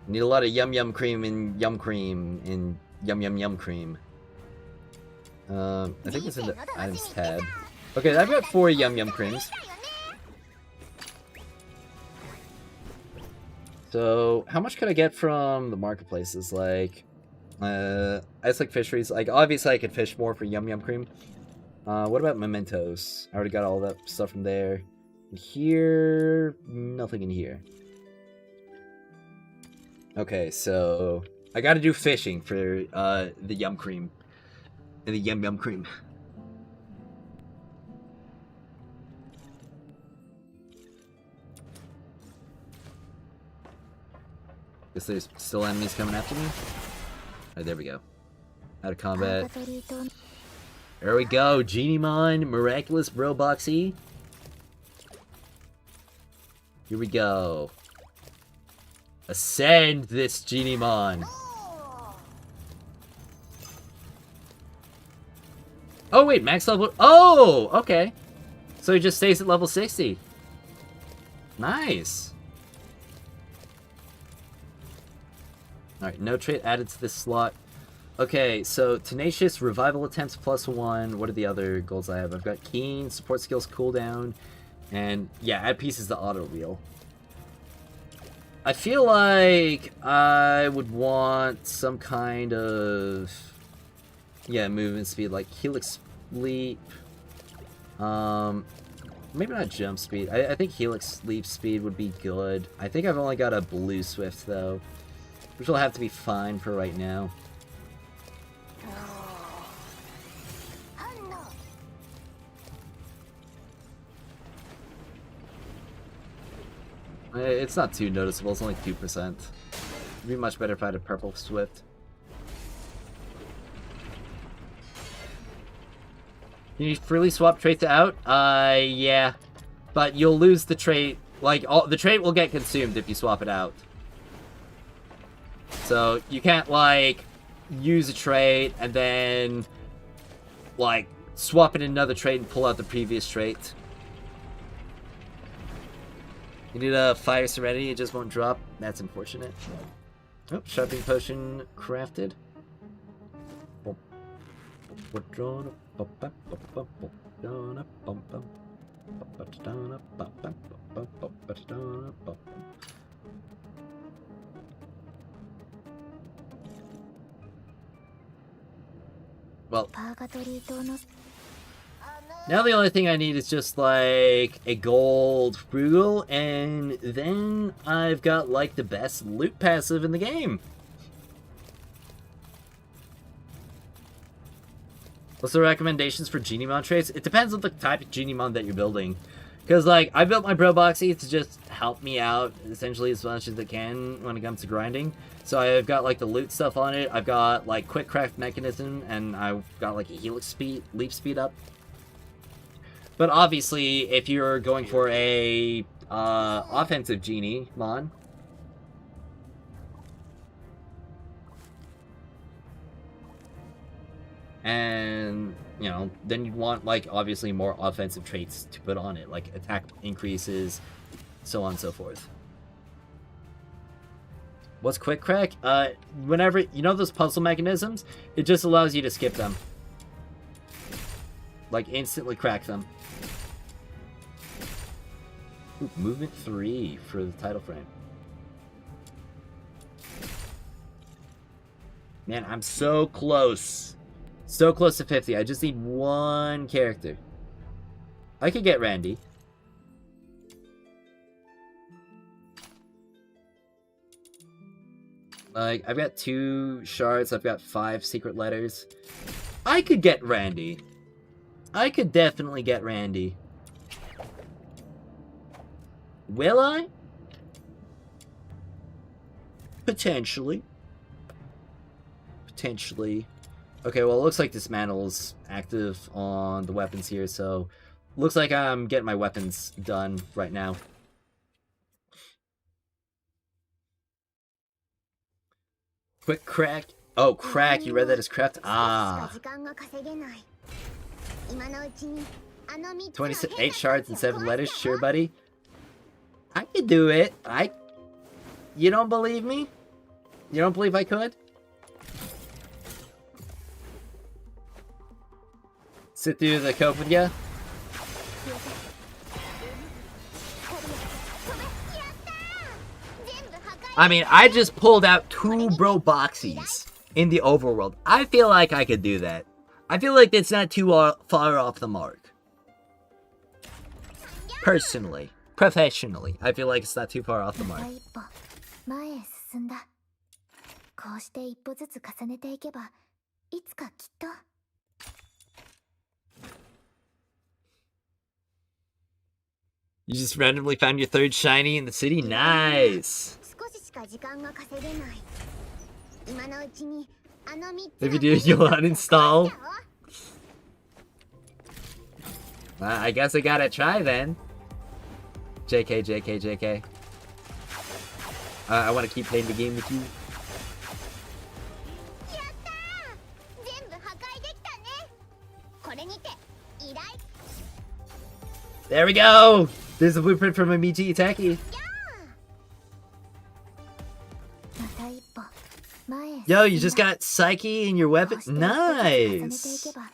I need a lot of yum cream and yum cream and yum cream. I think it's in the items tab. Okay, I've got 4 yum creams. So, how much could I get from the marketplaces? Like, Ice Lake Fisheries. Like, obviously I could fish more for yum cream. What about mementos? I already got all that stuff from there. Here, nothing in here. Okay, so I gotta do fishing for the yum cream. And the yum cream. Guess there's still enemies coming after me. Alright, there we go. Out of combat. There we go. Genimon, Miraculous Robloxy. Here we go. Ascend this Genimon. Oh wait, max level. Oh, okay. So he just stays at level 60. Nice. Alright, no trait added to this slot. Okay, so Tenacious, Revival Attempts +1. What are the other goals I have? I've got Keen, Support Skills Cooldown, and yeah, add pieces to Auto Wheel. I feel like I would want some kind of... yeah, movement speed, like Helix Leap. Maybe not jump speed. I think Helix Leap speed would be good. I think I've only got a Blue Swift, though, which will have to be fine for right now. It's not too noticeable. It's only 2%. It'd be much better if I had a Purple Swift. Can you freely swap traits out? Yeah. But you'll lose the trait. Like, the trait will get consumed if you swap it out. So, you can't, like, use a trait and then, like, swap in another trait and pull out the previous trait. You need a Fire Serenity, it just won't drop. That's unfortunate. Oh, Sharpening Potion crafted. Well, now the only thing I need is just like a gold frugal, and then I've got like the best loot passive in the game. What's the recommendations for Genimon traits? It depends on the type of Genimon that you're building. Because, like, I built my Broboxy to just help me out essentially as much as it can when it comes to grinding. So I've got, like, the loot stuff on it. I've got, like, quick craft mechanism, and I've got, like, a helix speed, leap speed up. But obviously, if you're going for a offensive Genimon, and, you know, then you'd want, like, obviously more offensive traits to put on it, like attack increases, so on and so forth. What's Quick Crack? Whenever, you know those puzzle mechanisms? It just allows you to skip them. Like, instantly crack them. Ooh, movement 3 for the title frame. Man, I'm so close. So close to 50. I just need one character. I could get Randy. Like, I've got 2 shards. I've got 5 secret letters. I could get Randy. I could definitely get Randy. Will I? Potentially. Potentially. Okay, well, it looks like Dismantle's active on the weapons here, so looks like I'm getting my weapons done right now. Quick Crack. Oh, Crack. You read that as craft? Ah. 28 shards and 7 letters. Sure, buddy. I could do it. You don't believe me? You don't believe I could? Sit through the cope with ya? I mean, I just pulled out 2 Broboxies in the overworld. I feel like I could do that. I feel like it's not too far off the mark. Personally. Professionally. I feel like it's not too far off the mark. You just randomly found your 3rd shiny in the city? Nice! If you do, you'll uninstall. I guess I gotta try then. JK, JK, JK. I want to keep playing the game with you. やったー、全部破壊できたね。これにて依頼。 There we go! There's a blueprint from Amici Itaki. また一歩前へ Yo, you just got Psyche in your weapon? こうして一歩ずつ重ねてい Nice! けば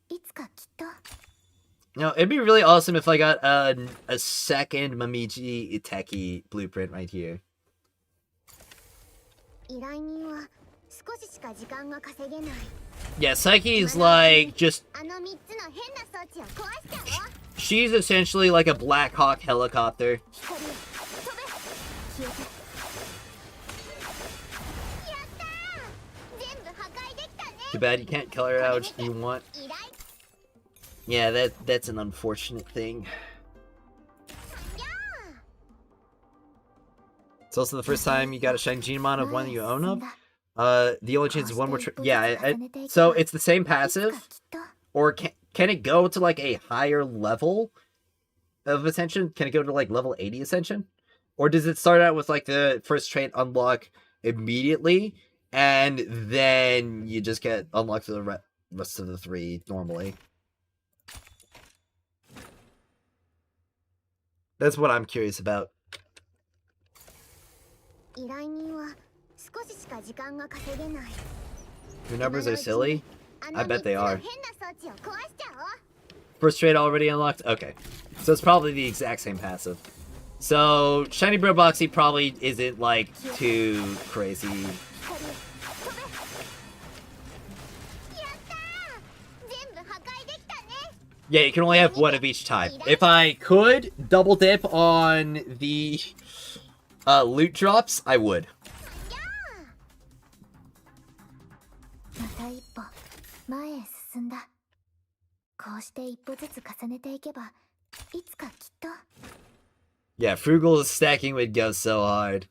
いつかきっと No, it'd be really awesome if I got a second Mamichi Iteki blueprint right here. 依頼人は少ししか時間が稼げない。 Yeah, Psyche is like just... あの3つの変な装置を壊しちゃおう。 She's essentially like a Black Hawk helicopter. 光飛べ消えて。やったー、全部破壊できたね。 Too bad you can't kill her out if you want. 依頼。 Yeah, that's an unfortunate thing. や It's also the first time you got a Shiny Genimon ー of one that you own of. 前へ進んだ The only chance is one more yeah, こうして一歩ずつ重ねていけば so it's the same いつか passive, きっと or can it go to like a higher level of Ascension? Can it go to like level 80 Ascension? Or does it start out with like the first trait unlock immediately, and then you just get unlocked to the rest of the 3 normally? That's what I'm curious about. 依頼人は少ししか時間が稼げない。 Your numbers are silly. あの I bet they 3つの are. 変な装置を壊しちゃおう。 First trait already unlocked? Okay. So it's probably the exact same passive. So, Shiny Bro Boxy probably isn't, like, too crazy. 光飛べ。やったー、全部破壊できたね。 Yeah, you can only have one of each type. If I could double dip on the loot drops, I would. また一歩前へ進んだ。こうして一歩ずつ重ねていけばいつかきっと。 Yeah, Frugal stacking would go so hard.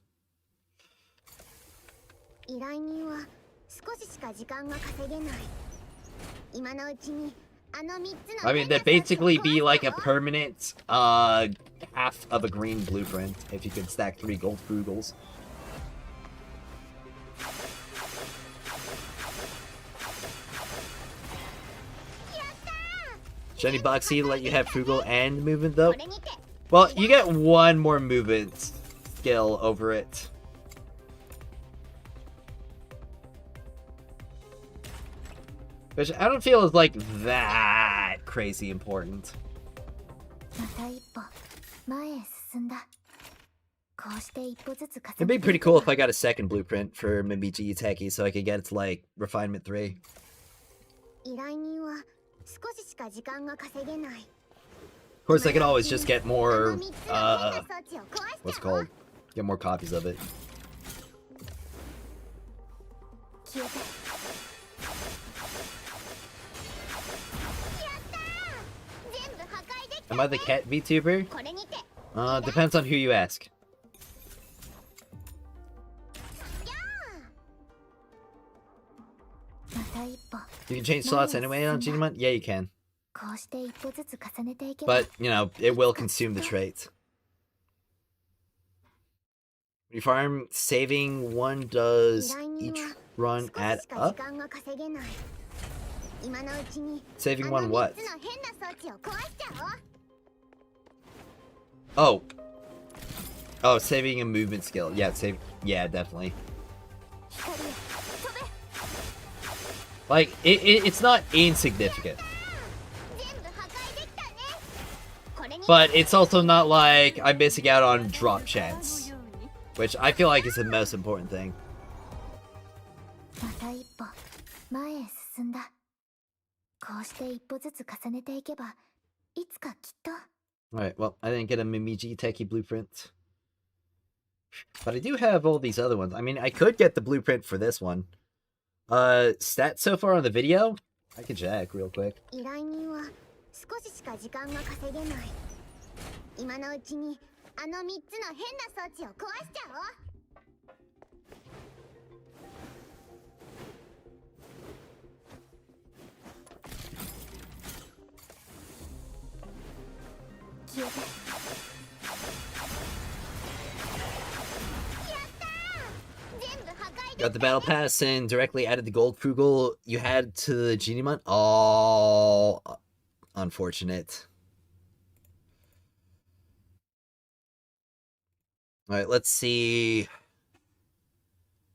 依頼人は少ししか時間が稼げない。今のうちにあの3つの I mean, that'd basically be like a permanent, half of a green blueprint if you could stack 3 gold Frugals. Shiny Boxy let you have Frugal and movement though? これにて Well, you get one more movement skill over it. Which I don't feel is like that crazy important. また一歩前へ進んだ。こうして一歩ずつ重 It'd ね be てい pretty けば cool if I got a second blueprint for Mimichi Iteki so I could get its like refinement 3. 依頼人は少ししか時間が稼げない。 Of course, I could always just get あの more, 3つの変な装置を壊 what's し it ちゃおう。 called? Get more copies of it. 消えて。やったー、全部破壊できた Am I the ね。 cat VTuber? これにて Depends on who you ask. また一歩 You can change slots anyway on Genimon? Yeah, you can. こうして一歩ずつ重ねていけば But, you know, it will consume the traits. When you farm, saving 1 does each run 少 add ししか up? 時間が稼げない。今のうちに Saving あ 1 の what? 3つの変な装置を壊しちゃおう。 Oh. Oh, saving a movement skill. Yeah, save. Yeah, definitely. 光よ飛べ。 Like, it's not insignificant. 全部破壊できたね。これに But it's also not like I'm missing out on drop chance. Which I feel like is the most important thing. また一歩前へ進んだ。こうして一歩ずつ重ねていけばいつかきっと。 Alright, well, I didn't get a Mimiji Techie blueprint. But I do have all these other ones. I mean, I could get the blueprint for this one. Stats so far on the video? I could check real quick. 依頼人は少ししか時間が稼げない。今のうちにあの3つの変な装置を壊しちゃおう。消えて。Got the battle pass and directly added the gold Krugel you had to the Genie Munt. Oh, unfortunate. Alright, let's see.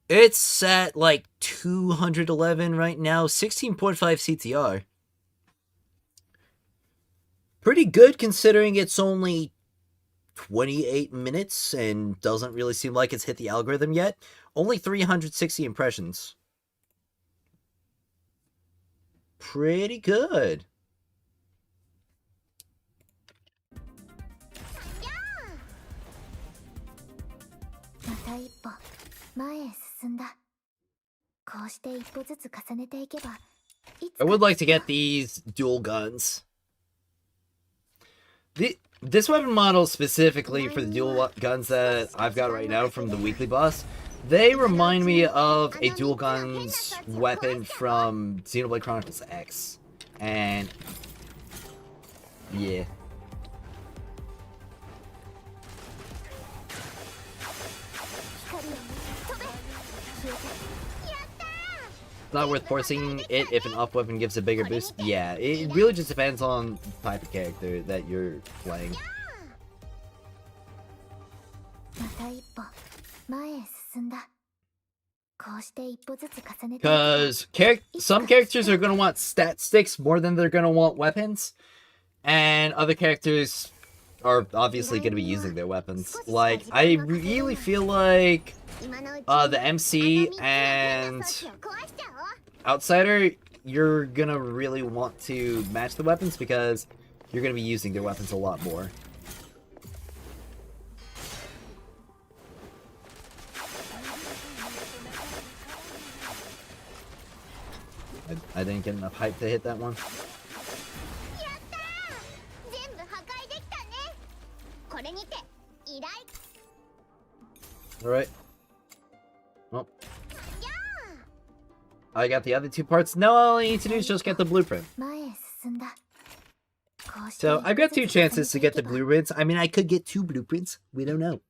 It's at like 211 right now, 16.5 CTR. Pretty good considering it's only 28 minutes and doesn't really seem like it's hit the algorithm yet. Only 360 impressions. Pretty good. I would like to get these dual guns. This weapon model specifically for the dual guns that I've got right now from the weekly boss, they remind me of a dual guns weapon from Xenoblade Chronicles X. And yeah. Not worth forcing it if an off weapon gives a bigger boost. Yeah, it really just depends on the type of character that you're playing. Because some characters are going to want stat sticks more than they're going to want weapons. And other characters are obviously going to be using their weapons. Like, I really feel like the MC and Outsider, you're going to really want to match the weapons because you're going to be using their weapons a lot more. I didn't get enough hype to hit that one. Alright. Well. I got the other two parts. Now all I need to do is just get the blueprint. So, I've got 2 chances to get the blueprints. I mean, I could get 2 blueprints. We don't know.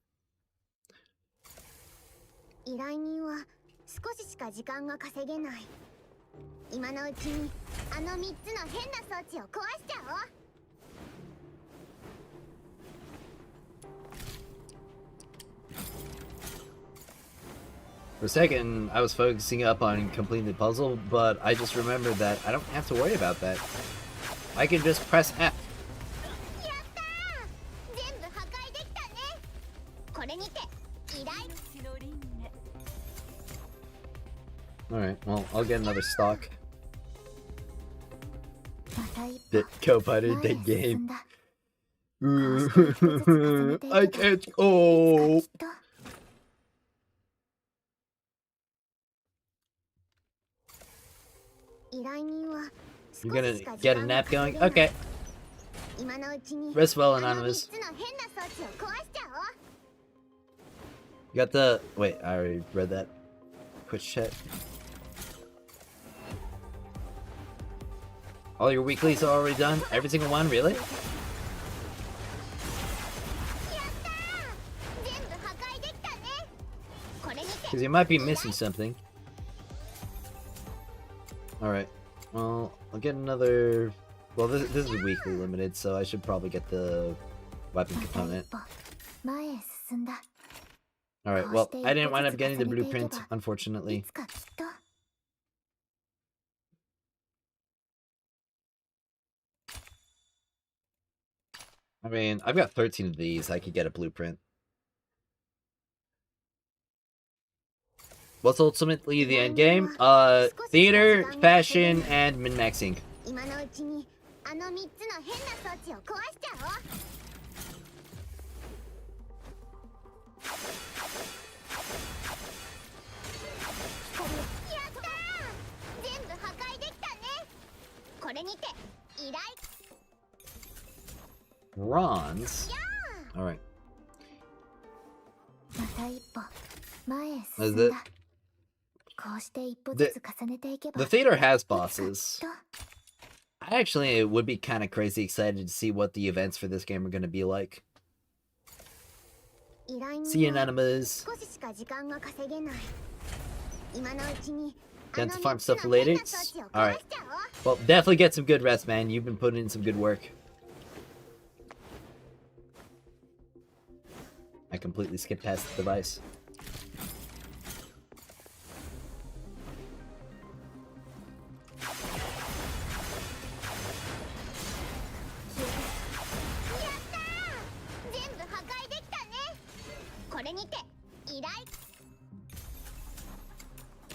For a second, I was focusing up on completing the puzzle, but I just remembered that I don't have to worry about that. I can just press F. Alright, well, I'll get another stock. Co-fighter, dead game. I can't. Oh! You're gonna get a nap going? Okay. Rest well, Anonymous. You got the... Wait, I already read that. Twitch chat. All your weeklies are already done? Every single one, really? Because you might be missing something. Alright. Well, I'll get another... Well, this is weekly limited, so I should probably get the weapon component. Alright, well, I didn't wind up getting the blueprint, unfortunately. I mean, I've got 13 of these. I could get a blueprint. What's ultimately the end game? Theater, fashion, and min-maxing. Bronze? Alright. Is it? The theater has bosses. I actually would be kind of crazy excited to see what the events for this game are going to be like. See you, Anonymous. Got to farm stuff related? Alright. Well, definitely get some good rest, man. You've been putting in some good work. I completely skipped past the device.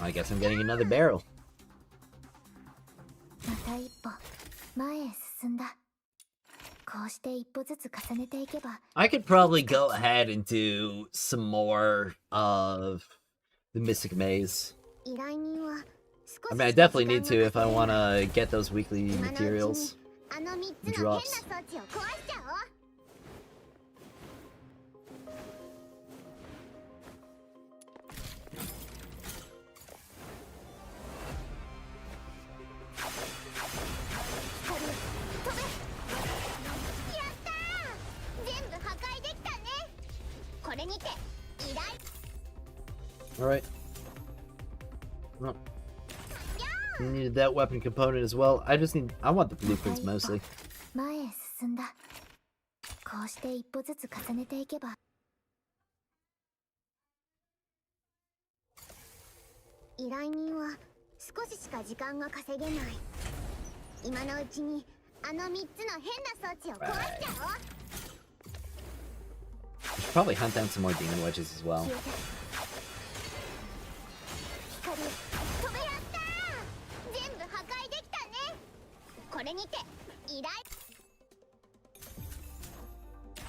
I guess I'm getting another barrel. I could probably go ahead and do some more of the Mystic Maze. I mean, I definitely need to if I want to get those weekly materials. Drops. Alright. Well, you needed that weapon component as well. I want the blueprints mostly. I should probably hunt down some more demon wedges as well.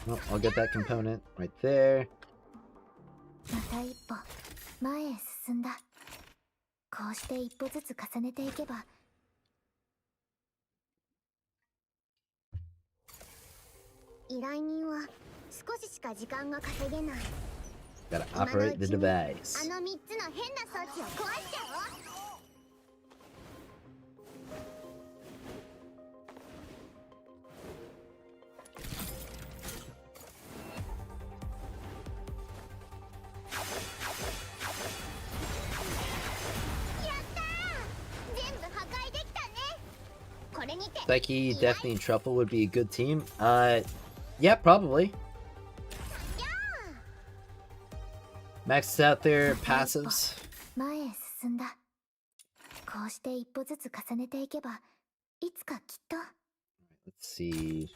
Well, I'll get that component right there. Gotta operate the device. Becky, Daphne, and Truffle would be a good team. Yeah, probably. Max is out there, passives. Let's see.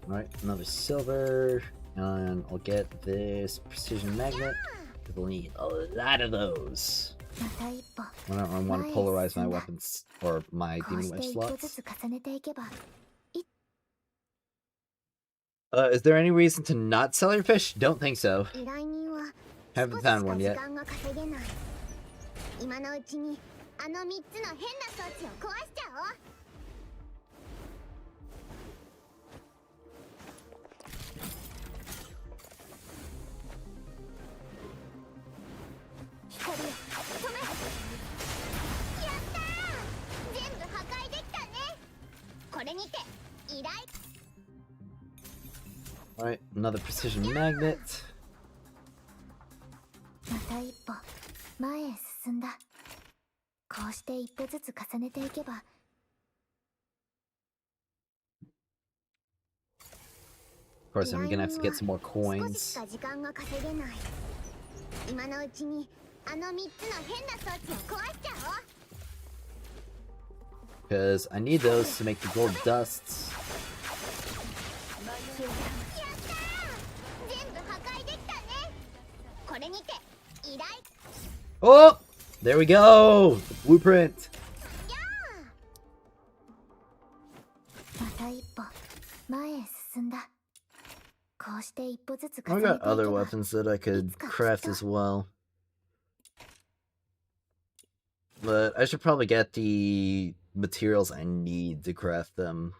Alright, another silver, and I'll get this precision magnet. We'll need a lot of those. I don't want to polarize my weapons or my demon wedge slots. Is there any reason to not sell your fish? Don't think so. Haven't found one yet. Alright, another precision magnet. Of course, I'm gonna have to get some more coins. Because I need those to make the gold dusts. Oh! There we go! The blueprint! I got other weapons that I could craft as well. But I should probably get the materials I need to craft them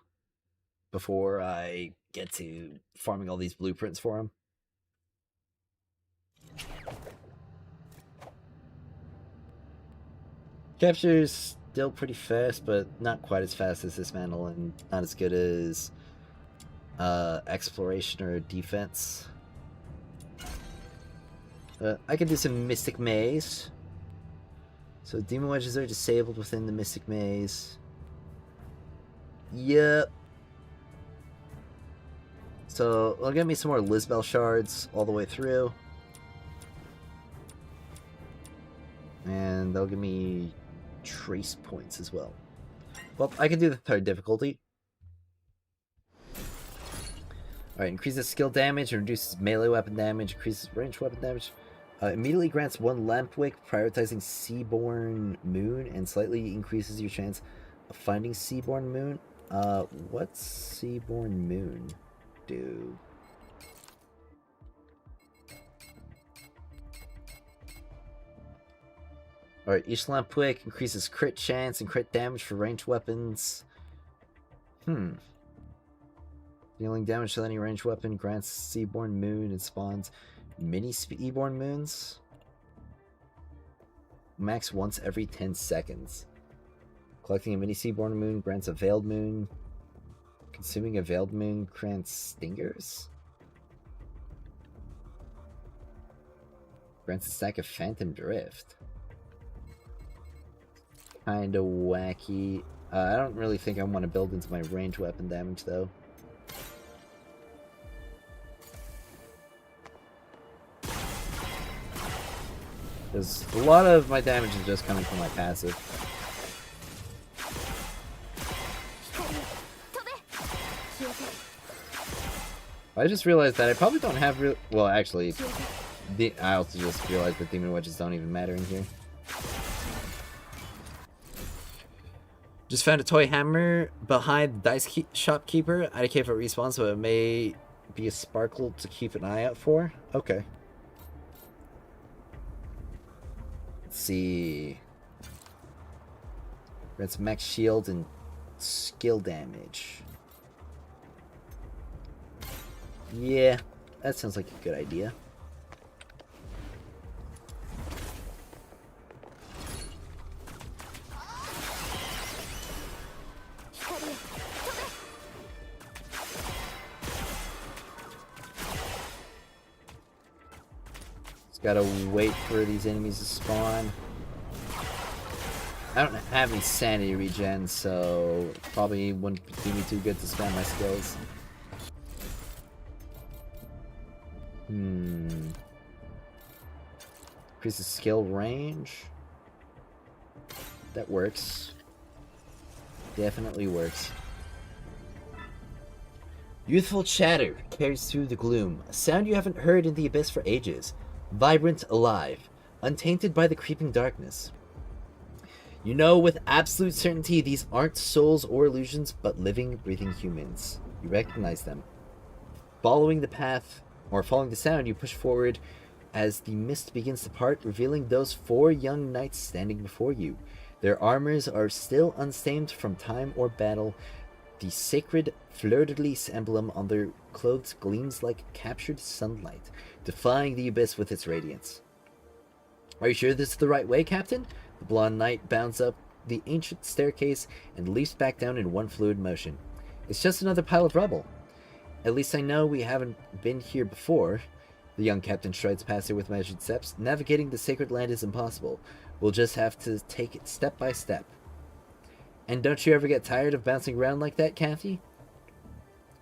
before I get to farming all these blueprints for them. Capture's still pretty fast, but not quite as fast as Dismantle, and not as good as exploration or defense. I can do some Mystic Maze. So Demon Wedges are disabled within the Mystic Maze. Yep. So it'll get me some more Lisbel Shards all the way through. And they'll give me trace points as well. Well, I can do the third difficulty. Alright, increases skill damage, reduces melee weapon damage, increases range weapon damage. Immediately grants 1 Lampwick, prioritizing Seaborn Moon, and slightly increases your chance of finding Seaborn Moon. What's Seaborn Moon do? Alright, each Lampwick increases crit chance and crit damage for ranged weapons. Dealing damage to any ranged weapon grants Seaborn Moon and spawns mini Seaborn Moons. Max once every 10 seconds. Collecting a mini Seaborn Moon grants a Veiled Moon. Consuming a Veiled Moon grants Stingers. Grants a stack of Phantom Drift. Kinda wacky. I don't really think I want to build into my ranged weapon damage though. Because a lot of my damage is just coming from my passive. I just realized that I probably don't have real. Well, actually, I also just realized that Demon Wedges don't even matter in here. Just found a toy hammer behind the dice shopkeeper. I don't care if it respawns, so it may be a sparkle to keep an eye out for. Okay. Let's see. Grants max shield and skill damage. Yeah, that sounds like a good idea. Just gotta wait for these enemies to spawn. I don't have any sanity regen, so probably wouldn't do me too good to spam my skills. Increases skill range. That works. Definitely works. Youthful chatter carries through the gloom, a sound you haven't heard in the abyss for ages. Vibrant, alive, untainted by the creeping darkness. You know with absolute certainty these aren't souls or illusions, but living, breathing humans. You recognize them. Following the path, or following the sound, you push forward as the mist begins to part, revealing those 4 young knights standing before you. Their armors are still unstained from time or battle. The sacred fleur-de-lis emblem on their clothes gleams like captured sunlight, defying the abyss with its radiance. Are you sure this is the right way, Captain? The blonde knight bounds up the ancient staircase and leaps back down in one fluid motion. It's just another pile of rubble. At least I know we haven't been here before. The young captain strides past her with measured steps. Navigating the sacred land is impossible. We'll just have to take it step by step. And don't you ever get tired of bouncing around like that, Kathy?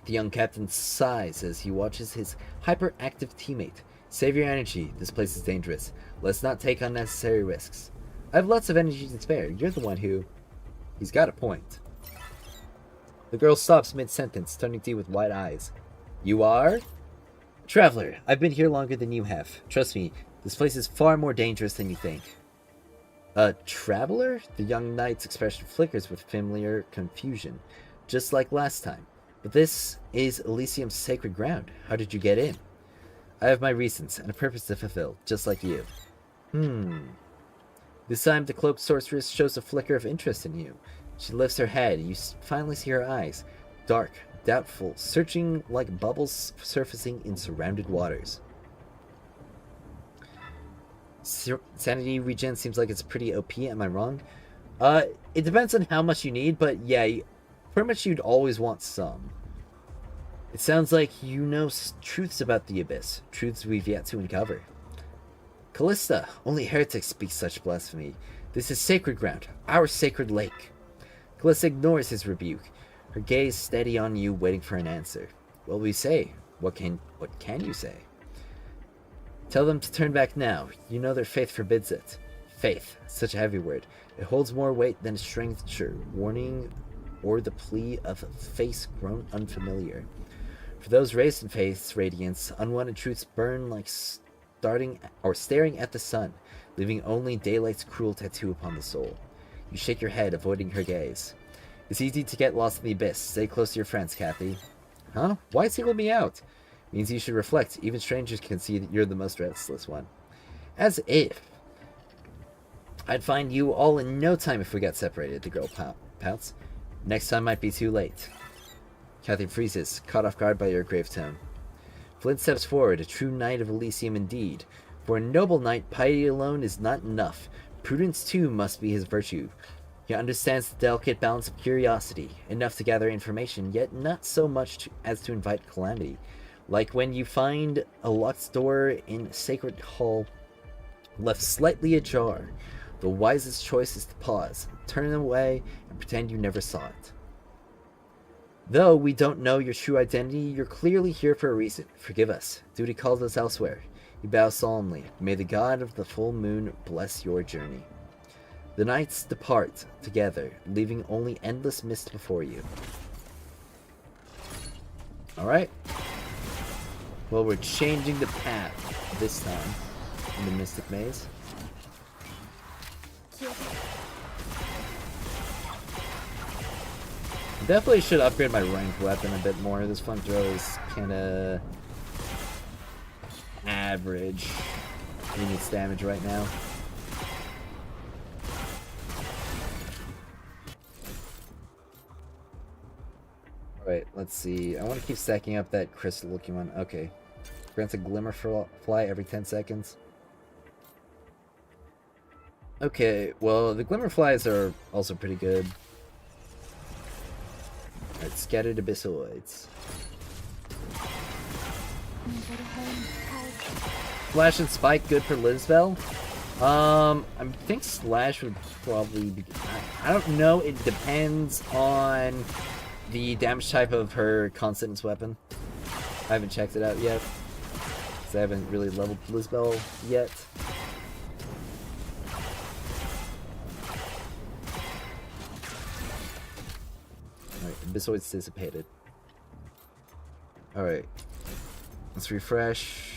The young captain sighs as he watches his hyperactive teammate. Save your energy. This place is dangerous. Let's not take unnecessary risks. I have lots of energy to spare. You're the one who... He's got a point. The girl stops mid-sentence, turning to you with wide eyes. You are? Traveler, I've been here longer than you have. Trust me, this place is far more dangerous than you think. A traveler? The young knight's expression flickers with familiar confusion, just like last time. But this is Elysium's sacred ground. How did you get in? I have my reasons, and a purpose to fulfill, just like you. This time the cloaked sorceress shows a flicker of interest in you. She lifts her head. You finally see her eyes. Dark, doubtful, searching like bubbles surfacing in surrounded waters. Sanity regen seems like it's pretty OP, am I wrong? It depends on how much you need, but yeah, pretty much you'd always want some. It sounds like you know truths about the Abyss, truths we've yet to uncover. Callista, only heretics speak such blasphemy. This is sacred ground, our sacred lake. Callista ignores his rebuke, her gaze steady on you, waiting for an answer. What will you say? What can you say? Tell them to turn back now. You know their faith forbids it. Faith, such a heavy word. It holds more weight than strength, warning, or the plea of a face grown unfamiliar. For those raised in faith's radiance, unwanted truths burn like staring at the sun, leaving only daylight's cruel tattoo upon the soul. You shake your head, avoiding her gaze. It's easy to get lost in the abyss. Stay close to your friends, Kathy. Huh? Why single me out? Means you should reflect. Even strangers can see that you're the most restless one. As if. I'd find you all in no time if we got separated, the girl pouts. Next time might be too late. Kathy freezes, caught off guard by your grave tone. Flint steps forward, a true knight of Elysium indeed. For a noble knight, piety alone is not enough. Prudence too must be his virtue. He understands the delicate balance of curiosity, enough to gather information, yet not so much as to invite calamity. Like when you find a locked door in a sacred hall left slightly ajar. The wisest choice is to pause, turn away, and pretend you never saw it. Though we don't know your true identity, you're clearly here for a reason. Forgive us. Duty calls us elsewhere. You bow solemnly. May the god of the full moon bless your journey. The knights depart together, leaving only endless mist before you. Alright. Well, we're changing the path this time in the Mystic Maze. Definitely should upgrade my ranged weapon a bit more. This front throw is kinda average in its damage right now. Alright, let's see. I want to keep stacking up that crystal looking one. Okay. Grants a glimmer fly every 10 seconds. Okay, well, the glimmer flies are also pretty good. Alright, scattered abyssoids. Flash and Spike good for Lizbel? I think Slash would probably be... I don't know, it depends on the damage type of her Constance weapon. I haven't checked it out yet, because I haven't really leveled Lizbel yet. Alright, Abyssoid's dissipated. Alright. Let's refresh.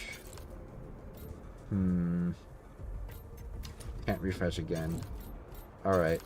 Can't refresh again. Alright.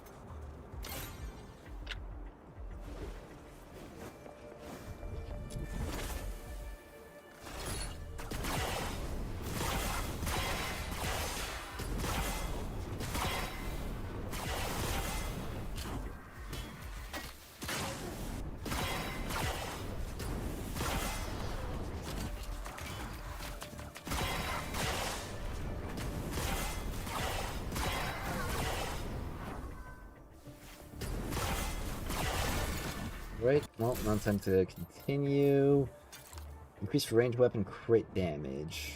Right, well, now time to continue. Increased ranged weapon crit damage.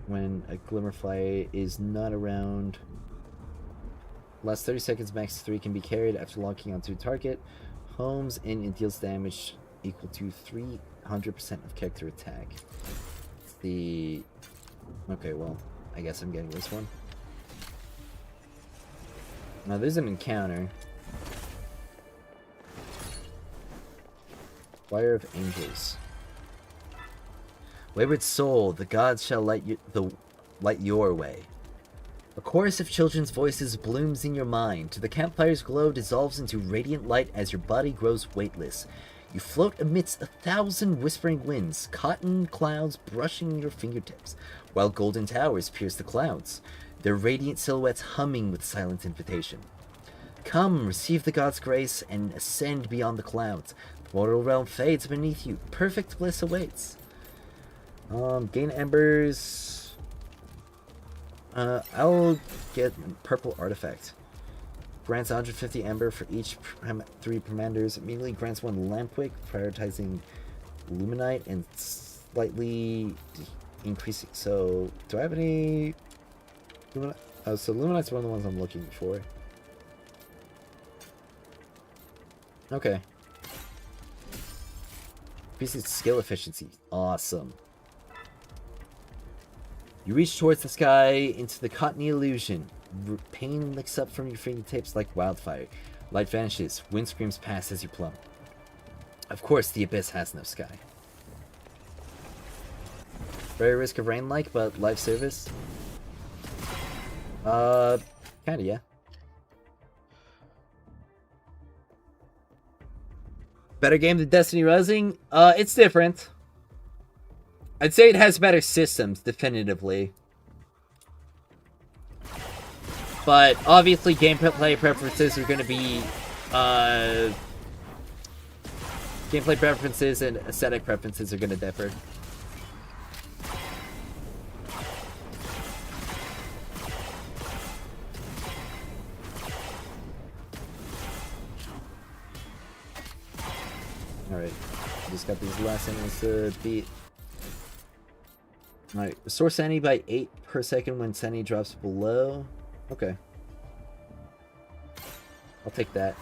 When a Glimmerfly is not around. Last 30 seconds, max 3 can be carried after locking onto a target. Homes in and deals damage equal to 300% of character attack. It's the... Okay, well, I guess I'm getting this one. Now there's an encounter. Choir of Angels. Wayward soul, the gods shall light your way. A chorus of children's voices blooms in your mind. The campfire's glow dissolves into radiant light as your body grows weightless. You float amidst 1,000 whispering winds, cotton clouds brushing your fingertips, while golden towers pierce the clouds. their radiant silhouettes humming with silent invitation. Come, receive the god's grace, and ascend beyond the clouds. The mortal realm fades beneath you. Perfect bliss awaits. Gain embers. I'll get purple artifact. Grants 150 ember for each 3 commanders. Immediately grants 1 lampwick, prioritizing luminite and slightly increasing. So, do I have any? Oh, so luminite's one of the ones I'm looking for. Okay. Increases skill efficiency. Awesome. You reach towards the sky into the cottony illusion. Pain licks up from your fingertips like wildfire. Light vanishes. Wind screams past as you plummet. Of course, the abyss has no sky. Very risk of rain-like, but life service. Kinda, yeah. Better game than Destiny Rising? It's different. I'd say it has better systems, definitively. But obviously gameplay preferences are going to be gameplay preferences and aesthetic preferences are going to differ. Alright, just got these last enemies to beat. Alright, restore sanity by 8 per second when sanity drops below. Okay. I'll take that.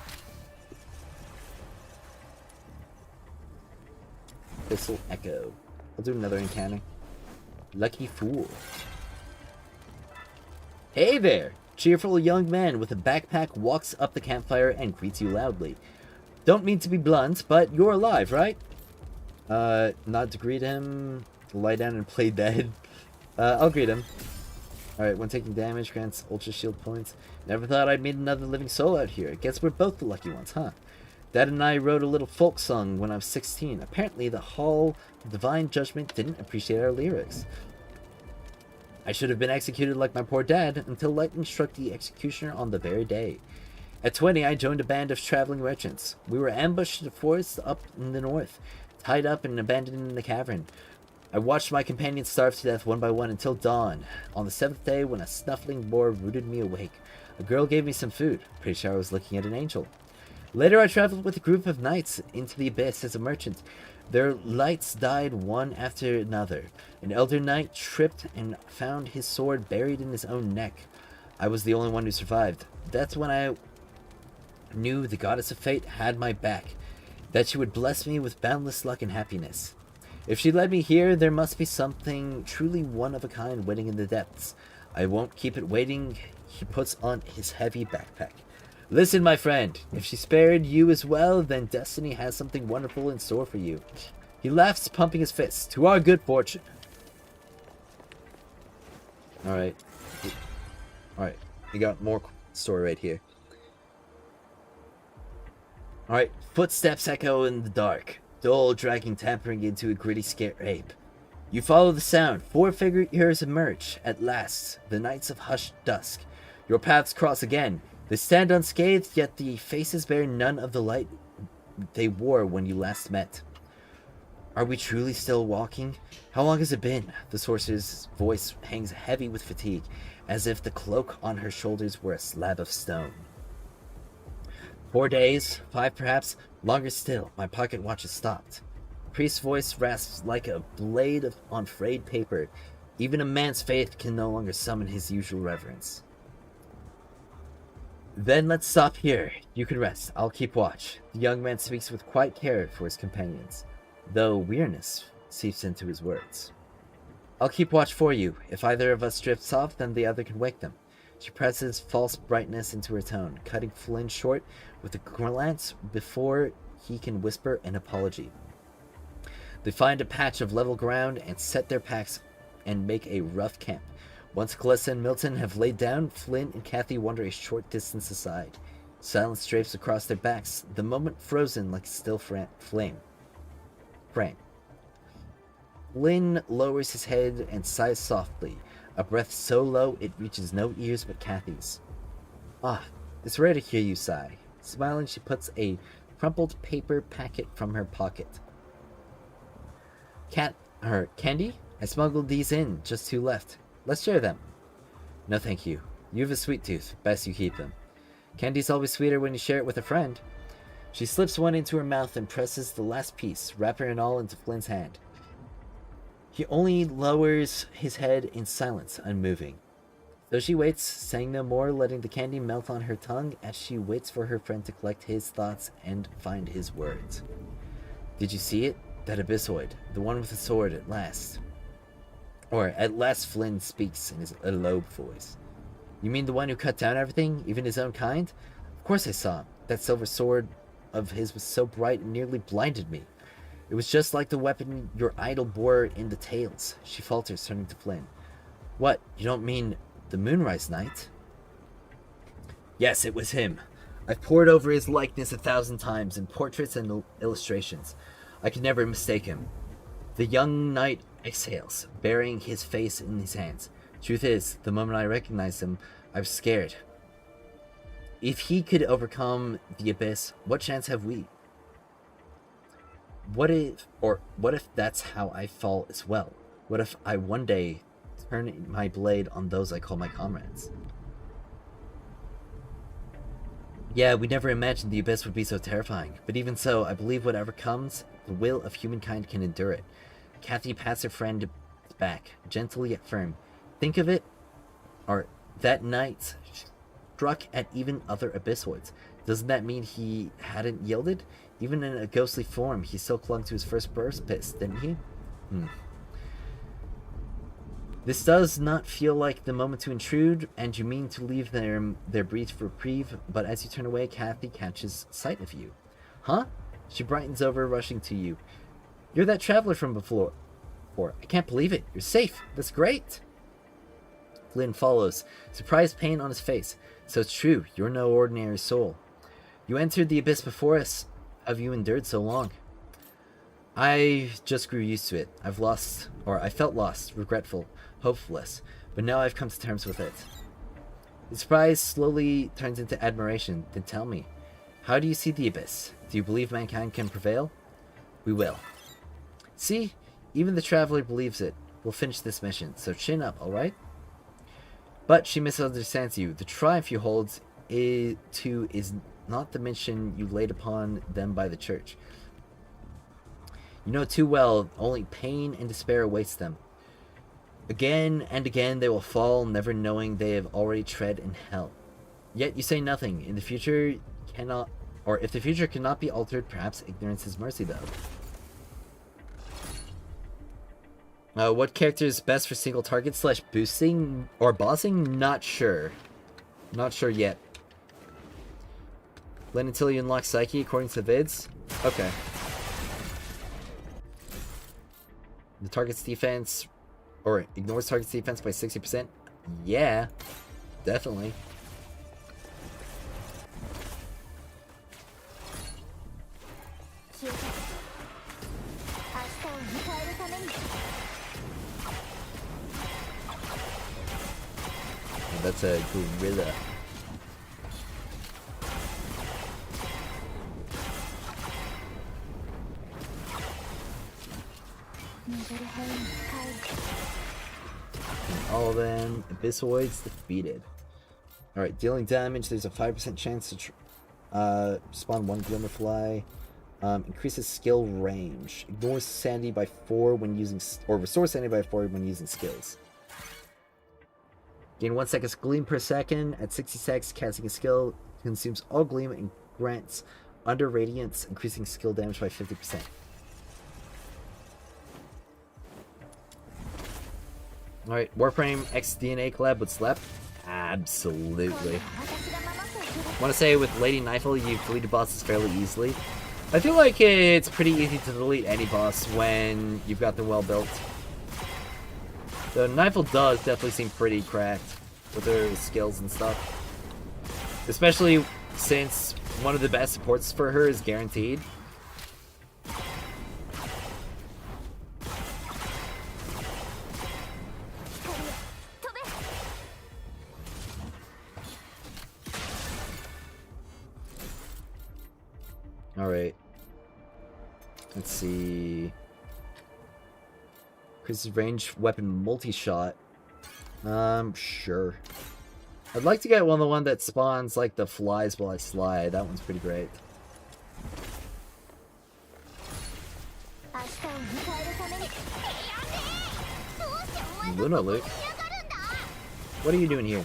Thistle Echo. I'll do another encounter. Lucky Fool. Hey there! Cheerful young man with a backpack walks up the campfire and greets you loudly. Don't mean to be blunt, but you're alive, right? Not to greet him. Lie down and play dead. I'll greet him. Alright, when taking damage, grants ultra shield points. Never thought I'd meet another living soul out here. Guess we're both the lucky ones, huh? Dad and I wrote a little folk song when I was 16. Apparently, the Hall of Divine Judgment didn't appreciate our lyrics. I should have been executed like my poor dad until lightning struck the executioner on the very day. At 20, I joined a band of traveling merchants. We were ambushed in the forest up in the north, tied up and abandoned in the cavern. I watched my companions starve to death one by one until dawn. On the 7th day, when a snuffling boar rooted me awake, a girl gave me some food. Pretty sure I was looking at an angel. Later, I traveled with a group of knights into the abyss as a merchant. Their lights died one after another. An elder knight tripped and found his sword buried in his own neck. I was the only one who survived. That's when I knew the goddess of fate had my back, that she would bless me with boundless luck and happiness. If she led me here, there must be something truly one of a kind waiting in the depths. I won't keep it waiting. He puts on his heavy backpack. Listen, my friend, if she spared you as well, then destiny has something wonderful in store for you. He laughs, pumping his fists. To our good fortune. Alright. Alright, we got more story right here. Alright, footsteps echo in the dark. Dull dragging tampering into a gritty scape. You follow the sound. 4 figures emerge. At last, the knights of hushed dusk. Your paths cross again. They stand unscathed, yet the faces bear none of the light they wore when you last met. Are we truly still walking? How long has it been? The sorcerer's voice hangs heavy with fatigue, as if the cloak on her shoulders were a slab of stone. 4 days, 5 perhaps, longer still. My pocket watch has stopped. Priest's voice rasps like a blade on frayed paper. Even a man's faith can no longer summon his usual reverence. Then let's stop here. You can rest. I'll keep watch. The young man speaks with quiet care for his companions, though weariness seeps into his words. I'll keep watch for you. If either of us drifts off, then the other can wake them. She presses false brightness into her tone, cutting Flynn short with a glance before he can whisper an apology. They find a patch of level ground and set their packs and make a rough camp. Once Calissa and Milton have laid down, Flynn and Kathy wander a short distance aside. Silence drapes across their backs, the moment frozen like a still frame. Flynn lowers his head and sighs softly. a breath so low it reaches no ears but Kathy's. Ah, it's rare to hear you sigh. Smiling, she puts a crumpled paper packet from her pocket. Candy? I smuggled these in, just 2 left. Let's share them. No thank you. You have a sweet tooth, best you keep them. Candy's always sweeter when you share it with a friend. She slips one into her mouth and presses the last piece, wrapper and all, into Flynn's hand. He only lowers his head in silence, unmoving. So she waits, saying no more, letting the candy melt on her tongue as she waits for her friend to collect his thoughts and find his words. Did you see it? That abyssoid, the one with the sword at last. Or, at last Flynn speaks in a low voice. You mean the one who cut down everything, even his own kind? Of course I saw him. That silver sword of his was so bright it nearly blinded me. It was just like the weapon your idol bore in the tales. She falters, turning to Flynn. What, you don't mean the Moonrise Knight? Yes, it was him. I've pored over his likeness 1,000 times in portraits and illustrations. I could never mistake him. The young knight exhales, burying his face in his hands. Truth is, the moment I recognized him, I was scared. If he could overcome the abyss, what chance have we? What if that's how I fall as well? What if I one day turn my blade on those I call my comrades? Yeah, we never imagined the abyss would be so terrifying, but even so, I believe whatever comes, the will of humankind can endure it. Kathy pats her friend back, gentle yet firm. Think of it, or that night struck at even other abyssoids. Doesn't that mean he hadn't yielded? Even in a ghostly form, he still clung to his first purpose, didn't he? This does not feel like the moment to intrude, and you mean to leave their brief reprieve, but as you turn away, Kathy catches sight of you. Huh? She brightens over, rushing to you. You're that traveler from before. I can't believe it. You're safe. That's great. Flynn follows, surprised pain on his face. So it's true, you're no ordinary soul. You entered the abyss before us. Have you endured so long? I just grew used to it. I felt lost, regretful, hopeless, but now I've come to terms with it. The surprise slowly turns into admiration. Then tell me, how do you see the abyss? Do you believe mankind can prevail? We will. See? Even the traveler believes it. We'll finish this mission, so chin up, alright? But she misunderstands you. The triumph you hold is not the mission you laid upon them by the church. You know too well, only pain and despair awaits them. Again and again they will fall, never knowing they have already tread in hell. Yet you say nothing. If the future cannot be altered, perhaps ignorance is mercy, though. What character is best for single target / boosting or bossing? Not sure. Not sure yet. Lend until you unlock Psyche according to the vids? Okay. The target's defense, or ignores target's defense by 60%? Yeah, definitely. That's a gorilla. And all of them abyssoids defeated. Alright, dealing damage, there's a 5% chance to spawn 1 Glimmerfly. Increases skill range. Ignores sanity by 4 when using, or restores sanity by 4 when using skills. Gain 1 second's gleam per second. At 60 seconds, casting a skill consumes all gleam and grants under radiance, increasing skill damage by 50%. Alright, Warframe X DNA collab with Slep? Absolutely. Want to say with Lady Knifel, you've deleted bosses fairly easily. I feel like it's pretty easy to delete any boss when you've got them well built. The Knifel does definitely seem pretty cracked with her skills and stuff. Especially since one of the best supports for her is guaranteed. Alright. Let's see. Increases range weapon multi-shot. Sure. I'd like to get the one that spawns like the flies while I slide. That one's pretty great. Luna Luke. What are you doing here?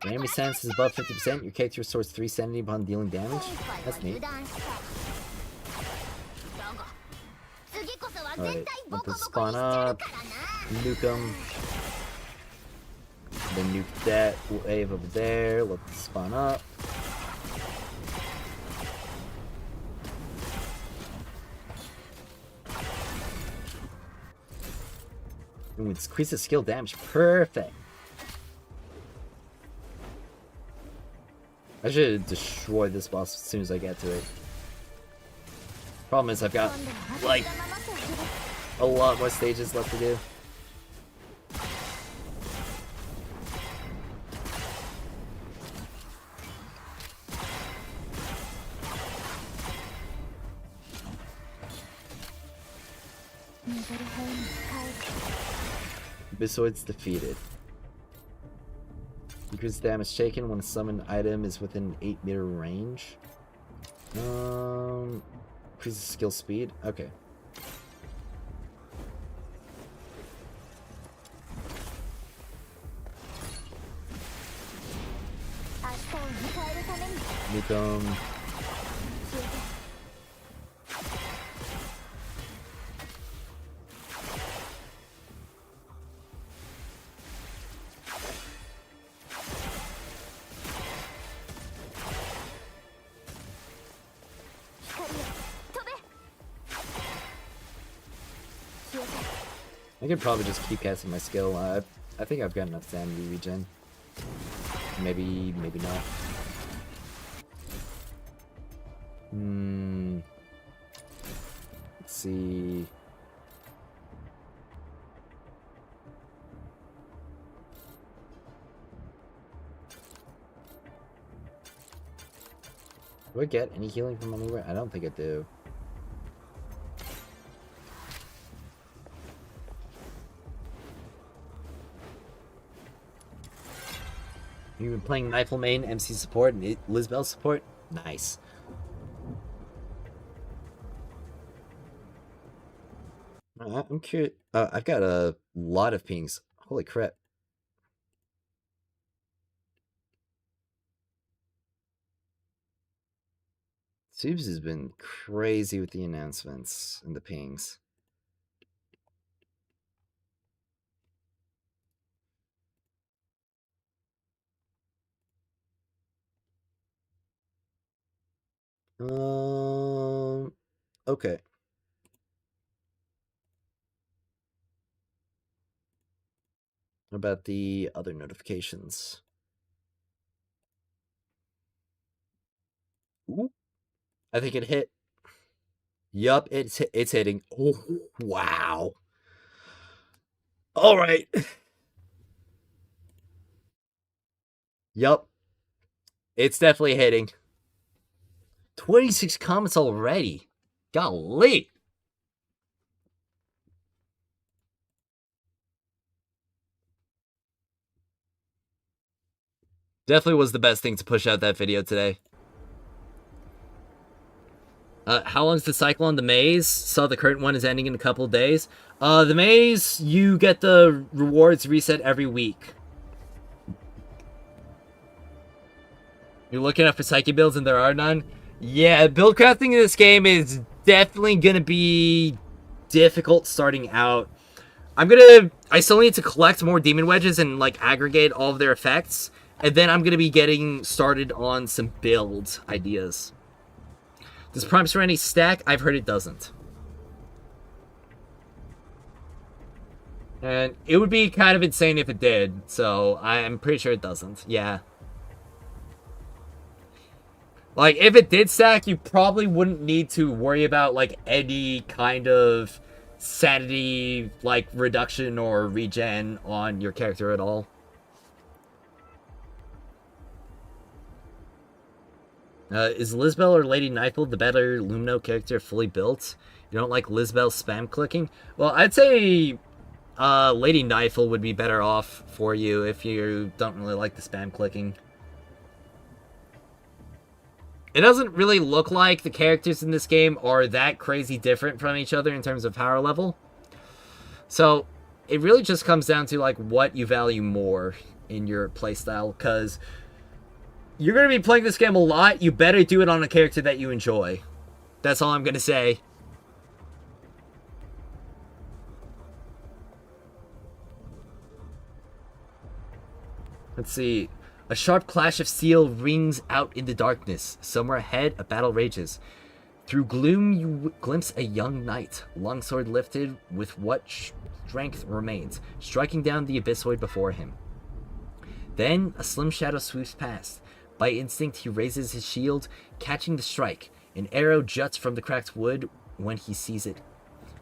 When enemy sense is above 50%, your character restores 3 sanity upon dealing damage. That's neat. Alright, let this spawn up. Nuke them. Then nuke that wave over there. Let this spawn up. And increase the skill damage. Perfect. I should destroy this boss as soon as I get to it. Problem is I've got, like, a lot more stages left to do. Abyssoid's defeated. Increase damage taken when a summoned item is within 8-meter range. Increases skill speed. Okay. Nuke 'em. I could probably just keep casting my skill. I think I've got enough sanity regen. Maybe, maybe not. Let's see. Do I get any healing from anywhere? I don't think I do. You've been playing Rifle Main, MC support, and Lisbel support? Nice. I'm curious. I've got a lot of pings. Holy crap. Subes has been crazy with the announcements and the pings. Okay. What about the other notifications? Ooh. I think it hit. Yup, it's hitting. Oh, wow. All right. Yup. It's definitely hitting. 26 comments already. Golly. Definitely was the best thing to push out that video today. How long's the cycle on the maze? Saw the current one is ending in a couple of days. The maze, you get the rewards reset every week. You're looking up for psyche builds and there are none? Yeah, build crafting in this game is definitely gonna be difficult starting out. I still need to collect more demon wedges and like aggregate all of their effects. And then I'm gonna be getting started on some build ideas. Does Prime Serenity stack? I've heard it doesn't. And it would be kind of insane if it did, so I'm pretty sure it doesn't. Yeah. Like, if it did stack, you probably wouldn't need to worry about, like, any kind of sanity, like, reduction or regen on your character at all. Is Lisbel or Lady Nightfall the better Lumino character fully built? You don't like Lisbel spam clicking? Well, I'd say Lady Nightfall would be better off for you if you don't really like the spam clicking. It doesn't really look like the characters in this game are that crazy different from each other in terms of power level. So it really just comes down to like what you value more in your playstyle, because you're going to be playing this game a lot. You better do it on a character that you enjoy. That's all I'm going to say. Let's see. A sharp clash of steel rings out in the darkness. Somewhere ahead, a battle rages. Through gloom, you glimpse a young knight, longsword lifted with what strength remains, striking down the abyssoid before him. Then, a slim shadow sweeps past. By instinct, he raises his shield, catching the strike. An arrow juts from the cracked wood when he sees it.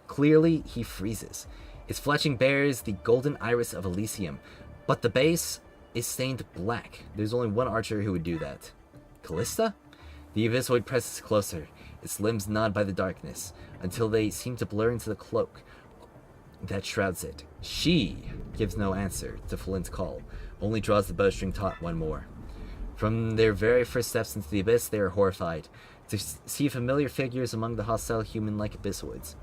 Clearly, he freezes. Its fletching bears the golden iris of Elysium, but the base is stained black. There's only one archer who would do that. Callista? The abyssoid presses closer. Its limbs nod by the darkness, until they seem to blur into the cloak that shrouds it. She gives no answer to Flint's call, only draws the bowstring taut one more. From their very first steps into the abyss, they are horrified to see familiar figures among the hostile human-like abyssoids.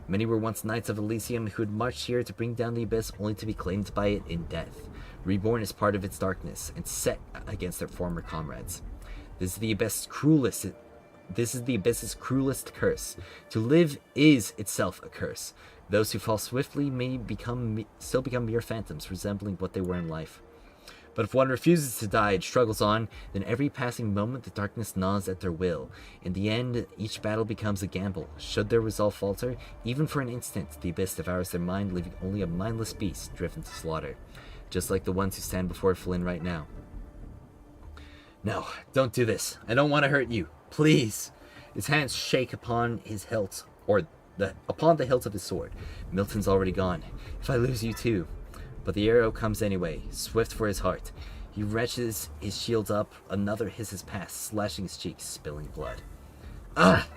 Many were once knights of Elysium who had marched here to bring down the abyss only to be claimed by it in death, reborn as part of its darkness, and set against their former comrades. This is the abyss's cruelest curse. To live is itself a curse. Those who fall swiftly may still become mere phantoms, resembling what they were in life. But if one refuses to die and struggles on, then every passing moment the darkness gnaws at their will. In the end, each battle becomes a gamble. Should their resolve falter, even for an instant, the abyss devours their mind, leaving only a mindless beast driven to slaughter. Just like the ones who stand before Flynn right now. No, don't do this. I don't want to hurt you. Please. His hands shake upon his hilt, upon the hilt of his sword. Milton's already gone. If I lose you too. But the arrow comes anyway, swift for his heart. He wrenches his shield up, another hisses past, slashing his cheeks, spilling blood. Ah!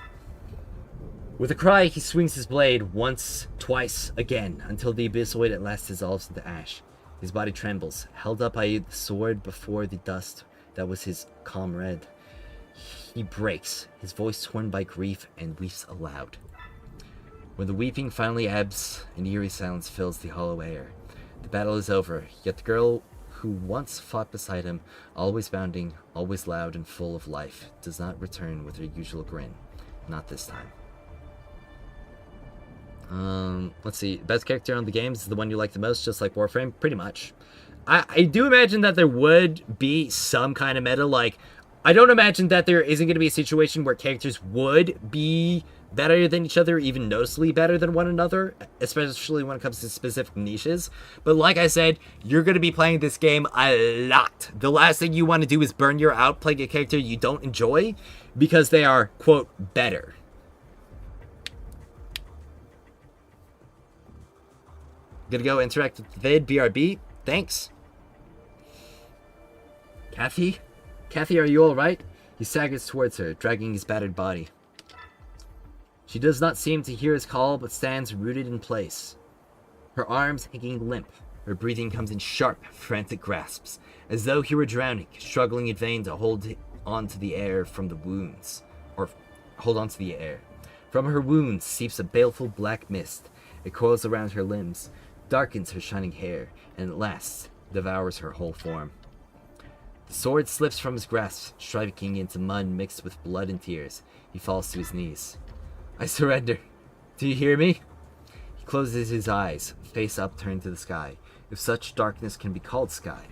With a cry, he swings his blade once, twice, again, until the abyssoid at last dissolves into ash. His body trembles, held up by the sword before the dust that was his comrade. He breaks, his voice torn by grief, and weeps aloud. When the weeping finally ebbs, an eerie silence fills the hollow air. The battle is over, yet the girl who once fought beside him, always bounding, always loud and full of life, does not return with her usual grin. Not this time. Let's see. Best character on the games is the one you like the most, just like Warframe? Pretty much. I do imagine that there would be some kind of meta, like, I don't imagine that there isn't going to be a situation where characters would be better than each other, even noticeably better than one another, especially when it comes to specific niches. But like I said, you're going to be playing this game a lot. The last thing you want to do is burn your out playing a character you don't enjoy because they are, quote, better. Gonna go interact with the vid, BRB. Thanks. Kathy? Kathy, are you alright? He staggers towards her, dragging his battered body. She does not seem to hear his call, but stands rooted in place. Her arms hanging limp. Her breathing comes in sharp, frantic grasps, as though he were drowning, struggling in vain to hold on to the air from the wounds. Or hold on to the air. From her wounds seeps a baleful black mist. It coils around her limbs, darkens her shining hair, and at last devours her whole form. The sword slips from his grasp, striking into mud mixed with blood and tears. He falls to his knees. I surrender. Do you hear me? He closes his eyes, face upturned to the sky, if such darkness can be called sky.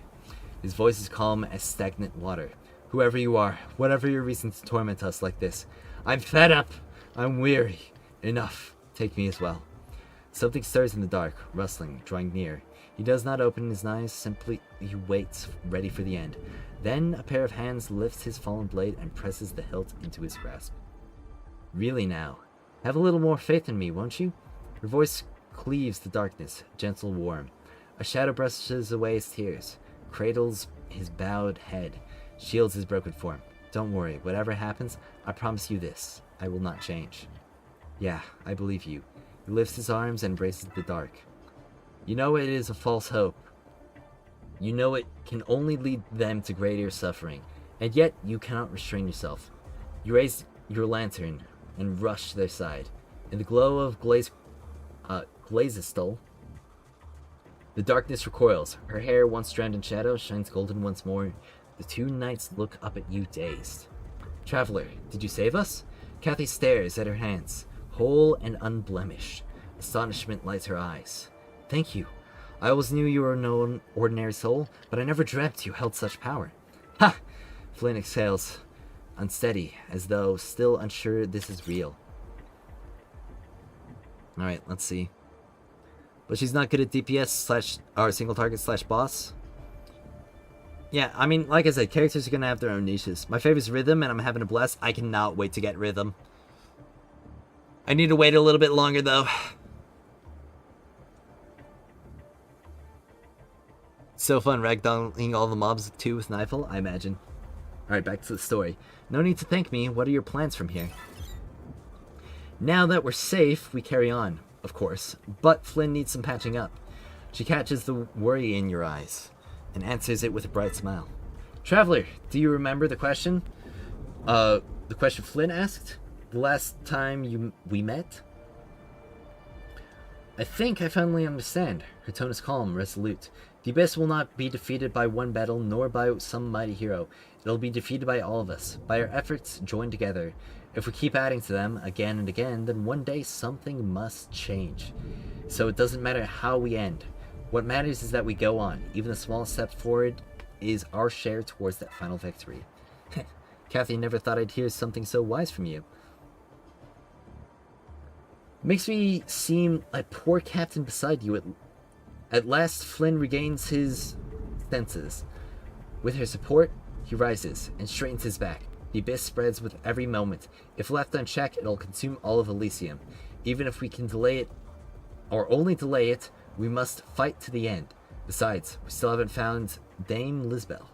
His voice is calm as stagnant water. Whoever you are, whatever your reason to torment us like this, I'm fed up. I'm weary. Enough. Take me as well. Something stirs in the dark, rustling, drawing near. He does not open his eyes, simply he waits, ready for the end. Then a pair of hands lifts his fallen blade and presses the hilt into his grasp. Really now, have a little more faith in me, won't you? Her voice cleaves the darkness, gentle, warm. A shadow brushes away his tears, cradles his bowed head, shields his broken form. Don't worry, whatever happens, I promise you this. I will not change. Yeah, I believe you. He lifts his arms and embraces the dark. You know it is a false hope. You know it can only lead them to greater suffering, and yet you cannot restrain yourself. You raise your lantern and rush to their side. In the glow of Glazestal, the darkness recoils. Her hair, once drowned in shadow, shines golden once more. The two knights look up at you, dazed. Traveler, did you save us? Kathy stares at her hands, whole and unblemished. Astonishment lights her eyes. Thank you. I always knew you were no ordinary soul, but I never dreamt you held such power. Ha! Flynn exhales, unsteady, as though still unsure this is real. Alright, let's see. But she's not good at DPS or single target / boss. Yeah, I mean, like I said, characters are gonna have their own niches. My favorite is Rhythm, and I'm having a blast. I cannot wait to get Rhythm. I need to wait a little bit longer, though. So fun ragdolling all the mobs too with Nifel, I imagine. Alright, back to the story. No need to thank me. What are your plans from here? Now that we're safe, we carry on, of course. But Flynn needs some patching up. She catches the worry in your eyes and answers it with a bright smile. Traveler, do you remember the question? The question Flynn asked? The last time we met? I think I finally understand. Her tone is calm, resolute. The Abyss will not be defeated by one battle, nor by some mighty hero. It'll be defeated by all of us, by our efforts joined together. If we keep adding to them again and again, then one day something must change. So it doesn't matter how we end. What matters is that we go on. Even the smallest step forward is our share towards that final victory. Kathy, never thought I'd hear something so wise from you. Makes me seem like poor captain beside you. At last, Flynn regains his senses. With her support, he rises and straightens his back. The abyss spreads with every moment. If left unchecked, it'll consume all of Elysium. Even if we can delay it, or only delay it, we must fight to the end. Besides, we still haven't found Dame Lisbel.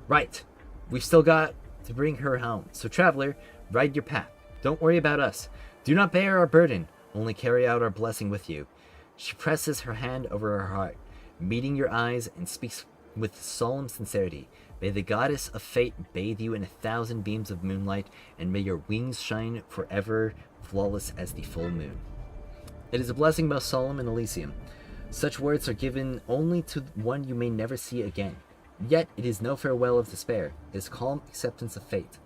Right. We've still got to bring her home. So, traveler, ride your path. Don't worry about us. Do not bear our burden. Only carry out our blessing with you. She presses her hand over her heart, meeting your eyes, and speaks with solemn sincerity. May the goddess of fate bathe you in 1,000 beams of moonlight, and may your wings shine forever flawless as the full moon. It is a blessing most solemn in Elysium. Such words are given only to one you may never see again. Yet it is no farewell of despair. It is calm acceptance of fate.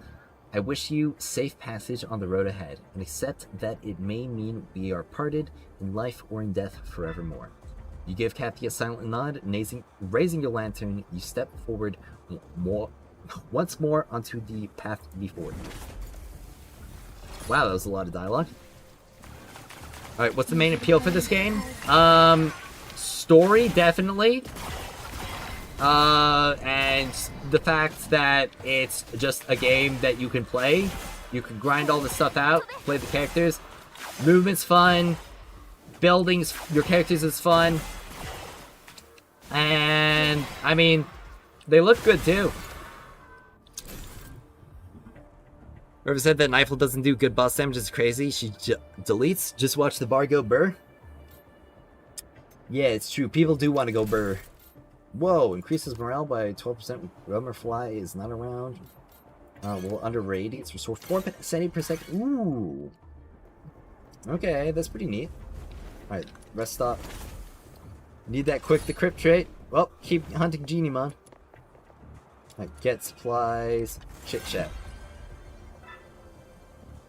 I wish you safe passage on the road ahead, and accept that it may mean we are parted in life or in death forevermore. You give Kathy a silent nod, raising your lantern, you step forward once more onto the path before you. Wow, that was a lot of dialogue. Alright, what's the main appeal for this game? Story, definitely. And the fact that it's just a game that you can play. You can grind all this stuff out, play the characters. Movement's fun. Buildings, your characters is fun. And, I mean, they look good too. Whoever said that Nifel doesn't do good boss damage is crazy. She deletes. Just watch the bar go burr. Yeah, it's true. People do want to go burr. Whoa, increases morale by 12%. Rummer Fly is not around. Well, under radiance, restore 4 sanity per second. Ooh. Okay, that's pretty neat. Alright, rest stop. Need that quick to crypt trait. Well, keep hunting Genie Mon. Alright, get supplies. Chit chat.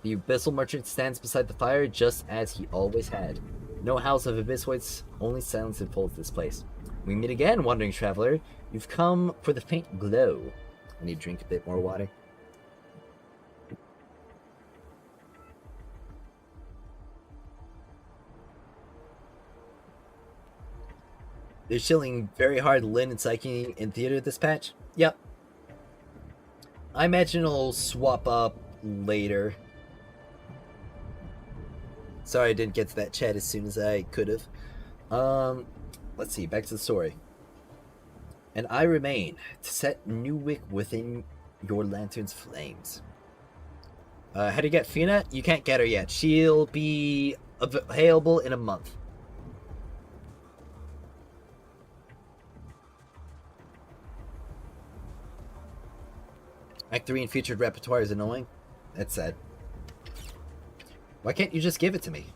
The Abyssal Merchant stands beside the fire just as he always had. No house of Abyssoids, only silence enfolds this place. We meet again, wandering traveler. You've come for the faint glow. I need to drink a bit more water. They're chilling very hard Lynn and Psyche in theater this patch? Yep. I imagine it'll swap up later. Sorry I didn't get to that chat as soon as I could have. Let's see, back to the story. And I remain to set new wick within your lantern's flames. How do you get Fina? You can't get her yet. She'll be available in a month. Act 3 and featured repertoire is annoying. That's sad. Why can't you just give it to me?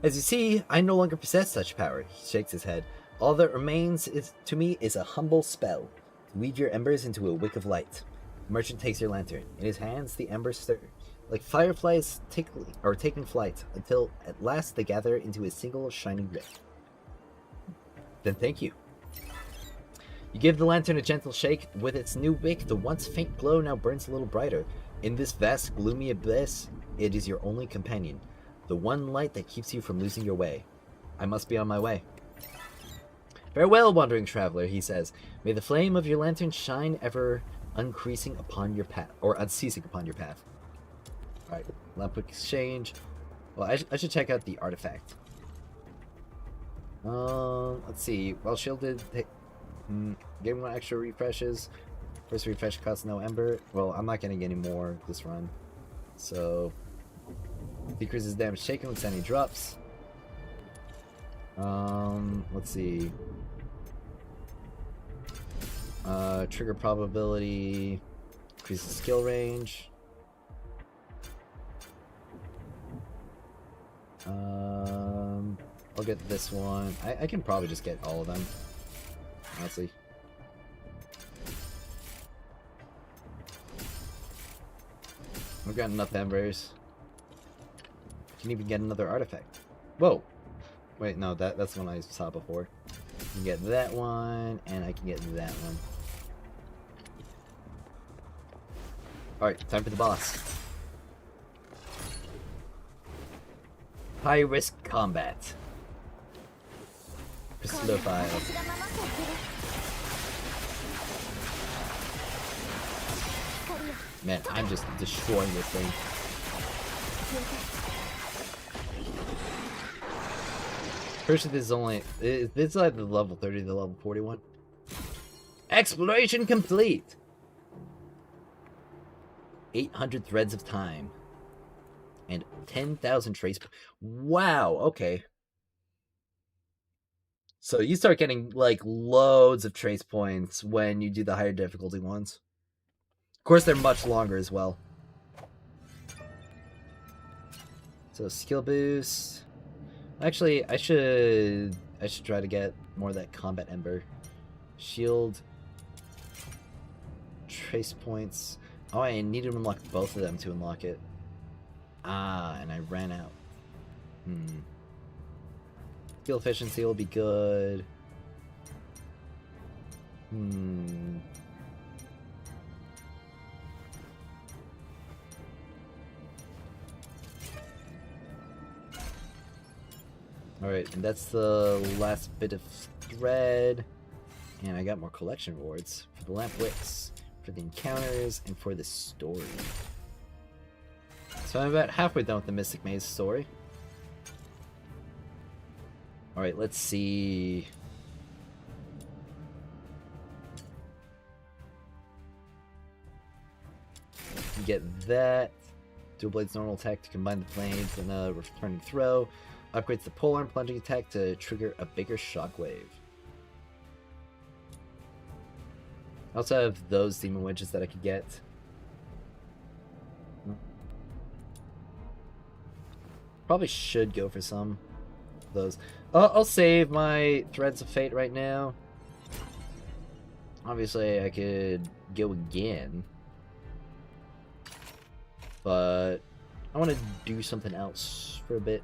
As you see, I no longer possess such power. He shakes his head. All that remains to me is a humble spell. To weave your embers into a wick of light. The merchant takes your lantern. In his hands, the embers stir, like fireflies taking flight, until at last they gather into a single shining wick. Then thank you. You give the lantern a gentle shake. With its new wick, the once faint glow now burns a little brighter. In this vast, gloomy abyss, it is your only companion. The one light that keeps you from losing your way. I must be on my way. Farewell, wandering traveler, he says. May the flame of your lantern shine ever unceasing upon your path. Alright, lamp exchange. Well, I should check out the artifact. Let's see. Well, shielded... Give 1 extra refreshes. First refresh costs no ember. Well, I'm not getting any more this run. So... decreases damage taken when sending drops. Let's see. Trigger probability. Increases skill range. I'll get this one. I can probably just get all of them. Honestly. I've got enough embers. I can even get another artifact. Whoa! Wait, no, that's the one I saw before. I can get that one, and I can get that one. Alright, time for the boss. High risk combat. Priscillophile. Man, I'm just destroying this thing. First, this is only... This is like the level 30 to level 41. Exploration complete! 800 threads of time. And 10,000 trace... Wow, okay. So you start getting, like, loads of trace points when you do the higher difficulty ones. Of course, they're much longer as well. So, skill boost... Actually, I should try to get more of that combat ember. Shield. Trace points. Oh, I need to unlock both of them to unlock it. Ah, and I ran out. Skill efficiency will be good. Alright, and that's the last bit of thread. And I got more collection rewards for the lamp wicks, for the encounters, and for the story. So I'm about halfway done with the Mystic Maze story. Alright, let's see. You get that. Dual Blade's normal attack to combine the blades and a returning throw. Upgrades the polearm plunging attack to trigger a bigger shockwave. I also have those demon wedges that I could get. Probably should go for some of those. I'll save my Threads of Fate right now. Obviously, I could go again. But I want to do something else for a bit.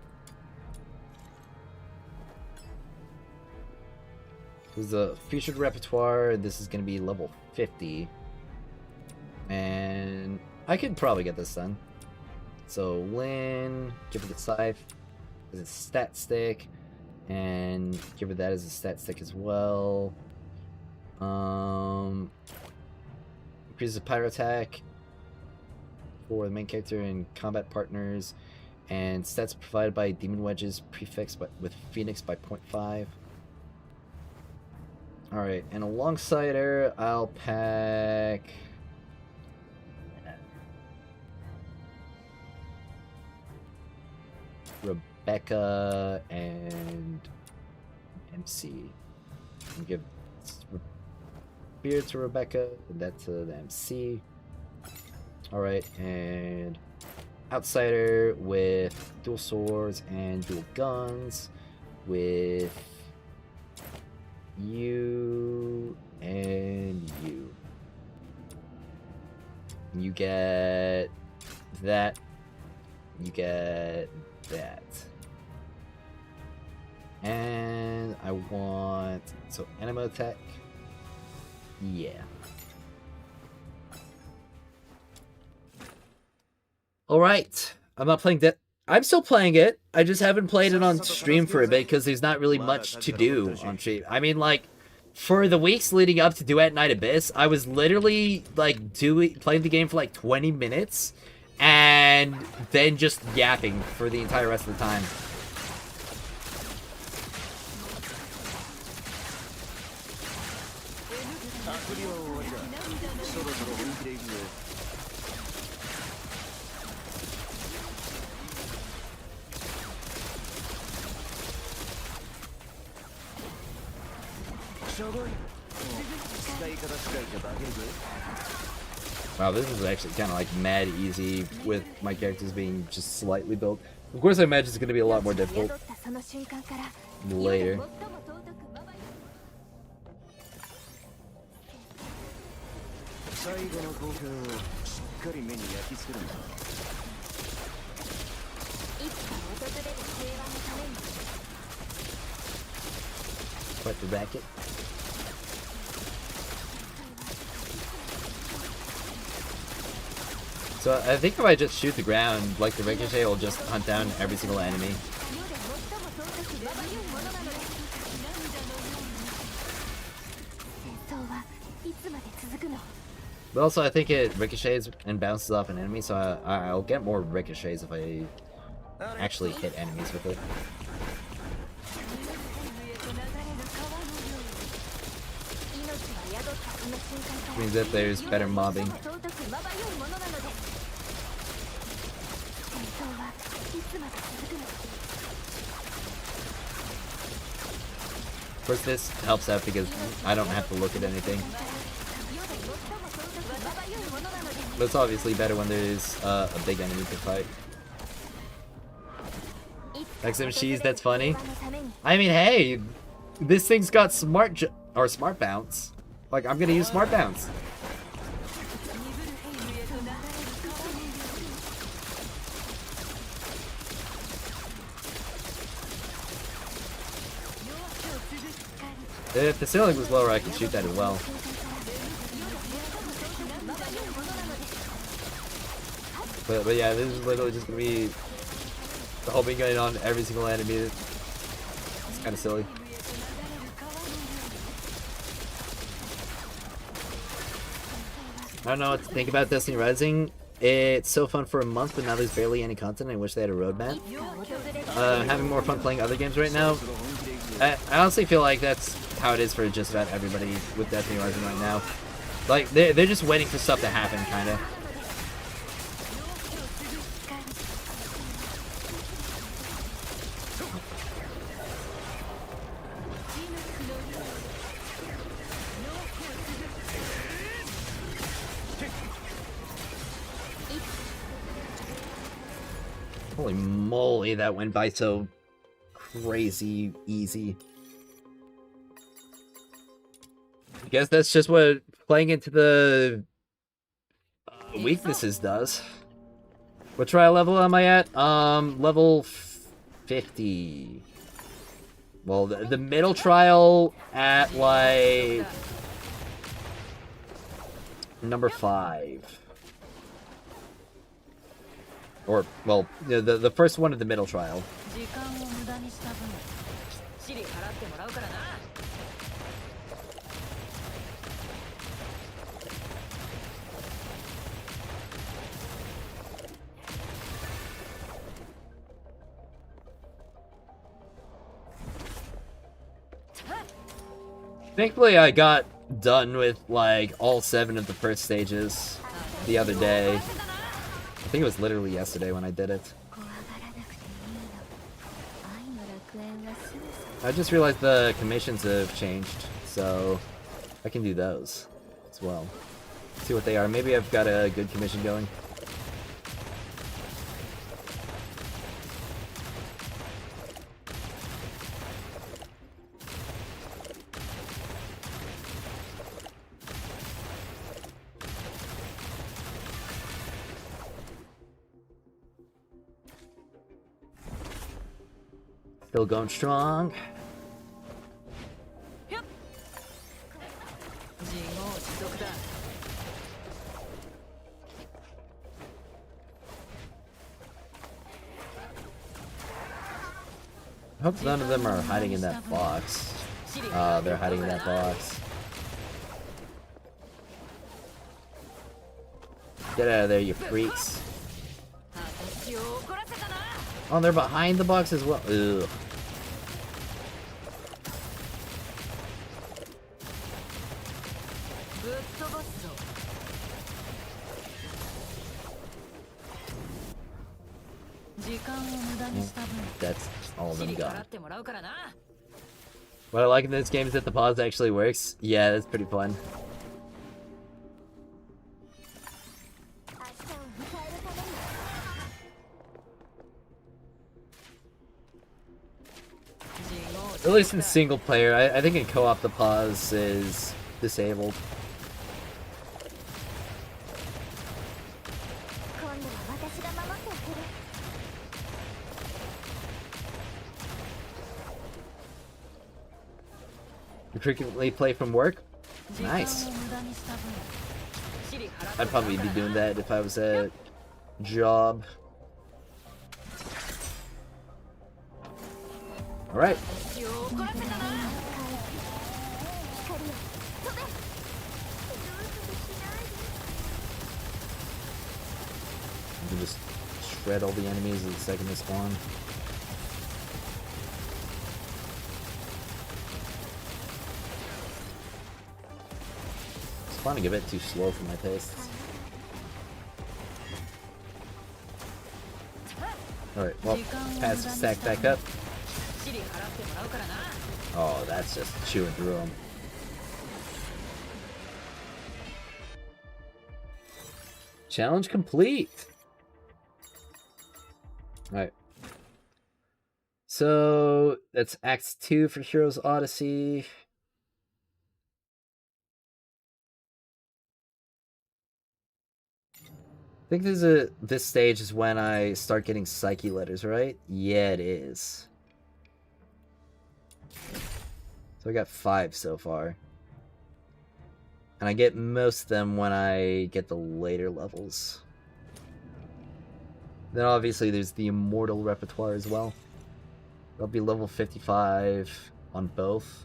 This is a featured repertoire. This is going to be level 50. And I could probably get this done. So Lynn, give her the scythe as a stat stick. And give her that as a stat stick as well. Increases the pyro attack for the main character and combat partners. And stats provided by demon wedges prefixed with Phoenix by 0.5. Alright, and alongside her, I'll pack... Rebecca and MC. I'll give Spear to Rebecca, and that to the MC. Alright, and Outsider with dual swords and dual guns with you and you. You get that. You get that. And I want... So, Animo Tech. Yeah. Alright. I'm not playing that. I'm still playing it. I just haven't played it on stream for a bit because there's not really much to do on stream. I mean, like, for the weeks leading up to Duet Night Abyss, I was literally, like, playing the game for, like, 20 minutes and then just yapping for the entire rest of the time. Wow, this is actually kind of like mad easy with my characters being just slightly built. Of course, I imagine it's going to be a lot more difficult later. Quite the racket. So I think if I just shoot the ground, like the ricochet will just hunt down every single enemy. But also I think it ricochets and bounces off an enemy, so I'll get more ricochets if I actually hit enemies with it. Which means that there's better mobbing. Of course, this helps out because I don't have to look at anything. But it's obviously better when there's a big enemy to fight. XM Cheese, that's funny. I mean, hey, this thing's got smart bounce. Like, I'm gonna use smart bounce. If the ceiling was lower, I could shoot that as well. But yeah, this is literally just gonna be the whole thing going on every single enemy. It's kind of silly. I don't know what to think about Destiny Rising. It's so fun for a month, but now there's barely any content. I wish they had a roadmap. Having more fun playing other games right now. I honestly feel like that's how it is for just about everybody with Destiny Rising right now. Like, they're just waiting for stuff to happen, kind of. Holy moly, that went by so crazy easy. I guess that's just what playing into the weaknesses does. What trial level am I at? Level 50. Well, the middle trial at, like, number 5. Or, well, the first one of the middle trial. Thankfully, I got done with like all 7 of the first stages the other day. I think it was literally yesterday when I did it. I just realized the commissions have changed, so I can do those as well. See what they are. Maybe I've got a good commission going. Still going strong. I hope none of them are hiding in that box. They're hiding in that box. Get out of there, you freaks. Oh, they're behind the box as well. Ugh. That's all of them gone. What I like in this game is that the pause actually works. Yeah, that's pretty fun. At least in single player, I think in co-op the pause is disabled. You frequently play from work? Nice. I'd probably be doing that if I was at job. Alright. You can just shred all the enemies the second they spawn. It's spawning a bit too slow for my tastes. Alright, well, pass the stack back up. Oh, that's just chewing through them. Challenge complete! Alright. So, that's Act 2 for Heroes Odyssey. I think this stage is when I start getting Psyche letters, right? Yeah, it is. So I got 5 so far. And I get most of them when I get the later levels. Then obviously there's the Immortal repertoire as well. That'll be level 55 on both.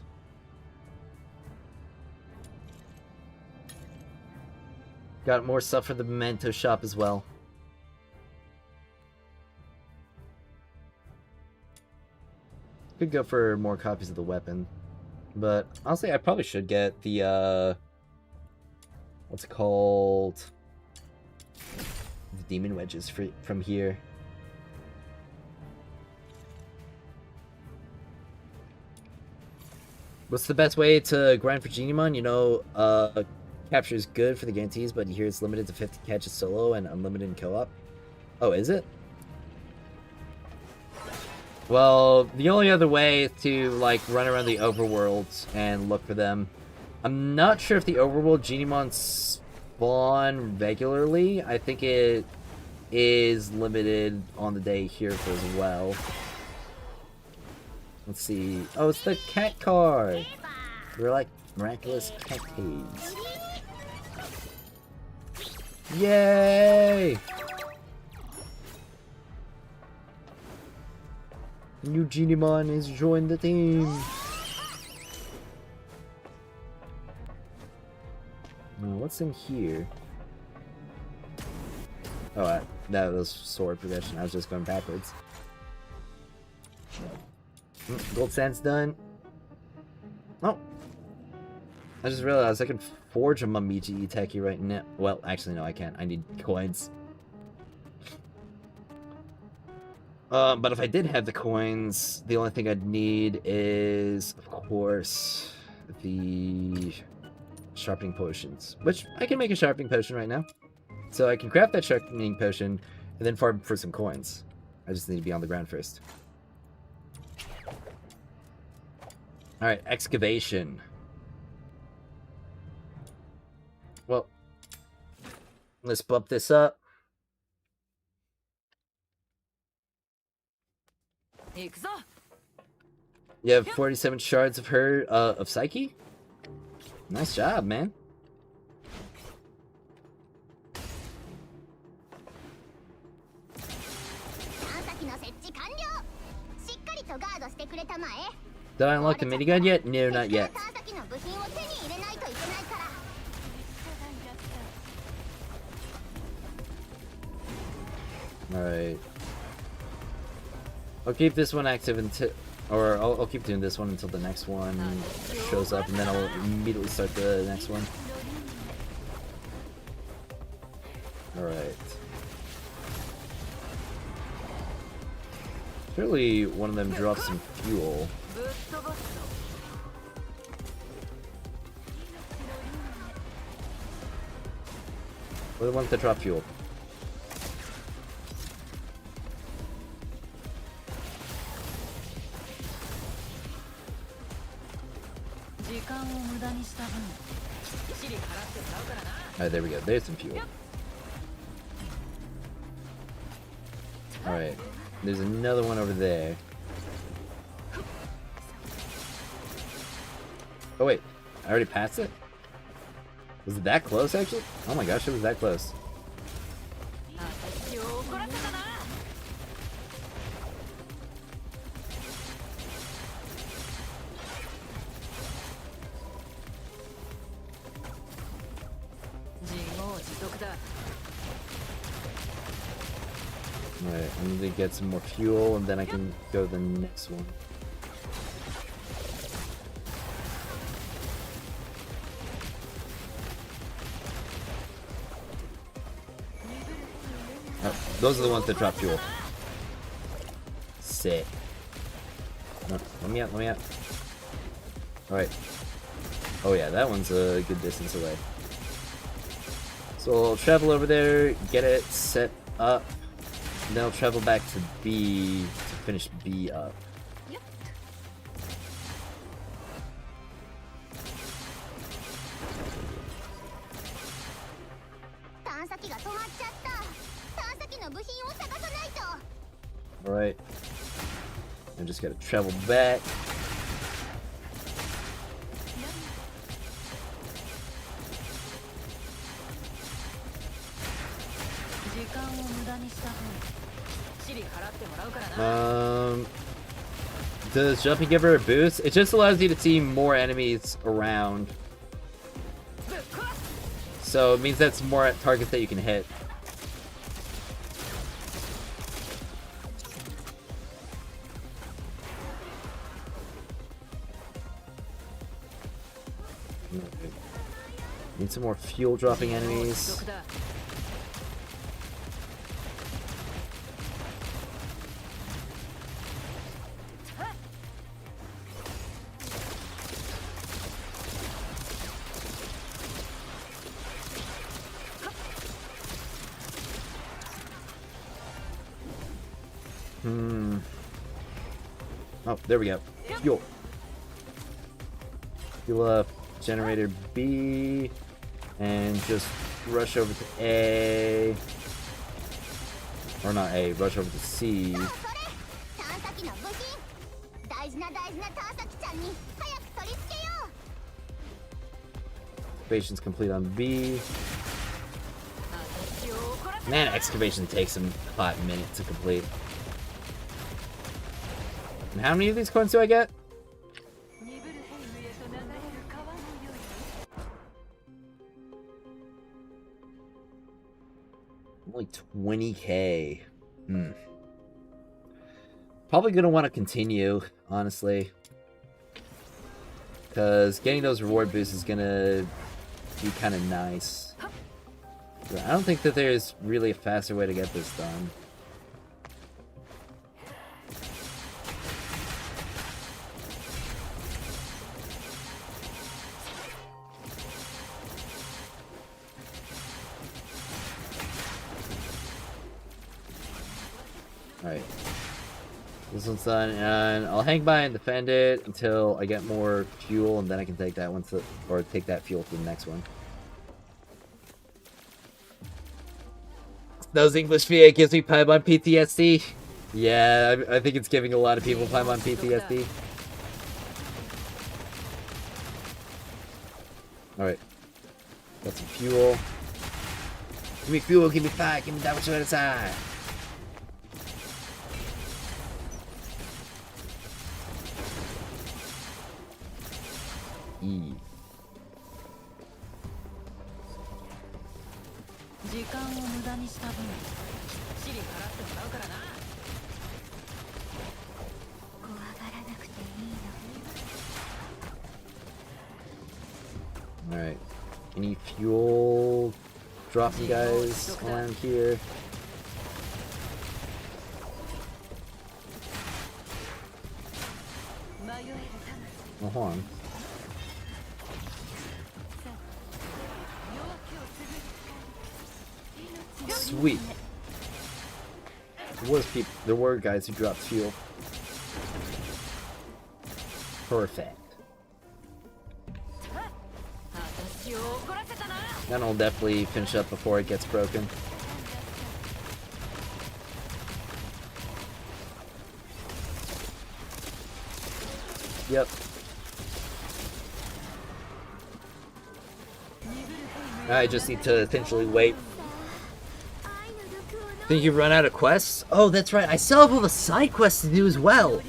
Got more stuff for the Memento shop as well. Could go for more copies of the weapon. But honestly, I probably should get the, what's it called? The Demon Wedges from here. What's the best way to grind for Genimon? You know, capture is good for the guarantees, but here it's limited to 50 catches solo and unlimited in co-op. Oh, is it? Well, the only other way is to, like, run around the overworlds and look for them. I'm not sure if the overworld Genimon spawn regularly. I think it is limited on the day here as well. Let's see. Oh, it's the cat card! We're like miraculous cat caves. Yay! New Genimon has joined the team. What's in here? Oh, that was sword progression. I was just going backwards. Gold sand's done. Oh, I just realized I can forge a Momiji Iteki right now. Well, actually, no, I can't. I need coins. But if I did have the coins, the only thing I'd need is, of course, the sharpening potions. Which, I can make a sharpening potion right now. So I can craft that sharpening potion, and then farm for some coins. I just need to be on the ground first. Alright, excavation. Well, let's bump this up. 行くぞ。 You have 47 shards of her, of Psyche? Nice job, man. 探査機の設置完了。しっかりとガードしてくれたまえ。 Did I unlock the minigun yet? No, not yet. 探査機の部品を手に入れないといけないから。 Alright. I'll keep this one active until... Or I'll keep doing this one until the next one shows up, and then I'll immediately start the next one. Alright. Surely one of them drops some fuel. What are the ones that drop fuel? Alright, there we go. There's some fuel. Alright. There's another one over there. Oh wait, I already passed it? Was it that close actually? Oh my gosh, it was that close. Alright, I need to get some more fuel and then I can go to the next one. Oh, those are the ones that drop fuel. Sick. No, let me out, let me out. Alright. Oh yeah, that one's a good distance away. So I'll travel over there, get it set up. And then I'll travel back to B to finish B up. Yep. Alright. I just gotta travel back. Does jumping give her a boost? It just allows you to see more enemies around. So it means that's more targets that you can hit. Need some more fuel dropping enemies. Oh, there we go. Fuel. Fuel up generator B. And just rush over to A. Or not A, rush over to C. Excavation's complete on B. Man, excavation takes a hot minute to complete. And how many of these coins do I get? Only 20k. Probably gonna want to continue, honestly. Because getting those reward boosts is gonna be kind of nice. But I don't think that there's really a faster way to get this done. Alright. This one's done, and I'll hang by and defend it until I get more fuel, and then I can take that one to, or take that fuel to the next one. Those English VA gives me Paimon PTSD. Yeah, I think it's giving a lot of people Paimon PTSD. Alright. Got some fuel. Give me fuel, give me fire, give me that much at a time. E. 時間を無駄にした分、チリ払ってもらうからな。怖がらなくていいの。 Alright. Any fuel dropping guys around here? Oh, hold on. Sweet. There were guys who dropped fuel. Perfect. That'll definitely finish up before it gets broken. Yep. I just need to essentially wait. Think you've run out of quests? Oh, that's right. I still have all the side quests to do as well.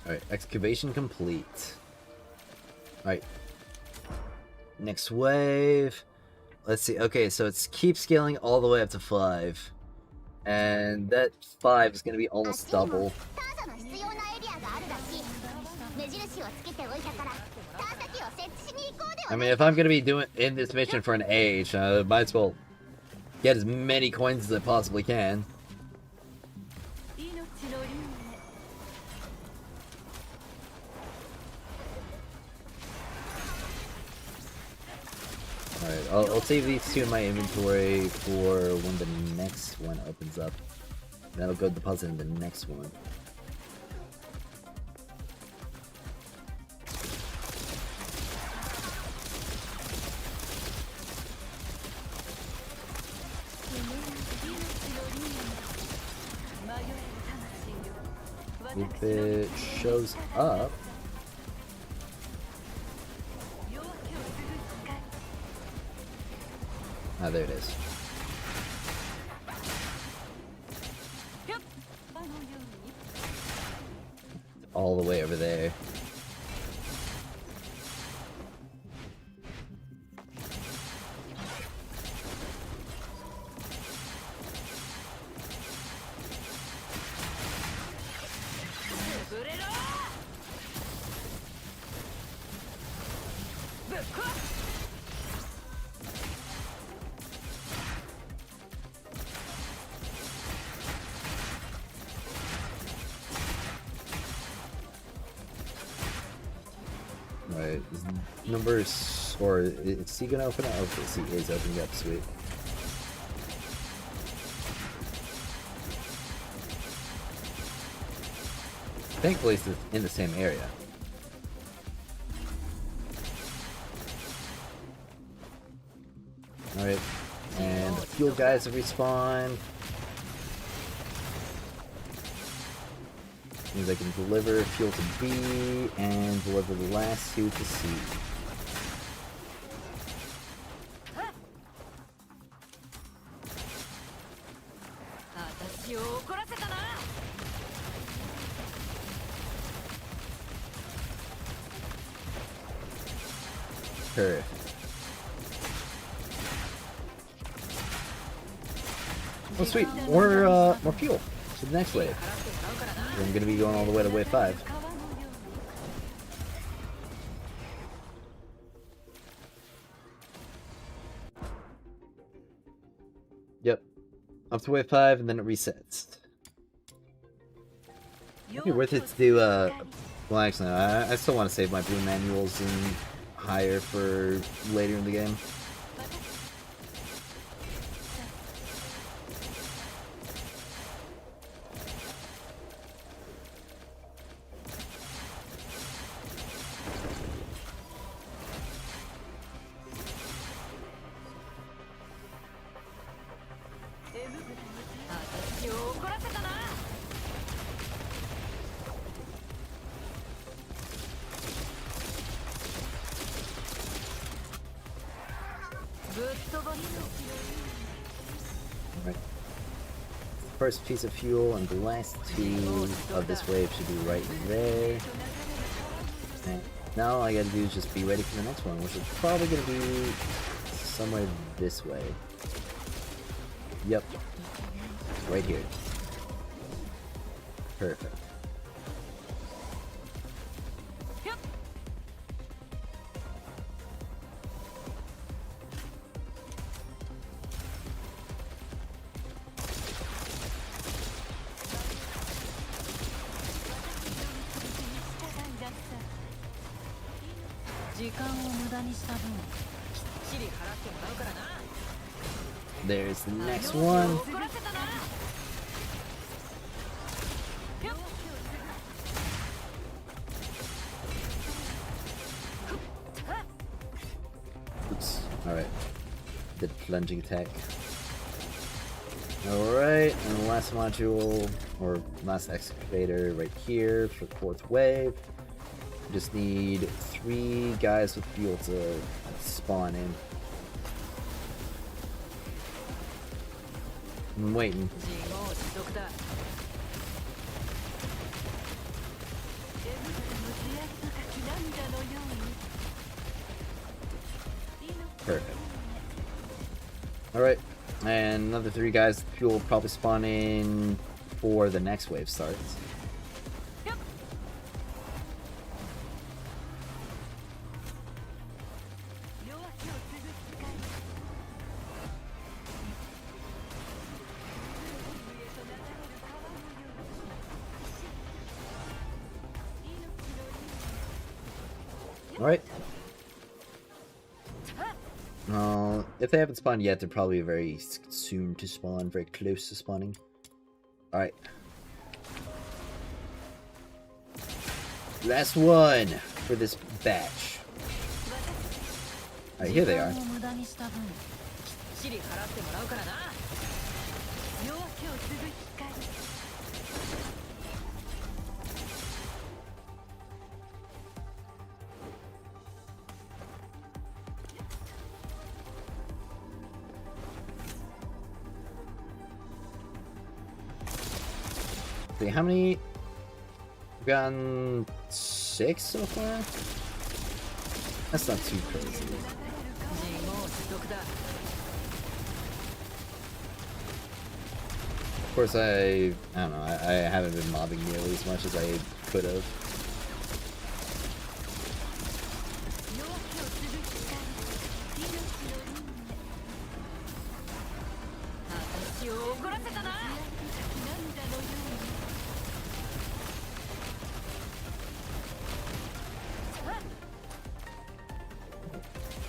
Alright, excavation complete. Alright. Next wave. Let's see. Okay, so it's keep scaling all the way up to 5. And that 5 is going to be almost double. I mean, if I'm going to be doing in this mission for an age, might as well get as many coins as I possibly can. Alright, I'll save these two in my inventory for when the next one opens up. That'll go deposit in the next one. If it shows up... Ah, there it is. All the way over there. Right, numbers, or is C gonna open up? Okay, C is opening up, sweet. Thankfully it's in the same area. Alright, and the fuel guys have respawned. which means I can deliver fuel to B and deliver the last two to C. Perfect. Oh sweet, more fuel to the next wave. I'm gonna be going all the way to wave 5. Yep. Up to wave 5 and then it resets. Might be worth it to do well actually no, I still want to save my blue manuals and higher for later in the game. Right. First piece of fuel and the last two of this wave should be right there. And now all I gotta do is just be ready for the next one, which is probably gonna be somewhere this way. Yep. Right here. Perfect. There's the next one. Oops. Alright. Did plunging attack. Alright, and the last module, or last excavator right here for 4th wave. Just need 3 guys with fuel to spawn in. I'm waiting. Perfect. Alright, and another 3 guys with fuel will probably spawn in before the next wave starts. Alright. If they haven't spawned yet, they're probably very soon to spawn, very close to spawning. Alright. Last one for this batch. Alright, here they are. See, how many? We've gotten 6 so far? That's not too crazy. Of course, I don't know, I haven't been mobbing nearly as much as I could have.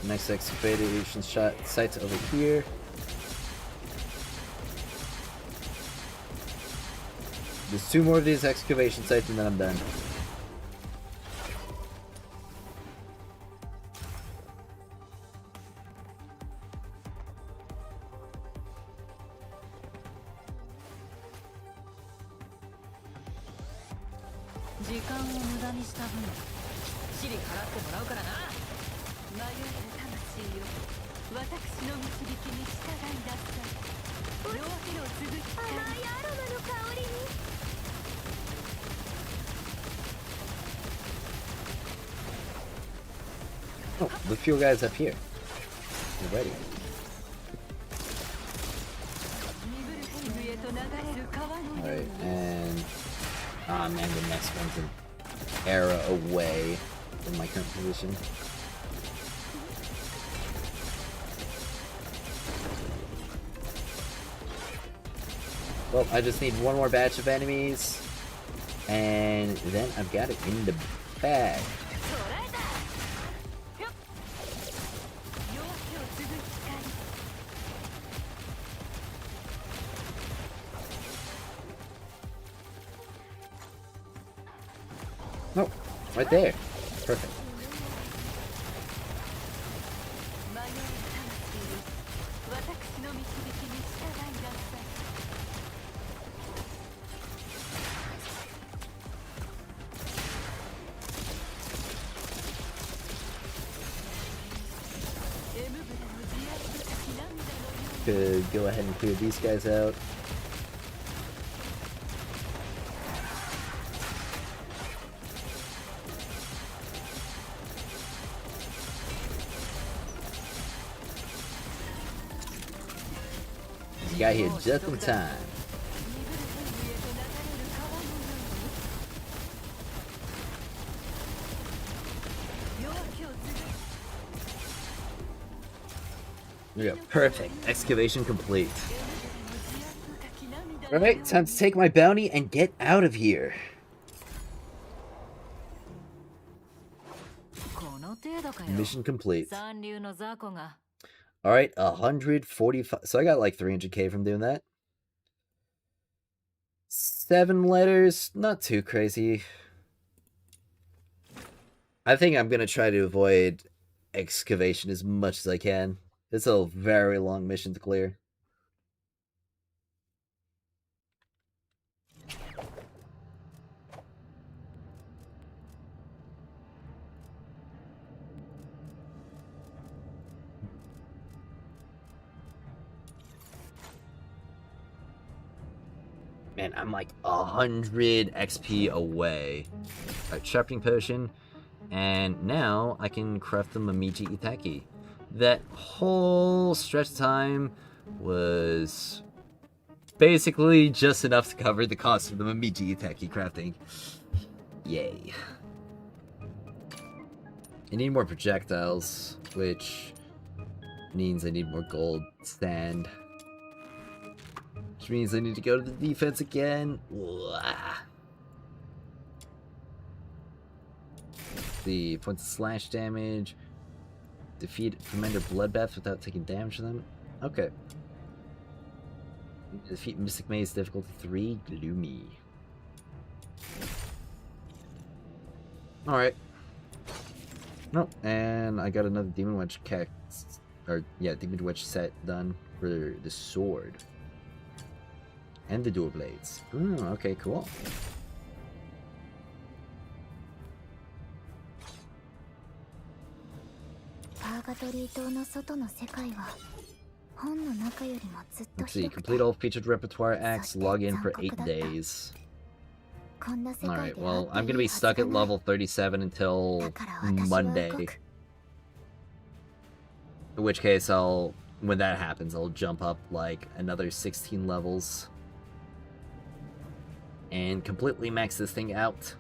Next excavation site over here. There's 2 more of these excavation sites and then I'm done. 時間を無駄にした分シリ払ってもらうからな。迷える魂よ、私の導きに従いなさい。夜明けを継ぐ光、甘いアロマの香りに。Oh, the few guys up here. You're ready. Alright, and... Ah, man, the next one's an era away from my current position. Well, I just need one more batch of enemies, and then I've got it in the bag. Oh, right there. Perfect. Could go ahead and clear these guys out. You got here just in time. Yeah, perfect. Excavation complete. Alright, time to take my bounty and get out of here. Mission complete. Alright, 145. So I got like 300k from doing that. 7 letters, not too crazy. I think I'm gonna try to avoid excavation as much as I can. It's a very long mission to clear. Man, I'm like 100 XP away. Alright, sharpening potion. And now I can craft the Mamiji Itaki. That whole stretch of time was basically just enough to cover the cost of the Mamiji Itaki crafting. Yay. I need more projectiles, which means I need more gold sand. Which means I need to go to the defense again. The points of slash damage. Defeat Commander Bloodbath without taking damage to them. Okay. Defeat Mystic Maze difficulty 3. Gloomy. Alright. Nope. And I got another Demon Wedge Demon Wedge set done for the sword. And the dual blades. Ooh, okay, cool. Let's see, complete all featured repertoire acts, log in for 8 days. Alright, well, I'm gonna be stuck at level 37 until Monday. In which case, when that happens, I'll jump up like another 16 levels. And completely max this thing out.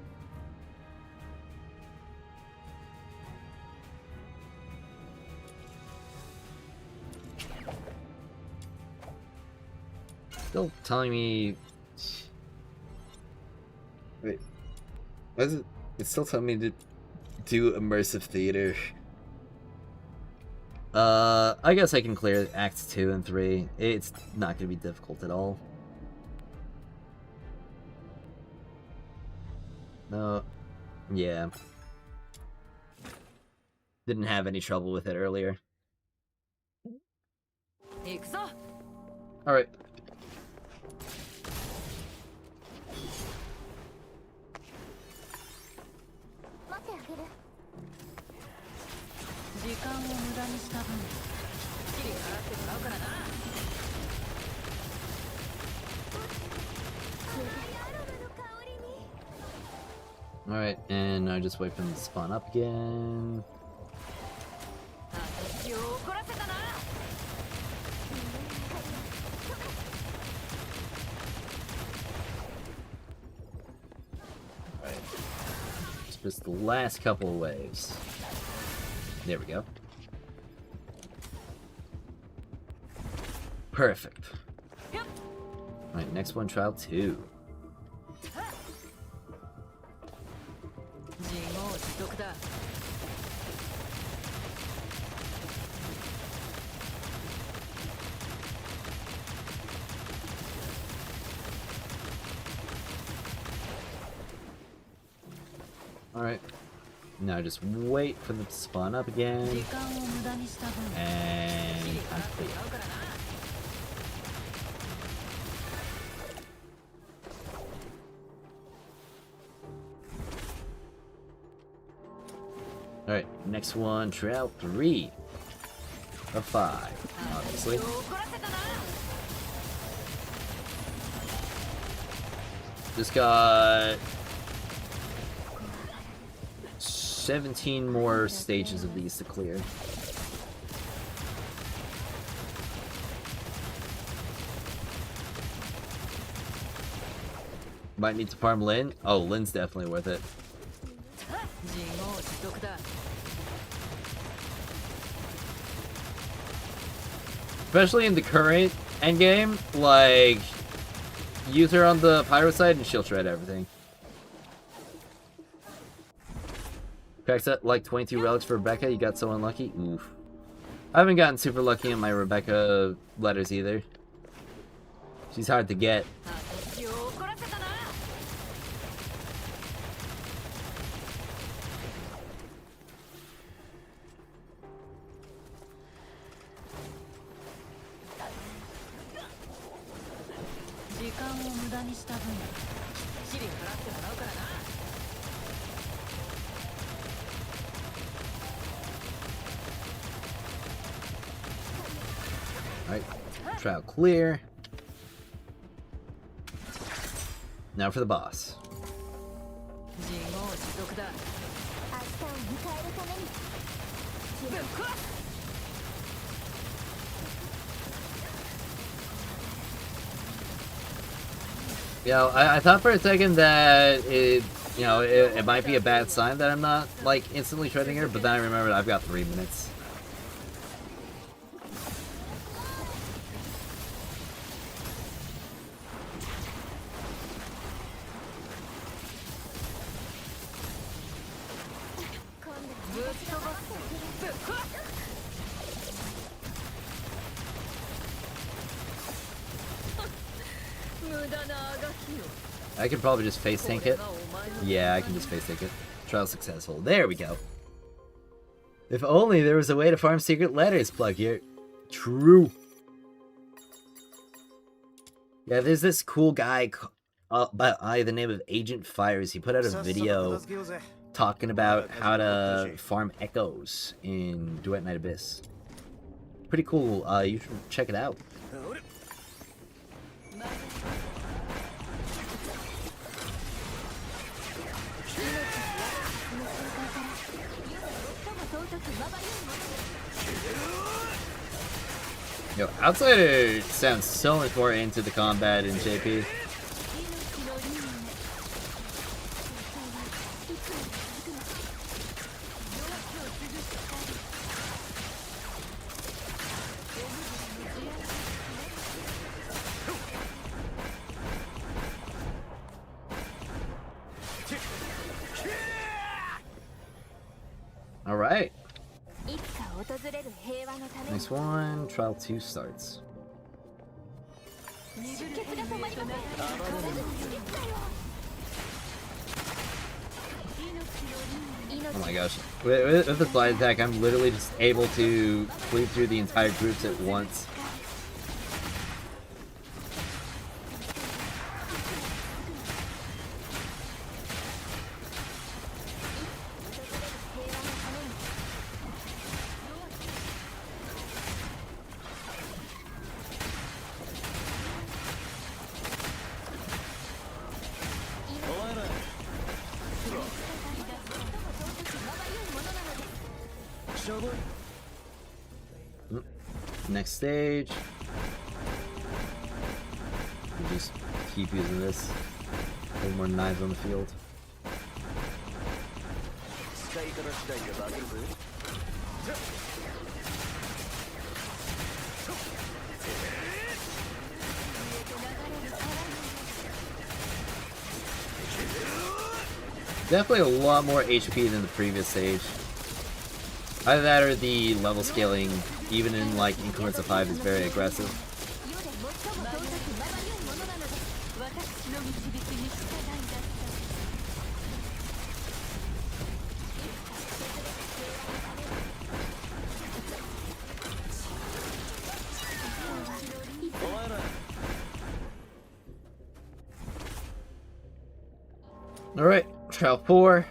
Still telling me... Wait. What is it? It's still telling me to do immersive theater. I guess I can clear Acts 2 and 3. It's not going to be difficult at all. No. Yeah. Didn't have any trouble with it earlier. Alright. 間を無駄にした分チリ払ってもらうからな。Alright, and I just wait for them to spawn up again. 私を怒らせたな。Just the last couple of waves. There we go. Perfect. Alright, next one, trial 2. 自業自得だ。Alright. Now just wait for them to spawn up 時 again. 間を無駄にした分 And チリ払って complete. もらうからな。Alright, next one, trial 3 of 5, obviously. 私を怒らせたな。 Just got 17 more stages of these to clear. Might need to farm Lin. Oh, Lin's definitely worth it. 自業自得だ。 Especially in the current endgame, like, use her on the pyro side and she'll shred everything. Cracks up like 22 relics for Rebecca, you got so unlucky? Oof. I haven't gotten super lucky in my Rebecca letters either. She's hard to get. 私を怒らせたな。 時間を無駄にした分チリ払ってもらうからな。 Alright, trial clear. Now for the boss. 自業自得だ。明日を迎えるためにぶっ壊す。 You know, I thought for a second that it might be a bad sign that I'm not, like, instantly shredding her, but then I remembered I've got 3 minutes. I could probably just face tank it. Yeah, I can just face tank it. Trial successful. There we go. If only there was a way to farm secret letters, plug here. True. Yeah, there's this cool guy by the name of Agent Fires. He put out a video talking about how to farm echoes in Duet Night Abyss. Pretty cool. You should check it out. Yo, Outsider sounds so much more into the combat in JP. All right. Next one, trial 2 starts. Oh my gosh. With the slide attack, I'm literally just able to cleave through the entire groups at once. Next stage. We just keep using this. A little more knives on the field. Definitely a lot more HP than the previous stage. Either that or the level scaling, even in like increments of 5, is very aggressive. Alright, trial 4.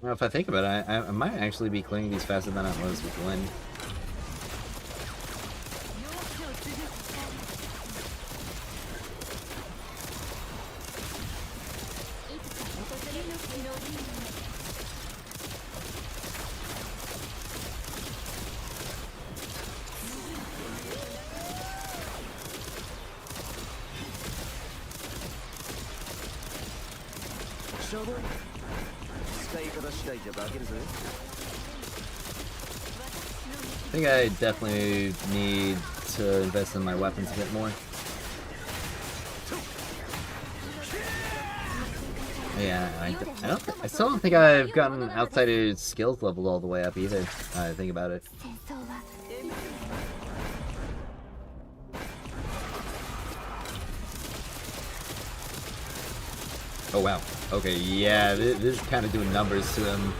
Well, if I think about it, I might actually be clearing these faster than I was with Lynn. I think I definitely need to invest in my weapons a bit more. Yeah, I still don't think I've gotten Outsider's skills leveled all the way up either. I think about it. Oh wow. Okay, yeah, this is kind of doing numbers to him.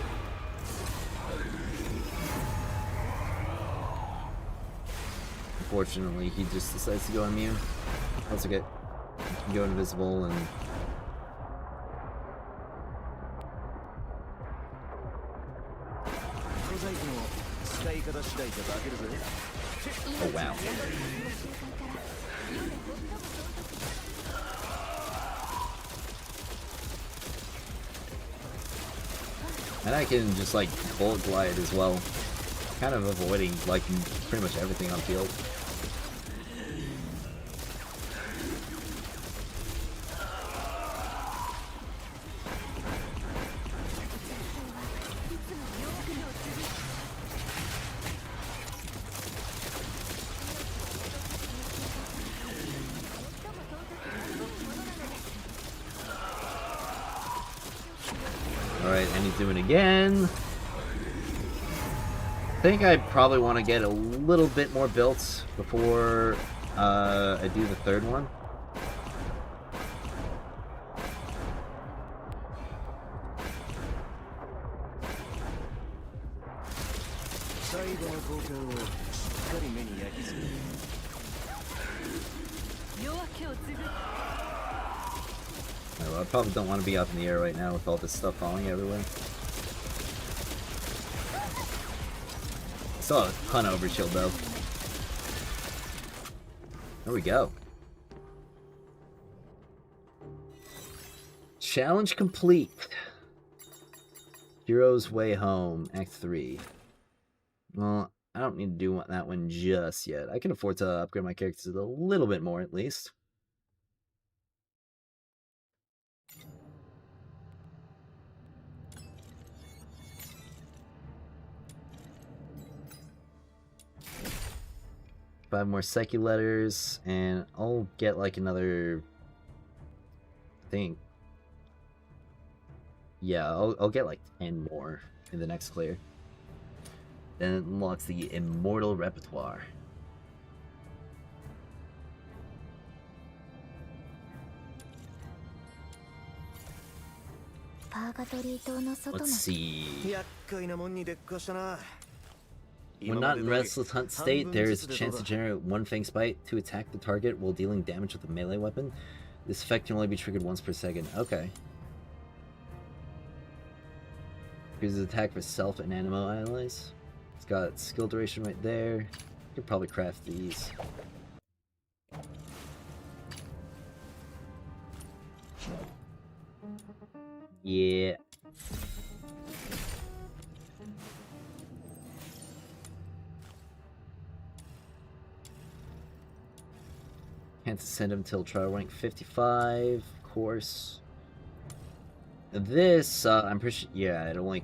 Unfortunately, he just decides to go immune. Also go invisible and... Oh wow. And I can just like bullet glide as well. Kind of avoiding like pretty much everything on field. Alright, and he's doing it again. I think I probably want to get a little bit more built before I do the third one. I probably don't want to be up in the air right now with all this stuff falling everywhere. Still a ton of overshield though. There we go. Challenge complete. Hero's Way Home, Act 3. Well, I don't need to do that one just yet. I can afford to upgrade my characters a little bit more at least. Five more Psyche letters, and I'll get like another thing. Yeah, I'll get like 10 more in the next clear. Then it unlocks the Immortal Repertoire. Let's see. When not in restless hunt state, there is a chance to generate one Fang's Bite to attack the target while dealing damage with a melee weapon. This effect can only be triggered once per second. Okay. Here's an attack for self and animo allies. It's got skill duration right there. You could probably craft these. Yeah. Can't send him till trial rank 55, of course. This, I'm pretty sure, yeah, it only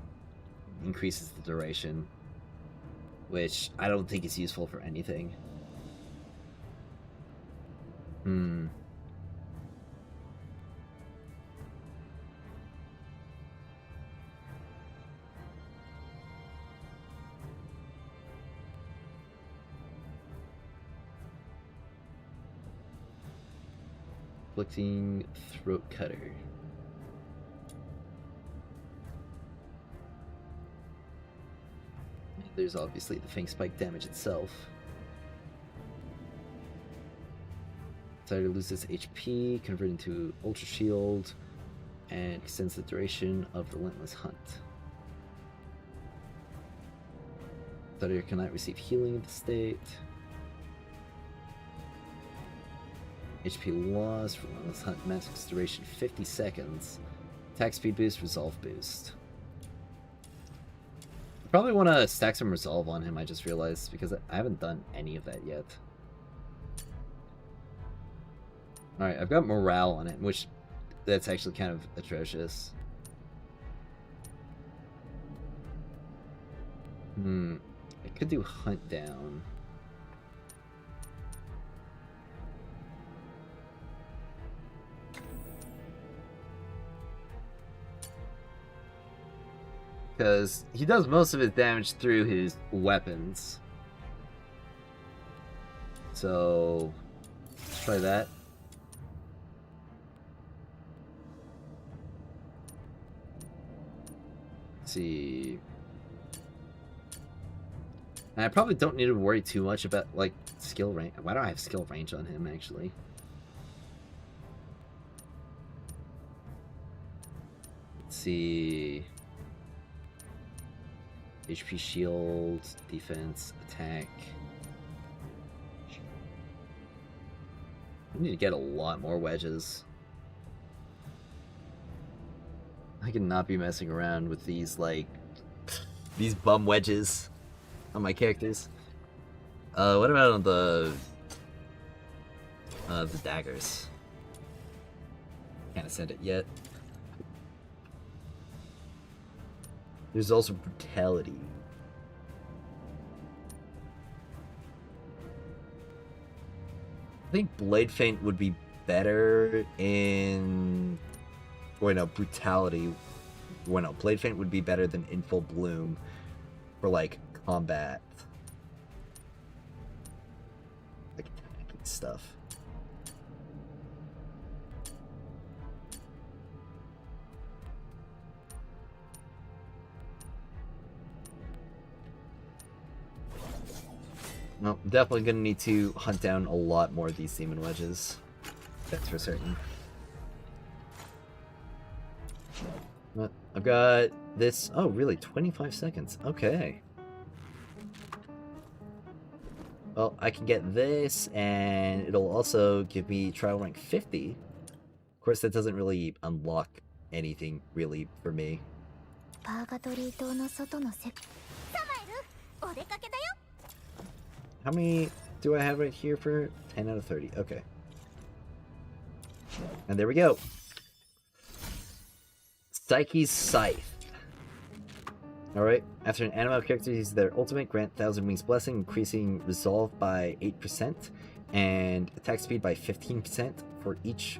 increases the duration, which I don't think is useful for anything. Afflicting throat cutter. There's obviously the Fang Spike damage itself. Starter loses HP, converting to Ultra Shield, and extends the duration of Relentless Hunt. Starter cannot receive healing in the state. HP loss, Relentless Hunt max duration 50 seconds. Attack speed boost, resolve boost. I probably want to stack some resolve on him, I just realized, because I haven't done any of that yet. Alright, I've got morale on it, which that's actually kind of atrocious. I could do hunt down. Because he does most of his damage through his weapons. So, let's try that. Let's see. And I probably don't need to worry too much about, like, skill range. Why don't I have skill range on him, actually? Let's see. HP shield, defense, attack. I need to get a lot more wedges. I cannot be messing around with these, like, these bum wedges on my characters. What about on the daggers? Can't send it yet. There's also brutality. I think Blade Feint would be better in... Wait, no, brutality. Wait, no, Blade Feint would be better than In Full Bloom for, like, combat. Like, attacking stuff. No, definitely gonna need to hunt down a lot more of these demon wedges. That's for certain. But I've got this. Oh, really? 25 seconds. Okay. Well, I can get this, and it'll also give me trial rank 50. Of course, that doesn't really unlock anything, really, for me. How many do I have right here for 10 out of 30? Okay. And there we go. Psyche's Scythe. Alright, after an animal character uses their ultimate, grant 1000 Wings Blessing, increasing resolve by 8% and attack speed by 15% for each,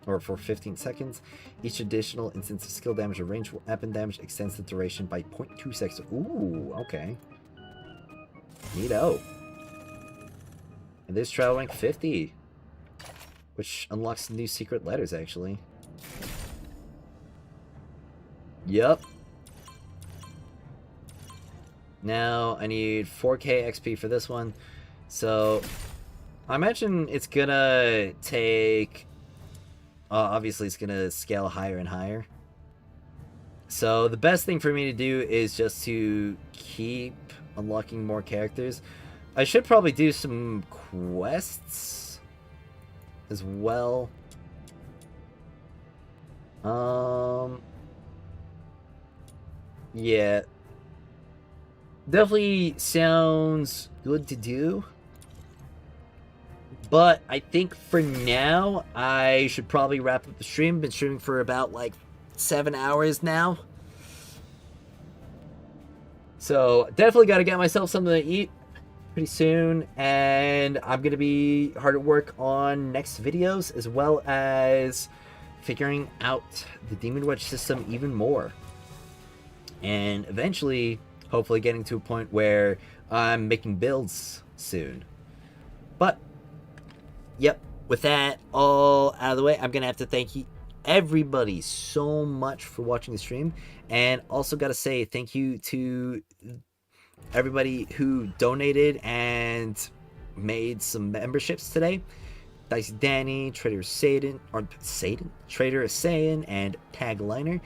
or for 15 seconds. Each additional instance of skill damage or range weapon damage extends the duration by 0.2 seconds. Ooh, okay. Neato. And there's trial rank 50, which unlocks new secret letters, actually. Yup. Now, I need 4k XP for this one. So, I imagine it's gonna take... obviously, it's gonna scale higher and higher. So, the best thing for me to do is just to keep unlocking more characters. I should probably do some quests as well. Yeah. Definitely sounds good to do. But I think for now, I should probably wrap up the stream. Been streaming for about like 7 hours now. So definitely got to get myself something to eat pretty soon. And I'm going to be hard at work on next videos, as well as figuring out the Demon Wedge system even more. And eventually, hopefully getting to a point where I'm making builds soon. But yep, with that all out of the way, I'm going to have to thank you, everybody, so much for watching the stream. And also got to say thank you to everybody who donated and made some memberships today. Dicey Danny, Trader Satan, Trader Saiyan, and Tagliner.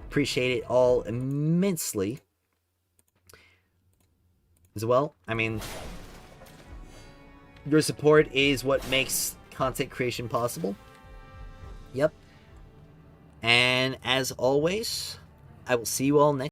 Appreciate it all immensely. As well, I mean, your support is what makes content creation possible. Yep. And as always, I will see you all next